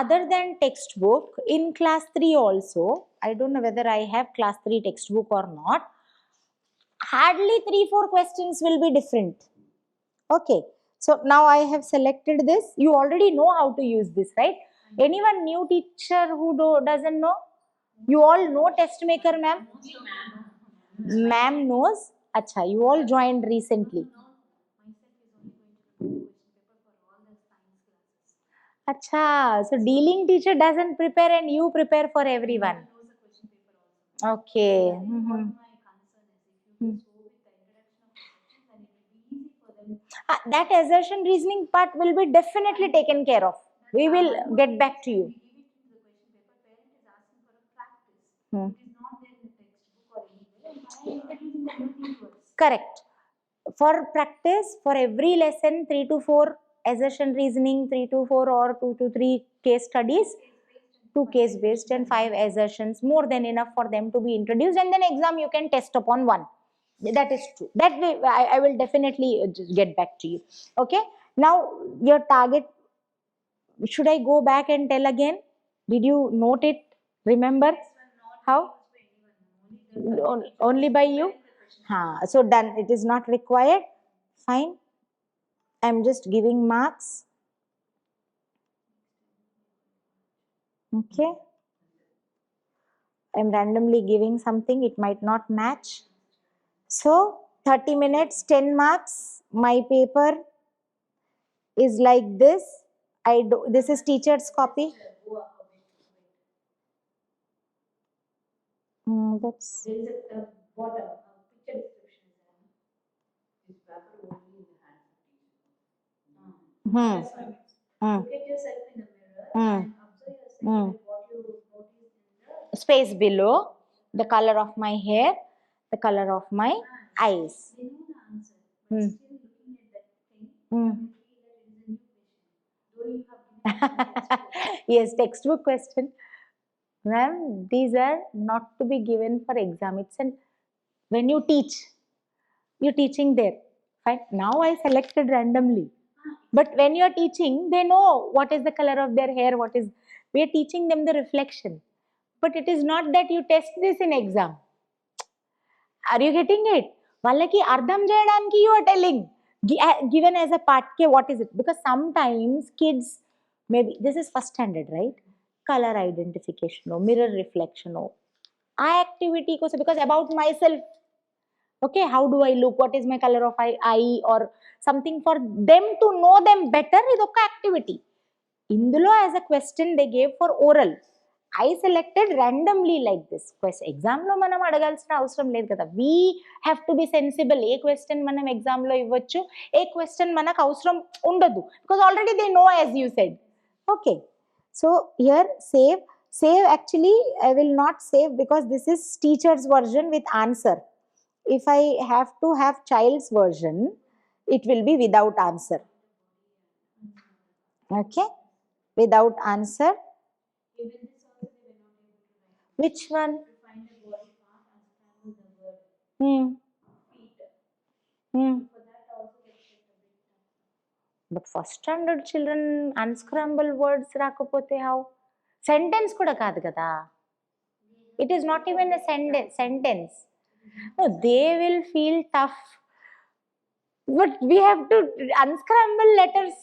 [SPEAKER 3] Other than textbook, in class 3 also, I don't know whether I have class 3 textbook or not, hardly 3-4 questions will be different. Okay, so now I have selected this. You already know how to use this, right? Anyone new teacher who doesn't know? You all know test maker, ma'am? Ma'am knows. Acha, you all joined recently. Acha, so dealing teacher doesn't prepare and you prepare for everyone. Okay. That assertion reasoning part will be definitely taken care of. We will get back to you. Correct. For practice, for every lesson, 3 to 4 assertion reasoning, 3 to 4 or 2 to 3 case studies, 2 case based and 5 assertions, more than enough for them to be introduced, and then exam you can test upon one. That is true. That way I will definitely just get back to you. Okay. Now your target, should I go back and tell again? Did you note it? Remember? How? Only by you? So done. It is not required. Fine. I'm just giving marks. Okay. I'm randomly giving something. It might not match. So 30 minutes, 10 marks. My paper is like this. This is teacher's copy. That's.
[SPEAKER 11] There is a bottom, picture description is there. This paper only in the hand of teacher. Look at yourself in the mirror and observe yourself what you notice in the
[SPEAKER 3] Space below, the color of my hair, the color of my eyes.
[SPEAKER 11] They know the answer, but still looking at that thing, you feel that it is a new question. Though you have given
[SPEAKER 3] Yes, textbook question. Ma'am, these are not to be given for exam. It's when you teach, you're teaching there. Fine. Now I selected randomly. But when you're teaching, they know what is the color of their hair, we are teaching them the reflection. But it is not that you test this in exam. Are you getting it? Vallaki ardham cheyadaniki you are telling, given as a part, what is it? Because sometimes kids, maybe this is first standard, right? Color identification or mirror reflection or eye activity, because about myself, okay, how do I look, what is my color of eye or something for them to know them better, idoka activity. Indulo as a question they gave for oral. I selected randomly like this. Exam lo manam adagalsina avasaram ledhu kada. We have to be sensible. A question manam exam lo ivvachu, a question manaku avasaram undadu, because already they know, as you said. Okay. So here save actually I will not save because this is teacher's version with answer. If I have to have child's version, it will be without answer. Okay, without answer. Which one? But first standard children unscramble words rakapothe how? Sentence kuda kaadu kada. It is not even a sentence. No, they will feel tough. But we have to unscramble letters.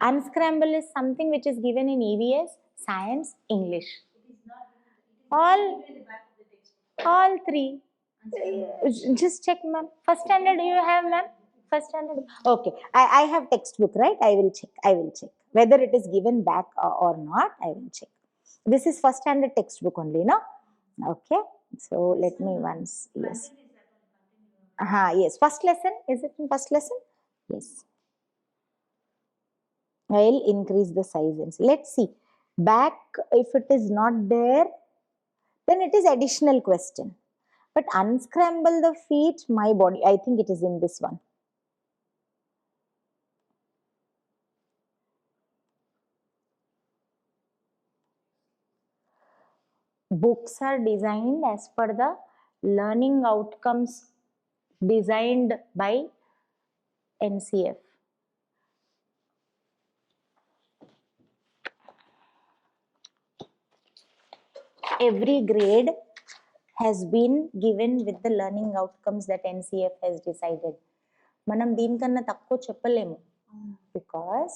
[SPEAKER 3] Unscramble is something which is given in EVS, science, English. All three. Just check, ma'am. First standard you have, ma'am? First standard. Okay. I have textbook, right? I will check. Whether it is given back or not, I will check. This is first standard textbook only, no? Okay. So let me once. Yes. Yes. First lesson. Is it in first lesson? Yes. I'll increase the size. And let's see. Back, if it is not there, then it is additional question. But unscramble the feet, my body, I think it is in this one. Books are designed as per the learning outcomes designed by NCF. Every grade has been given with the learning outcomes that NCF has decided. మనం దీనికన్నా తక్కువ చెప్పలేము, because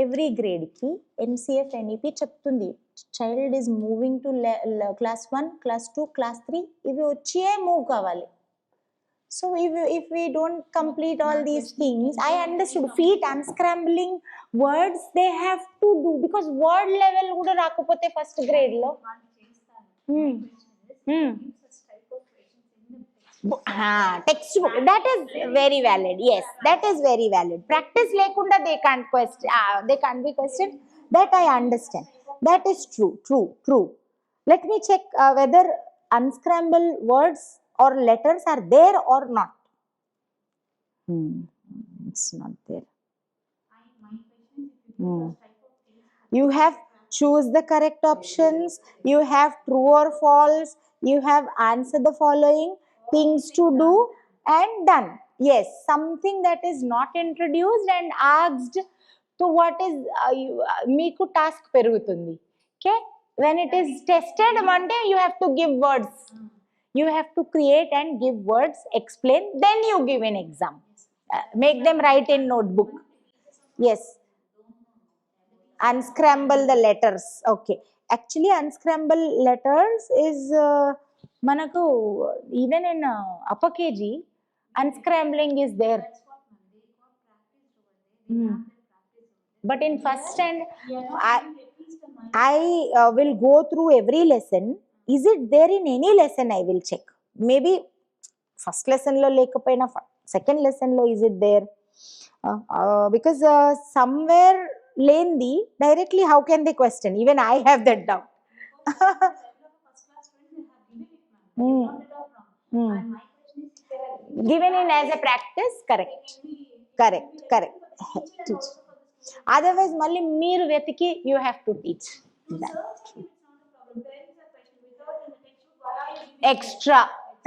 [SPEAKER 3] every గ్రేడ్కి NCF NEP చెప్తుంది child is moving to class 1, class 2, class 3 ఇవి వచ్చే move కావాలి. So if we don't complete all these things, I understood feet unscrambling words they have to do, because word level kuda rakapothe first grade lo textbook, that is very valid. Yes, that is very valid. Practice lekunda they can't question, they can't be questioned. That I understand. That is true. Let me check whether unscramble words or letters are there or not. It's not there. You have choose the correct options, you have true or false, you have answer the following things to do and done. Yes, something that is not introduced and asked, so what is meeku task perugutundi. Okay, when it is tested one day you have to give words, you have to create and give words, explain, then you give an exam. Make them write in notebook. Yes, unscramble the letters. Okay, actually unscramble letters is manaku even in upper KG unscrambling is there. But in first and I will go through every lesson. Is it there in any lesson? I will check. Maybe first lesson lo lekapoina second lesson lo is it there? Because somewhere lendi directly how can they question? Even I have that doubt. Given in as a practice, correct. Teach. Otherwise malli meer vetiki you have to teach. Extra,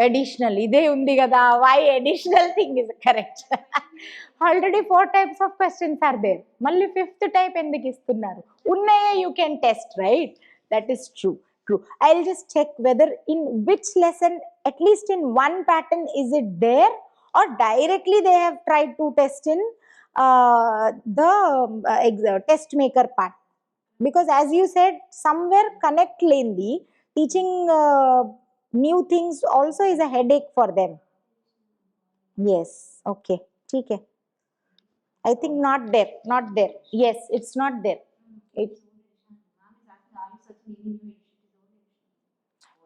[SPEAKER 3] additional, ide undi kada, why additional thing is correct. Already 4 types of questions are there, malli 5th type enduku istunnaru, unnaye you can test, right? That is true. I'll just check whether in which lesson, at least in one pattern, is it there, or directly they have tried to test in the test maker part. Because as you said, somewhere connect lendi teaching new things also is a headache for them. Yes, okay, okay. I think not there. Yes, it's not there. It's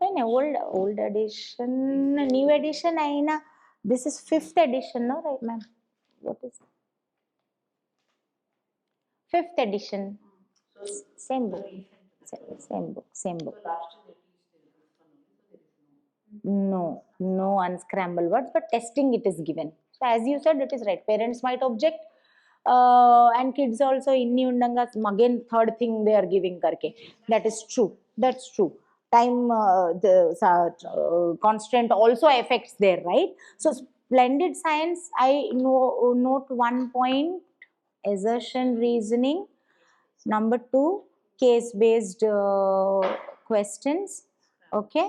[SPEAKER 3] an old edition, new edition aina. This is 5th edition, no, right, ma'am? What is 5th edition? Same book. No unscramble words, but testing it is given. So as you said, it is right. Parents might object, and kids also inni undanga again third thing they are giving karke. That is true. That's true. Time the constraint also affects there, right? So splendid science, I note 1 point, assertion reasoning. Number 2, case-based questions. Okay.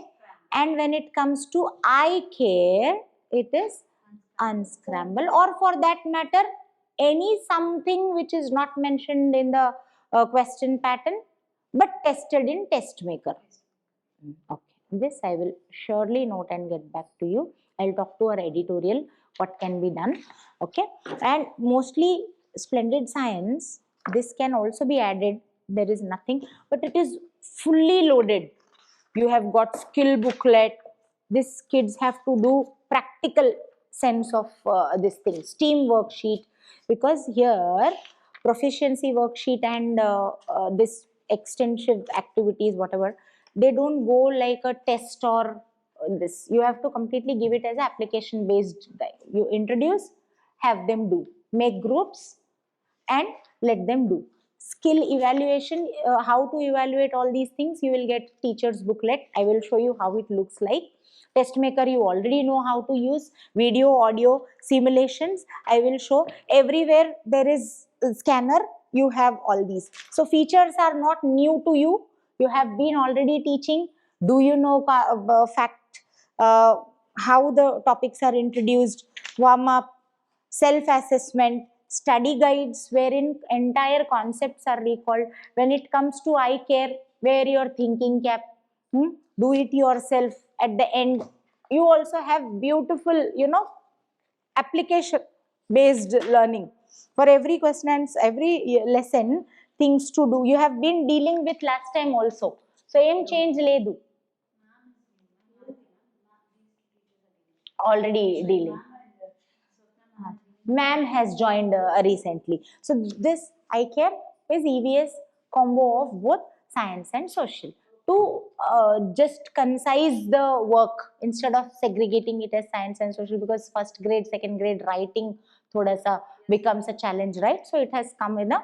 [SPEAKER 3] And when it comes to I care, it is unscramble, or for that matter, any something which is not mentioned in the question pattern, but tested in test maker. Okay, this I will surely note and get back to you. I'll talk to our editorial what can be done. Okay, and mostly splendid science, this can also be added. There is nothing, but it is fully loaded. You have got skill booklet. These kids have to do practical sense of this thing, STEAM worksheet, because here proficiency worksheet and this extensive activities, whatever, they don't go like a test or this. You have to completely give it as application based. You introduce, have them do, make groups and let them do. Skill evaluation, how to evaluate all these things, you will get teacher's booklet. I will show you how it looks like. Test maker, you already know how to use. Video, audio, simulations, I will show. Everywhere there is a scanner, you have all these. So features are not new to you. You have been already teaching. Do you know fact how the topics are introduced, warm up, self-assessment, study guides wherein entire concepts are recalled. When it comes to eye care, wear your thinking cap, do it yourself. At the end, you also have beautiful, application based learning. For every question and every lesson, things to do. You have been dealing with last time also. So, em change ledu. Already dealing. Ma'am has joined recently. So this eye care is EVS combo of both science and social. To just concise the work instead of segregating it as science and social, because first grade, second grade writing thoda sa becomes a challenge, right? So it has come in a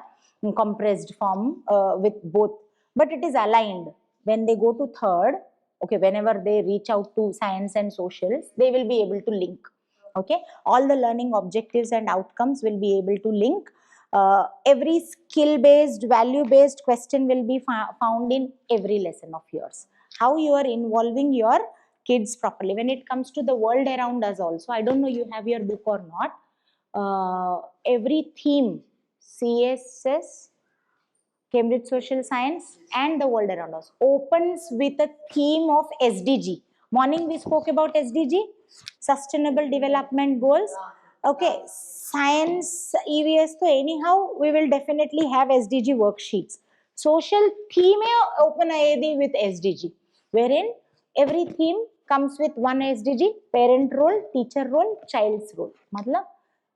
[SPEAKER 3] compressed form with both, but it is aligned. When they go to third, okay, whenever they reach out to science and socials, they will be able to link. Okay, all the learning objectives and outcomes will be able to link. Every skill based, value based question will be found in every lesson of yours. How you are involving your kids properly. When it comes to the world around us also, I don't know you have your book or not. Every theme, CSS, Cambridge Social Science, and the world around us opens with a theme of SDG. Morning we spoke about SDG, Sustainable Development Goals. Okay, science EVS, so anyhow we will definitely have SDG worksheets. Social theme open with SDG, wherein every theme comes with one SDG: parent role, teacher role, child's role. Matlab,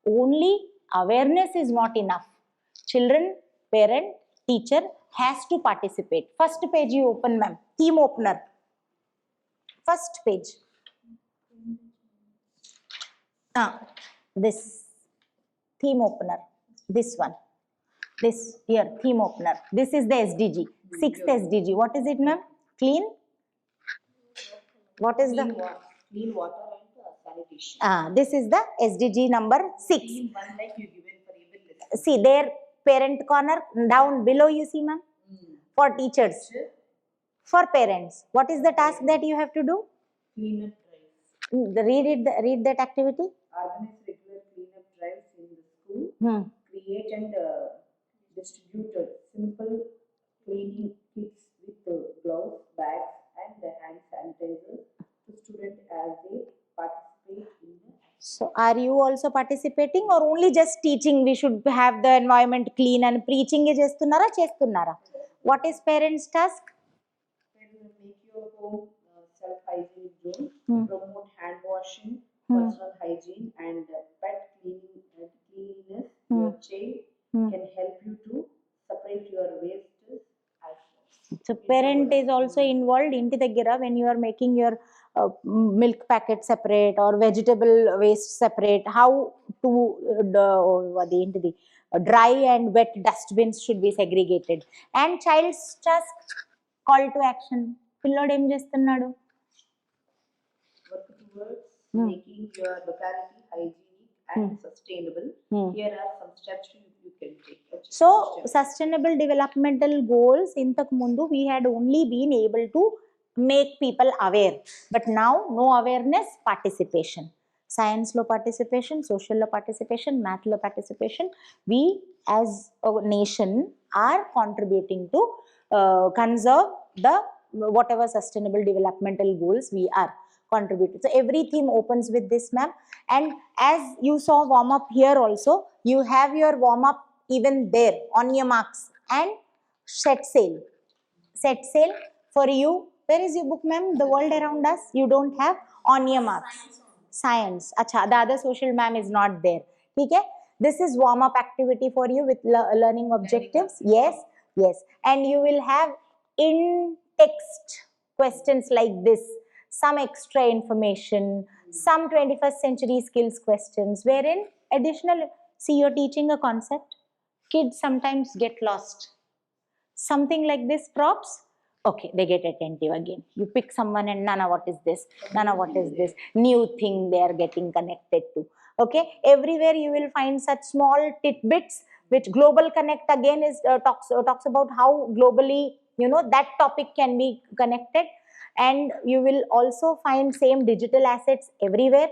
[SPEAKER 3] only awareness is not enough. Children, parent, teacher has to participate. First page you open, ma'am. Theme opener. First page. This theme opener. This one. This here, theme opener. This is the SDG. Sixth SDG. What is it, ma'am? Clean? What is the?
[SPEAKER 14] Clean water and sanitation.
[SPEAKER 3] This is the SDG number 6.
[SPEAKER 14] One like you given for every lesson.
[SPEAKER 3] See there, parent corner, down below you see, ma'am. For teachers. For parents, what is the task that you have to do?
[SPEAKER 14] Clean up drives.
[SPEAKER 3] Read that activity.
[SPEAKER 14] Organize regular clean up drives in the school. Create and distribute simple cleaning kits with gloves, bags, and hand sanitizer to students as they participate in the.
[SPEAKER 3] So, are you also participating or only just teaching? We should have the environment clean and preaching chestunnara? What is parents' task?
[SPEAKER 14] Make your home self-hygiene zone, promote hand washing, personal hygiene, and pet cleanliness. Your child can help you to separate your waste as well.
[SPEAKER 3] So, parent is also involved into the gira when you are making your milk packet separate or vegetable waste separate. How to the dry and wet dustbins should be segregated. And child's task, call to action. Pillod em chestunnadu?
[SPEAKER 14] Work towards making your locality hygienic and sustainable. Here are some steps you can take.
[SPEAKER 3] So, sustainable developmental goals, intaku mundu we had only been able to make people aware. But now, no awareness, participation. Science law participation, social law participation, math law participation. We as a nation are contributing to conserve the whatever sustainable developmental goals we are contributing. So every theme opens with this, ma'am. And as you saw warm up here also, you have your warm up even there on your marks and set sail. Set sail for you. Where is your book, ma'am? The world around us. You don't have on your marks. Science. Acha, the other social ma'am is not there. Okay? This is warm up activity for you with learning objectives. Yes, yes. And you will have in text questions like this. Some extra information, some 21st century skills questions, wherein additional, see, you're teaching a concept. Kids sometimes get lost. Something like this, props. Okay, they get attentive again. You pick someone and Nana, what is this? Nana, what is this? New thing they are getting connected to. Okay, everywhere you will find such small tidbits, which Global Connect again is talks about how globally, that topic can be connected. and you will also find same digital assets everywhere.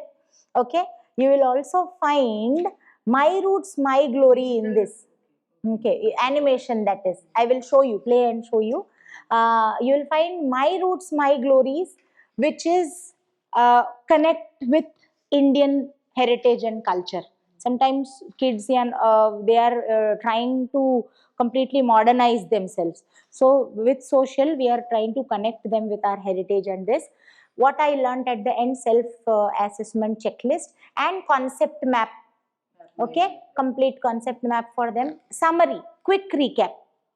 [SPEAKER 3] Okay, you will also find my roots, my glory in this. Okay, animation, that is. I will show you, play and show you. You will find my roots, my glories, which is connect with Indian heritage and culture. Sometimes kids they are trying to completely modernize themselves. So with social, we are trying to connect them with our heritage and this. What I learned at the end, self assessment checklist and concept map. Okay, complete concept map for them. Summary, quick recap,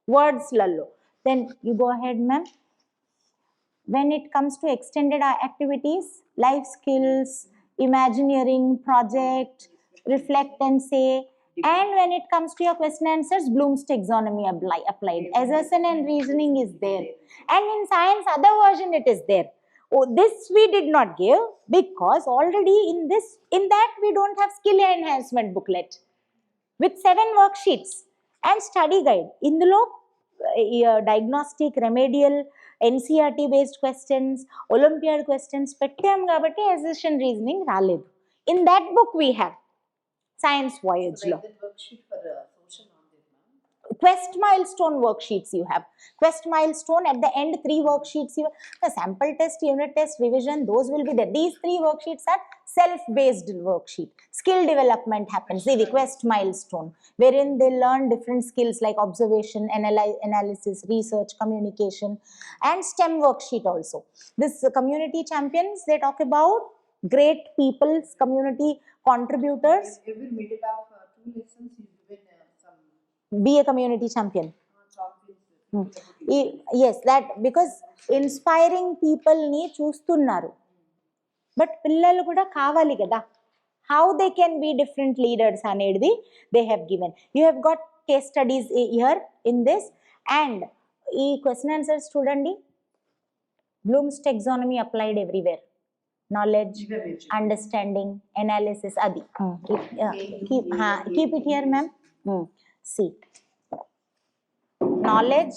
[SPEAKER 3] words lallo. Then you go ahead, ma'am. When it comes to extended activities, life skills, imagineering, project, reflect and say. And when it comes to your question answers, Bloom's taxonomy applied. Assertion and reasoning is there. And in science, other version it is there. Oh, this we did not give because already in that we don't have skill enhancement booklet with 7 worksheets and study guide. ఇందులో diagnostic, remedial, NCERT based questions, Olympiad questions పెట్టాం కాబట్టి assertion reasoning రాలేదు. In that book we have science voyage లో. Quest milestone worksheets you have. Quest milestone at the end 3 worksheets. The sample test, unit test, revision, those will be there. These 3 worksheets are self-based worksheet. Skill development happens. The quest milestone, wherein they learn different skills like observation, analysis, research, communication, and STEM worksheet also. This community champions, they talk about great people's community contributors.
[SPEAKER 14] Every middle of 2 lessons you given some.
[SPEAKER 3] Be a community champion. Yes, that because inspiring people ni చూస్తున్నారు, but పిల్లలు కూడా కావాలి కదా, how they can be different leaders అనేది they have given. You have got case studies here in this, and ఈ question answers చూడండి. Bloom's taxonomy applied everywhere. Knowledge, understanding, analysis, adi. Keep it here, ma'am. See, knowledge,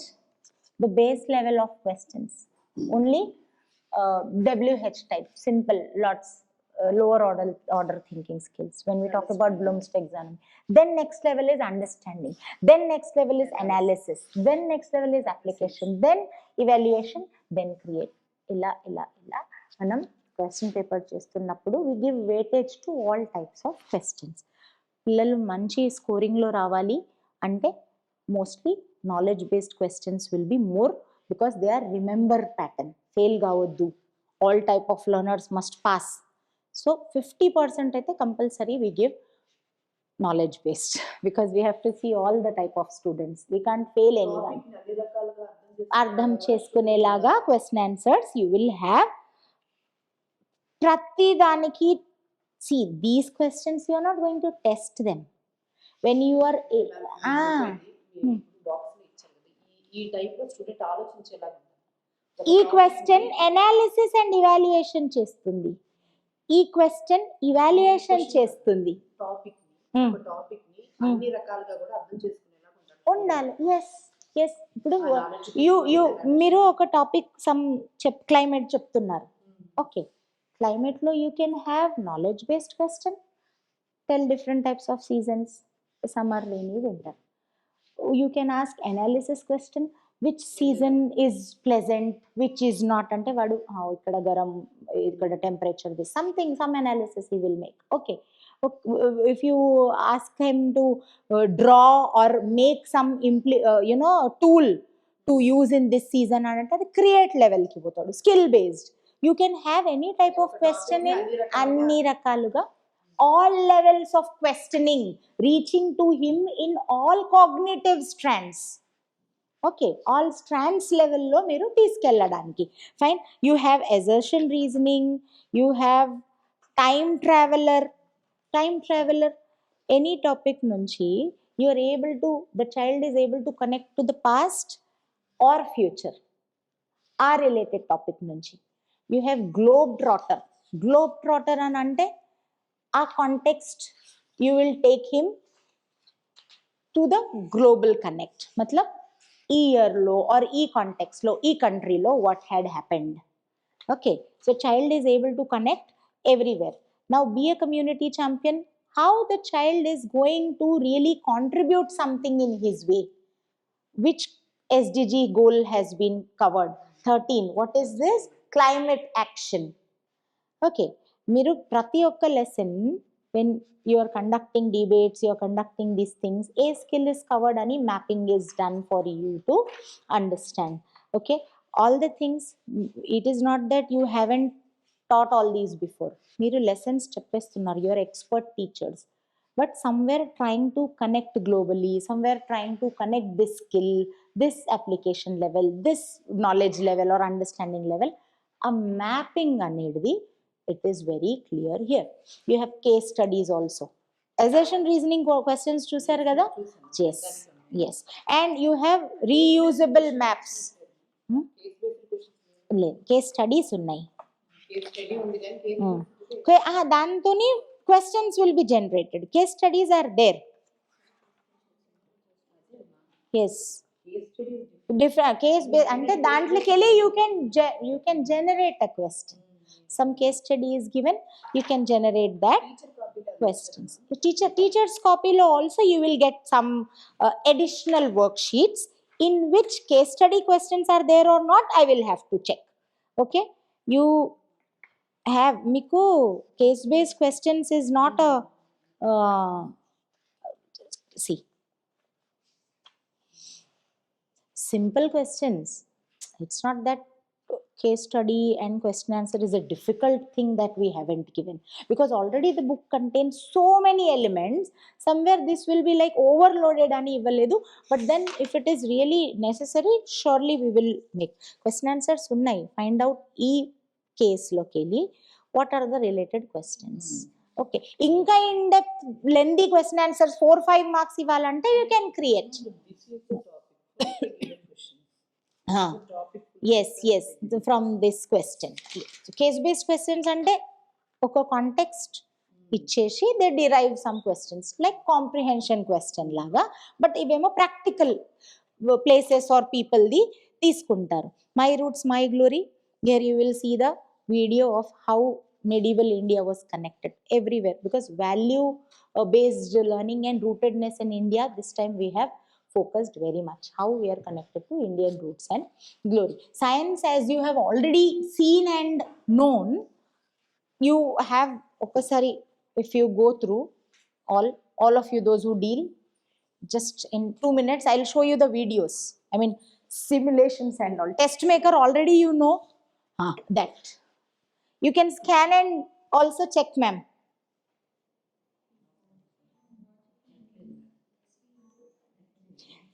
[SPEAKER 3] the base level of questions, only WH type, simple, lots, lower order thinking skills when we talk about Bloom's taxonomy. Then next level is understanding, then next level is analysis, then next level is application, then evaluation, then create. Illa manam question paper చేస్తున్నప్పుడు we give weightage to all types of questions. పిల్లలు మంచి స్కోరింగ్లో రావాలి అంటే mostly knowledge based questions will be more because they are remember pattern. Fail కావద్దు, all type of learners must pass. So 50% అయితే compulsory we give knowledge based because we have to see all the type of students. We can't fail anyone. అర్థం చేసుకునేలాగా question answers you will have. ప్రతి దానికి see these questions you are not going to test them when you are
[SPEAKER 5] ఈ type లో student ఆలోచించేలాగా
[SPEAKER 3] ఈ question analysis and evaluation చేస్తుంది, ఈ question evaluation చేస్తుంది.
[SPEAKER 5] టాపిక్ ని అన్ని రకాలుగా కూడా అర్థం చేసుకునేలాగా
[SPEAKER 3] ఉండాలి. ఎస్ ఇప్పుడు మీరు ఒక టాపిక్ క్లైమేట్ చెప్తున్నారు. Okay, climate lo you can have knowledge based question, tell different types of seasons, summer, rainy, winter. You can ask analysis question, which season is pleasant, which is not, ante vadu ikkada garam, ikkada temperature, this something, some analysis he will make. Okay, if you ask him to draw or make some tool to use in this season ante adi create level ki potadu, skill based. You can have any type of question in anni rakaluga, all levels of questioning, reaching to him in all cognitive strands. Okay, all strands level lo meeru teeskelladaniki. Fine, you have assertion reasoning, you have time traveler, any topic nunchi you are able to, the child is able to connect to the past or future, ఆ related topic nunchi. You have globetrotter అని అంటే ఆ context you will take him to the global connect. మతలబ్ ఈ ఇయర్లో are ఈ కాంటెక్స్లో ఈ కంట్రీలో what had happened. Okay, so child is able to connect everywhere. Now be a community champion. How the child is going to really contribute something in his way? Which SDG goal has been covered? 13. What is this? Climate action. Okay, మీరు ప్రతి ఒక్క lesson when you are conducting debates, you are conducting these things, ఏ skill is covered అని mapping is done for you to understand. Okay, all the things, it is not that you haven't taught all these before. మీరు lessons చెప్పేస్తున్నారు, you are expert teachers, but somewhere trying to connect globally, somewhere trying to connect this skill, this application level, this knowledge level or understanding level, a mapping anedi, it is very clear here. You have case studies also. Assertion reasoning questions చూసారు కదా? Yes, yes. And you have reusable maps. Case studies ఉన్నాయి, దాంతోని questions will be generated. Case studies are there. Yes, different case based ante dantloki వెళ్ళి you can generate a question. Some case study is given, you can generate that questions. Teacher's copy lo also you will get some additional worksheets in which case study questions are there or not, I will have to check. Okay, you have మీకు case based questions is not a see simple questions. It's not that case study and question answer is a difficult thing that we haven't given, because already the book contains so many elements. Somewhere this will be like overloaded ani ivvaledu, but then if it is really necessary, surely we will make question answers unnai. Find out e case lokeli what are the related questions. Okay, inka in depth lengthy question answers 4-5 marks ivalante you can create. Yes, from this question. So case based questions అంటే ఒక context ఇచ్చేసి they derive some questions like comprehension question లాగా, but ఇవేమో practical places or పీపుల్ది తీసుకుంటారు. My roots my glory, here you will see the video of how medieval India was connected everywhere, because value based learning and rootedness in India, this time we have focused very much how we are connected to Indian roots and glory. Science, as you have already seen and known, you have okasari, if you go through all of you, those who deal, just in 2 minutes I'll show you the videos. I mean simulations and all. Test maker already you know, that you can scan and also check, ma'am.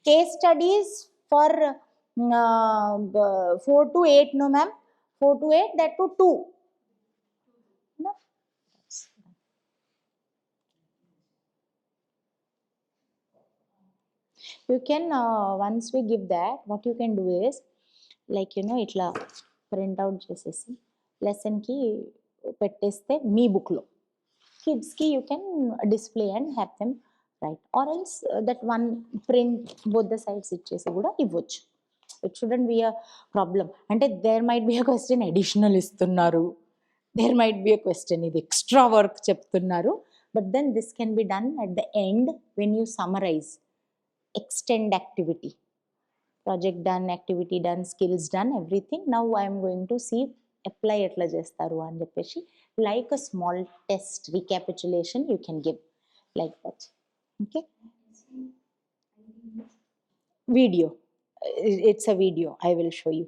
[SPEAKER 3] Case studies for 4 to 8, no ma'am, 4 to 8, that to 2. No? You can once we give that, what you can do is like itla print out chesesi lesson ki petteste mee book lo kids ki you can display and have them write, or else that one print both the sides ichesi kuda ivvochu. It shouldn't be a problem. Ante there might be a question additional istunnaru, there might be a question ఇది extra work చెప్తున్నారు, but then this can be done at the end when you summarize. Extend activity, project done, activity done, skills done, everything. Now I am going to see apply etla chestaru అని చెప్పేసి like a small test recapitulation you can give like that. Okay, video, it's a video, I will show you.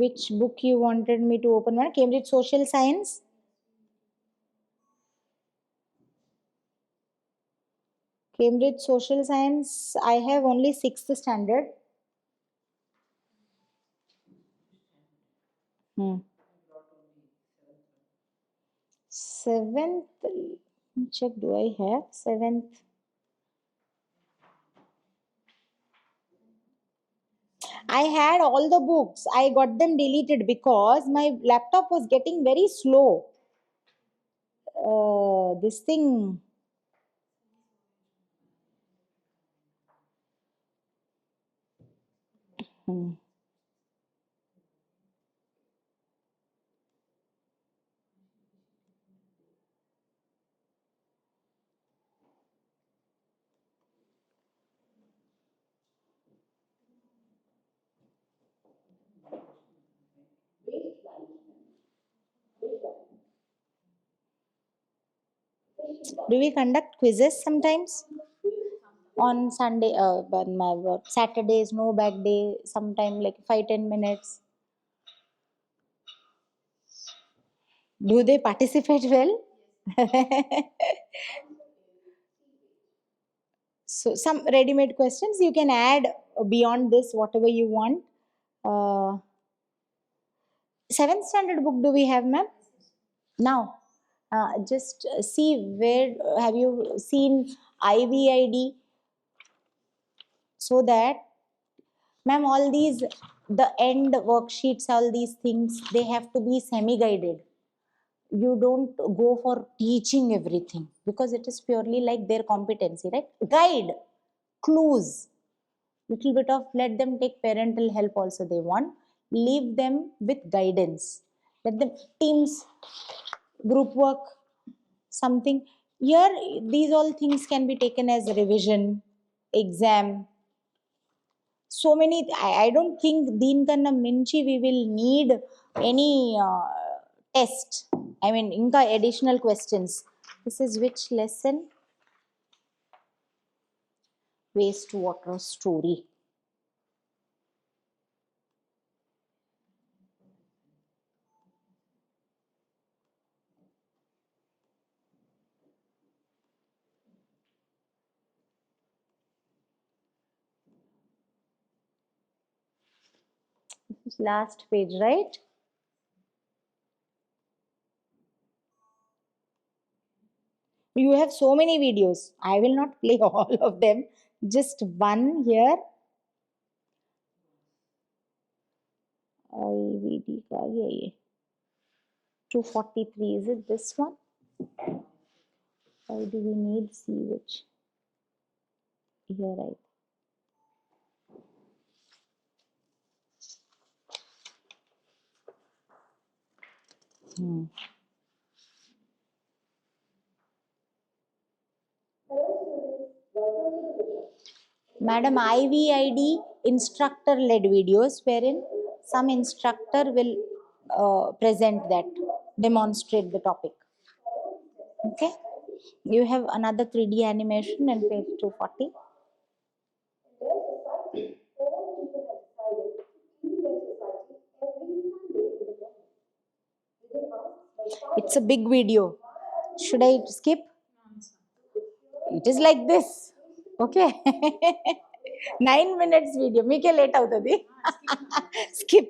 [SPEAKER 3] Which book you wanted me to open? One, Cambridge Social Science. Cambridge Social Science, I have only 6th standard. 7th, let me check, do I have 7th? I had all the books, I got them deleted because my laptop was getting very slow. This thing, Hmm. Do we conduct quizzes sometimes? On Sunday, but my Saturdays, no back day, sometime like 5-10 minutes. Do they participate well? So some ready-made questions you can add beyond this, whatever you want. Seventh standard book do we have, ma'am? Now, just see where have you seen IVID, so that, ma'am, all these, the end worksheets, all these things, they have to be semi-guided. You don't go for teaching everything because it is purely like their competency, right? Guide, clues, little bit of, let them take parental help also they want. Leave them with guidance. Let them teams, group work, something. Here, these all things can be taken as revision, exam. So many, I don't think దీనికన్నా మించి we will need any test. I mean, ఇంకా additional questions. This is which lesson? Wastewater story. This is last page, right? You have so many videos. I will not play all of them. Just one here. IVD का ये 243. Is it this one? Why do we need sewage? Here, right? Madam, IVID instructor led videos wherein some instructor will present that, demonstrate the topic. Okay, you have another 3D animation and page 240. It's a big video. Should I skip? It is like this. Okay. 9 minutes video. మీకే late అవుతుంది. Skip.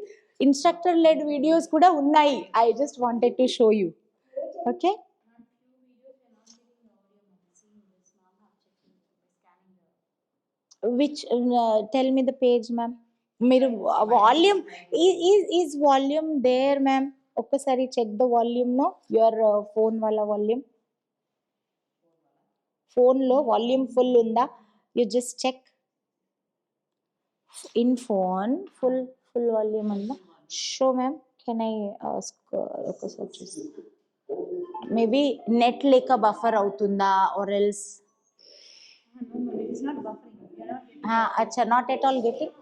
[SPEAKER 3] Instructor led videos కూడా ఉన్నాయి. I just wanted to show you. Okay. Which tell me the page, ma'am. మీరు volume is volume there, ma'am? ఒక్కసారి check the volume no your phone వాళ్ళ volume. ఫోన్లో volume full ఉందా? You just check. In phone full volume ఉందా? Show ma'am, can I ఒకసారి చూసి. Maybe net లేక buffer అవుతుందా ఆర్ ఎల్స్? అచ్చా, not at all getting.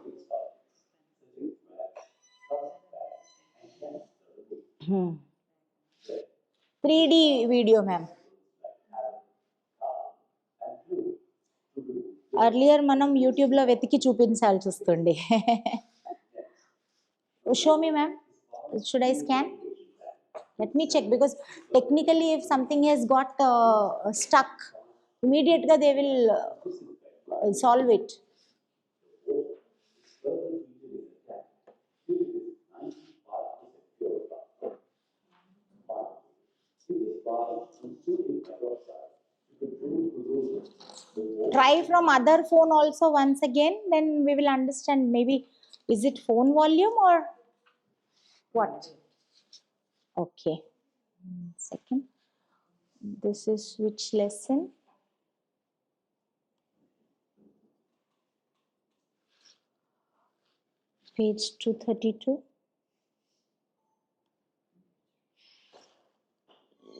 [SPEAKER 3] 3D video, ma'am. Earlier మనం యూట్యూబ్ లో వెతికి చూపించాల్సి వస్తుండే. Show me, ma'am. Should I scan? Let me check, because technically if something has got stuck, immediately they will solve it. Try from other phone also once again, then we will understand. Maybe is it phone volume or what? Okay, second. This is which lesson? Page 232.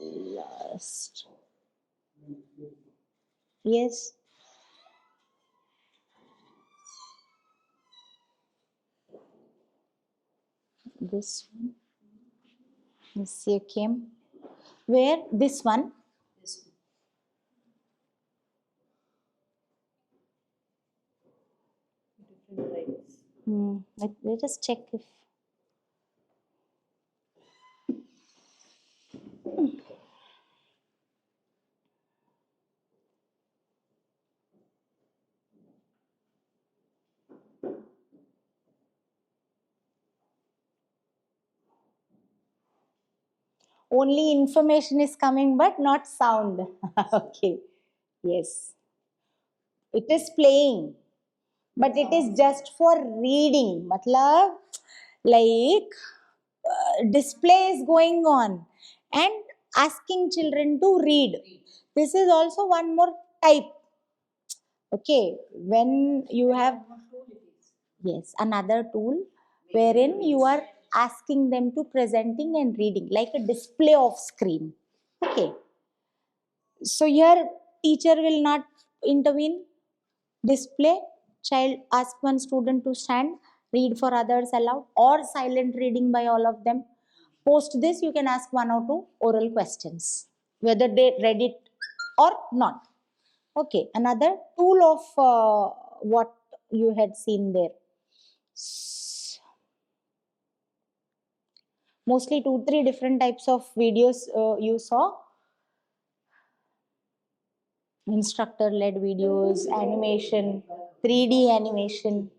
[SPEAKER 3] Last. Yes. This one. This here came. Where? This one. Let us check if. Only information is coming but not sound. Okay. Yes. It is playing. But it is just for reading. Matlab, like display is going on and asking children to read. This is also one more type. Okay. When you have, yes, another tool wherein you are asking them to presenting and reading like a display of screen. Okay. So here teacher will not intervene. Display, child ask one student to stand, read for others aloud or silent reading by all of them. Post this you can ask one or two oral questions whether they read it or not. Okay, another tool of what you had seen there. Mostly 2-3 different types of videos you saw. Instructor led videos, animation, 3D animation.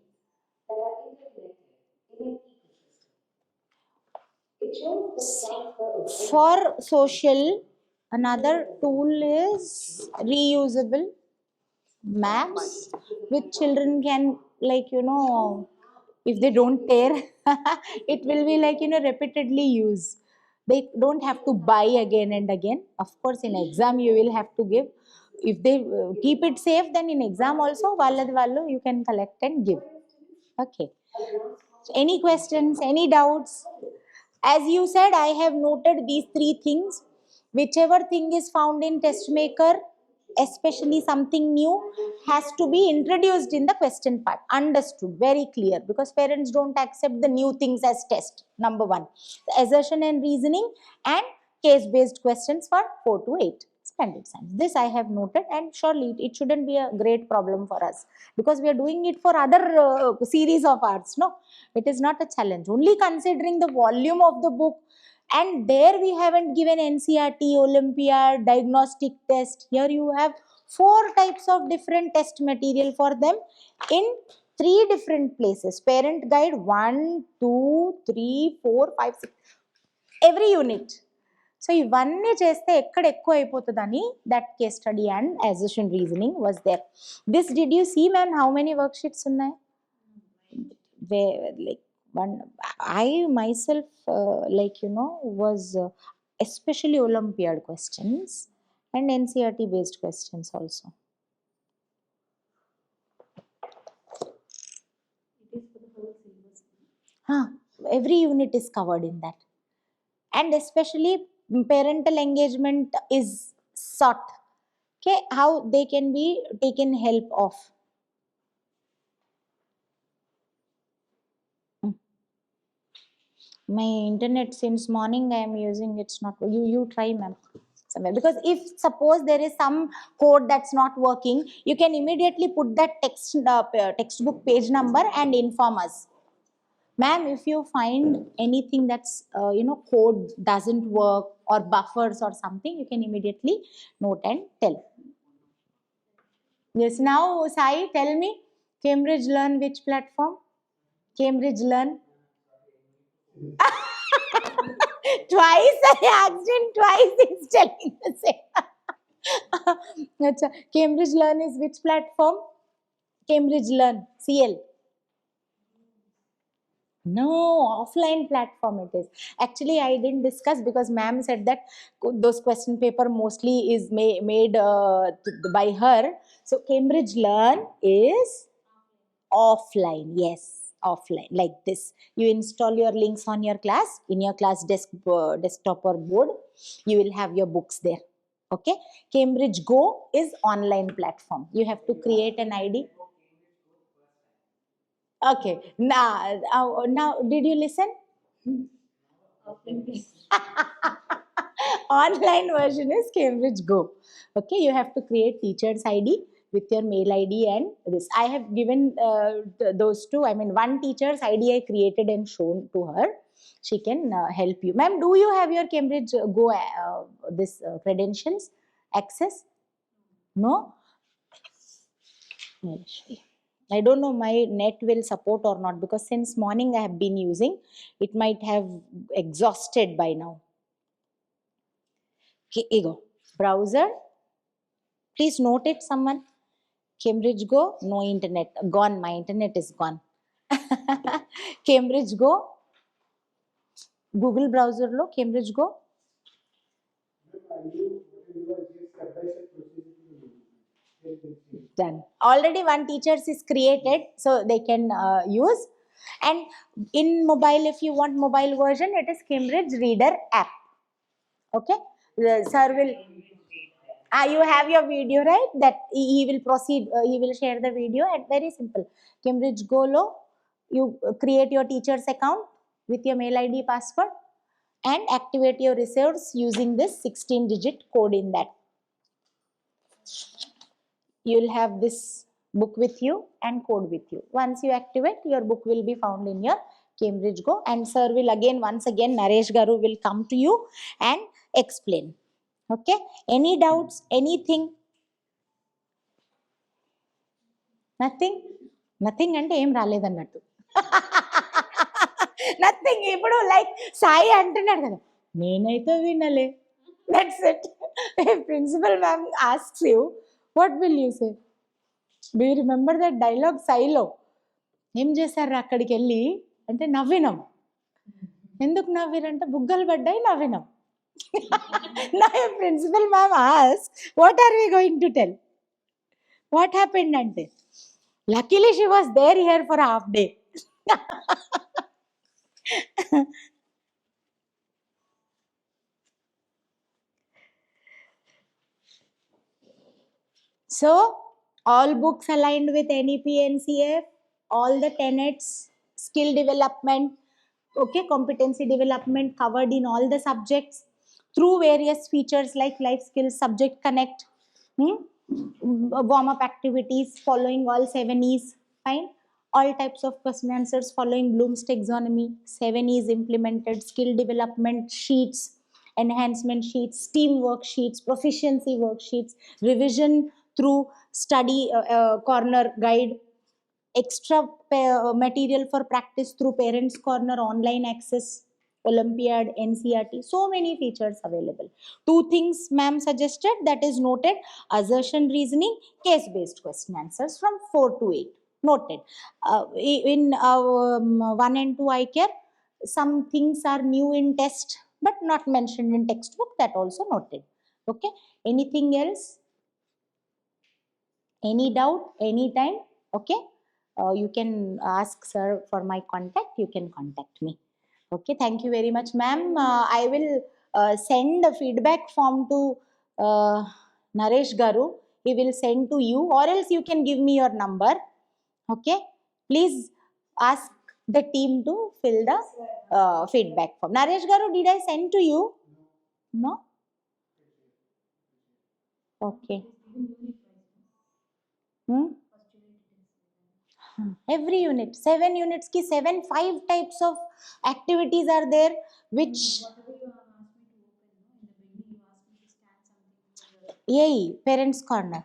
[SPEAKER 3] For social, another tool is reusable maps which children can, like, if they don't tear, it will be like, repeatedly use. They don't have to buy again and again. Of course, in exam you will have to give. If they keep it safe, then in exam also, vallu you can collect and give. Okay. So any questions, any doubts? As you said, I have noted these 3 things. Whichever thing is found in test maker, especially something new, has to be introduced in the question part. Understood, very clear, because parents don't accept the new things as test. Number 1. The assertion and reasoning and case-based questions for 4 to 8. Standard science. This I have noted, and surely it shouldn't be a great problem for us because we are doing it for other series of arts. No, it is not a challenge. Only considering the volume of the book, and there we haven't given NCERT, Olympiad, diagnostic test. Here you have 4 types of different test material for them in 3 different places. Parent guide 1, 2, 3, 4, 5, 6. Every unit. So ఇవన్నీ చేస్తే ఎక్కడ ఎక్కువ అయిపోతుందని that case study and assertion reasoning was there. This did you see, ma'am, how many worksheets ఉన్నాయి? Like one, I myself was especially Olympiad questions and NCERT based questions also.
[SPEAKER 11] It is for the whole syllabus.
[SPEAKER 3] Every unit is covered in that. And especially parental engagement is sought. Okay, how they can be taken help of. My internet since morning I am using, it's not. You try, ma'am, somewhere, because if suppose there is some code that's not working, you can immediately put that textbook page number and inform us. Ma'am, if you find anything that's code doesn't work or buffers or something, you can immediately note and tell. Yes, now Sai, tell me, Cambridge Learn which platform? Cambridge Learn. Twice I asked him, twice he's telling the same. Cambridge Learn is which platform? Cambridge Learn, CL. No, offline platform it is. Actually, I didn't discuss because ma'am said that those question paper mostly is made by her. So Cambridge Learn is offline. Yes, offline like this. You install your links on your class, in your class desktop or board, you will have your books there. Okay, Cambridge Go is online platform. You have to create an ID. Okay, now did you listen? Online version is Cambridge Go. Okay, you have to create teacher's ID with your mail ID and this. I have given those two. I mean, one teacher's ID I created and shown to her. She can help you. Ma'am, do you have your Cambridge Go credentials access? No? I'll show you. I don't know my net will support or not, because since morning I have been using. It might have exhausted by now. Okay, here you go. Browser. Please note it, someone. Cambridge Go, no internet. Gone. My internet is gone. Cambridge Go. Google browser lo, Cambridge Go. Done. Already one teachers is created, so they can use. And in mobile, if you want mobile version, it is Cambridge Reader app. Okay, the sir will. You have your video, right? That he will proceed. He will share the video. And very simple. Cambridge Go lo, you create your teacher's account with your mail ID, password, and activate your resource using this 16-digit code in that. You will have this book with you and code with you. Once you activate, your book will be found in your Cambridge Go, and sir will once again, Naresh Garu will come to you and explain. Okay? Any doubts? Anything? Nothing? Nothing ante em raledannattu. Nothing. Ipudu like Sai antunnadu kada. Nenaithe vinale. That's it. If principal ma'am asks you, what will you say? Do you remember that dialogue, Sailo? ఏం చేశారు అక్కడికి వెళ్ళి అంటే నవ్వినాం. ఎందుకు నవ్విరంటే బుగ్గలు పడ్డాయి, నవ్వినాం. Now if principal ma'am asks, what are we going to tell? What happened ante? Luckily she was there here for a half day. So, all books aligned with NEP NCF, all the tenets, skill development, okay, competency development covered in all the subjects through various features like life skills, subject connect, warm-up activities following all 7 E's, fine. All types of question answers following Bloom's taxonomy, 7 E's implemented, skill development sheets, enhancement sheets, team worksheets, proficiency worksheets, revision through study corner guide, extra material for practice through parents corner, online access, Olympiad, NCERT, so many features available. 2 things ma'am suggested, that is noted: assertion reasoning, case based question answers from 4 to 8, noted. In 1 and 2 I care, some things are new in test but not mentioned in textbook, that also noted. Okay, anything else? Any doubt? Anytime? Okay, you can ask sir for my contact. You can contact me. Okay, thank you very much, ma'am. I will send a feedback form to Naresh Garu. He will send to you, or else you can give me your number. Okay, please ask the team to fill the feedback form. Naresh Garu, did I send to you? No? Okay. Every unit, 7 units ki 5 types of activities are there, which yay, parents corner.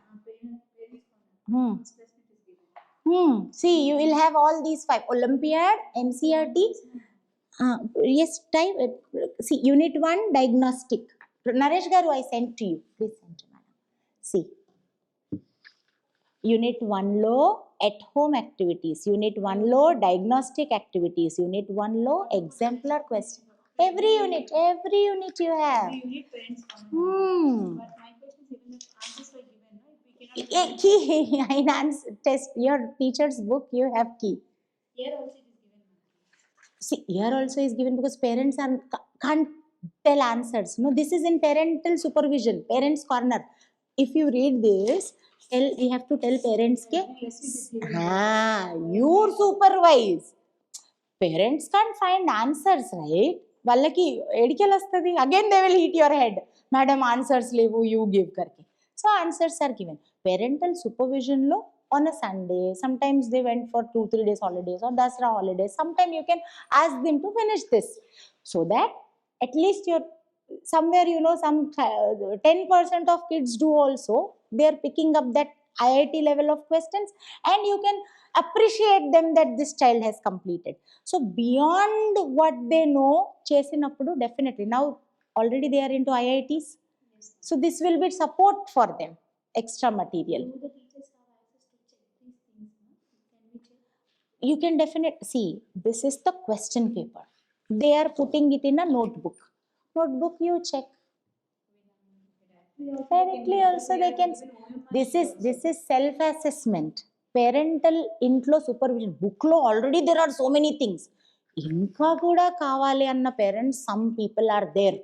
[SPEAKER 3] See, you will have all these 5: Olympiad, NCERT. Yes, type. See, unit 1 diagnostic. Naresh Garu, I sent to you. Please send to madam. See, unit 1 lo at home activities, unit 1 lo diagnostic activities, unit 1 lo exemplar question. Every unit you have.
[SPEAKER 11] Every unit parents corner. But my question is, even if answers were given, no, if we cannot.
[SPEAKER 3] Key in answer test, your teacher's book, you have key.
[SPEAKER 11] Here also it is
[SPEAKER 3] See, here also is given because parents can't tell answers. No, this is in parental supervision, parents corner. If you read this, we have to tell parents ke, you supervise. Parents can't find answers, right? వాళ్ళకి ఎడికెళ్ళి వస్తుంది again they will hit your head madam answers లేవు you give కర్కి so answers are given parental సూపర్విజన్లో on a Sunday, sometimes they went for 2-3 days holidays or Dasra holidays. Sometimes you can ask them to finish this so that at least you're somewhere, you know, some 10% of kids do also. They are picking up that IIT level of questions and you can appreciate them that this child has completed. So beyond what they know, chesinappudu definitely now already they are into IITs. So this will be support for them, extra material. You can definitely see this is the question paper. They are putting it in a notebook. Notebook you check. Directly also they can. This is self-assessment. Parental intlo supervision. Book lo already there are so many things. Inka kuda kavali anna parents. Some people are there.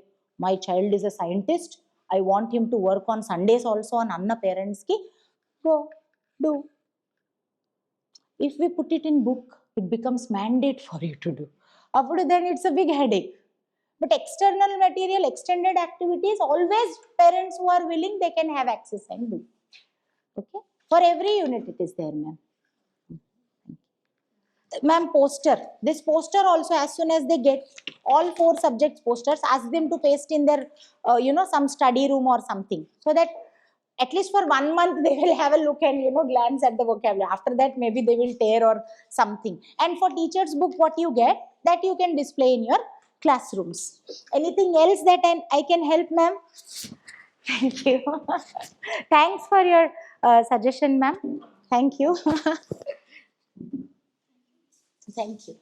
[SPEAKER 3] My child is a scientist. I want him to work on Sundays also on anna parents ki. Go do. If we put it in book, it becomes mandate for you to do. After then it's a big headache. But external material, extended activities, always parents who are willing, they can have access and do. Okay? For every unit it is there, ma'am. Ma'am, poster. This poster also, as soon as they get all 4 subjects posters, ask them to paste in their, some study room or something. So that at least for 1 month they will have a look and, glance at the vocabulary. After that, maybe they will tear or something. And for teacher's book, what you get, that you can display in your classrooms. Anything else that I can help, ma'am? Thank you. Thanks for your suggestion, ma'am. Thank you. Thank you.